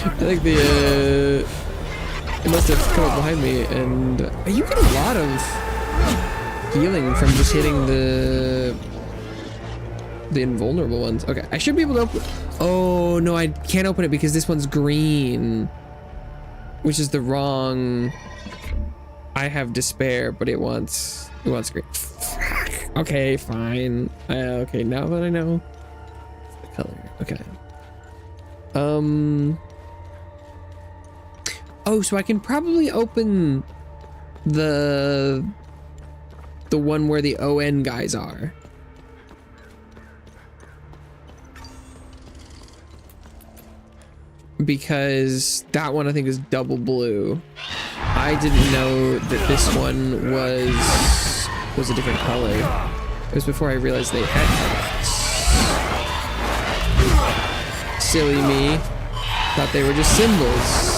Speaker 1: I think it must have come up behind me, and you get a lot of healing from just hitting the invulnerable ones. Okay, I should be able to open. Oh no, I can't open it because this one's green, which is the wrong. I have despair, but it wants green. Okay, fine. Okay, now that I know the color. Okay. Oh, so I can probably open the one where the ON guys are. Because that one I think is double blue. I didn't know that this one was a different color. It was before I realized they had colors. Silly me. Thought they were just symbols.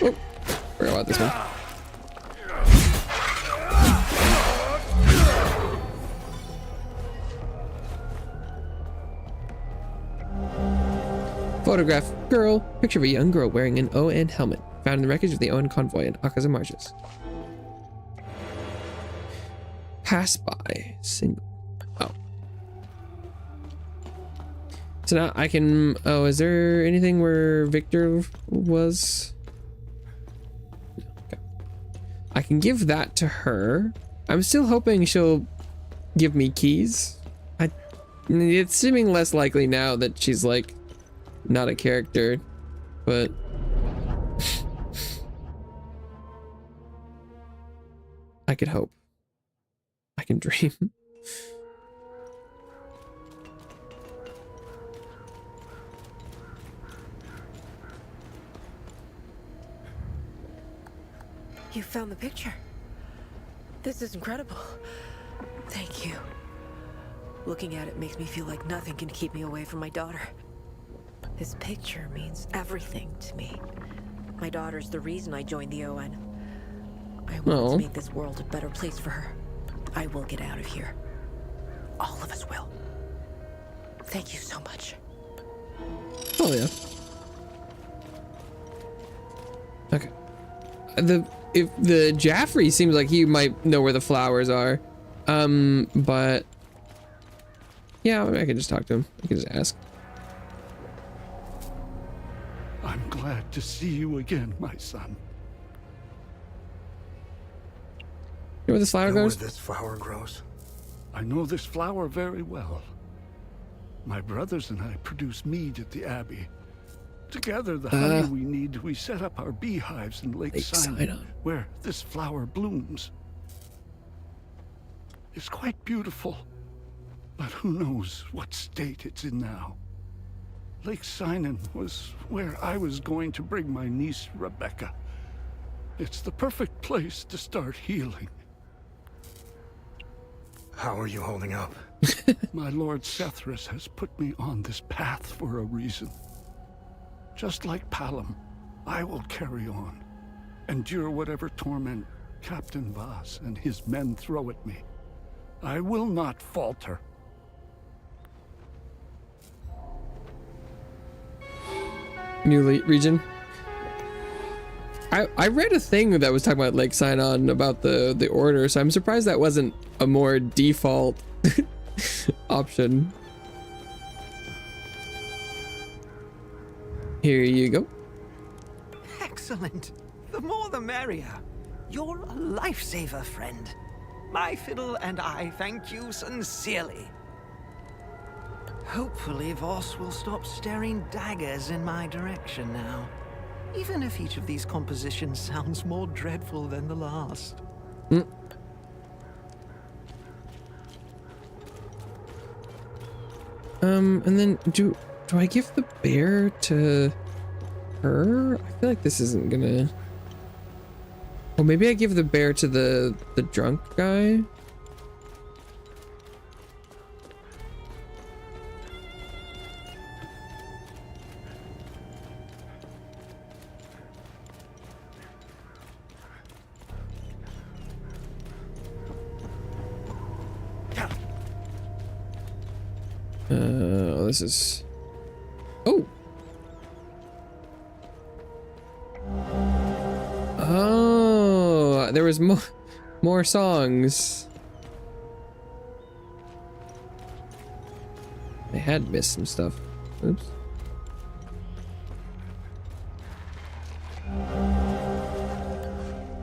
Speaker 1: Oh, forgot about this one. Photograph. Girl. Picture of a young girl wearing an ON helmet. Found in the wreckage of the ON convoy in Akaza Marshes. Pass by. Single. Oh. So now I can... Oh, is there anything where Victor was? Okay. I can give that to her. I'm still hoping she'll give me keys. It's seeming less likely now that she's like not a character, but I could hope. I can dream.
Speaker 10: You found the picture. This is incredible. Thank you. Looking at it makes me feel like nothing can keep me away from my daughter. This picture means everything to me. My daughter's the reason I joined the ON. I want to make this world a better place for her. I will get out of here. All of us will. Thank you so much.
Speaker 1: Oh yeah. Okay. If the Jaffrey seems like he might know where the flowers are, but yeah, I can just talk to him. I can just ask.
Speaker 5: I'm glad to see you again, my son.
Speaker 1: You know where this flower goes?
Speaker 3: Where this flower grows?
Speaker 5: I know this flower very well. My brothers and I produce mead at the Abbey. Together, the honey we need, we set up our beehives in Lake Sidon, where this flower blooms. It's quite beautiful, but who knows what state it's in now. Lake Sidon was where I was going to bring my niece, Rebecca. It's the perfect place to start healing.
Speaker 3: How are you holding up?
Speaker 5: My Lord Sethrus has put me on this path for a reason. Just like Palom, I will carry on, endure whatever torment Captain Vaz and his men throw at me. I will not falter.
Speaker 1: New region. I read a thing that was talking about Lake Sidon about the order, so I'm surprised that wasn't a more default option. Here you go.
Speaker 8: Excellent. The more the merrier. You're a lifesaver, friend. My fiddle and I thank you sincerely. Hopefully Voss will stop staring daggers in my direction now. Even if each of these compositions sounds more dreadful than the last.
Speaker 1: And then do Do I give the bear to her? I feel like this isn't gonna... Well, maybe I give the bear to the drunk guy. This is... Oh! Oh, there was more songs. I had missed some stuff. Oops.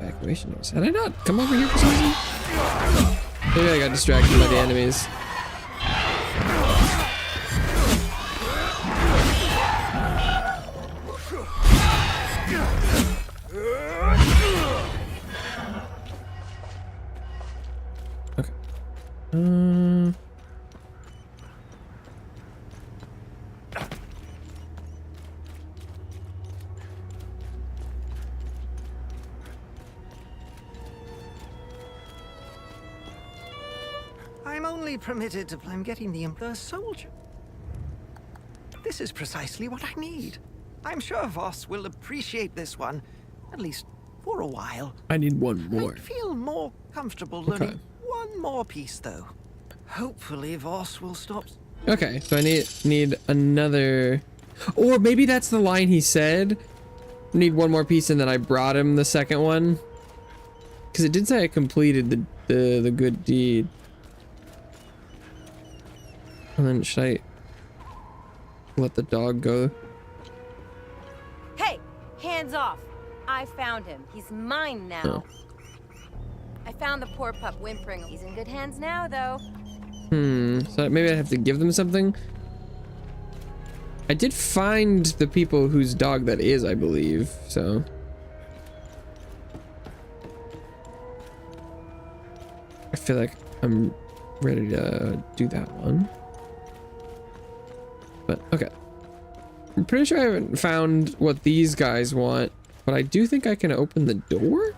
Speaker 1: Evacuation notice. Had I not come over here for some reason? Maybe I got distracted by the enemies.
Speaker 8: I'm only permitted to... I'm getting the soldier. This is precisely what I need. I'm sure Voss will appreciate this one, at least for a while.
Speaker 1: I need one more.
Speaker 8: I feel more comfortable learning one more piece, though. Hopefully Voss will stop.
Speaker 1: Okay, so I need another... Or maybe that's the line he said. Need one more piece, and then I brought him the second one. Because it did say I completed the good deed. And then should I let the dog go?
Speaker 2: Hey, hands off. I found him. He's mine now.
Speaker 1: Oh.
Speaker 2: I found the poor pup whimpering. He's in good hands now, though.
Speaker 1: So maybe I have to give them something. I did find the people whose dog that is, I believe, so. I feel like I'm ready to do that one. But, okay. I'm pretty sure I haven't found what these guys want, but I do think I can open the door?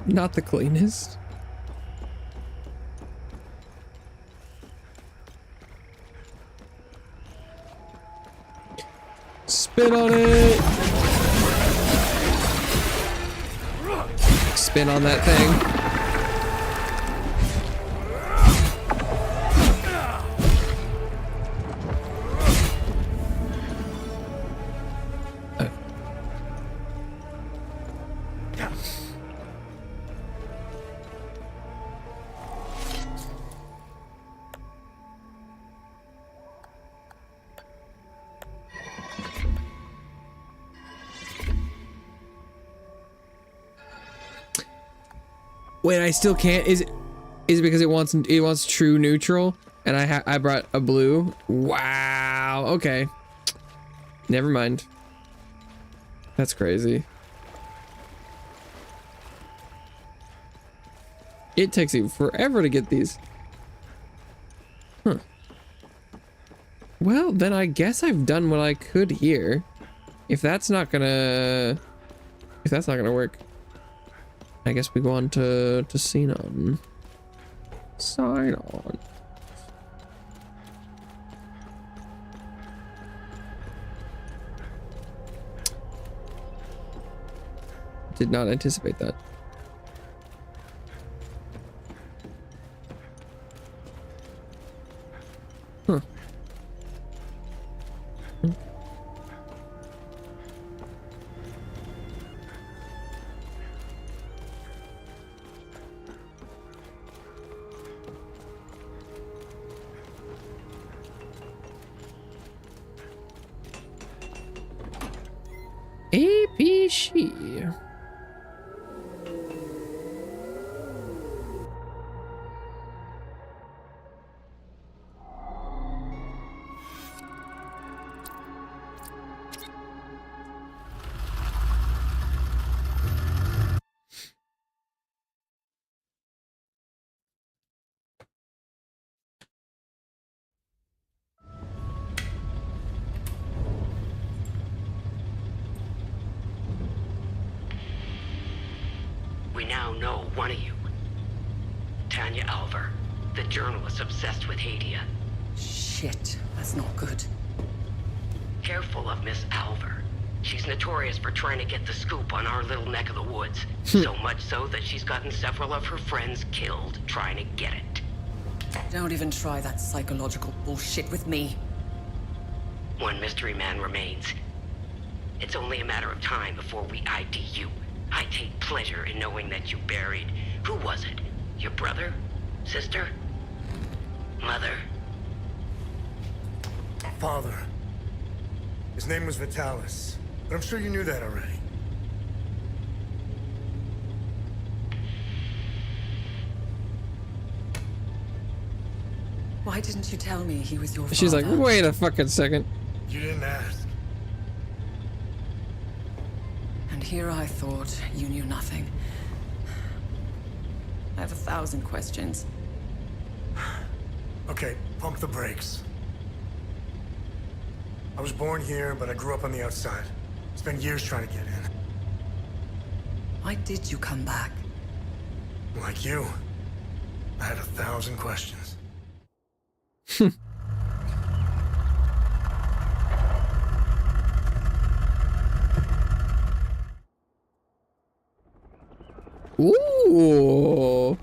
Speaker 1: Not the cleanest. Spin on it. Spin on that thing. Wait, I still can't. Is it because it wants true neutral, and I brought a blue? Wow. Okay. Never mind. That's crazy. It takes you forever to get these. Huh. Well, then I guess I've done what I could here. If that's not gonna work, I guess we go on to sign on. Sign on. Did not anticipate that. Huh. she?
Speaker 18: We now know one of you. Tanya Alver, the journalist obsessed with Hadia.
Speaker 11: Shit, that's not good.
Speaker 18: Careful of Miss Alver. She's notorious for trying to get the scoop on our little neck of the woods. So much so that she's gotten several of her friends killed trying to get it.
Speaker 11: Don't even try that psychological bullshit with me.
Speaker 18: One mystery man remains. It's only a matter of time before we ID you. I take pleasure in knowing that you buried... Who was it? Your brother? Sister? Mother?
Speaker 3: Father. His name was Vitalis, but I'm sure you knew that already.
Speaker 11: Why didn't you tell me he was your father?
Speaker 1: She's like, wait a fucking second.
Speaker 3: You didn't ask.
Speaker 11: And here I thought you knew nothing. I have 1,000 questions.
Speaker 3: Okay, pump the brakes. I was born here, but I grew up on the outside. Spent years trying to get in.
Speaker 11: Why did you come back?
Speaker 3: Like you, I had 1,000 questions.
Speaker 1: Ooh,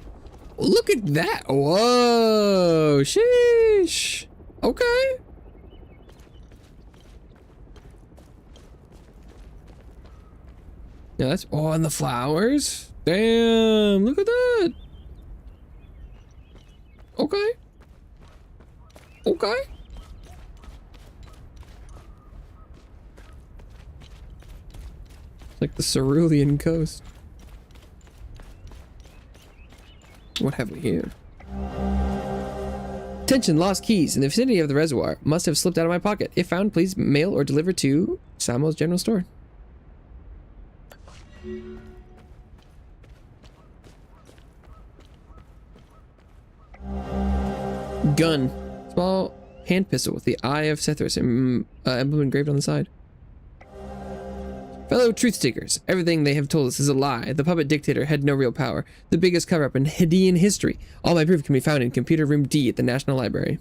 Speaker 1: look at that. Whoa, sheesh. Okay. Yeah, that's all in the flowers. Damn, look at that. Okay. Okay. Like the Cerulean coast. What have we here? Attention, lost keys in the vicinity of the reservoir. Must have slipped out of my pocket. If found, please mail or deliver to Samuel's General Store. Gun. Small hand pistol with the Eye of Sethris emblem engraved on the side. Fellow truth seekers, everything they have told us is a lie. The puppet dictator had no real power. The biggest cover-up in Hadean history. All my proof can be found in Computer Room D at the National Library.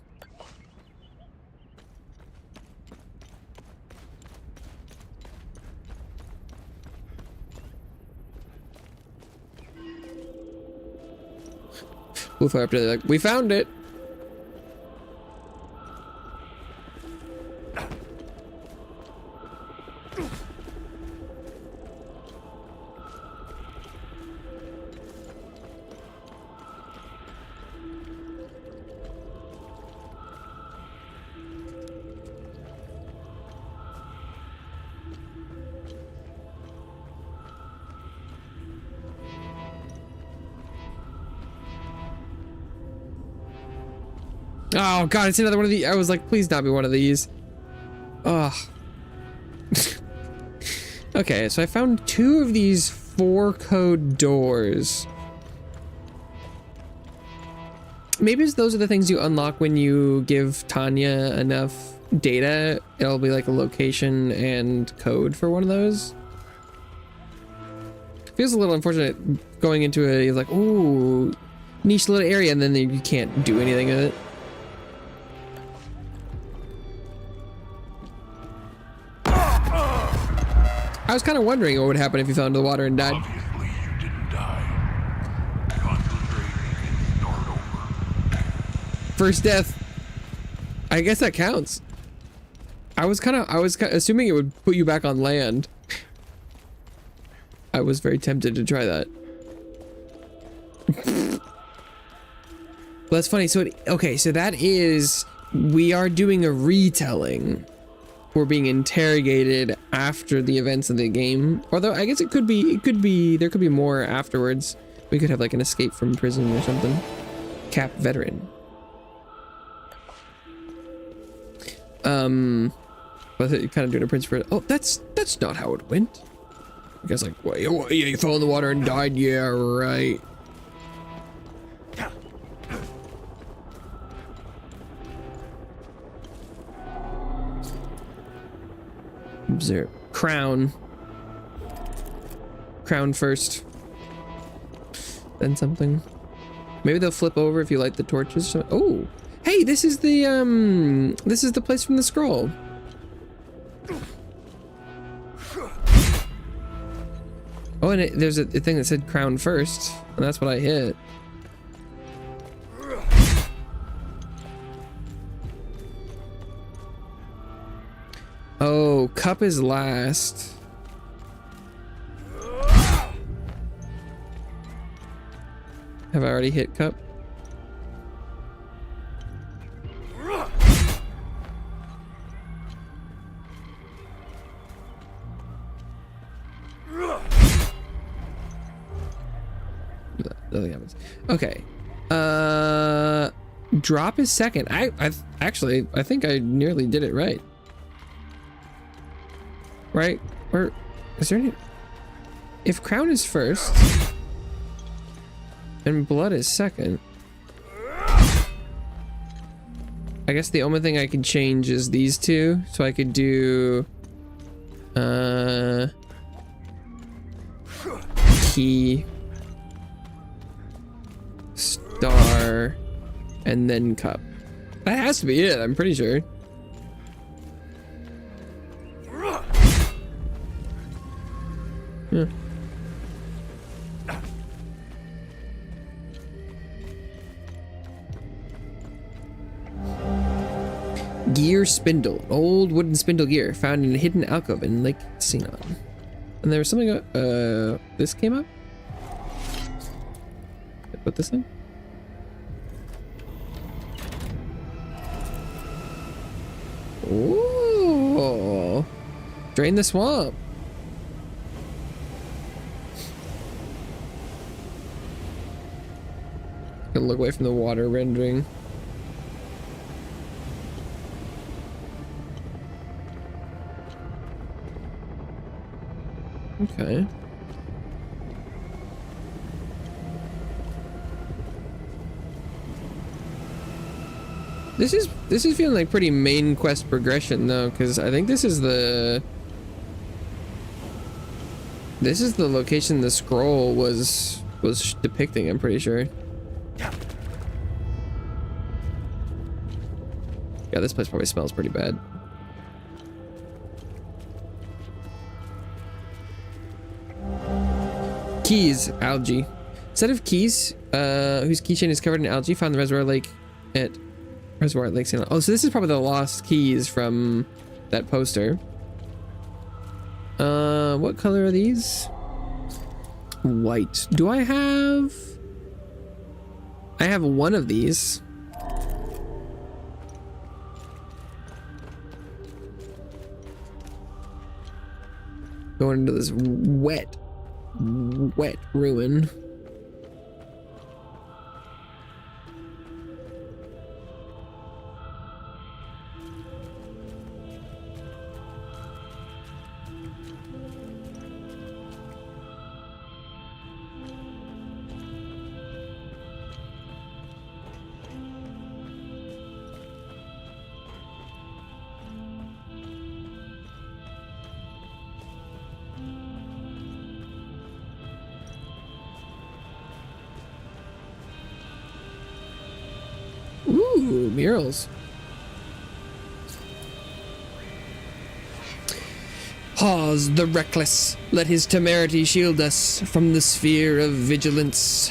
Speaker 1: We'll fire up to like, we found it. Oh god, it's another one of these. I was like, please not be one of these. Ugh. Okay, so I found 2 of these 4-code doors. Maybe those are the things you unlock when you give Tanya enough data. It'll be like a location and code for one of those. Feels a little unfortunate going into a like, ooh, niche little area and then you can't do anything with it. I was kind of wondering what would happen if you fell into the water and died.
Speaker 14: Obviously, you didn't die. Concentrate and start over.
Speaker 1: First death. I guess that counts. I was kind of assuming it would put you back on land. I was very tempted to try that. Well, that's funny. So, okay, so that is, we are doing a retelling. were being interrogated after the events of the game. Although I guess there could be more afterwards. We could have like an escape from prison or something. Cap veteran. Was it kind of doing a prince for it? Oh, that's not how it went. I guess like, well, yeah, you fell in the water and died. Yeah, right. Observe. Crown first, then something. Maybe they'll flip over if you light the torches. Oh, hey, this is the place from the scroll. Oh, and there's a thing that said crown first, and that's what I hit. Oh, cup is last. Have I already hit cup? Nothing happens. Okay. Drop is second. I think I nearly did it right. Right? Or is there any? If crown is first and blood is second, I guess the only thing I could change is these two. So I could do key, star, and then cup. That has to be it, I'm pretty sure. Yeah. Gear spindle. Old wooden spindle gear found in a hidden alcove in Lake Sinon. And there was something, this came up? I put this in? Ooh. Drain the swamp. Gonna look away from the water rendering. Okay. This is feeling like pretty main quest progression though, because I think this is the location the scroll was depicting, I'm pretty sure. Yeah, this place probably smells pretty bad. Keys, algae. Set of keys, whose keychain is covered in algae, found in the Reservoir Lake St. Oh, so this is probably the lost keys from that poster. What color are these? White. Do I have? I have one of these. Going into this wet ruin. Ooh, murals. Hawes the reckless, let his temerity shield us from the sphere of vigilance.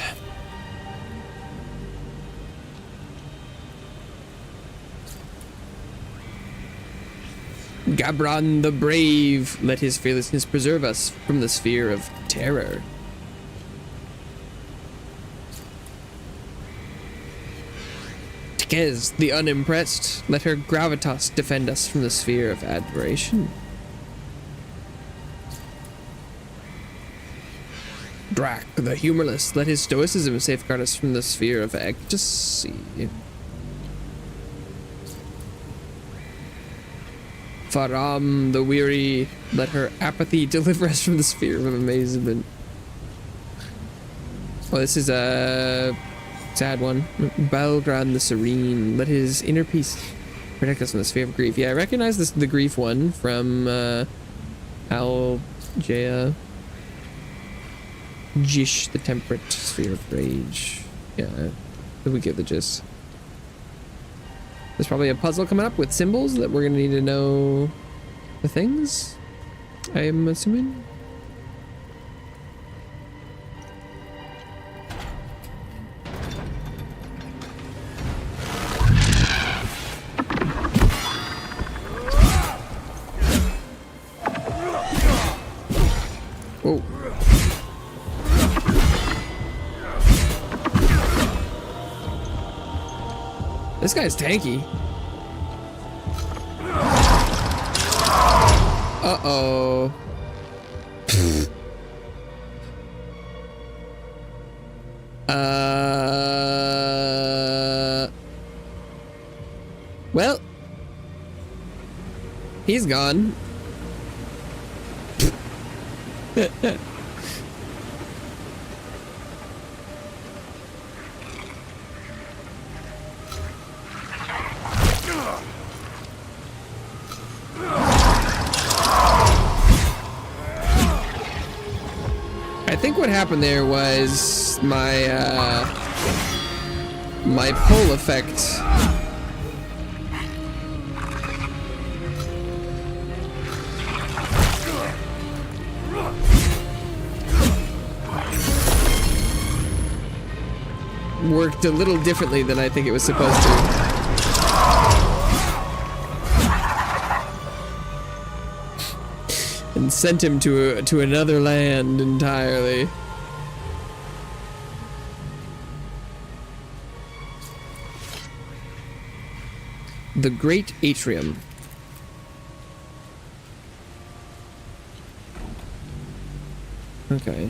Speaker 1: Gabron the brave, let his fearlessness preserve us from the sphere of terror. Atikez, the unimpressed, let her gravitas defend us from the sphere of admiration. Drac, the humorless, let his stoicism safeguard us from the sphere of ecstasy. Faram, the weary, let her apathy deliver us from the sphere of amazement. Oh, this is a sad one. Balgran, the serene, let his inner peace protect us from the sphere of grief. Yeah, I recognize this, the grief one from Aljaya. Jish, the temperate sphere of rage. Yeah, we get the gist. There's probably a puzzle coming up with symbols that we're gonna need to know the things, I'm assuming. Whoa. This guy's tanky. Uh-oh. Well, he's gone. I think what happened there was my my pull effect worked a little differently than I think it was supposed to. And sent him to another land entirely. The Great Atrium. Okay.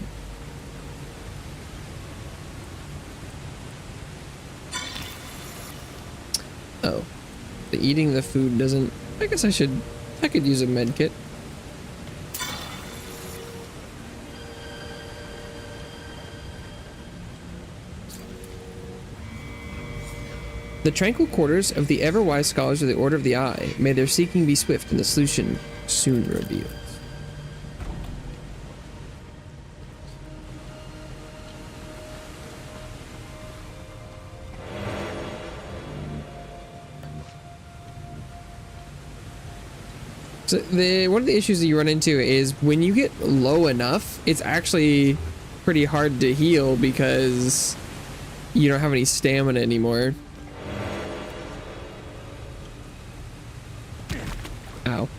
Speaker 1: Oh. The eating the food doesn't... I guess I could use a med kit. The tranquil quarters of the ever-wise scholars of the Order of the Eye. May their seeking be swift and the solution soon revealed. So one of the issues that you run into is when you get low enough, it's actually pretty hard to heal because you don't have any stamina anymore. Ow.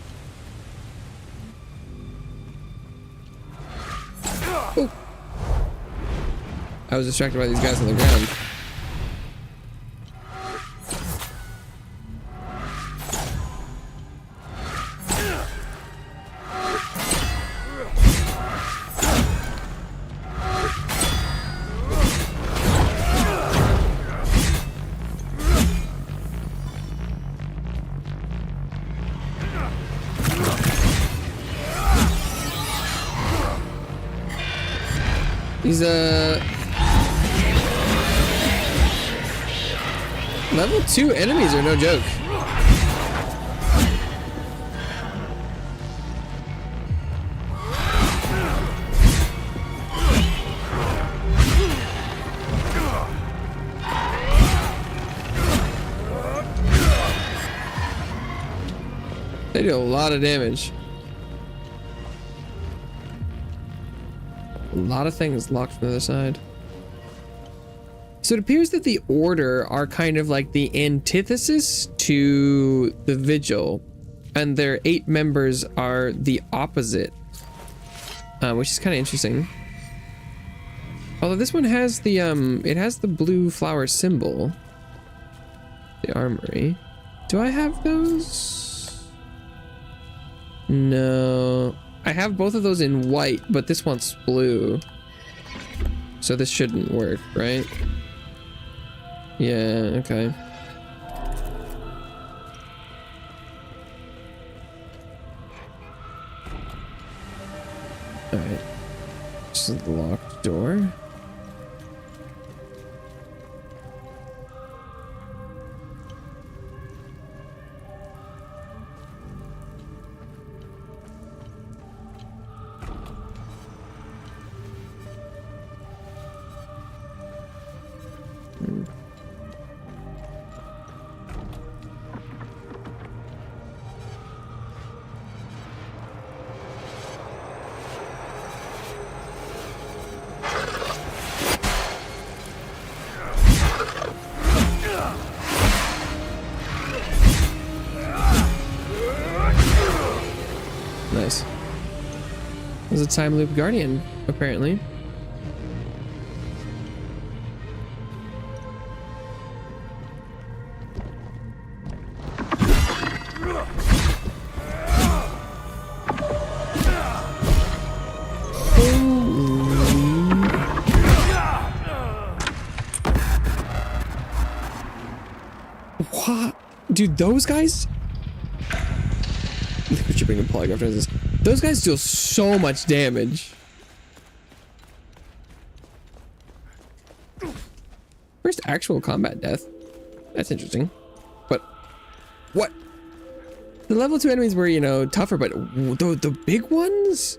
Speaker 1: Oh. I was distracted by these guys on the ground. These level 2 enemies are no joke. They do a lot of damage. A lot of things locked from the other side. So it appears that the Order are kind of like the antithesis to the Vigil, and their 8 members are the opposite, which is kind of interesting. Although this one has the it has the blue flower symbol. the armory. Do I have those? No. I have both of those in white, but this one's blue. So this shouldn't work, right? Yeah, okay. Alright. This is the locked door. Nice. There's a time loop guardian, apparently. What? Dude, those guys? We should bring a polygraph after this. Those guys deal so much damage. First actual combat death. That's interesting. But what? The level 2 enemies were, you know, tougher, but the big ones?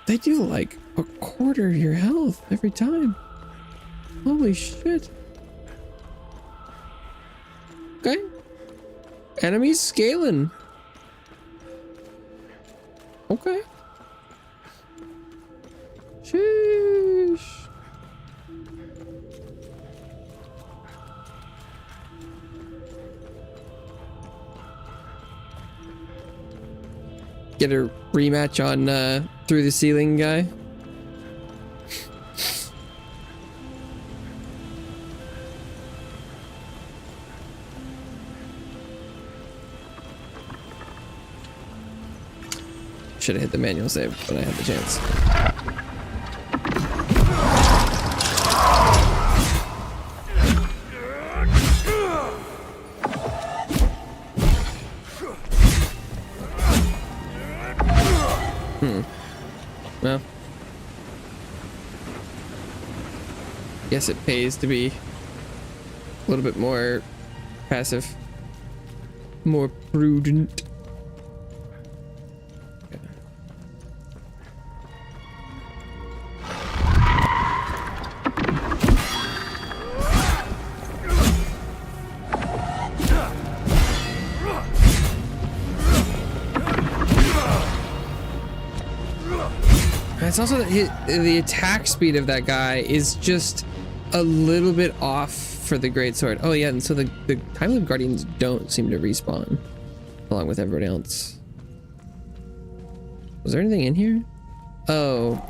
Speaker 1: They do like a quarter of your health every time. Holy shit. Okay. Enemies scaling. Okay. Sheesh. Get a rematch on through the ceiling guy. Should have hit the manual save, but I had the chance. Well, guess it pays to be a little bit more passive, more prudent. It's also that the attack speed of that guy is just a little bit off for the greatsword. Oh yeah, and so the time loop guardians don't seem to respawn along with everyone else. Was there anything in here? Oh,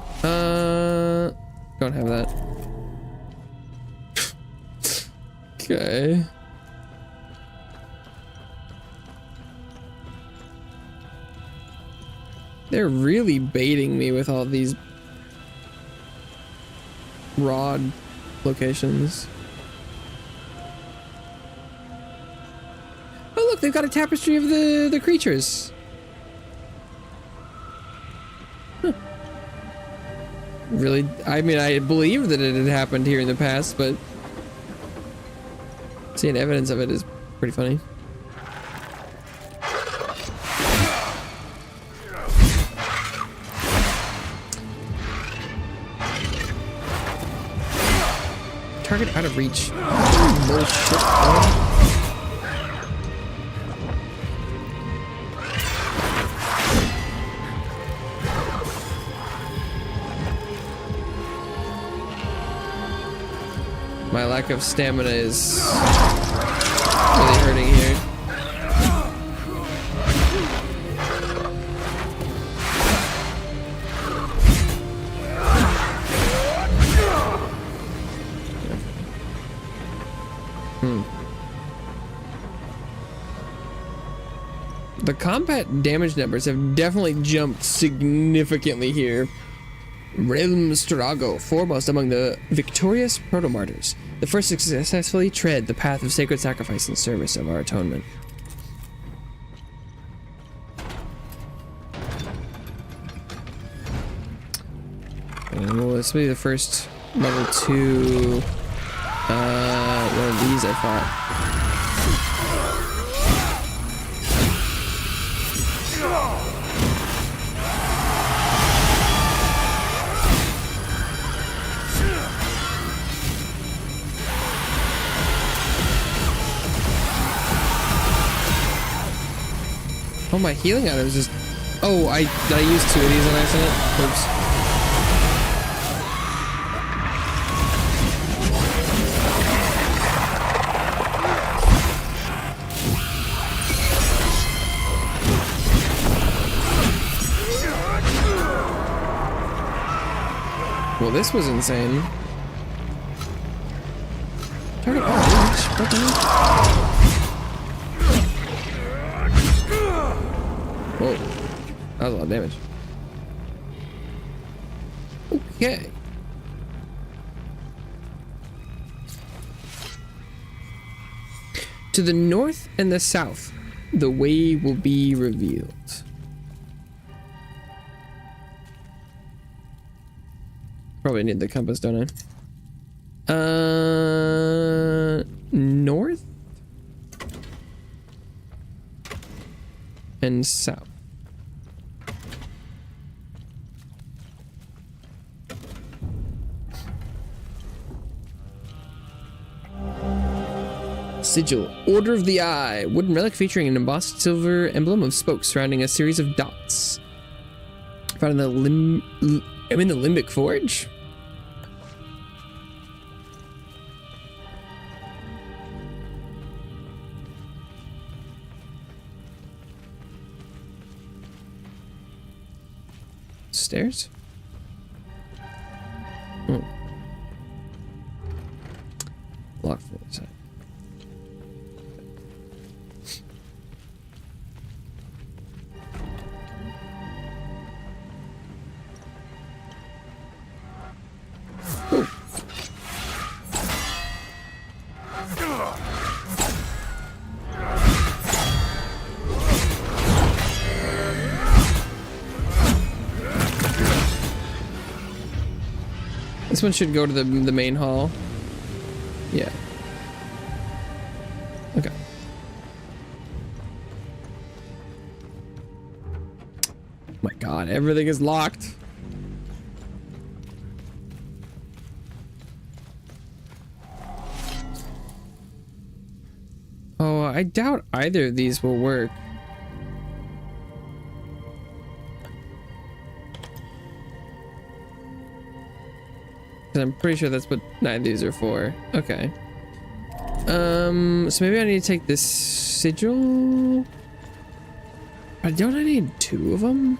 Speaker 1: don't have that. Okay. They're really baiting me with all these rod locations. Oh look, they've got a tapestry of the creatures. Huh. Really, I mean, I believe that it had happened here in the past, but seeing evidence of it is pretty funny. Target out of reach. Bullshit. My lack of stamina is really hurting here. The combat damage numbers have definitely jumped significantly here. Realm Strago, foremost among the victorious proto-martyrs, the first to successfully tread the path of sacred sacrifice in service of our atonement. And well, this will be the first level 2 one of these I fought. Oh, my healing items just... Oh, I used 2 of these on accident? Oops. Well, this was insane. Target orange? What the hell? Whoa, that was a lot of damage. Okay. To the north and the south, the way will be revealed. Probably need the compass, don't I? North and south. Sigil, Order of the Eye, wooden relic featuring an embossed silver emblem of spokes surrounding a series of dots. Found in the Limbic Forge. Stairs? Oh. Locked from the side. This one should go to the main hall. Yeah. Okay. My God, everything is locked. Oh, I doubt either of these will work. I'm pretty sure that's what neither of these are for. Okay. So maybe I need to take this sigil. Don't I need 2 of them?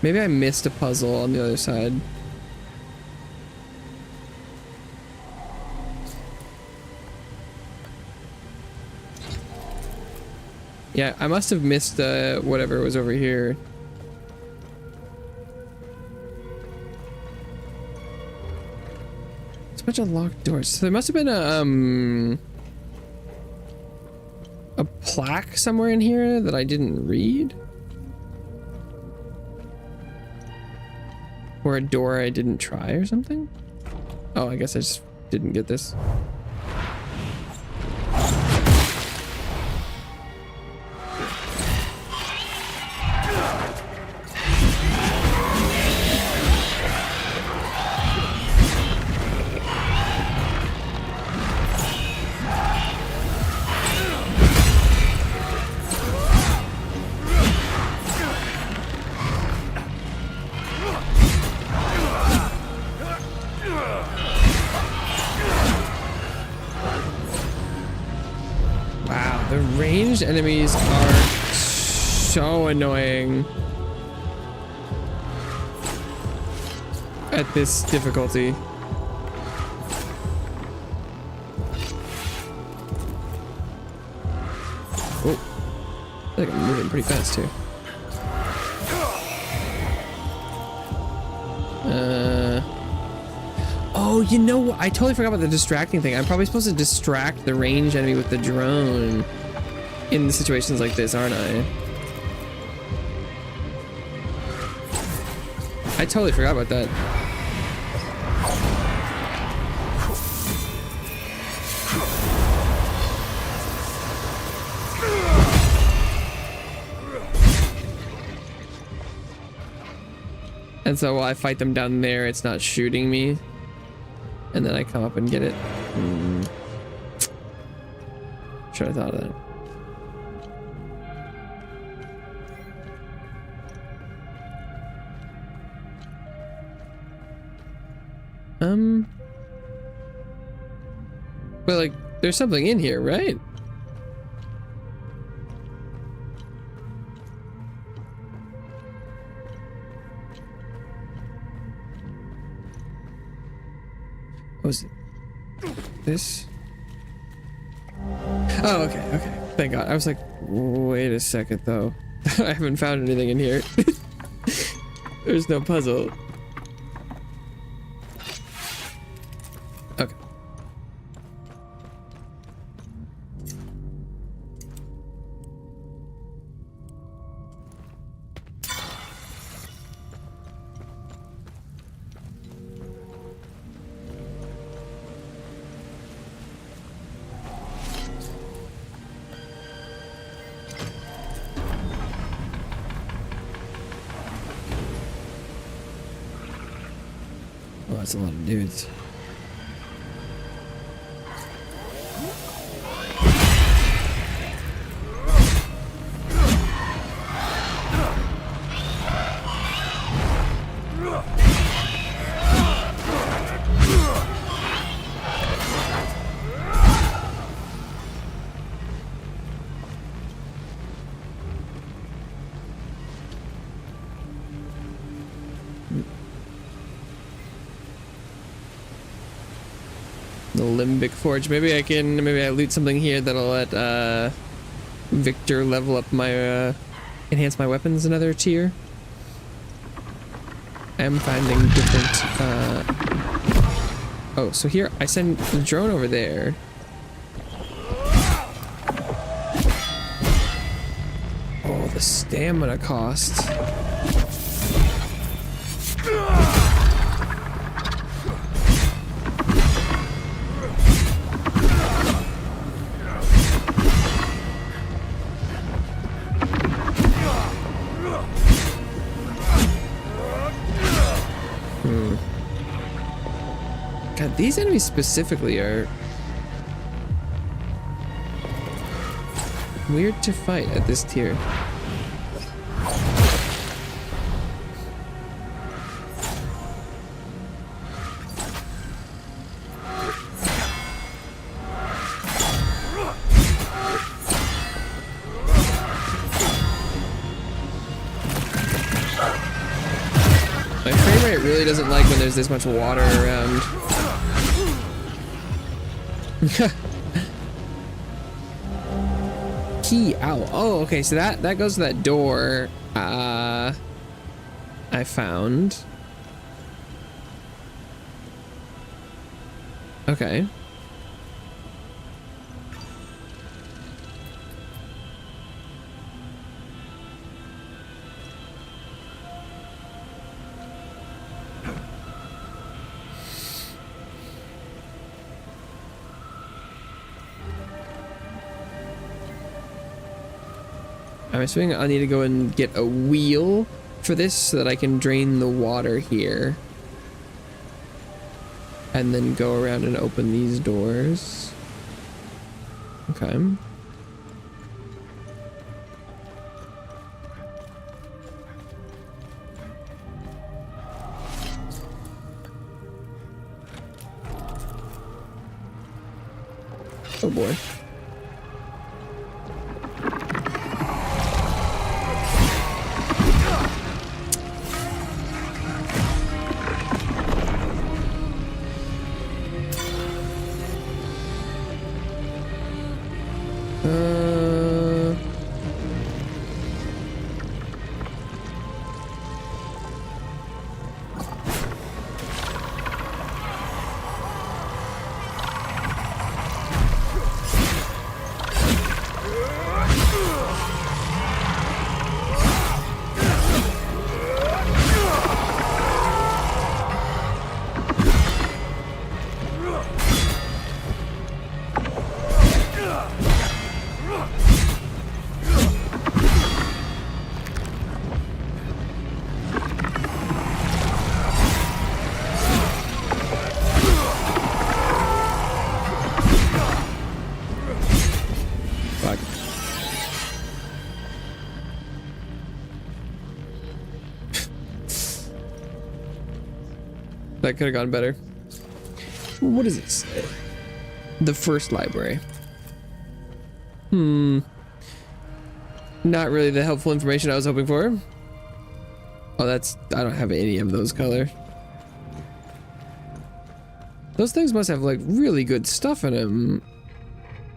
Speaker 1: Maybe I missed a puzzle on the other side. Yeah, I must have missed whatever was over here. A bunch of locked doors. So there must have been a plaque somewhere in here that I didn't read, or a door I didn't try or something. Oh, I guess I just didn't get this. Ranged enemies are so annoying at this difficulty. Oh. moving pretty fast too. Oh, you know what? I totally forgot about the distracting thing. I'm probably supposed to distract the ranged enemy with the drone in situations like this, aren't I? I totally forgot about that. And so while I fight them down there, it's not shooting me. And then I come up and get it. Should have thought of that. But like, there's something in here, right? What was it? This? Oh, okay, okay. Thank God. I was like, wait a second, though. I haven't found anything in here. There's no puzzle. Okay. Oh, that's a lot of dudes. The Limbic Forge. Maybe I loot something here that'll let Victor level up my enhance my weapons another tier. I am finding different oh, so here I send the drone over there. Oh, the stamina cost. God, these enemies specifically are weird to fight at this tier. My frame rate really doesn't like when there's this much water around. Key out. Oh, okay, so that goes to that door I found. Okay. I'm assuming I need to go and get a wheel for this so that I can drain the water here. And then go around and open these doors. Okay. Oh boy. That could have gone better. What does it say? The first library. Not really the helpful information I was hoping for. Oh, that's... I don't have any of those color. Those things must have like really good stuff in them.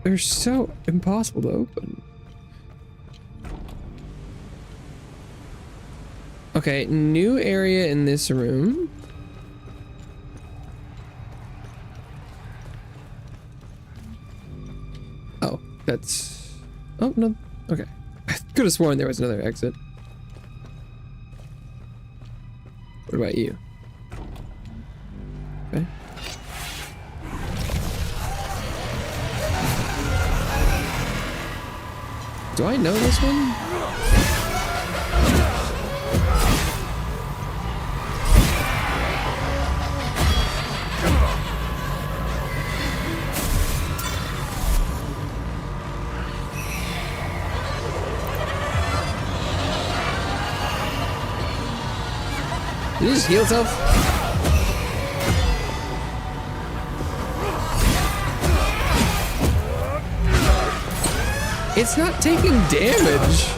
Speaker 1: They're so impossible to open. Okay, new area in this room. Oh, that's... Oh, no. Okay. I could have sworn there was another exit. What about you? Okay. Do I know this one? Did he just heal himself? It's not taking damage.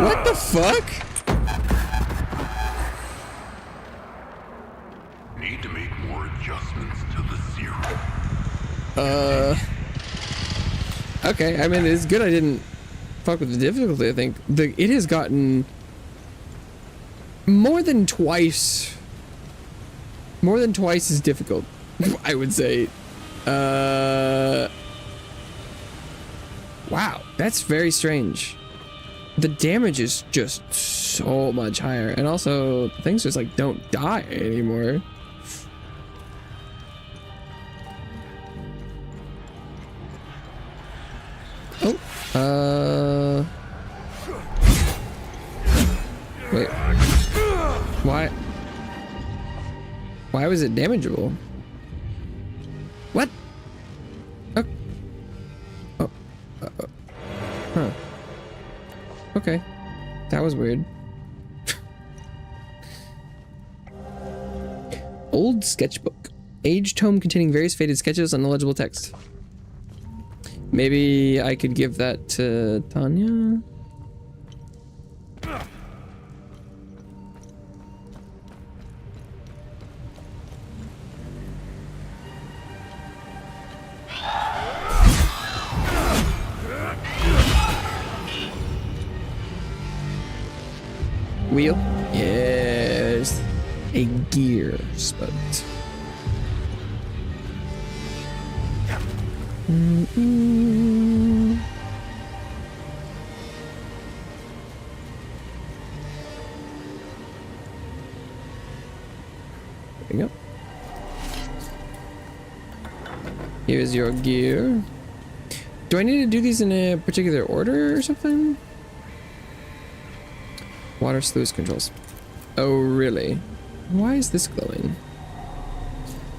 Speaker 1: What the fuck?
Speaker 14: Need to make more adjustments to the zero.
Speaker 1: Okay, I mean, it's good I didn't fuck with the difficulty, I think. It has gotten more than twice as difficult, I would say. Wow, that's very strange. The damage is just so much higher, and also things just like don't die anymore. Oh, wait. Why was it damageable? What? Oh. Huh. Okay. That was weird. Old sketchbook. Aged tome containing various faded sketches and illegible text. Maybe I could give that to Tanya? Wheel? Yes. A gear spot. There you go. Here's your gear. Do I need to do these in a particular order or something? Water sluice controls. Oh, really? Why is this glowing?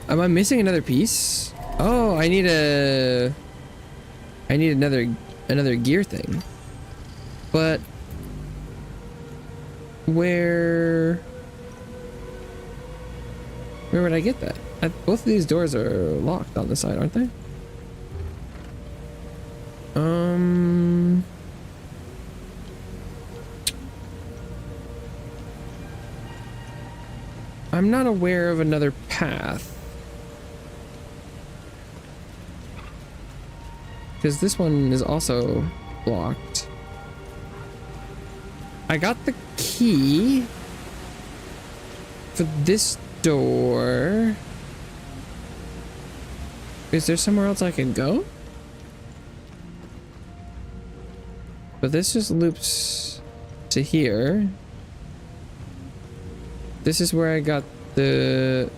Speaker 1: Am I missing another piece? Oh, I need another gear thing. But where would I get that? Both of these doors are locked on the side, aren't they? I'm not aware of another path. Because this one is also blocked. I got the key for this door. Is there somewhere else I can go? But this just loops to here. This is where I got the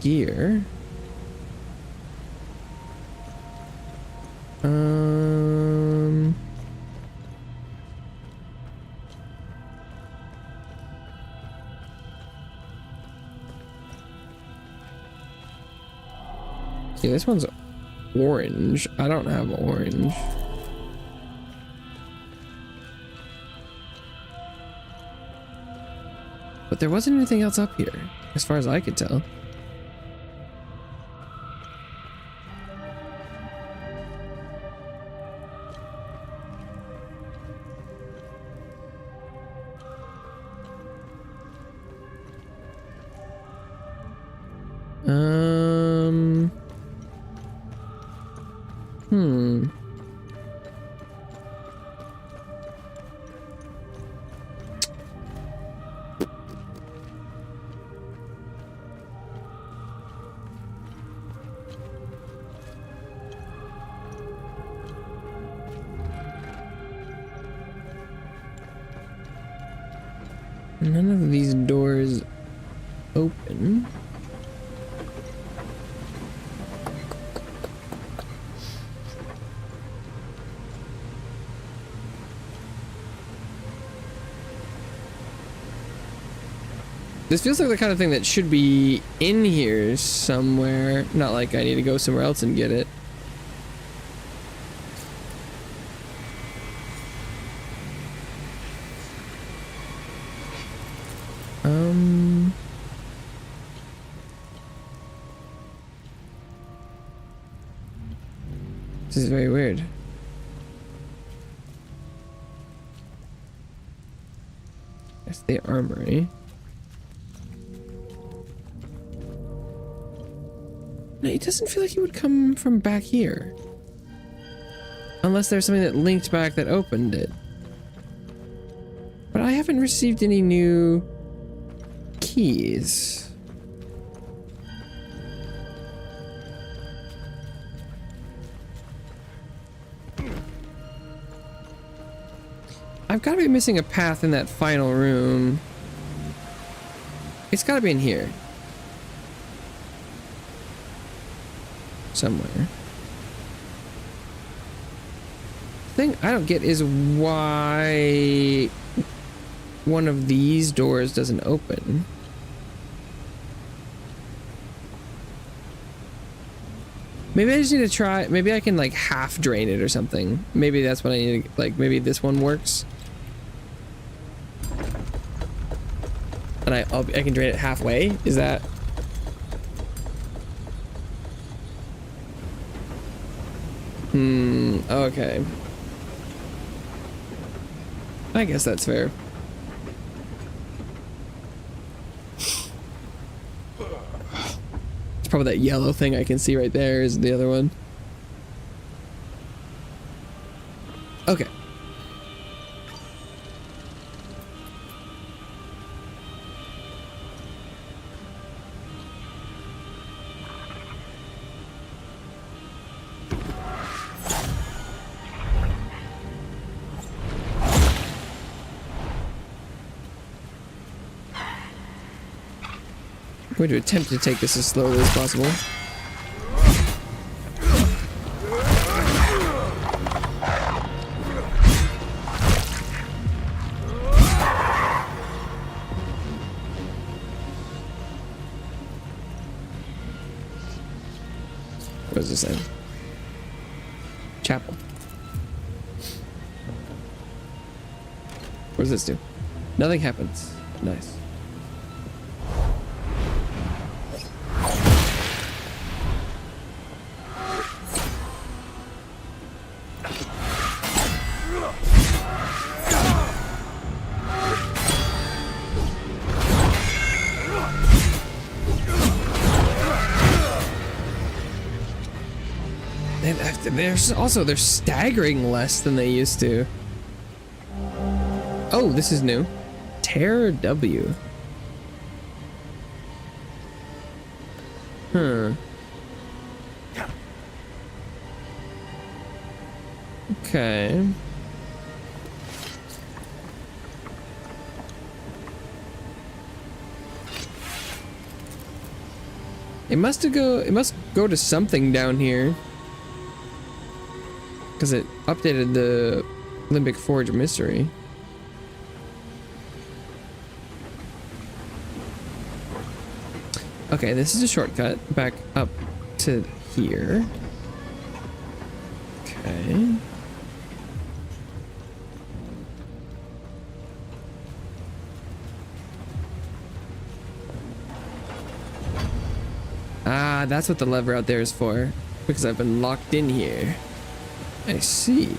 Speaker 1: gear. Yeah, this one's orange. I don't have orange. But there wasn't anything else up here, as far as I could tell. None of these doors open. This feels like the kind of thing that should be in here somewhere. Not like I need to go somewhere else and get it. This is very weird. That's the armory. No, it doesn't feel like he would come from back here. Unless there's something that linked back that opened it. But I haven't received any new keys. I've got to be missing a path in that final room. It's got to be in here. Somewhere. The thing I don't get is why one of these doors doesn't open. Maybe I just need to try, maybe I can like half drain it or something. Maybe that's what I need to, like, maybe this one works. And I can drain it halfway? Is that? Okay. I guess that's fair. It's probably that yellow thing I can see right there is the other one. Okay. I'm going to attempt to take this as slowly as possible. What does this say? Chapel. What does this do? Nothing happens. Nice. They're staggering less than they used to. Oh, this is new. Terror W. Huh. Okay. It must go to something down here. Because it updated the Limbic Forge mystery. Okay, this is a shortcut back up to here. Okay. Ah, that's what the lever out there is for. Because I've been locked in here. I see.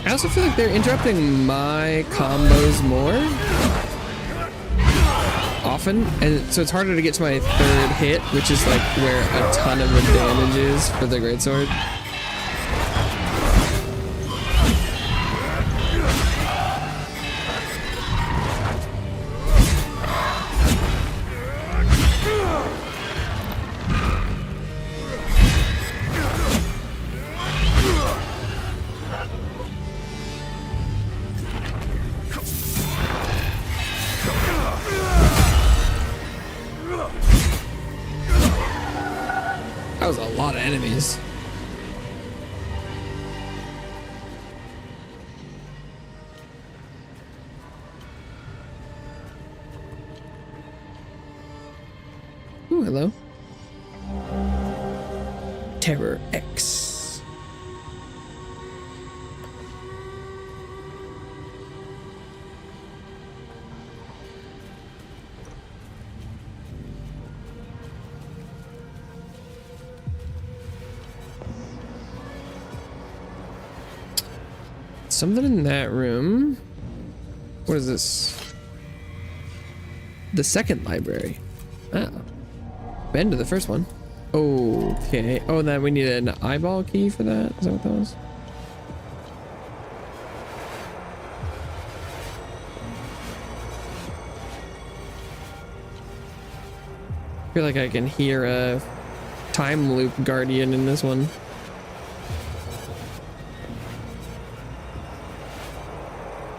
Speaker 1: I also feel like they're interrupting my combos more often, and so it's harder to get to my third hit, which is like where a ton of advantage is for the greatsword. That was a lot of enemies. Ooh, hello. Terror X. Something in that room. What is this? The second library. Ah. Been to the first one. Okay. Oh, then we need an eyeball key for that. Is that what that was? I feel like I can hear a time loop guardian in this one.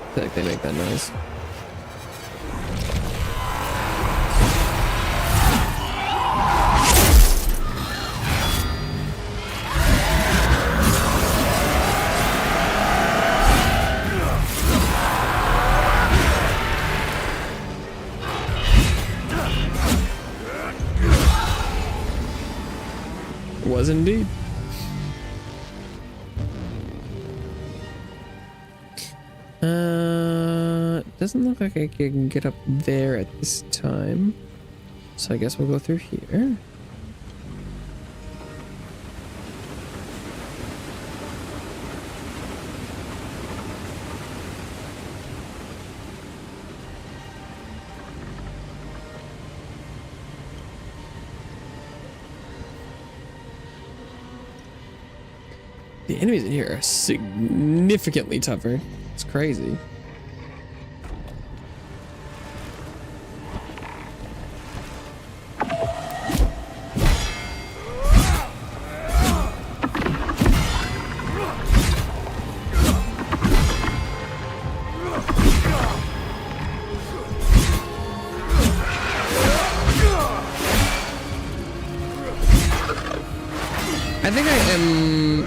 Speaker 1: I feel like they make that noise. Was indeed. Doesn't look like I can get up there at this time, so I guess we'll go through here. The enemies in here are significantly tougher. It's crazy. I think I am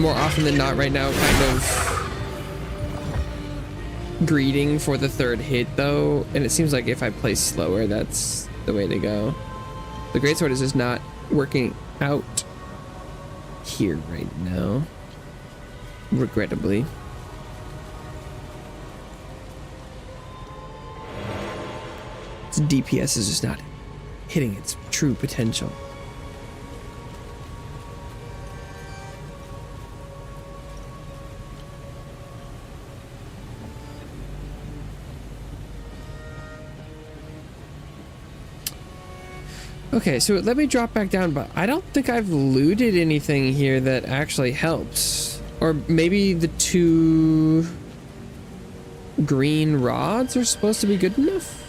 Speaker 1: more often than not right now kind of greeting for the third hit though, and it seems like if I play slower, that's the way to go. The greatsword is just not working out here right now, regrettably. Its DPS is just not hitting its true potential. Okay, so let me drop back down, but I don't think I've looted anything here that actually helps. Or maybe the 2 green rods are supposed to be good enough?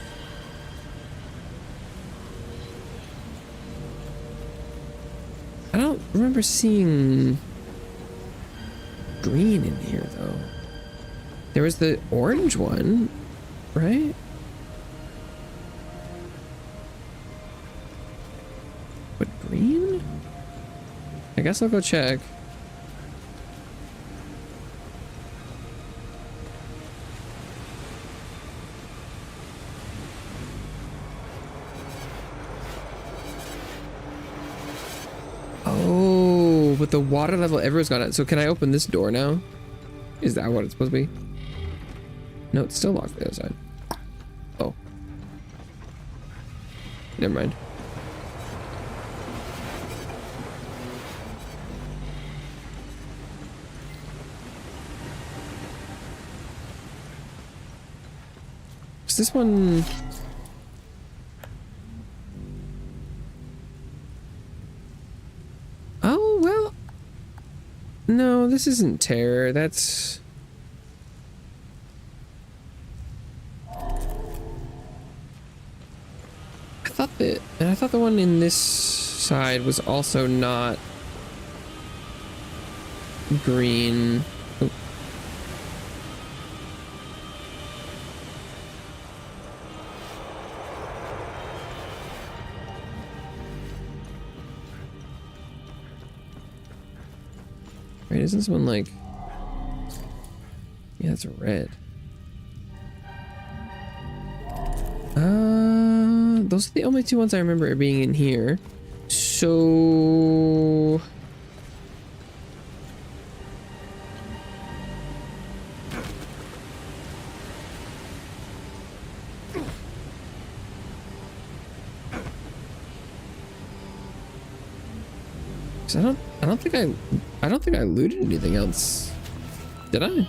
Speaker 1: I don't remember seeing green in here though. There was the orange one, right? But green? I guess I'll go check. Oh, but the water level everyone's gone up. So can I open this door now? Is that what it's supposed to be? No, it's still locked on the other side. Oh. Never mind. Is this one? Oh, well. No, this isn't terror. That's... I thought the one in this side was also not green. Oh. Right, isn't this one like... Yeah, it's red. Those are the only two ones I remember being in here. So... I don't think I looted anything else. Did I?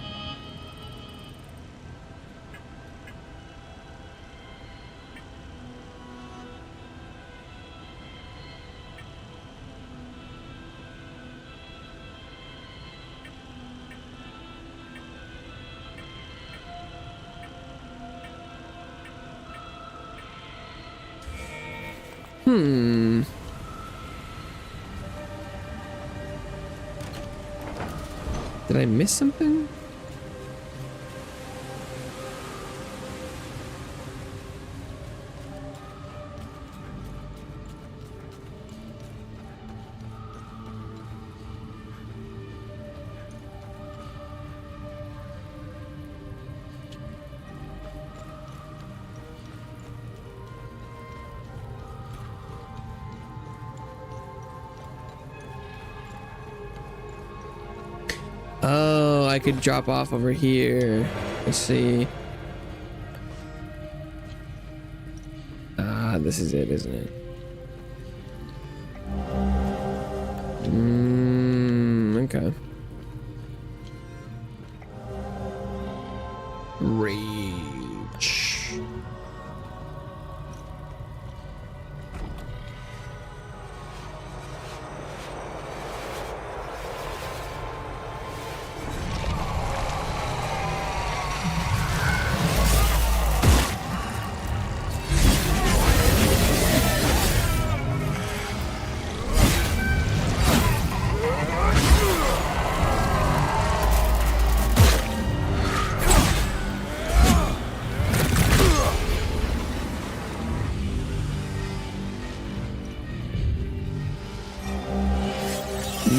Speaker 1: Did I miss something? Oh, I could drop off over here. Let's see. Ah, this is it, isn't it? Okay. Rage.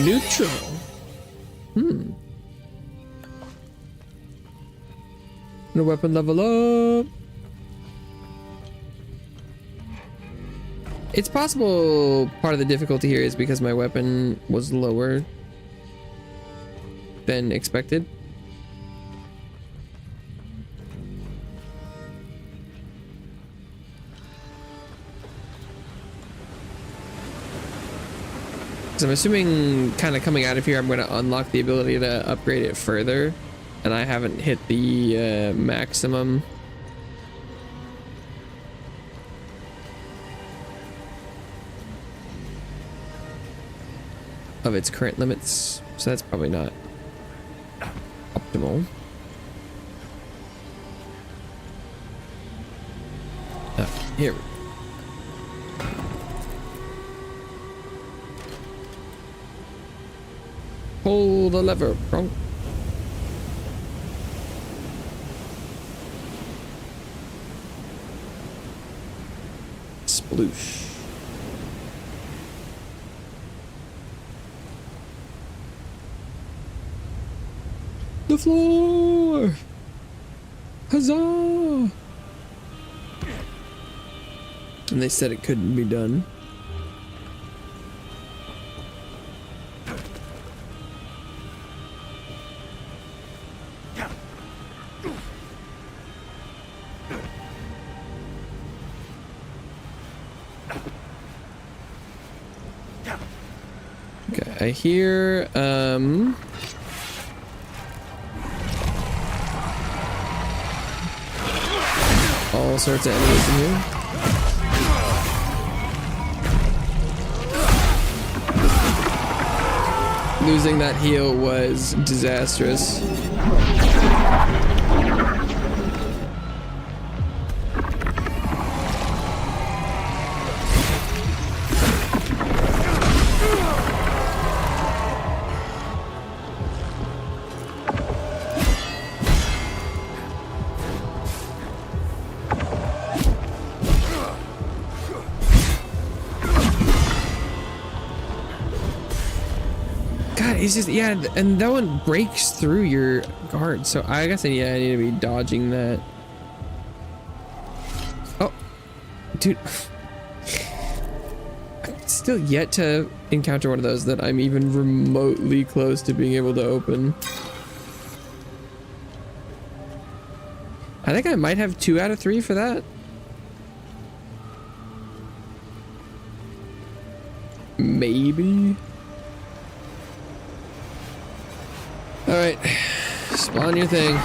Speaker 1: Neutral. No weapon level up. It's possible part of the difficulty here is because my weapon was lower than expected. So I'm assuming kind of coming out of here, I'm going to unlock the ability to upgrade it further. And I haven't hit the maximum. Of its current limits. So that's probably not optimal. Here we go. Pull the lever, bro. Sploosh. The floor! Huzzah! And they said it couldn't be done. Okay, I hear, all sorts of enemies in here. Losing that heal was disastrous. It's just, yeah, and that one breaks through your guard, so I guess I need to be dodging that. Oh, dude. I'm still yet to encounter one of those that I'm even remotely close to being able to open. I think I might have 2 out of 3 for that. Maybe. All right, spawn your thing.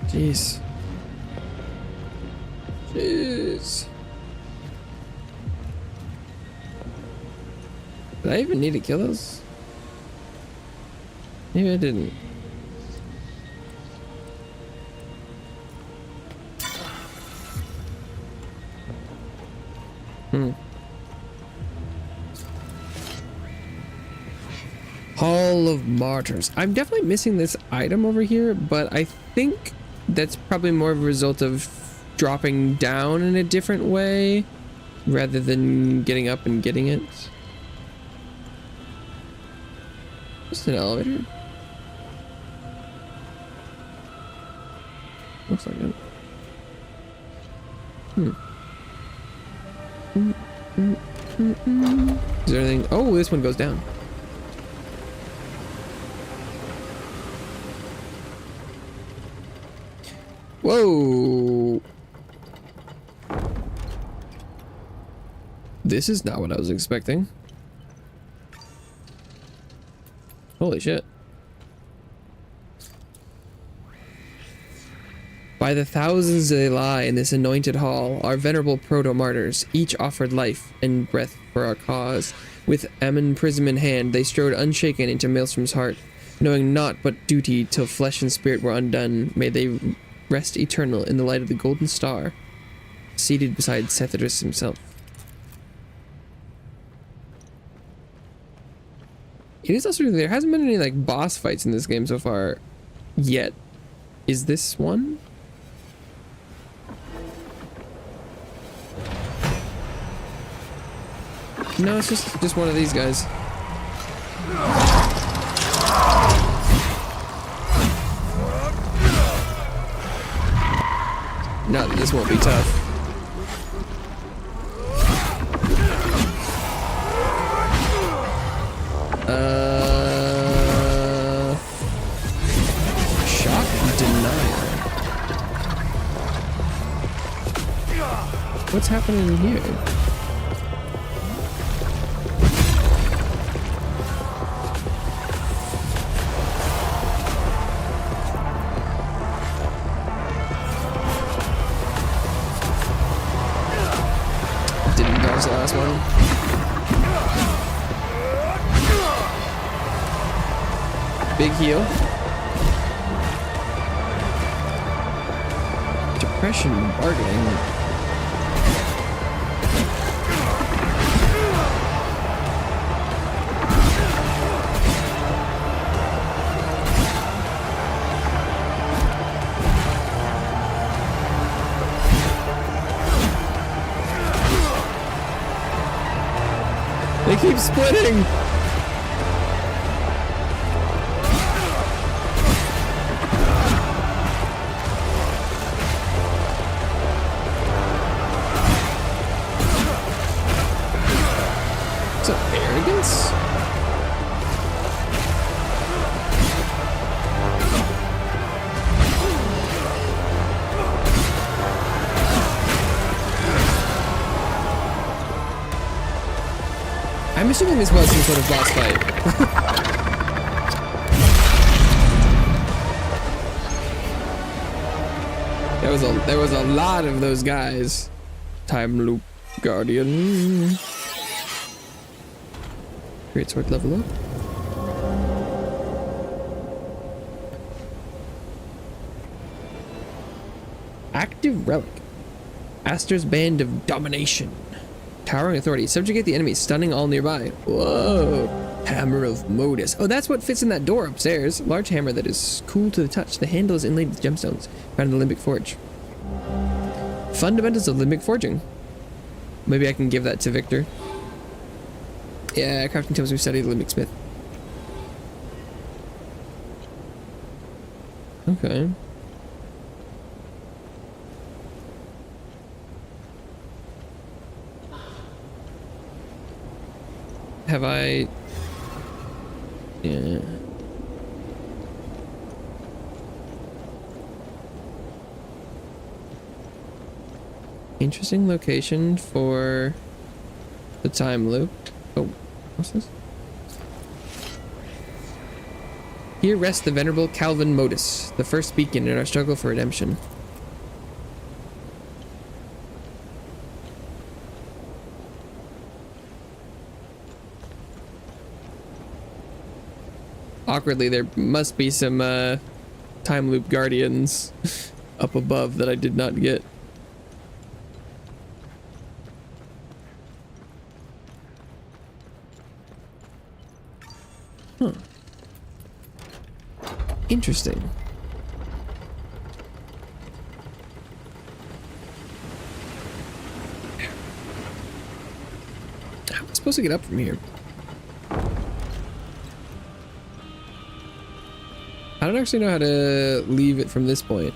Speaker 1: Jeez. Jeez. Did I even need to kill those? Maybe I didn't. Hall of Martyrs. I'm definitely missing this item over here, but I think that's probably more of a result of dropping down in a different way rather than getting up and getting it. Just an elevator? Looks like it. Is there anything? Oh, this one goes down. Whoa. This is not what I was expecting. Holy shit. By the thousands they lie in this anointed hall, our venerable proto-martyrs, each offered life and breath for our cause. With Ammon prism in hand, they strode unshaken into Maelstrom's heart, knowing naught but duty till flesh and spirit were undone. May they rest eternal in the light of the golden star, seated beside Sethrus himself. It is also there hasn't been any like boss fights in this game so far yet. Is this one? No, it's just one of these guys. Not that this won't be tough. Shock denial. What's happening here? Big heal. Depression bargaining. They keep splitting. What's up, arrogance? I'm assuming this was some sort of boss fight. There was a lot of those guys. Time loop guardian. Great sword level up. Active relic. Aster's band of domination. Towering authority. Subjugate the enemy, stunning all nearby. Whoa. Hammer of Modus. Oh, that's what fits in that door upstairs. Large hammer that is cool to the touch. The handle is inlaid with gemstones. Found in the Limbic Forge. Fundamentals of Limbic Forging. Maybe I can give that to Victor. Yeah, crafting tools we studied Limbic Smith. Okay. Have I... Yeah. Interesting location for the time loop. Oh, what's this? Here rests the venerable Calvin Modus, the first beacon in our struggle for redemption. Awkwardly, there must be some time loop guardians up above that I did not get. Huh. Interesting. How am I supposed to get up from here? I don't actually know how to leave it from this point.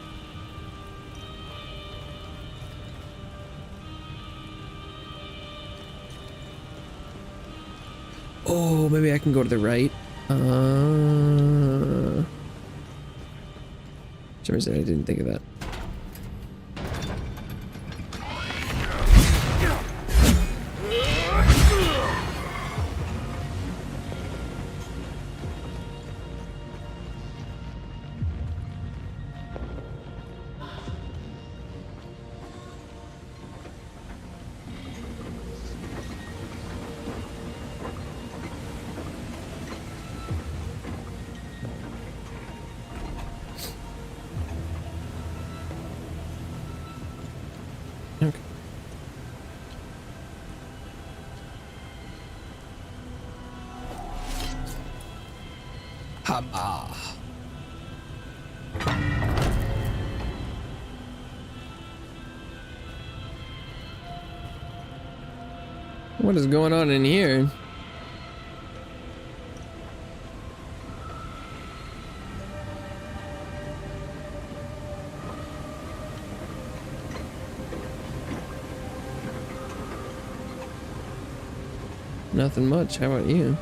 Speaker 1: Oh, maybe I can go to the right. For some reason I didn't think of that. Haba. What is going on in here? Nothing much. How about you?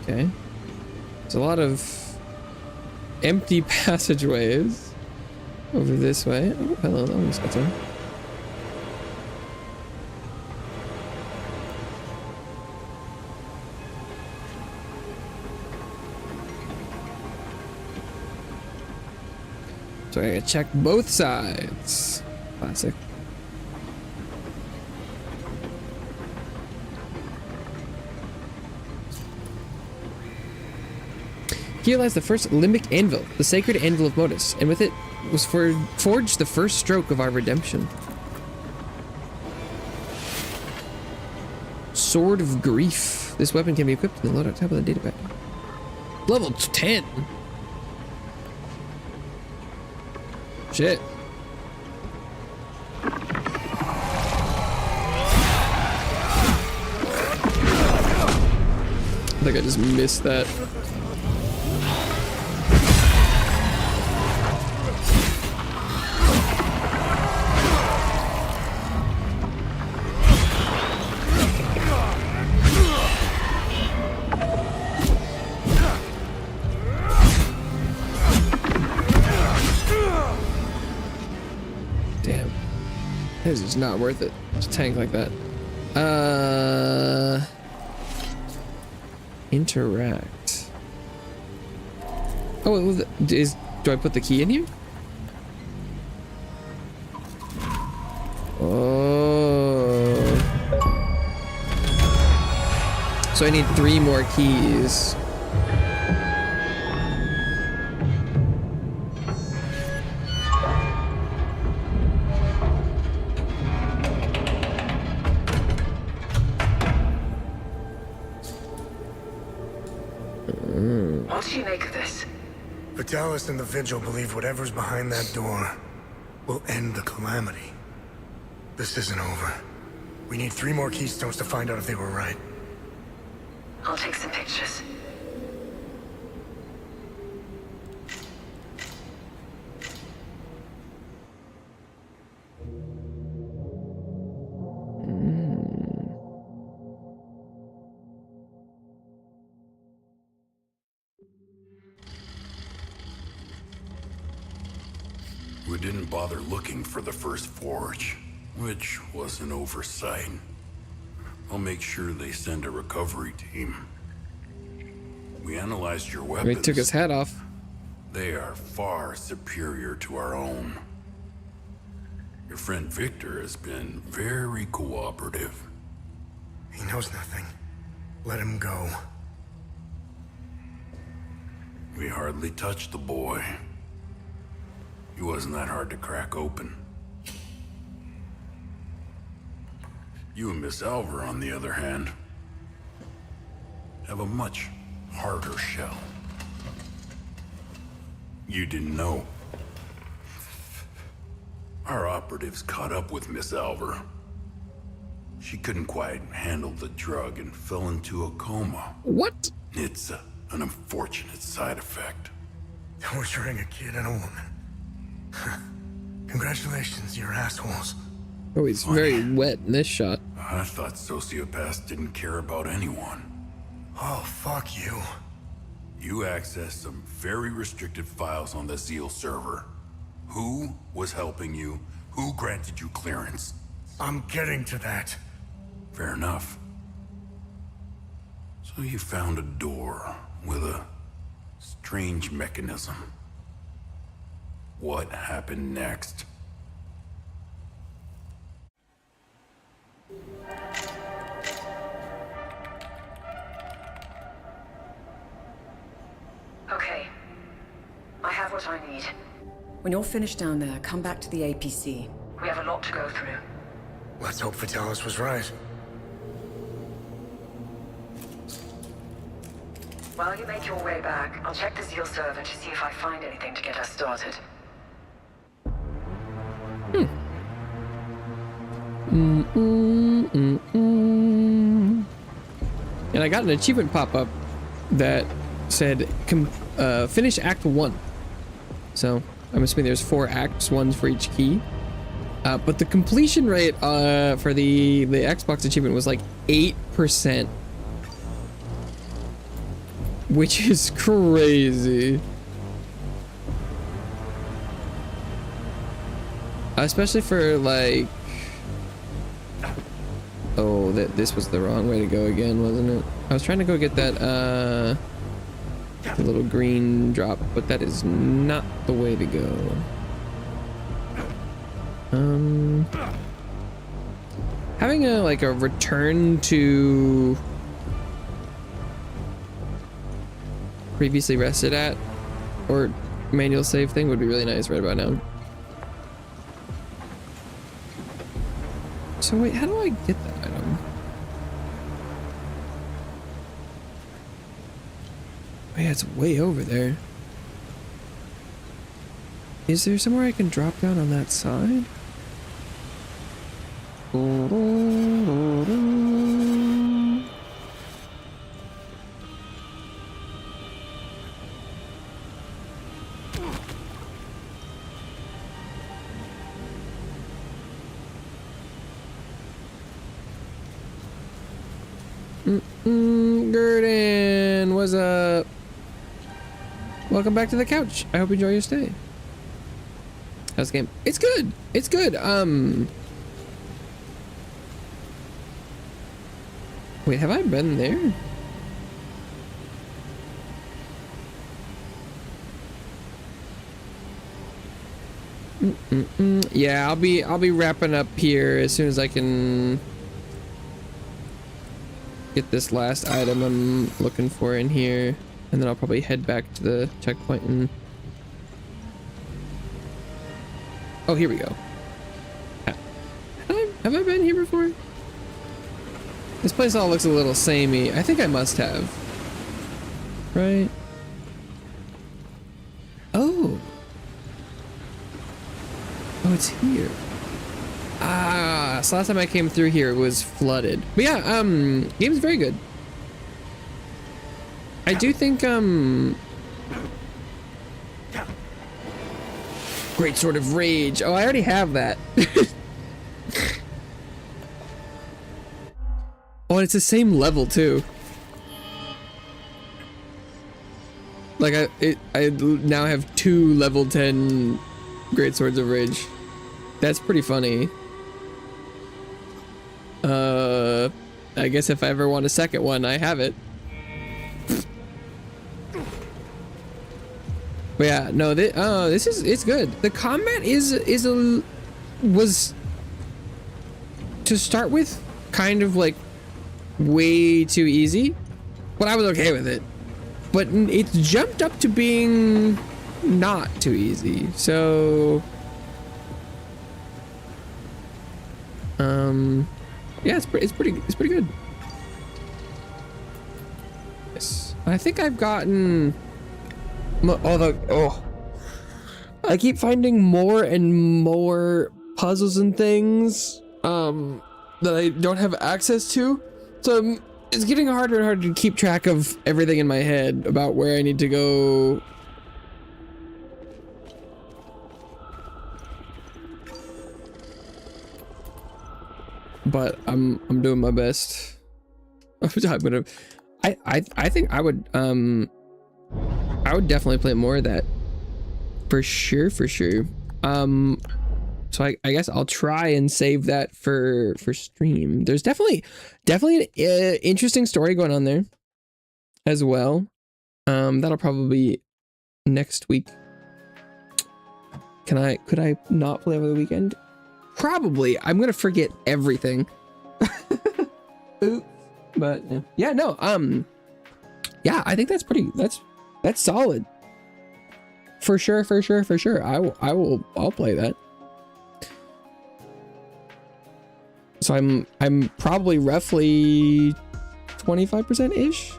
Speaker 1: Okay. There's a lot of empty passageways over this way. Oh, hello, that one's got some. So I gotta check both sides. Classic. Here lies the first limbic anvil, the sacred anvil of Modus, and with it was forged the first stroke of our redemption. Sword of Grief. This weapon can be equipped in the loadout tab of the datapack. Level 10. Shit. I think I just missed that. Damn. This is not worth it to tank like that. Interact. Oh, do I put the key in here? Oh. So I need 3 more keys.
Speaker 18: What do you make of this?
Speaker 3: Vitalis and the Vigil believe whatever's behind that door will end the calamity. This isn't over. We need 3 more keystones to find out if they were right.
Speaker 18: I'll take some pictures.
Speaker 14: We didn't bother looking for the first forge, which was an oversight. I'll make sure they send a recovery team. We analyzed your weapons.
Speaker 1: He took his hat off.
Speaker 14: They are far superior to our own. Your friend Victor has been very cooperative.
Speaker 3: He knows nothing. Let him go.
Speaker 14: We hardly touched the boy. He wasn't that hard to crack open. You and Miss Alvar, on the other hand, have a much harder shell. You didn't know. Our operatives caught up with Miss Alvar. She couldn't quite handle the drug and fell into a coma.
Speaker 1: What?
Speaker 14: It's an unfortunate side effect.
Speaker 3: Torturing a kid and a woman. Congratulations, you're assholes.
Speaker 1: Oh, he's very wet in this shot.
Speaker 14: I thought sociopaths didn't care about anyone.
Speaker 3: Oh, fuck you.
Speaker 14: You accessed some very restricted files on the Zeal server. Who was helping you? Who granted you clearance?
Speaker 3: I'm getting to that.
Speaker 14: Fair enough. So you found a door with a strange mechanism. What happened next?
Speaker 18: Okay. I have what I need.
Speaker 11: When you're finished down there, come back to the APC.
Speaker 18: We have a lot to go through.
Speaker 3: Let's hope Vitalis was right.
Speaker 18: While you make your way back, I'll check the Zeal server to see if I find anything to get us started.
Speaker 1: And I got an achievement pop-up that said finish Act 1. So I'm assuming there's 4 acts, 1 for each key. But the completion rate for the Xbox achievement was like 8%. Which is crazy. Especially for like... Oh, this was the wrong way to go again, wasn't it? I was trying to go get that little green drop, but that is not the way to go. Having a return to previously rested at, or manual save thing would be really nice right about now. So wait, how do I get that item? Oh yeah, it's way over there. Is there somewhere I can drop down on that side? Gurdon, what's up? Welcome back to the couch. I hope you enjoy your stay. How's the game? It's good. It's good. Wait, have I been there? Yeah, I'll be wrapping up here as soon as I can get this last item I'm looking for in here, and then I'll probably head back to the checkpoint and... Oh, here we go. Have I been here before? This place all looks a little samey. I think I must have. Right? Oh. Oh, it's here. Ah, so last time I came through here it was flooded. But yeah, game's very good. I do think, Great Sword of Rage. Oh, I already have that. Oh, and it's the same level too. Like I now have 2 level 10 Great Swords of Rage. That's pretty funny. I guess if I ever want a second one, I have it. But yeah, no, it's good. The combat was to start with kind of like way too easy, but I was okay with it. But it's jumped up to being not too easy. So yeah, it's pretty good. Yes, I think I've gotten I keep finding more and more puzzles and things that I don't have access to, so it's getting harder and harder to keep track of everything in my head about where I need to go. But I'm doing my best. I think I would definitely play more of that for sure. So I guess I'll try and save that for stream. There's definitely an interesting story going on there as well. That'll probably be next week. Could I not play over the weekend? Probably. I'm gonna forget everything. Oops. But yeah, no. Yeah, I think that's solid. For sure. I'll play that. So I'm probably roughly 25% ish.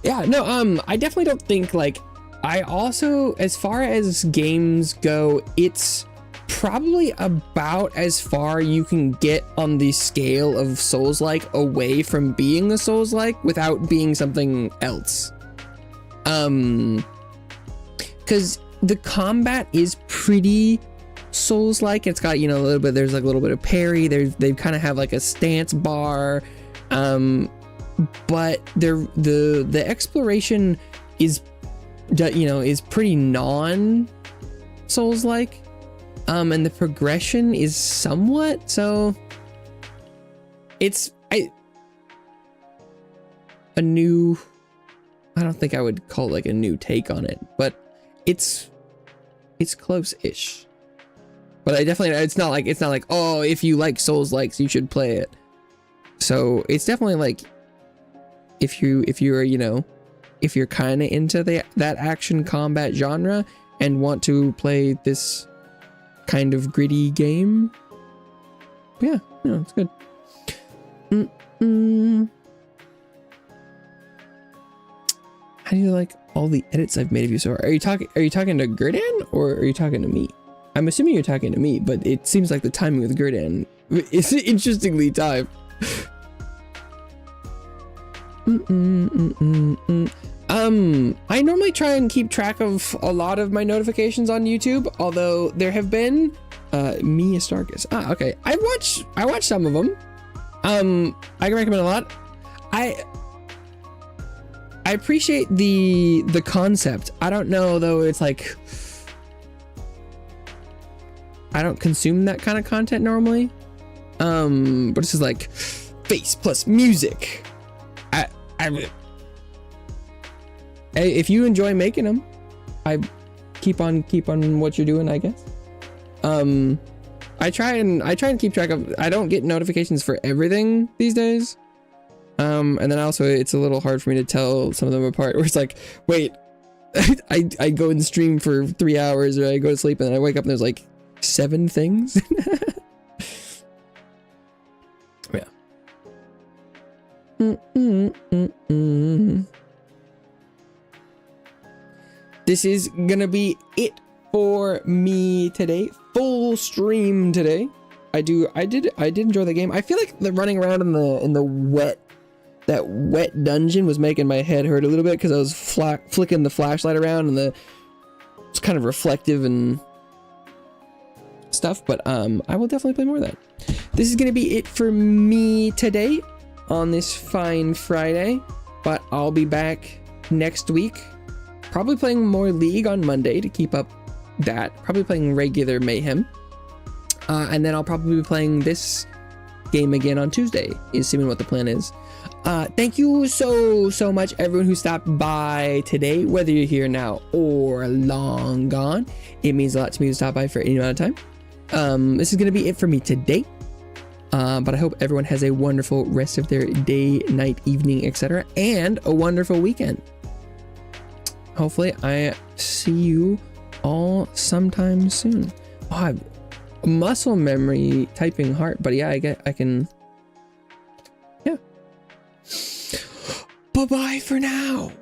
Speaker 1: Yeah, no, I definitely don't think, like, I also, as far as games go, it's probably about as far you can get on the scale of Souls-like away from being a Souls-like without being something else. Because the combat is pretty Souls-like. It's got, you know, there's like a little bit of parry. They kind of have like a stance bar, but the exploration is, you know, is pretty non-Souls-like, and the progression is somewhat. So it's a new, I don't think I would call it like a new take on it, but it's close-ish. But it's not like, oh, if you like Souls-likes, you should play it. So it's definitely like, if you're, you know, if you're kind of into that action combat genre and want to play this kind of gritty game. But yeah, no, it's good. How do you like all the edits I've made of you so far? Are you talking to Gurdan or are you talking to me? I'm assuming you're talking to me, but it seems like the timing with Gurdan is interestingly timed. I normally try and keep track of a lot of my notifications on YouTube, although there have been Mia Starkus. Okay. I watch some of them. I can recommend a lot. I appreciate the concept. I don't know though, it's like I don't consume that kind of content normally. But this is like face plus music. If you enjoy making them, I keep on what you're doing, I guess. I try and keep track of. I don't get notifications for everything these days. And then also it's a little hard for me to tell some of them apart. Where it's like, wait, I go and stream for 3 hours, or I go to sleep and then I wake up and there's like 7 things. Yeah. This is gonna be it for me today. Full stream today. I did enjoy the game. I feel like the running around in the wet dungeon was making my head hurt a little bit because I was flicking the flashlight around and it's kind of reflective and stuff. But I will definitely play more of that. This is gonna be it for me today on this fine Friday. But I'll be back next week. Probably playing more League on Monday to keep up that. Probably playing regular Mayhem. And then I'll probably be playing this game again on Tuesday, assuming what the plan is. Thank you so much, everyone who stopped by today, whether you're here now or long gone. It means a lot to me to stop by for any amount of time. This is going to be it for me today. But I hope everyone has a wonderful rest of their day, night, evening, etc. and a wonderful weekend. Hopefully I see you all sometime soon. Oh, I have muscle memory typing heart, but yeah, I can. Yeah. Bye-bye for now.